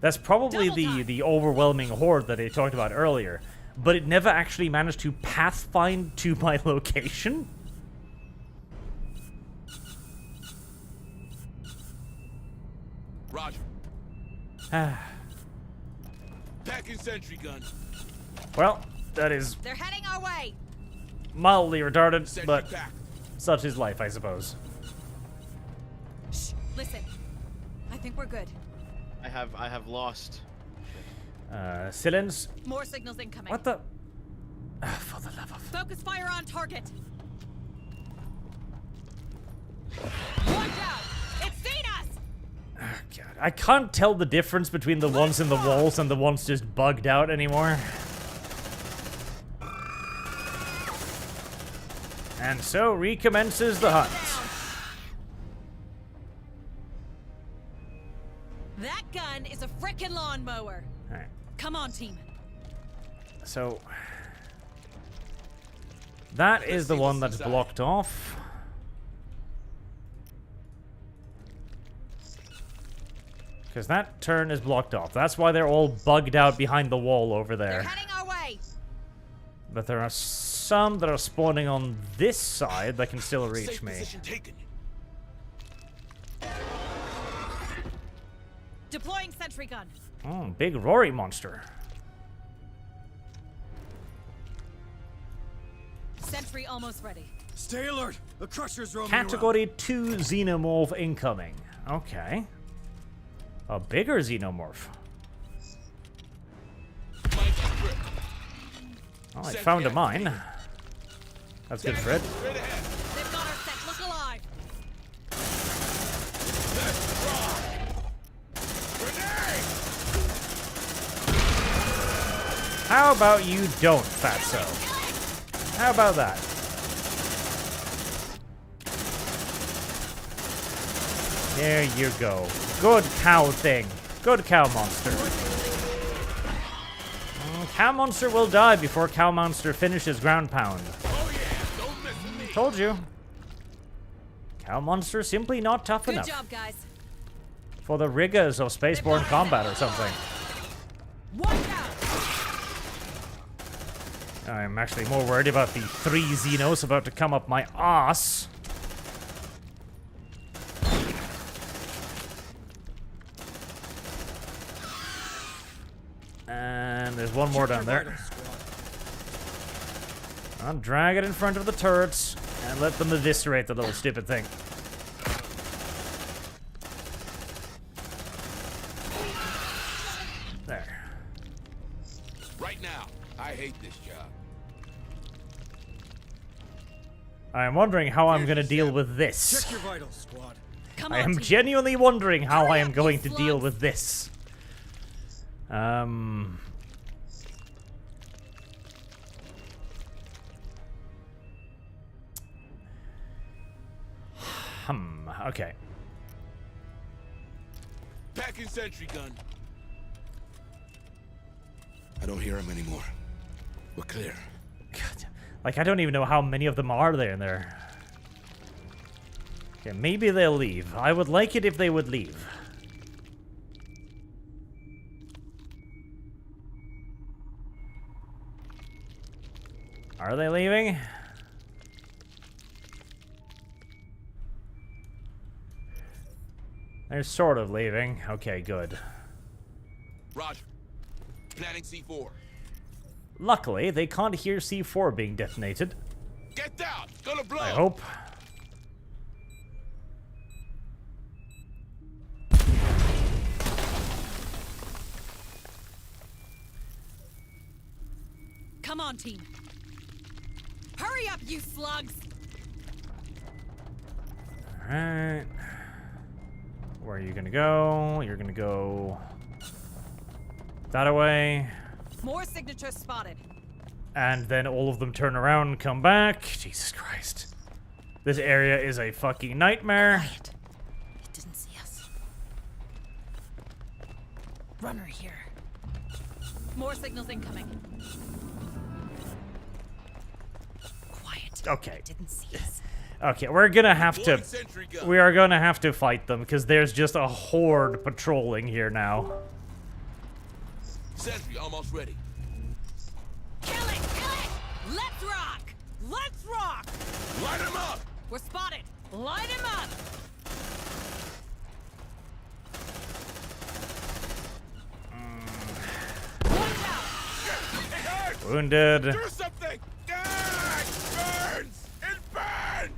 That's probably the overwhelming horde that they talked about earlier. But it never actually managed to pathfind to my location. Roger. Packing sentry gun. Well, that is They're heading our way. mildly retarded, Sentry but pack. such is life, I suppose. Shh, listen. I think we're good. I have lost. Silence. More signals incoming. What the? For the love of... Focus fire on target. Watch out! It's seen us! Oh, God. I can't tell the difference between the ones in the walls and the ones just bugged out anymore. And so recommences the hunt. That gun is a frickin' lawnmower. Alright. Come on, team. So... that is the one that's blocked off. Because that turn is blocked off. That's why they're all bugged out behind the wall over there. They're heading our way. But there are some that are spawning on this side that can still reach Safe me. position taken. Deploying sentry gun. Oh, big Rory monster. Sentry almost ready. Stay alert! The Crusher's roaming Category 2 Xenomorph incoming. Okay. A bigger Xenomorph. Oh, I found a mine. That's good, Fred. They've got our set. Look alive. How about you don't, Fatso? How about that? There you go. Good cow thing. Good cow monster. Cow monster will die before cow monster finishes ground pound. Told you. Cow monster simply not tough enough. Good job, guys. For the rigors of spaceborne combat or something. Watch out! I'm actually more worried about the 3 Xenos about to come up my ass. And there's one more down there. I'll drag it in front of the turrets and let them eviscerate the little stupid thing. There. Right now, I hate this job. I'm wondering how I'm going to deal with this. Check your vitals, squad. Come I on, am team. genuinely wondering how I am up, going you to deal slugs. with this. Okay. Packing sentry gun. I don't hear him anymore. We're clear. God, like, I don't even know how many of them are there in there. Okay, maybe they'll leave. I would like it if they would leave. Are they leaving? They're sort of leaving. Okay, good. Roger. Planning C4. Luckily, they can't hear C4 being detonated. Get down! Gonna blow! I hope. Come on, team. Hurry up, you slugs! Alright. Where are you gonna go? You're gonna go that way. More signatures spotted. And then all of them turn around and come back. Jesus Christ. This area is a fucking nightmare. Quiet. It didn't see us. Runner here. More signals incoming. Quiet. Okay. Didn't see us. Okay, we're gonna have to... Sentry gun. We are gonna have to fight them, because there's just a horde patrolling here now. Sentry almost ready. Kill it! Kill it! Let's rock! Let's rock! Light him up! We're spotted! Light him up! Wounded. Do something! Ah, it burns! It burns!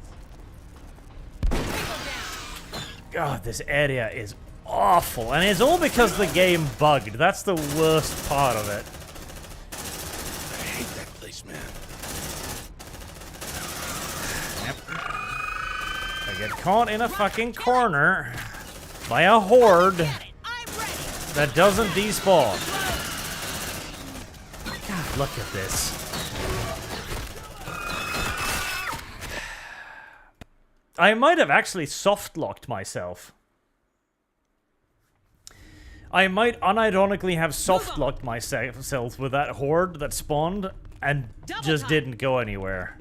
God, this area is awful. And it's all because the game bugged. That's the worst part of it. I hate that place, man. Yep. I get caught in a fucking corner by a horde that doesn't despawn. God, look at this. I might have actually soft-locked myself. I might unironically have soft-locked myself with that horde that spawned and just didn't go anywhere.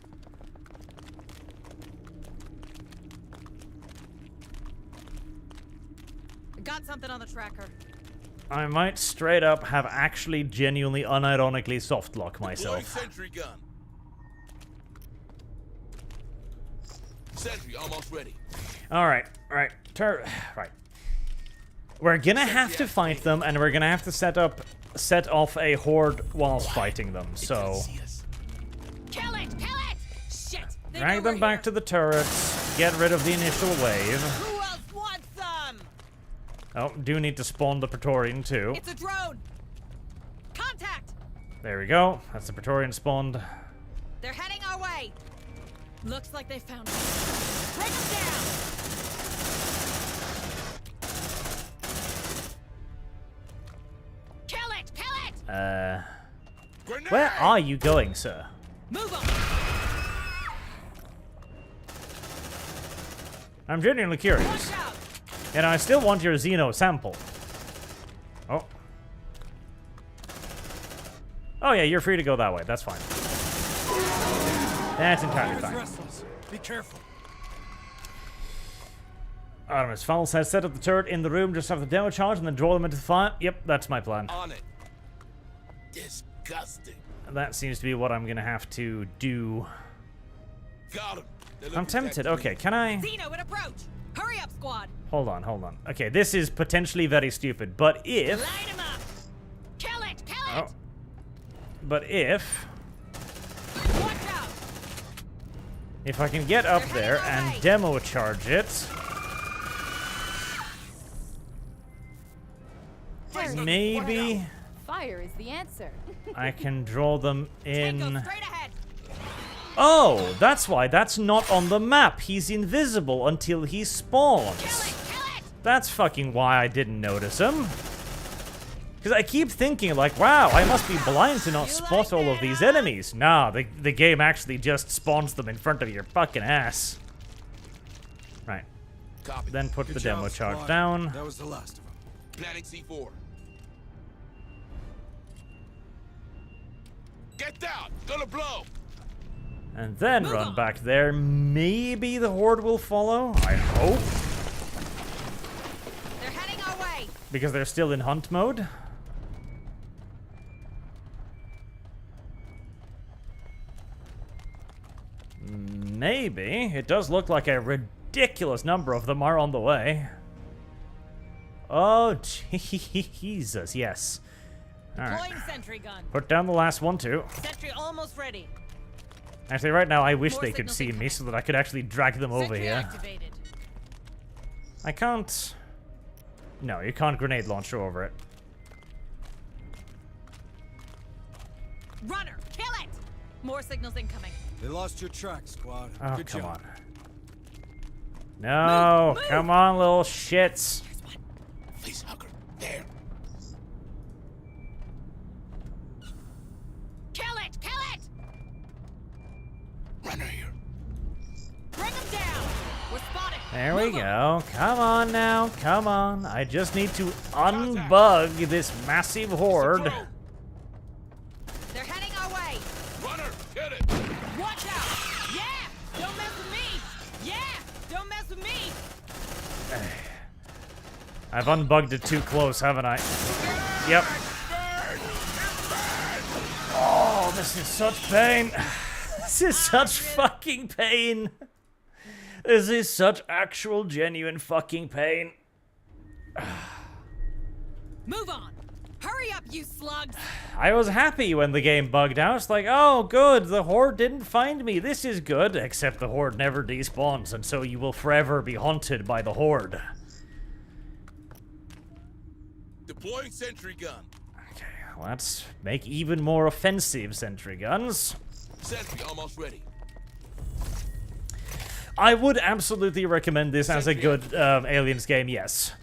Got something on the tracker. I might straight up have actually genuinely unironically soft-lock myself. Sentry gun. Sentry almost ready. Alright, right. Right. We're gonna have to fight them, and we're gonna have to set off a horde whilst fighting them, so... Kill it! Kill it! Shit! Drag them back to the turrets, get rid of the initial wave. Who else wants some? Oh, do need to spawn the Praetorian too. It's a drone! Contact! There we go. That's the Praetorian spawned. They're heading our way! Looks like they found us. Bring them down! Kill it! Kill it! Where are you going, sir? Move on! I'm genuinely curious. And I still want your Xeno sample. Oh. Oh yeah, you're free to go that way. That's fine. That's entirely fine. Be careful. Artemis Fowl says set up the turret in the room just after the demo charge and then draw them into the fire. Yep, that's my plan. On it. Disgusting. That seems to be what I'm gonna have to do. Got him. I'm tempted. Okay, can I... Xeno in approach! Hurry up, squad! Hold on, hold on. Okay, this is potentially very stupid, but if... Light him up! Kill it! Kill it! Oh. But if... Watch out! If I can get up there and demo charge it... Maybe... Fire is the answer. I can draw them in... Oh, that's why that's not on the map. He's invisible until he spawns. That's fucking why I didn't notice him. Because I keep thinking like, wow, I must be blind to not spot all of these enemies. Nah, the game actually just spawns them in front of your fucking ass. Right. Copy. Then put Good the job, demo charge squad. down. That was the last of them. Planning C4. Get down! Gonna blow! And then run back there. Maybe the horde will follow. I hope. They're heading our way. Because they're still in hunt mode. Maybe. It does look like a ridiculous number of them are on the way. Oh, Jesus, yes. Alright. Deploying sentry gun. Put down the last one, too. Sentry almost ready. Actually, right now, I wish More they could signals see me incoming. so that I could actually drag them over Sentry here. activated. I can't... No, you can't grenade launcher over it. Runner, kill it! More signals incoming. They lost your track, squad. Oh, Good come job. on. No, Move, move. come on, little shits. Please, Hugger. There. Kill it! Kill it! Runner here. Bring them down! We're spotted! There we go. Come on now, come on. I just need to unbug this massive horde. They're heading our way! Runner, get it! Watch out! Yeah! Don't mess with me! Yeah! Don't mess with me! I've unbugged it too close, haven't I? Yep. Oh, this is such pain. This is such fucking pain. This is such actual, genuine fucking pain. Move on! Hurry Hurry up, you slugs! I was happy when the game bugged out. It's like, oh, good, the Horde didn't find me. This is good. Except the Horde never despawns, and so you will forever be haunted by the Horde. Deploying sentry gun. Okay, let's make even more offensive sentry guns. Sentry almost ready. I would absolutely recommend this as a good Aliens game, yes.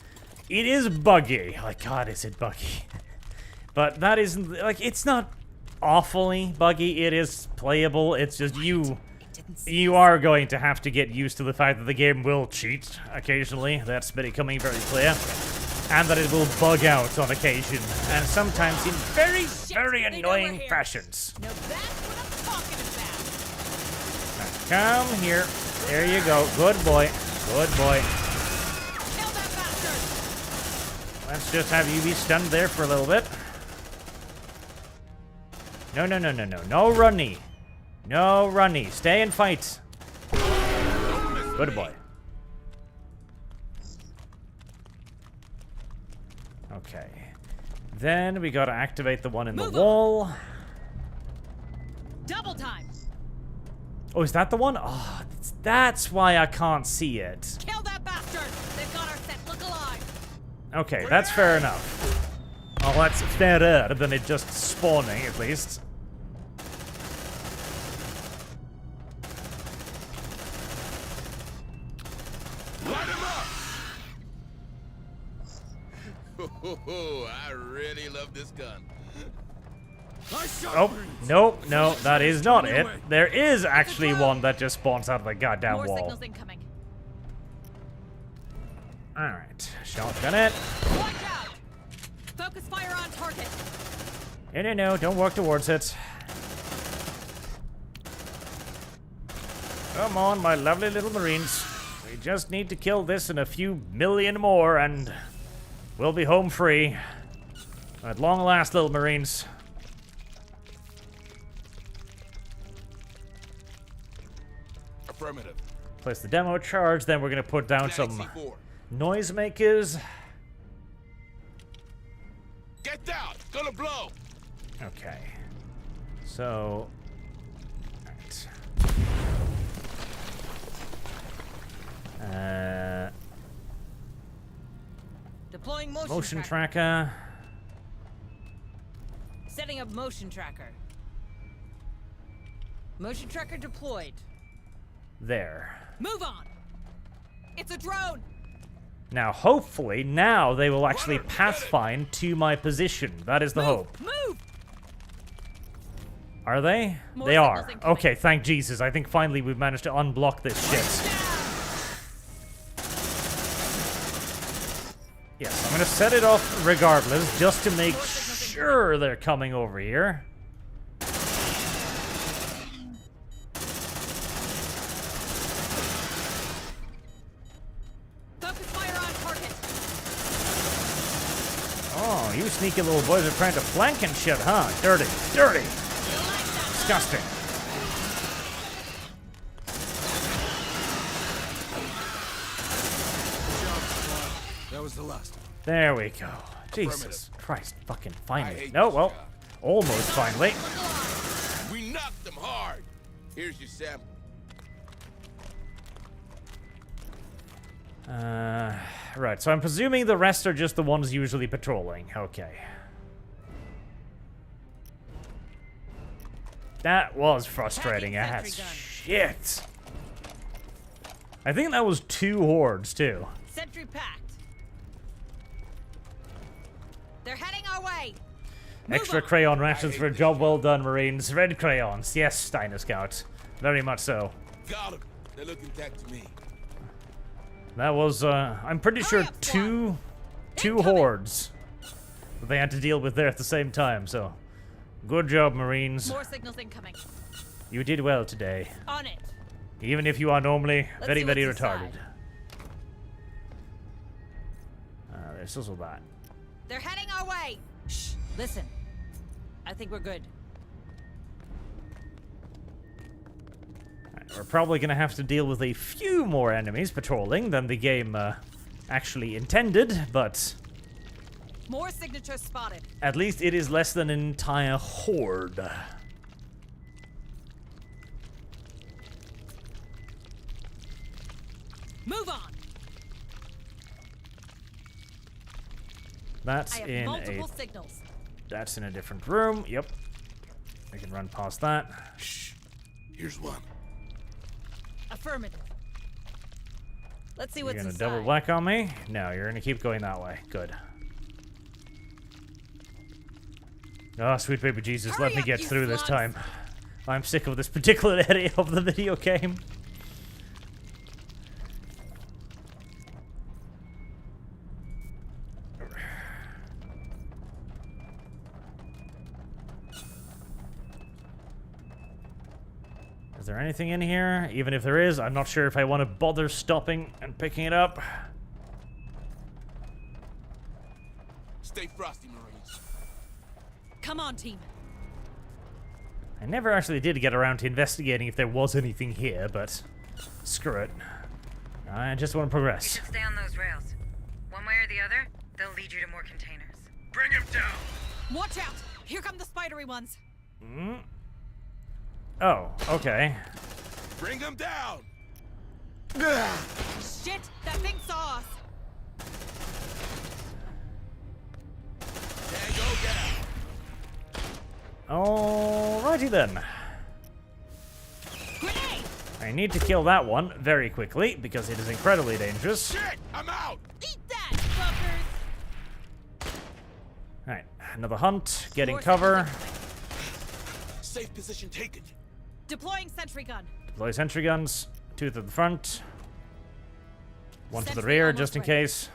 It is buggy. Like, God, is it buggy. But that isn't, like, it's not awfully buggy. It is playable. It's just you are going to have to get used to the fact that the game will cheat occasionally. That's becoming very clear. And that it will bug out on occasion. And sometimes in very, very annoying fashions. Now that's what I'm talking about. Now, come here. There you go. Good boy. Good boy. Kill that bastard! Let's just have you be stunned there for a little bit. No, no, no, no, no. No runny. No runny. Stay and fight. Good boy. Okay. Then we gotta activate the one in the wall. Double time! Oh, is that the one? Oh, that's why I can't see it. Kill that bastard! They've got our set. Look alive! Okay, that's fair enough. Oh, that's fairer than it just spawning, at least. Light him up! I really love this gun. Oh, nope, no, that is not it. There is actually one that just spawns out of the goddamn More wall. signals incoming. Alright, shotgun it. Watch out! Focus fire on target. No, no, no, don't walk towards it. Come on, my lovely little Marines. We just need to kill this and a few million more, and we'll be home free. At long last, little Marines. Affirmative. Place the demo charge, then we're gonna put down some noisemakers. Get down! Gonna blow! Okay. So... Alright. Deploying Motion tracker. Setting up motion tracker. Motion tracker deployed. There. Move on! It's a drone! Now, hopefully, now they will actually pathfind to my position. That is the hope. Move! Are they? More They are. signals incoming. Okay, thank Jesus. I think finally we've managed to unblock this shit. Yes, I'm gonna set it off regardless, just to make sure they're coming over here. Focus fire on target. Oh, you sneaky little boys are trying to flank and shit, huh? Dirty. Dirty. Disgusting. That was the last one. There we go. Jesus Christ, fucking finally. No, well, almost finally. We knocked them hard. Here's your sample. Right, so I'm presuming the rest are just the ones usually patrolling. Okay. That was frustrating as shit. I think that was 2 hordes, too. Sentry packed. They're heading our way. Extra crayon rations for a job well done, Marines. Red crayons. Yes, Steiner Scout. Very much so. Got them. They look intact to me. That was, I'm pretty sure two hordes that they had to deal with there at the same time, so good job, Marines. More signals incoming. You did well today. On it. Even if you are normally Let's very, see very what's retarded. inside. There's also that. They're heading our way. Shh. Listen. I think we're good. We're probably going to have to deal with a few more enemies patrolling than the game actually intended, but More signatures spotted. At least it is less than an entire horde. Move on. That's I have in multiple signals. That's in a different room. Yep. We can run past that. Shh. Here's one. Affirmative. Let's see You're what's gonna inside. double black on me? No, you're gonna keep going that way. Good. Oh, sweet baby Jesus, Hurry let me up, get you through this slugs. time. I'm sick of this particular area of the video game. Is there anything in here? Even if there is, I'm not sure if I want to bother stopping and picking it up. Stay frosty, Marines. Come on, team. I never actually did get around to investigating if there was anything here, but screw it. I just want to You progress. should stay on those rails. One way or the other, they'll lead you to more containers. Bring him down! Watch out! Here come the spidery ones. Mm. Oh, okay. Bring him down! Shit! That thing saw us. Tango down! Alrighty then. Grenade! I need to kill that one very quickly because it is incredibly dangerous. Shit! I'm out! Eat that, fuckers! Alright, another hunt, getting More cover. Safe position taken. Deploying sentry gun. Deploy sentry guns. Two to the front. One to the Sentry rear, almost just in ready. case.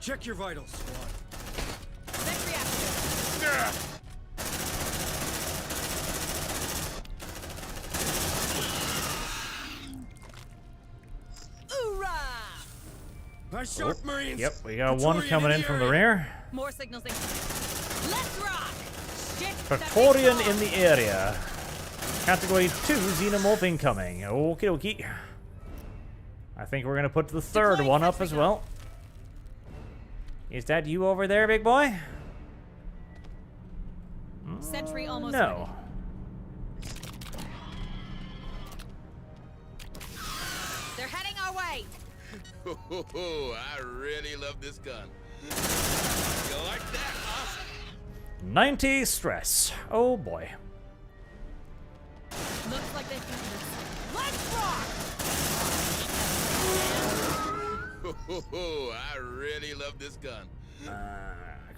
Check your vitals, squad. Sentry active. Hoorah! Nice shot, Marines! Yep, we got one Praetorian coming in the from the area. rear. More signals in. Let's rock! Shit! Praetorian in the area. Category 2 Xenomorph incoming. Okie dokie. I think we're gonna put the third Deploying one up sentry as gun. well. Is that you over there, big boy? Sentry almost No. ready. They're heading our way. I really love this gun. You like that, huh? 90 stress. Oh boy. Looks like they found us. Let's rock! I really love this gun.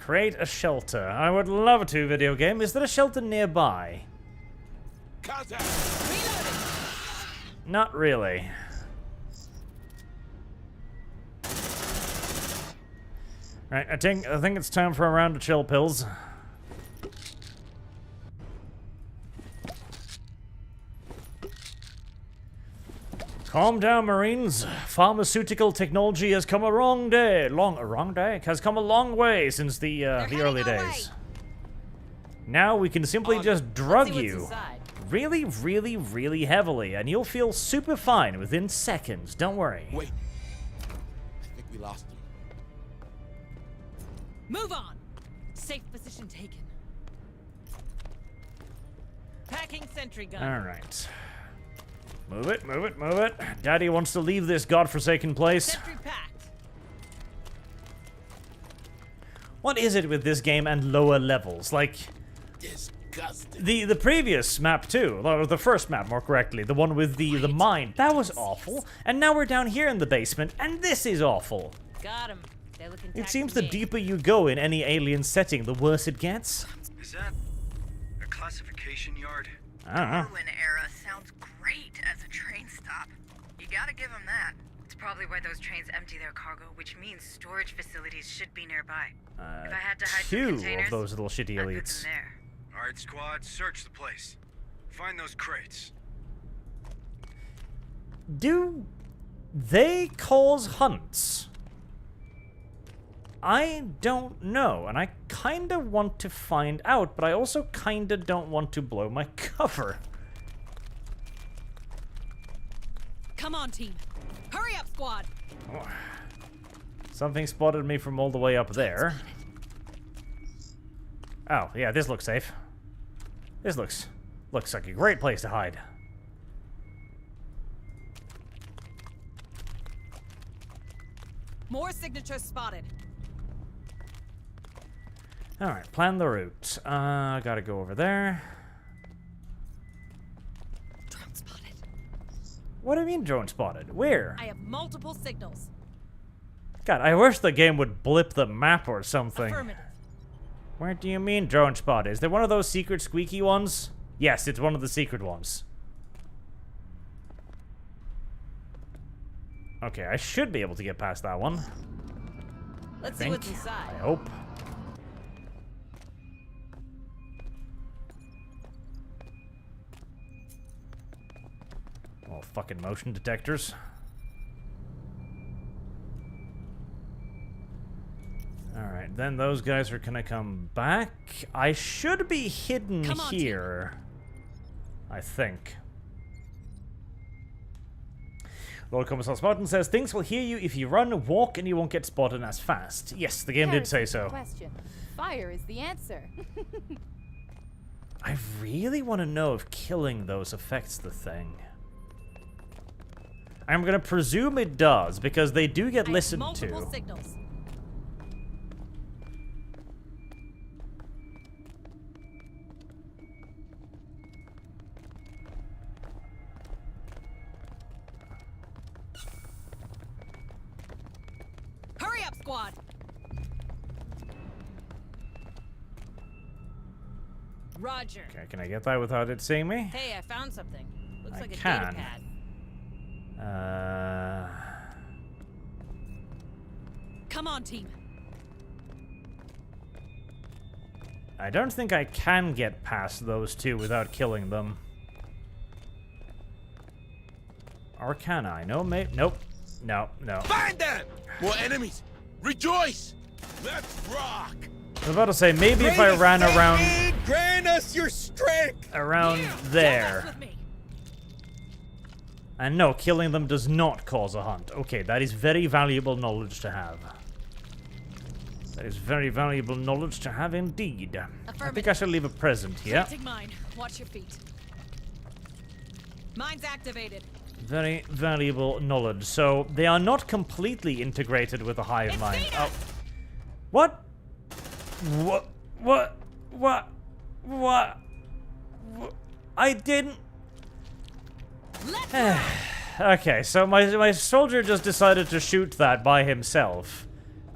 Create a shelter. I would love to, video game. Is there a shelter nearby? Contact! Reloading! Not really. Right, I think it's time for a round of chill pills. Calm down, Marines. Pharmaceutical technology has come a wrong day. Has come a long way since the early days. Now we can simply just drug you really, really, really heavily, and you'll feel super fine within seconds. Don't worry. Wait. I think we lost him. Move on! Safe position taken. Packing sentry gun. Alright. Move it, move it, move it. Daddy wants to leave this godforsaken place. Sentry packed. What is it with this game and lower levels? Like, Disgusting. the previous map too, or the first map more correctly, the one with the mine, that was awful. And now we're down here in the basement, and this is awful. Got him. They look intact It seems to the me. deeper you go in any alien setting, the worse it gets. Is that a classification yard? I don't know. Ruin era sounds great as a train stop. You gotta give them that. It's probably where those trains empty their cargo, which means storage facilities should be nearby. If I had to hide some Two containers, of those little shitty I'd put elites. them there. Alright, squad, search the place. Find those crates. Do they cause hunts? I don't know, and I kinda want to find out, but I also kinda don't want to blow my cover. Come on, team. Hurry up, squad. Something spotted me from all the way up there. Oh, yeah, this looks safe. This looks like a great place to hide. More signatures spotted. Alright, plan the route. Gotta go over there. Drone spotted. What do you mean drone spotted? Where? I have multiple signals. God, I wish the game would blip the map or something. Affirmative. Where do you mean drone spotted? Is there one of those secret squeaky ones? Yes, it's one of the secret ones. Okay, I should be able to get past that one. Let's see what's inside. I hope. Oh, fucking motion detectors. Alright, then those guys are gonna come back. I should be hidden here. I think. Lord Commissar Spartan says, things will hear you if you run, walk, and you won't get spotted as fast. Yes, the game did say so. Question. Fire is the answer. I really want to know if killing those affects the thing. I'm going to presume it does, because they do get listened to. Multiple signals. Hurry up, squad. Roger. Okay, can I get that without it seeing me? Hey, I found something. Looks like a can. data pad. Come on, team. I don't think I can get past those two without killing them. Or can I? No, mate. Nope. No, no. Find them! More enemies! Rejoice! Let's rock! I was about to say, maybe if I ran around... Grant us your strength! Around there. And no, killing them does not cause a hunt. Okay, that is very valuable knowledge to have. That is very valuable knowledge to have indeed. I think I should leave a present here. Take mine. Watch your feet. Mine's activated. Very valuable knowledge. So, they are not completely integrated with the hive mind. Oh. What? What? What? What? What? I didn't... Okay, so my soldier just decided to shoot that by himself.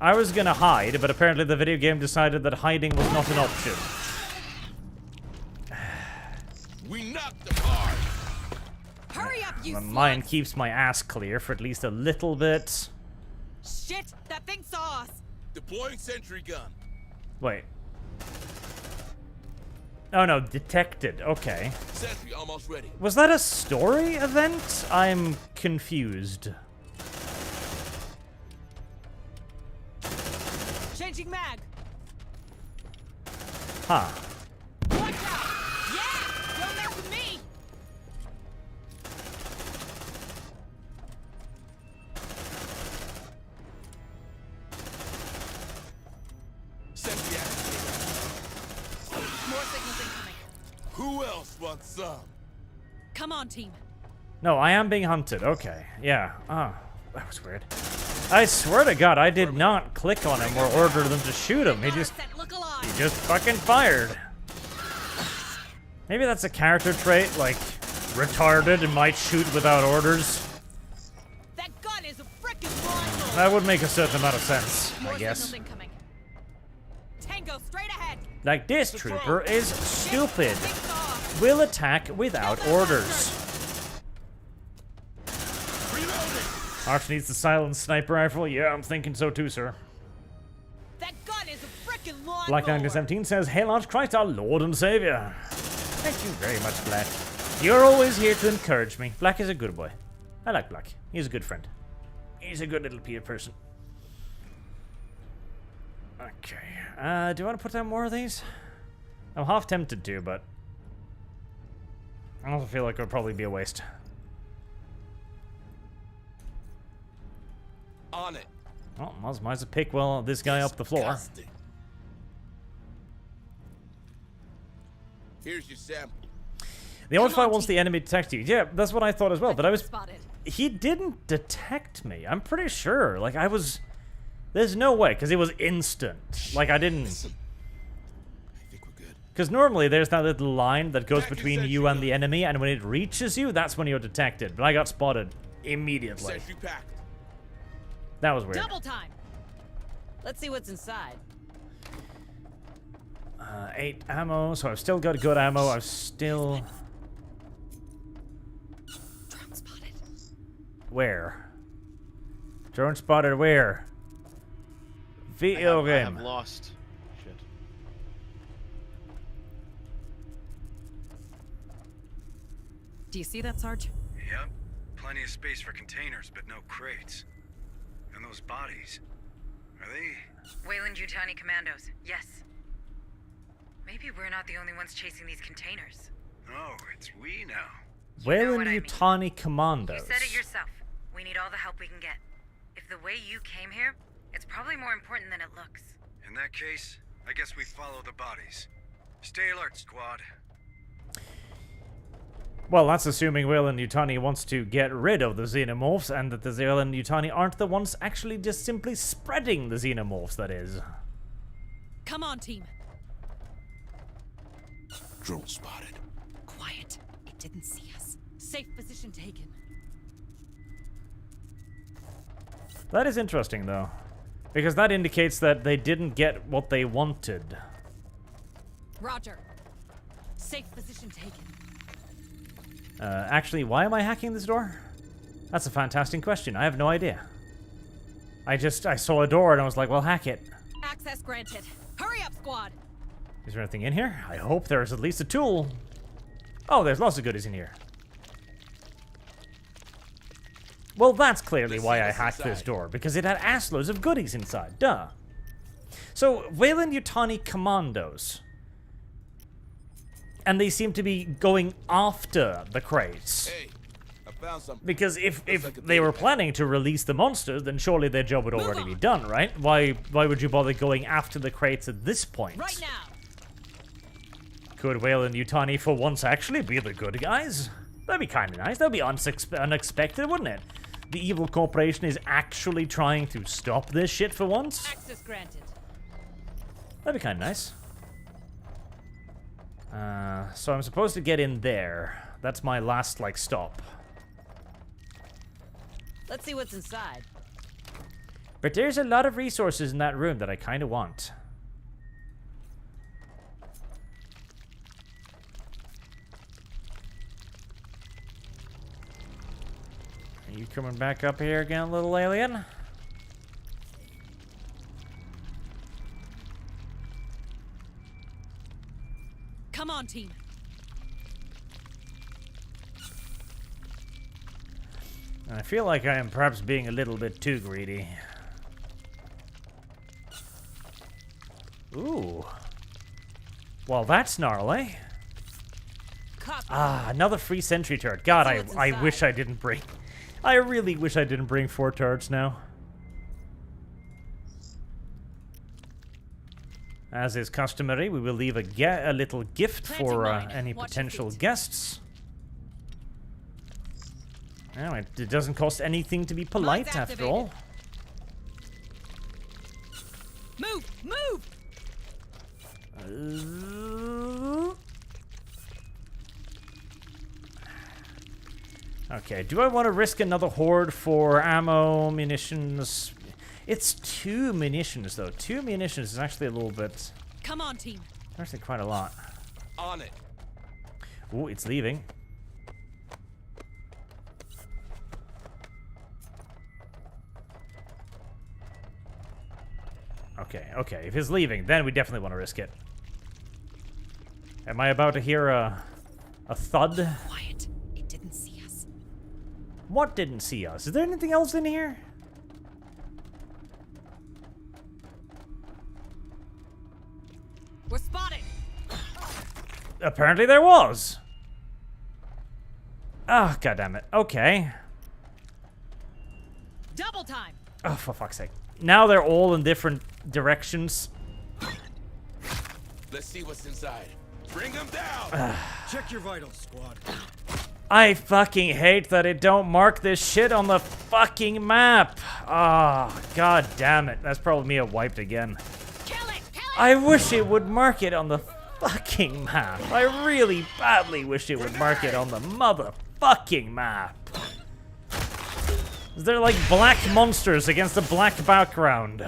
I was gonna hide, but apparently the video game decided that hiding was not an option. We knocked them hard. Hurry up, you My mind keeps my ass clear for at least a little bit. Shit! That thing saw us! Deploying sentry gun. Wait. Oh no, detected. Okay. Sentry almost ready. Was that a story event? I'm confused. Changing mag! Huh. Watch out! Yeah! Don't mess with me! Sentry activated. More signals incoming. Who else wants some? Come on, team. No, I am being hunted. Okay. Yeah. Oh, that was weird. I swear to God, I did not click on him or order them to shoot him. He just fucking fired. Maybe that's a character trait, like retarded and might shoot without orders. That gun is a frickin' blind. That would make a certain amount of sense, More I guess. signals incoming. Tango straight ahead. Like this trooper is stupid. Will attack without orders. Arch needs the silenced sniper rifle. Yeah, I'm thinking so too, sir. That gun is a frickin' lawnmower. Black 1917 says, "Hail Arch Christ, our Lord and Savior." Thank you very much, Black. You're always here to encourage me. Black is a good boy. I like Black. He's a good friend. He's a good little Peter person. Okay. Do I want to put down more of these? I'm half tempted to, but I also feel like it would probably be a waste. On it. Well, might as well pick this guy up the floor. Disgusting. Here's your sample. The Archfight wants the enemy detect you. Yeah, that's what I thought as well. But I was... Spotted. He didn't detect me. I'm pretty sure. Like, I was... There's no way, because it was instant. Like, I didn't... Listen. I think we're good. Because normally there's that little line that goes Back between in you and the sentry enemy, and when it reaches you, that's when you're detected. But I got spotted immediately. Sentry packed. That was weird. Double time. Let's see what's inside. 8 ammo, so I've still got good ammo. I've still... Drone spotted. Where? Drone spotted where? Video I game. have lost. Shit. Do you see that, Sarge? Yep. Plenty of space for containers, but no crates. And those bodies, are they... Weyland-Yutani commandos, yes. Maybe we're not the only ones chasing these containers. Oh, it's we now. Weyland-Yutani Commandos. You said it yourself. We need all the help we can get. If the way you came here, it's probably more important than it looks. In that case, I guess we follow the bodies. Stay alert, squad. Well, that's assuming Weyland-Yutani wants to get rid of the Xenomorphs, and that the Weyland-Yutani aren't the ones actually just simply spreading the Xenomorphs, that is. Come on, team. Drone spotted. Quiet. It didn't see us. Safe position taken. That is interesting, though. Because that indicates that they didn't get what they wanted. Roger. Safe position taken. Actually, why am I hacking this door? That's a fantastic question. I have no idea. I saw a door and I was like, well, hack it. Access granted. Hurry up, squad. Is there anything in here? I hope there's at least a tool. Oh, there's lots of goodies in here. Well, that's clearly why I hacked this door, because it had assloads of goodies inside. Duh. So, Weyland-Yutani Commandos. And they seem to be going after the crates. Hey, I found something. Because if they were planning to release the monsters, then surely their job would already be done, right? Why would you bother going after the crates at this point? Right now. Could Weyland-Yutani for once actually be the good guys? That'd be kind of nice. That'd be unexpected, wouldn't it? The evil corporation is actually trying to stop this shit for once? Access granted. That'd be kind of nice. So I'm supposed to get in there. That's my last, like, stop. Let's see what's inside. But there's a lot of resources in that room that I kind of want. Are you coming back up here again, little alien? Come on, team. I feel like I am perhaps being a little bit too greedy. Ooh. Well, that's gnarly. Ah, another free sentry turret. God, I wish I didn't bring... I really wish I didn't bring 4 turrets now. As is customary, we will leave a little gift for any potential guests. Now, it doesn't cost anything to be polite, after all. Move! Move! Okay, do I want to risk another horde for ammo, munitions? It's 2 munitions, though. 2 munitions is actually a little bit... Come on, team. Actually quite a lot. On it. Ooh, it's leaving. Okay. If it's leaving, then we definitely want to risk it. Am I about to hear a thud? Quiet. It didn't see us. What didn't see us? Is there anything else in here? We're spotted. Apparently there was. Ah, goddammit. Okay. Double time. Oh, for fuck's sake. now they're all in different directions. Let's see what's inside. Bring them down. Check your vitals, squad. I fucking hate that it don't mark this shit on the fucking map. Ah, god damn it. That's probably me a wiped again. Kill it! I wish it would mark it on the fucking map. I really badly wish it would mark it on the motherfucking map. They're like black monsters against a black background.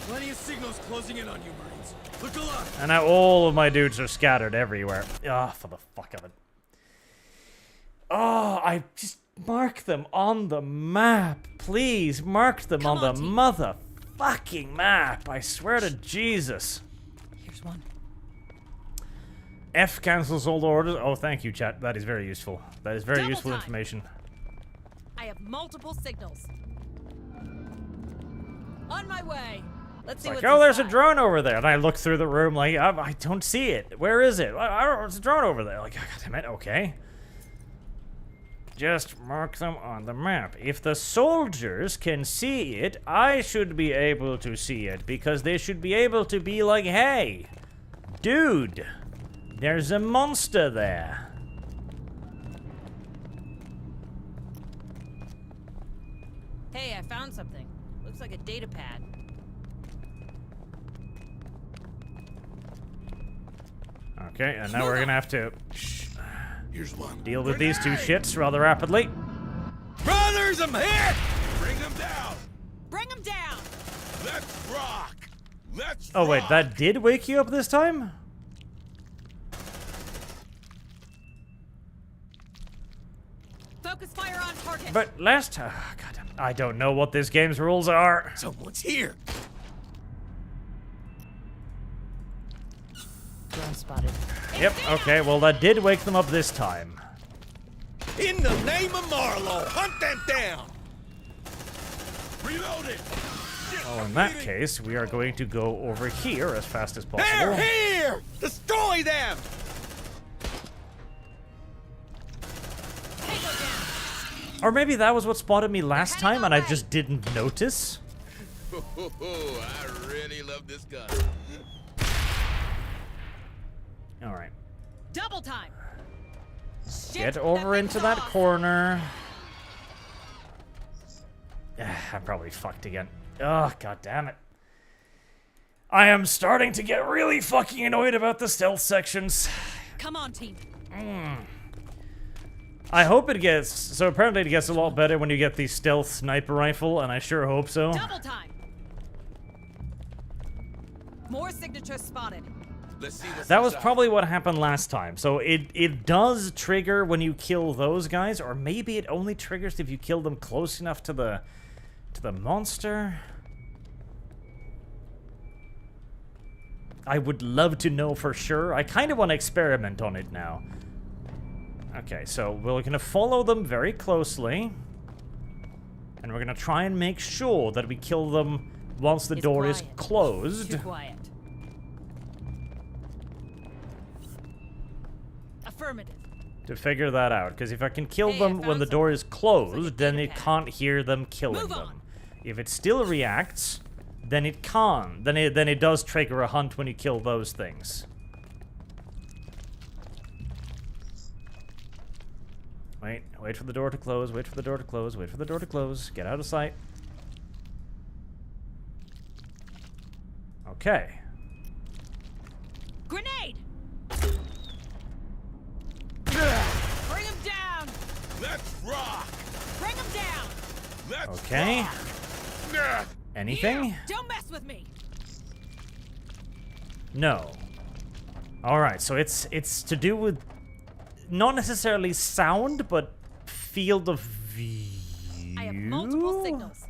Plenty of signals closing in on you, Marines. Look alive. And now all of my dudes are scattered everywhere. Ah, for the fuck of it. Oh, I just mark them on the map. Please, mark them on the motherfucking map. I swear to Jesus. Here's one. F cancels all orders. Oh, thank you, chat. That is very useful. That is very useful information. I have multiple signals. On my way. Let's see what's Oh, there's a inside. drone over there. And I look through the room like, I don't see it. Where is it? I don't know. There's a drone over there. Like, God damn it. Okay. Just mark them on the map. If the soldiers can see it, I should be able to see it. Because they should be able to be like, hey, dude, there's a monster there. Hey, I found something. Looks like a data pad. Okay, and now we're gonna have to Here's one. deal with these two shits rather rapidly. Brothers, I'm hit! Bring them down. Bring them down. Let's rock. Let's Oh wait, rock. that did wake you up this time? Focus fire on target. But last time, God, I don't know what this game's rules are. Someone's here. Drone spotted. Yep, okay, well that did wake them up this time. In the name of Marlowe, hunt them down. Reload it. Well, in that case, we are going to go over here as fast as They're possible. here! Destroy them! Or maybe that was what spotted me last time and I just didn't notice. I really love this gun. Alright. Double time. Get over into that corner. I'm probably fucked again. Oh, god damn it. I am starting to get really fucking annoyed about the stealth sections. Come on, team. I hope it gets... So apparently it gets a lot better when you get the stealth sniper rifle, and I sure hope so. Double time. More signatures spotted. Let's see what's That was inside. probably what happened last time. So it does trigger when you kill those guys, or maybe it only triggers if you kill them close enough to the monster. I would love to know for sure. I kind of want to experiment on it now. Okay, so we're going to follow them very closely. And we're going to try and make sure that we kill them once the door is closed. Too quiet. Affirmative. To figure that out, because if I can kill them when the door is closed, then it can't hear them killing them. If it still reacts, then it can't. Then it does trigger a hunt when you kill those things. Wait for the door to close, wait for the door to close, wait for the door to close. Get out of sight. Okay. Grenade. Bring him down. Let's rock. Bring him down. Let's Okay. rock. Anything? Don't mess with me. No. Alright, so it's to do with not necessarily sound, but field of view. I have multiple signals.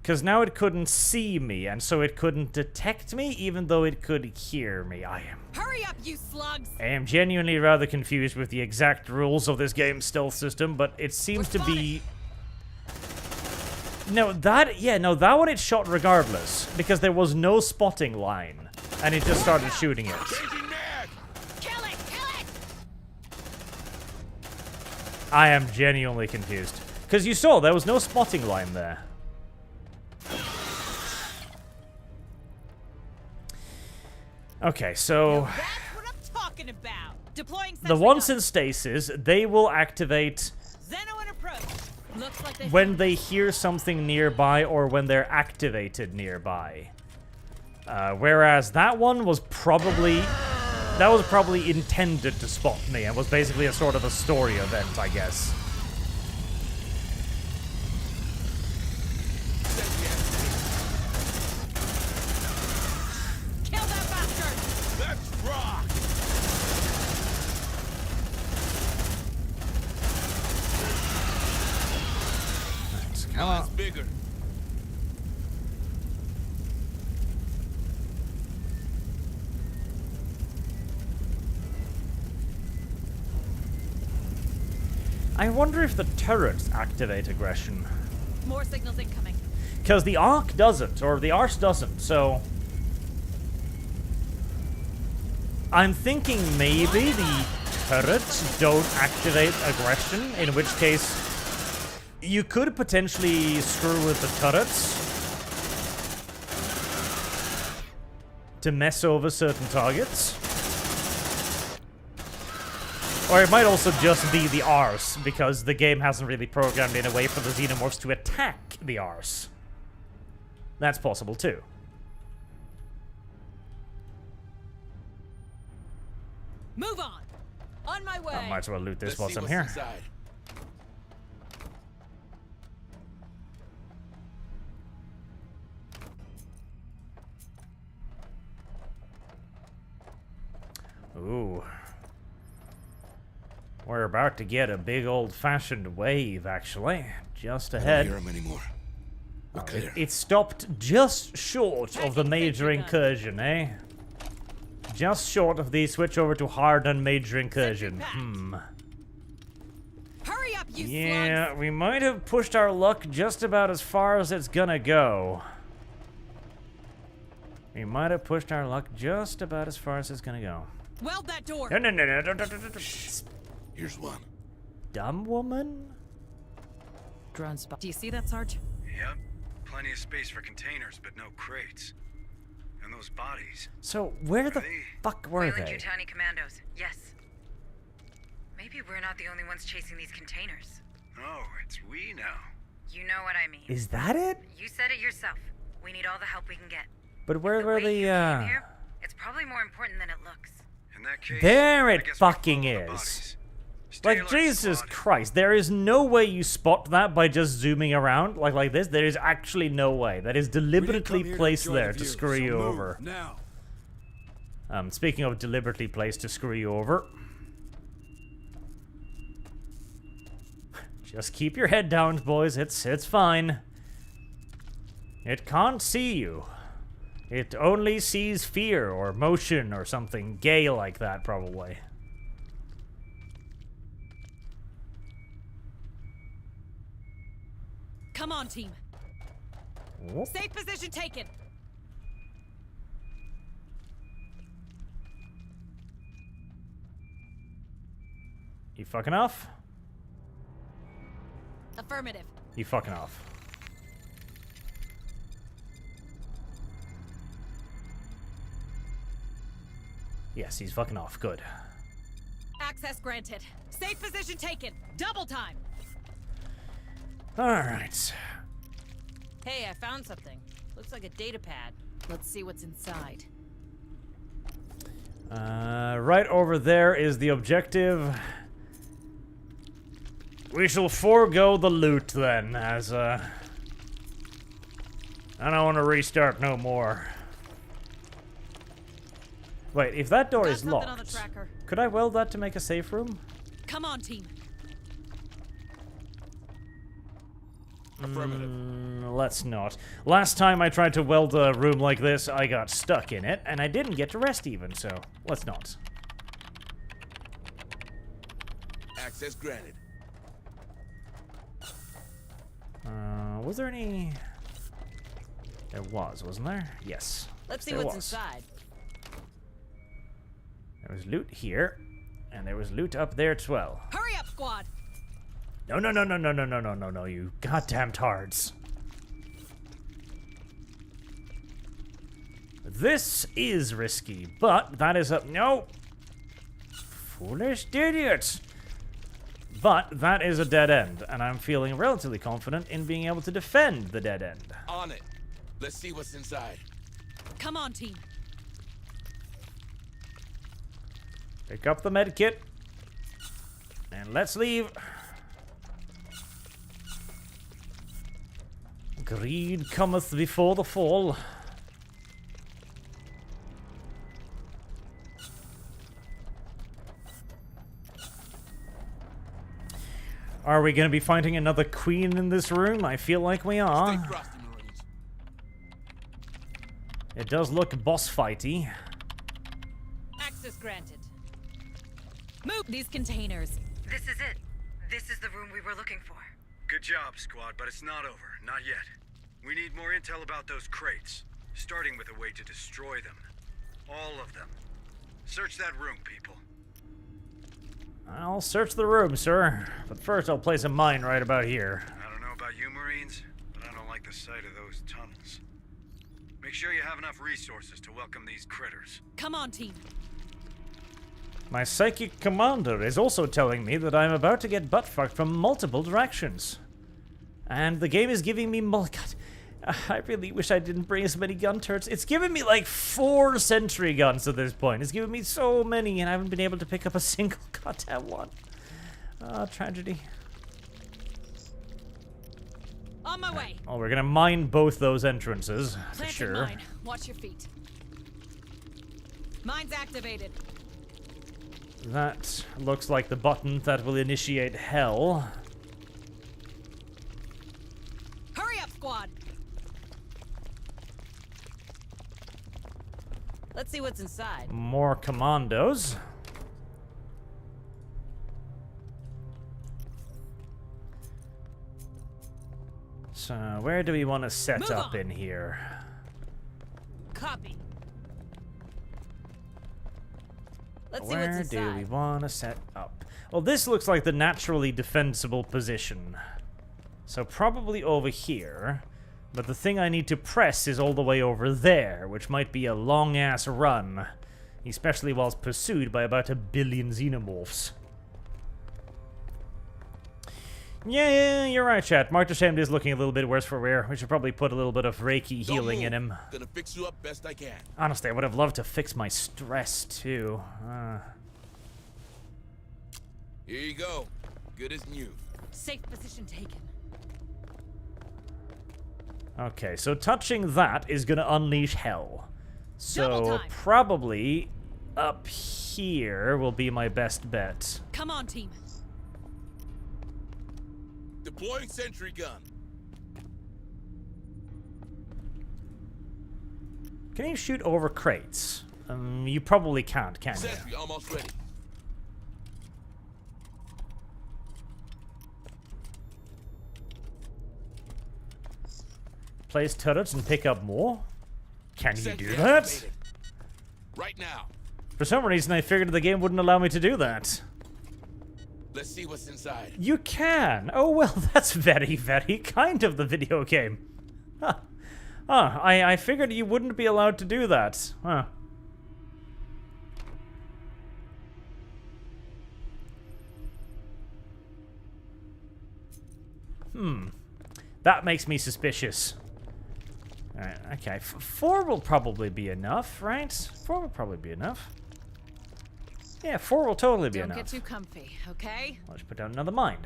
Because now it couldn't see me, and so it couldn't detect me, even though it could hear me. Hurry up, you slugs. I am genuinely rather confused with the exact rules of this game's stealth system, but it seems to be... No, that one it shot regardless, because there was no spotting line, and it just started shooting it. Kill it. Kill it. I am genuinely confused. Because you saw there was no spotting line there. Okay, so That's what I'm talking about. Deploying the ones in stasis, they will activate Xeno approach. Looks like they when they hear something nearby or when they're activated nearby. Whereas that one was probably intended to spot me and was basically a sort of a story event, I guess. kill that bastard. Let's rock! Come on. It's bigger. I wonder if the turrets activate aggression. More signals incoming. Because the Arc doesn't, or the Arse doesn't, so... I'm thinking maybe the turrets don't activate aggression, in which case you could potentially screw with the turrets to mess over certain targets. Or it might also just be the Arse, because the game hasn't really programmed in a way for the Xenomorphs to attack the Arse. That's possible too. Move on. On my way. I might as well loot this Let's while see I'm what's here. inside. Ooh. We're about to get a big old-fashioned wave, actually. Just ahead. I don't hear 'em anymore. We're clear. It stopped just short of the major incursion, eh? Just short of the switch over to hard and major incursion. Hurry up, you Yeah, slugs. we might have pushed our luck just about as far as it's gonna go. We might have pushed our luck just about as far as it's gonna go. Weld that door. No. Here's one. Dumb woman? Drone spot. Do you see that, Sarge? Yep. Plenty of space for containers, but no crates. And those bodies. So, where the fuck were Wayland they? Yutani commandos. Yes. Maybe we're not the only ones chasing these containers. Oh, it's we now. You know what I mean. Is that it? You said it yourself. We need all the help we can get. But where were the, Here, it's probably more important than it looks. In that case, There I it guess we fucking follow the is. bodies. Like, Jesus Christ, there is no way you spot that by just zooming around like this. There is actually no way. That is deliberately placed there to screw you over. Now. Speaking of deliberately placed to screw you over. Just keep your head down, boys. It's fine. It can't see you. It only sees fear or motion or something gay like that, probably. Come on, team. Whoop. Safe position taken. You fucking off? Affirmative. You fucking off. Yes, he's fucking off. Good. Access granted. Safe position taken. Double time. Alright. Hey, I found something. Looks like a data pad. Let's see what's inside. Right over there is the objective. We shall forego the loot then, as I don't want to restart no more. Wait, if that door is something on the locked, tracker. could I weld that to make a safe room? Come on, team. Affirmative. Let's not. Last time I tried to weld a room like this, I got stuck in it, and I didn't get to rest even, so let's not. Access granted. Was there any... There was, wasn't there? Yes. Let's see there what's was. inside. There was loot here, and there was loot up there as well. Hurry up, squad. No, no, no, no, no, no, no, no, no, no, you goddamn tards. This is risky, but that is a... No! Foolish idiots! But that is a dead end, and I'm feeling relatively confident in being able to defend the dead end. On it. Let's see what's inside. Come on, team. Pick up the med kit. And let's leave. Greed cometh before the fall. Are we going to be fighting another queen in this room? I feel like we are. Stay frosty, Marines. It does look boss fighty. Access granted. Move these containers. This is it. This is the room we were looking for. Good job, squad, but it's not over. Not yet. We need more intel about those crates, starting with a way to destroy them. All of them. Search that room, people. I'll search the room, sir. But first, I'll place a mine right about here. I don't know about you, Marines, but I don't like the sight of those tunnels. Make sure you have enough resources to welcome these critters. Come on, team. My psychic commander is also telling me that I'm about to get buttfucked from multiple directions. And the game is giving me God, I really wish I didn't bring as many gun turrets. It's given me like 4 sentry guns at this point. It's given me so many, and I haven't been able to pick up a single goddamn one. Tragedy. On my way. Well, we're gonna mine both those entrances, for Planted sure. mine. Watch your feet. Mine's activated. That looks like the button that will initiate hell. Hurry up, squad. Let's see what's inside. More commandos. So, where do we want to set Move up on. in here? Copy. Let's see what's Where inside. do we want to set up? Well, this looks like the naturally defensible position. So probably over here. But the thing I need to press is all the way over there, which might be a long-ass run. Especially whilst pursued by about 1 billion Xenomorphs. Yeah, you're right, chat. Mark Shamed is looking a little bit worse for wear. We should probably put a little bit of Reiki healing in him. Gonna fix you up best I can. Honestly, I would have loved to fix my stress, too. Here you go. Good as new. Safe position taken. Okay, so touching that is gonna unleash hell. Double So time. probably up here will be my best bet. Come on, team. Deploying sentry gun. Can you shoot over crates? You probably can't, can you? Sentry almost ready. Place turrets and pick up more? Can you Sentry do that? activated. Right now. For some reason, I figured the game wouldn't allow me to do that. Let's see what's inside. You can! Oh, well, that's very, very kind of the video game. Huh. I figured you wouldn't be allowed to do that. Huh. That makes me suspicious. Alright, okay. 4 will probably be enough, right? 4 will probably be enough. Yeah, 4 will totally be Don't enough. get too comfy, okay? Let's put down another mine.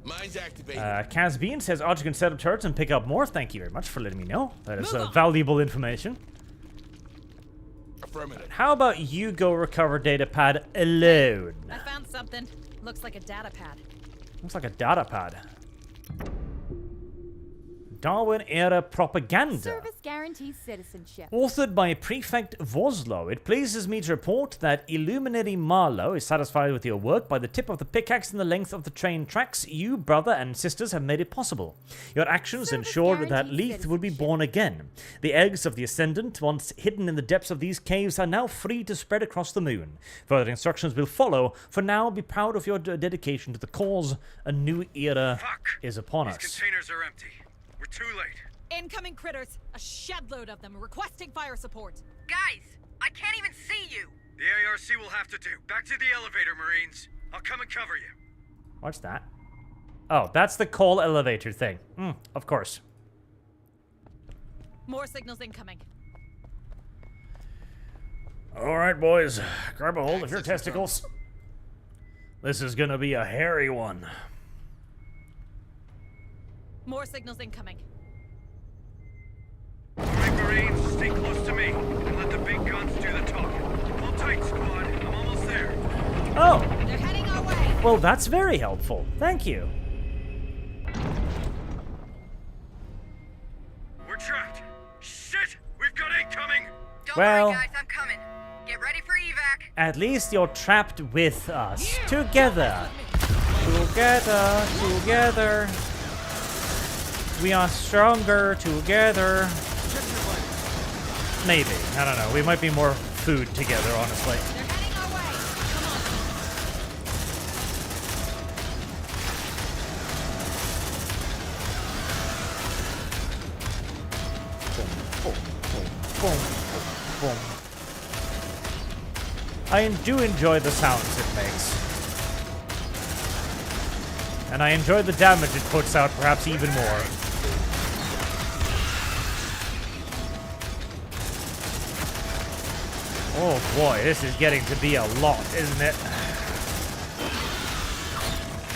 Mine's activated. Kaz Bean says, Arch can set up turrets and pick up more. Thank you very much for letting me know. That is Move on. valuable information. Affirmative. How about you go recover datapad alone? I found something. Looks like a data pad. Looks like a data pad. Darwin-era propaganda. Service guarantees citizenship. Authored by Prefect Voslo, it pleases me to report that Illuminary Marlowe is satisfied with your work. By the tip of the pickaxe and the length of the train tracks, you, brother and sisters, have made it possible. Your actions ensured that Leith would be born again. The eggs of the Ascendant, once hidden in the depths of these caves, are now free to spread across the moon. Further instructions will follow. For now, be proud of your dedication to the cause. A new era is upon us. These containers are empty. We're too late. Incoming critters! A shed load of them requesting fire support. Guys, I can't even see you! The ARC will have to do. Back to the elevator, Marines. I'll come and cover you. What's that? Oh, that's the coal elevator thing. Of course. More signals incoming. Alright, boys. Grab a hold of your testicles. This is gonna be a hairy one. More signals incoming. Alright, Marines, stay close to me and let the big guns do the talking. Hold tight, squad. I'm almost there. Oh! They're heading our way! Well, that's very helpful. Thank you. We're trapped. Shit! We've got incoming! Don't Well, worry, guys, I'm coming. Get ready for evac. at least you're trapped with us. Together. Together. We are stronger together. Maybe. I don't know. We might be more food together, honestly. They're heading our way! Boom. I do enjoy the sounds it makes. And I enjoy the damage it puts out perhaps even more. Oh boy, this is getting to be a lot, isn't it?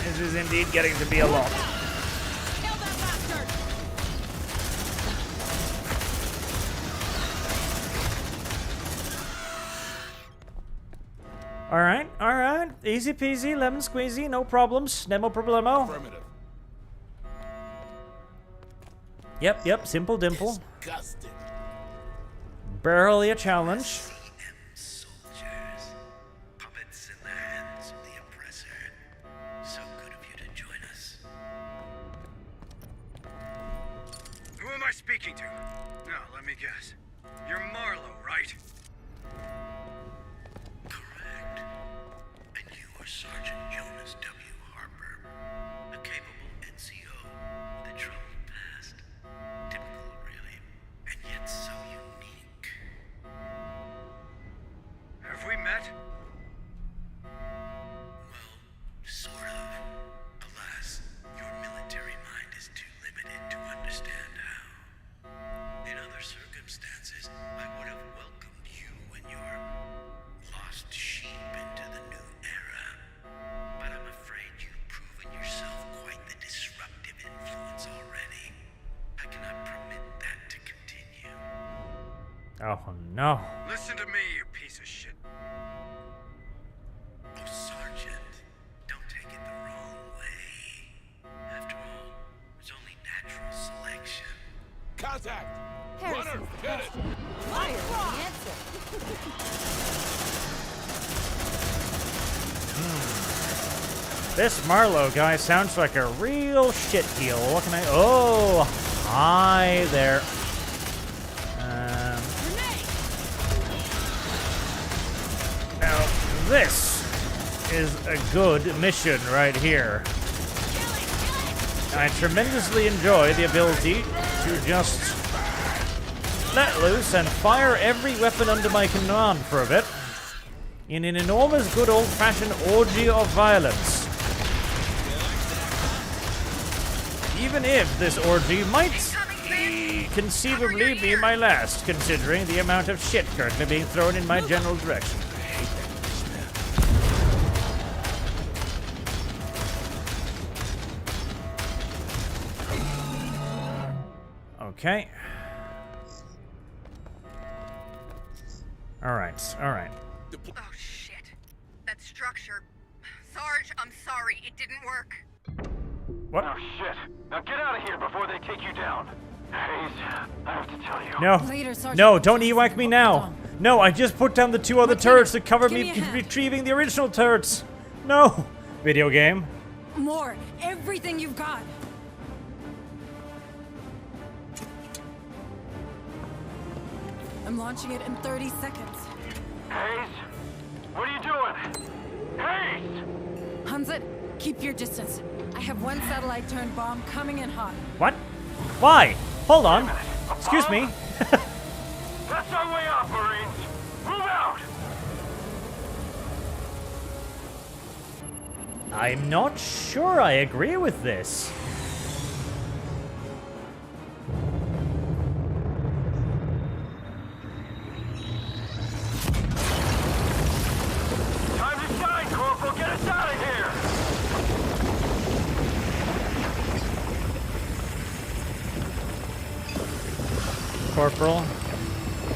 This is indeed getting to be a lot. Kill that bastard! Alright. Easy peasy, lemon squeezy, no problems. Nemo problemo. Affirmative. Yep, simple dimple. Disgusting. Barely a challenge. Soldiers, puppets in the hands of the oppressor. So good of you to join us. Who am I speaking to? No, let me guess. You're Marlowe, right? Correct. And you are Sergeant Jonas W. Harper, a capable NCO with a troubled past. Typical, really, and yet so unique. Have we met? Well, sort of. Alas, your military mind is too limited to understand how. In other circumstances, I would have welcomed you and your lost sheep into the new era. But I'm afraid you've proven yourself quite the disruptive influence already. I cannot permit that to continue. Oh no. Listen to me, you piece of shit. Oh, Sergeant, don't take it the wrong way. After all, it's only natural selection. Contact! Harrison's Runner, the get it! question. Fire is the answer. This Marlowe guy sounds like a real shit heel. What can I... Oh! Hi there. Now, this is a good mission right here. I tremendously enjoy the ability to just let loose and fire every weapon under my command for a bit in an enormous good old-fashioned orgy of violence. Even if this orgy might conceivably be my last, considering the amount of shit currently being thrown in my general direction. Okay. Alright. Oh, shit. That structure. Sarge, I'm sorry. It didn't work. What? Oh shit. Now get out of here before they take you down. Hayes, I have to tell you. No. Later, Sergeant. No, don't evac me now. No, I just put down the 2 other turrets to cover give me me a hand. retrieving the original turrets. No. Video game. More. Everything you've got. I'm launching it in 30 seconds. Hayes, what are you doing? Hayes! Hanset, keep your distance. I have one satellite-turned bomb coming in hot. What? Why? Hold on. Excuse me. That's our way out, Marines! Move out! I'm not sure I agree with this. Time to shine, Corporal! Get us out of here! Corporal,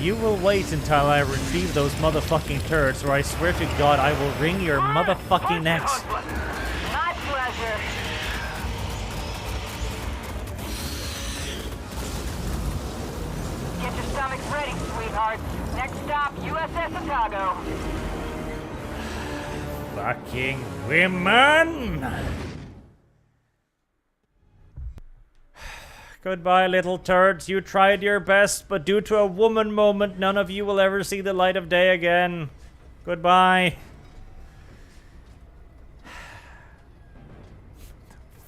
you will wait until I retrieve those motherfucking turrets, or I swear to God I will wring your motherfucking necks. My pleasure. Get your stomachs ready, sweetheart. Next stop, USS Otago. Fucking women! Goodbye, little turds. You tried your best, but due to a woman moment, none of you will ever see the light of day again. Goodbye.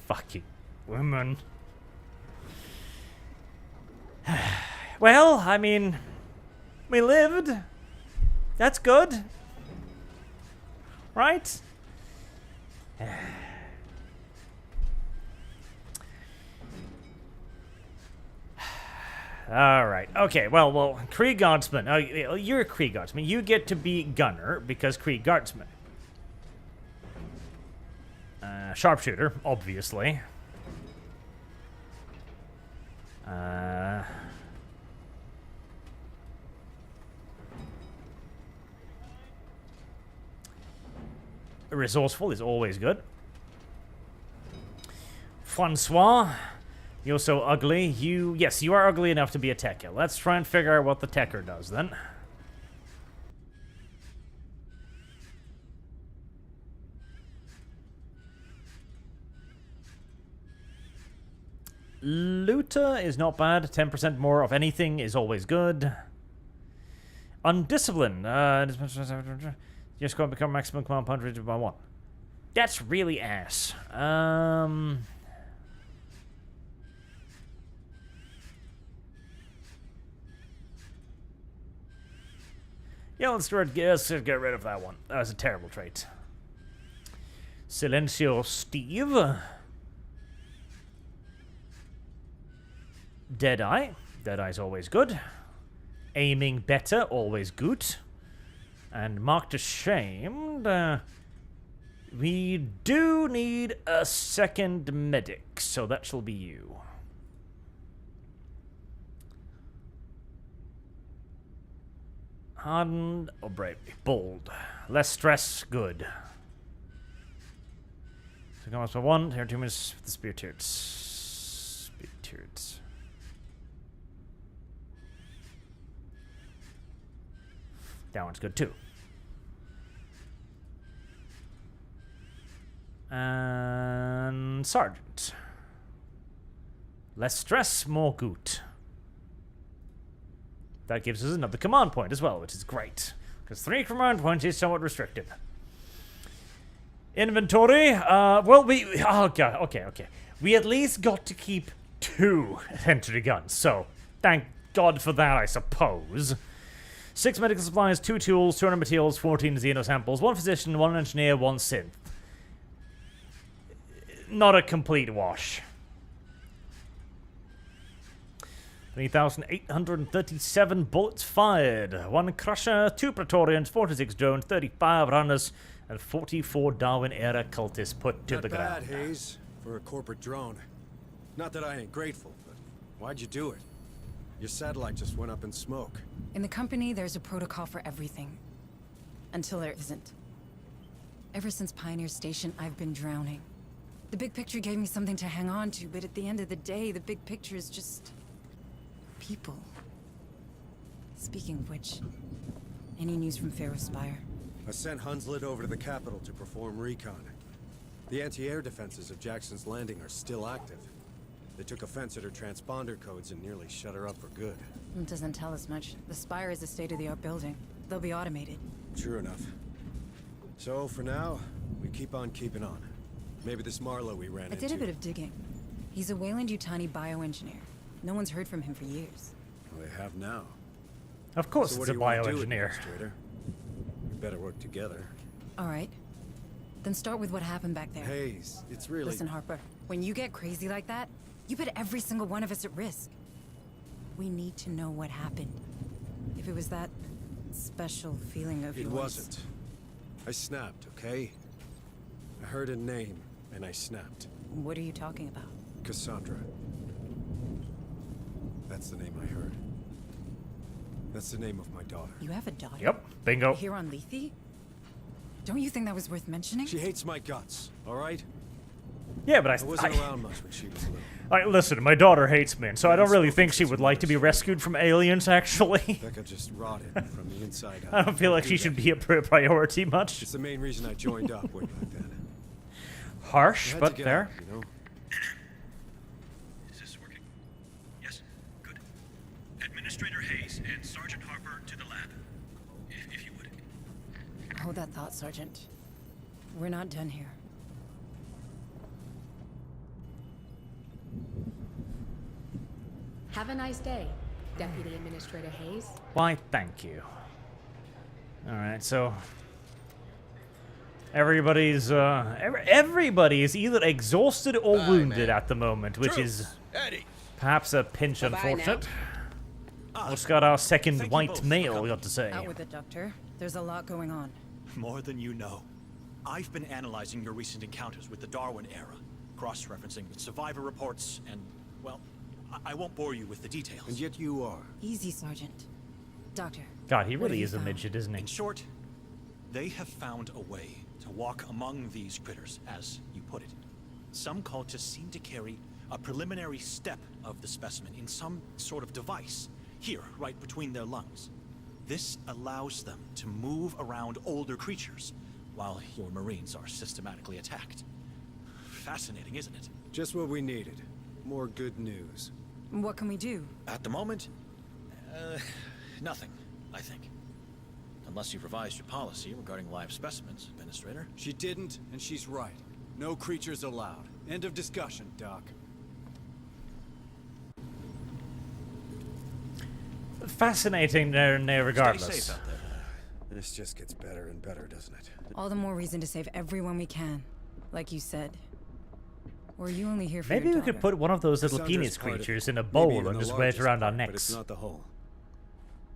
Fucking women. Well, I mean, we lived. That's good. Right? Alright, okay, well, Kree Guardsman. You're a Kree Guardsman. You get to be Gunner, because Kree Guardsman. Sharpshooter, obviously. Resourceful is always good. Francois, you're so ugly. Yes, you are ugly enough to be a techer. Let's try and figure out what the techer does then. Looter is not bad. 10% more of anything is always good. Undisciplined. Just go and become maximum command punch rated by 1. That's really ass. Yeah, let's get rid of that one. That was a terrible trait. Silencio Steve. Deadeye. Deadeye's always good. Aiming better, always good. And marked ashamed. We do need a second medic, so that shall be you. Hardened or brave? Bold. Less stress, good. So comes by 1, here 2 minutes with the spear turrets. Spear turrets. That one's good too. And Sergeant. Less stress, more good. That gives us another command point as well, which is great. Because 3 command points is somewhat restrictive. Inventory, well, oh god, okay. We at least got to keep 2 entry guns, so thank God for that, I suppose. 6 medical supplies, 2 tools, 200 materials, 14 xeno samples, 1 physician, 1 engineer, 1 synth. Not a complete wash. 3,837 bullets fired, 1 crusher, 2 Praetorians, 46 drones, 35 runners, and 44 Darwin-era cultists put to the ground. Not bad, Hayes, for a corporate drone. Not that I ain't grateful, but why'd you do it? Your satellite just went up in smoke. In the company, there's a protocol for everything. Until there isn't. Ever since Pioneer Station, I've been drowning. The big picture gave me something to hang on to, but at the end of the day, the big picture is just... people. Speaking of which, any news from Pharaoh Spire? I sent Hunslet over to the capital to perform recon. The anti-air defenses of Jackson's Landing are still active. They took offense at her transponder codes and nearly shut her up for good. It doesn't tell us much. The Spire is a state-of-the-art building. They'll be automated. Sure enough. So, for now, we keep on keeping on. Maybe this Marlowe we ran into... I did a bit of digging. He's a Weyland-Yutani bioengineer. No one's heard from him for years. Well, they have now. Of course, So it's a what do you want to do, bioengineer. Administrator? We better work together. All right. Then start with what happened back there. Hayes, it's really... Listen, Harper. When you get crazy like that, you put every single one of us at risk. We need to know what happened. If it was that special feeling of yours... It wasn't. I snapped, okay? I heard a name, and I snapped. What are you talking about? Cassandra. That's the name I heard. That's the name of my daughter. You have a daughter? Yep, bingo. Here on Lethe? Don't you think that was worth mentioning? She hates my guts, all right? Yeah, but I wasn't around much when she was little. Listen, my daughter hates men, so I don't really think she would like to be rescued from aliens, actually. Becca just rotted from the inside out. I don't feel like she should be a priority much. It's the main reason I joined up way back then. Harsh, I had but to get fair. out, you know? Is this working? Yes, good. Administrator Hayes and Sergeant Harper to the lab. If you would. Hold that thought, Sergeant. We're not done here. Have a nice day, Deputy Administrator Hayes. Why, thank you. Alright, so... Everybody's either exhausted or wounded at the moment, which is perhaps a pinch unfortunate. Just got our second white male, we got to say. Out with it, Doctor. There's a lot going on. More than you know. I've been analyzing your recent encounters with the Darwin era, cross-referencing with survivor reports, and, well, I won't bore you with the details. And yet you are. Easy, Sergeant. Doctor. God, he really is a midget, isn't he? In short, they have found a way to walk among these critters, as you put it. Some cultists seem to carry a preliminary step of the specimen in some sort of device, here, right between their lungs. This allows them to move around older creatures, while your Marines are systematically attacked. Fascinating, isn't it? Just what we needed. More good news. What can we do? At the moment, nothing, I think. Unless you've revised your policy regarding live specimens, Administrator. She didn't, and she's right. No creatures allowed. End of discussion, Doc. Fascinating, regardless. Stay safe out there. This just gets better and better, doesn't it? All the more reason to save everyone we can. Like you said. Or are you only here for Maybe your we could daughter? put one of those little Cassandra's penis part of creatures it. in a Maybe bowl even and the just wear it largest around our part, But it's necks. not the whole.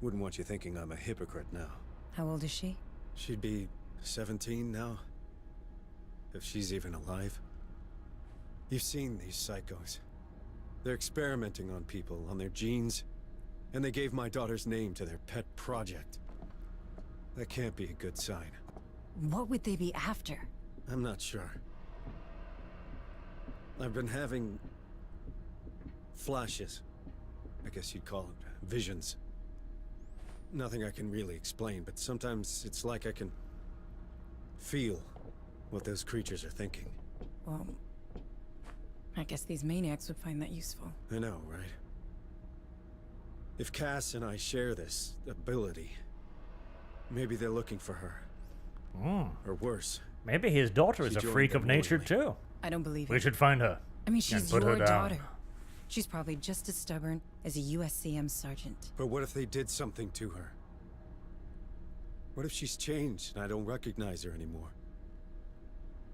Wouldn't want you thinking I'm a hypocrite now. How old is she? She'd be 17 now. If she's even alive. You've seen these psychos. They're experimenting on people, on their genes. And they gave my daughter's name to their pet project. That can't be a good sign. What would they be after? I'm not sure. I've been having... flashes. I guess you'd call it visions. Nothing I can really explain, but sometimes it's like I can... feel what those creatures are thinking. Well, I guess these maniacs would find that useful. I know, right? If Cass and I share this ability, maybe they're looking for her. Or worse. Maybe his daughter is She a joined freak them of nature, willingly. too. I don't believe We it. should find her. I mean, and she's put her your down. daughter. She's probably just as stubborn as a USCM sergeant. But what if they did something to her? What if she's changed and I don't recognize her anymore?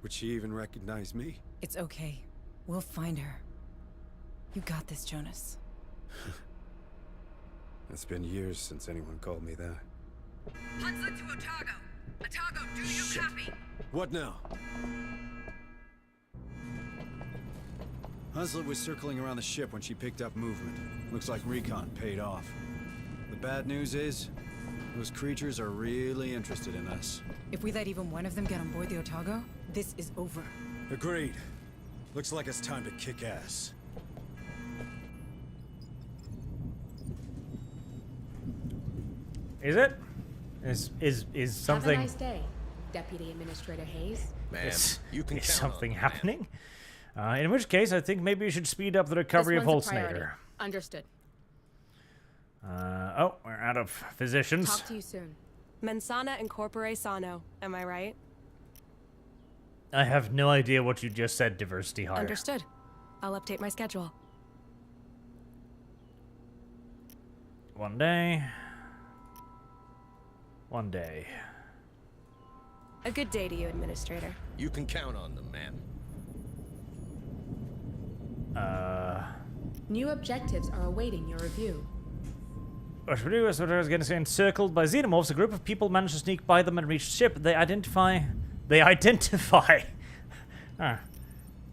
Would she even recognize me? It's okay. We'll find her. You got this, Jonas. It's been years since anyone called me that. Hunslet to Otago. Otago, do you copy? What now? Hunslet was circling around the ship when she picked up movement. Looks like recon paid off. The bad news is, those creatures are really interested in us. If we let even one of them get on board the Otago, this is over. Agreed. Looks like it's time to kick ass. Is it? Is something? Have a nice day, Deputy Administrator Hayes. Is something happening? In which case, I think maybe you should speed up the recovery of Holznader. Understood. Oh, we're out of physicians. Talk to you soon. Mensana incorpore sano, am I right? I have no idea what you just said, Diversity Hire. Understood. I'll update my schedule. One day. One day. A good day to you, Administrator. You can count on them, ma'am. New objectives are awaiting your review. What I was going to say, encircled by xenomorphs, a group of people managed to sneak by them and reach the ship. They identify.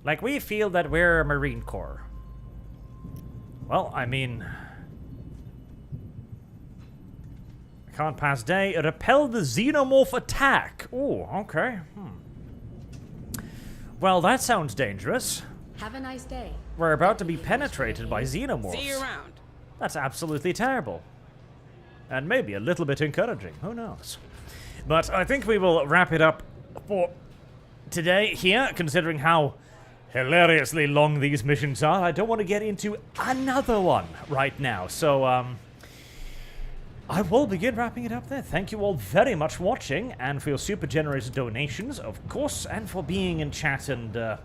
Like we feel that we're a Marine Corps. Well, I mean, can't pass day. Repel the xenomorph attack. Oh, okay. Well, that sounds dangerous. Have a nice day. We're about to be penetrated by xenomorphs. See you around. That's absolutely terrible. And maybe a little bit encouraging. Who knows? But I think we will wrap it up for today here, considering how hilariously long these missions are. I don't want to get into another one right now. So, I will begin wrapping it up there. Thank you all very much for watching, and for your super generous donations, of course, and for being in chat and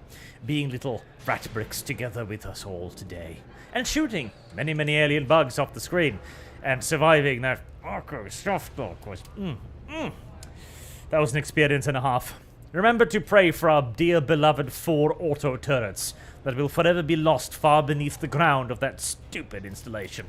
being little rat bricks together with us all today. And shooting many, many alien bugs off the screen, and surviving that soft dog was... That was an experience and a half. Remember to pray for our dear beloved 4 auto turrets that will forever be lost far beneath the ground of that stupid installation.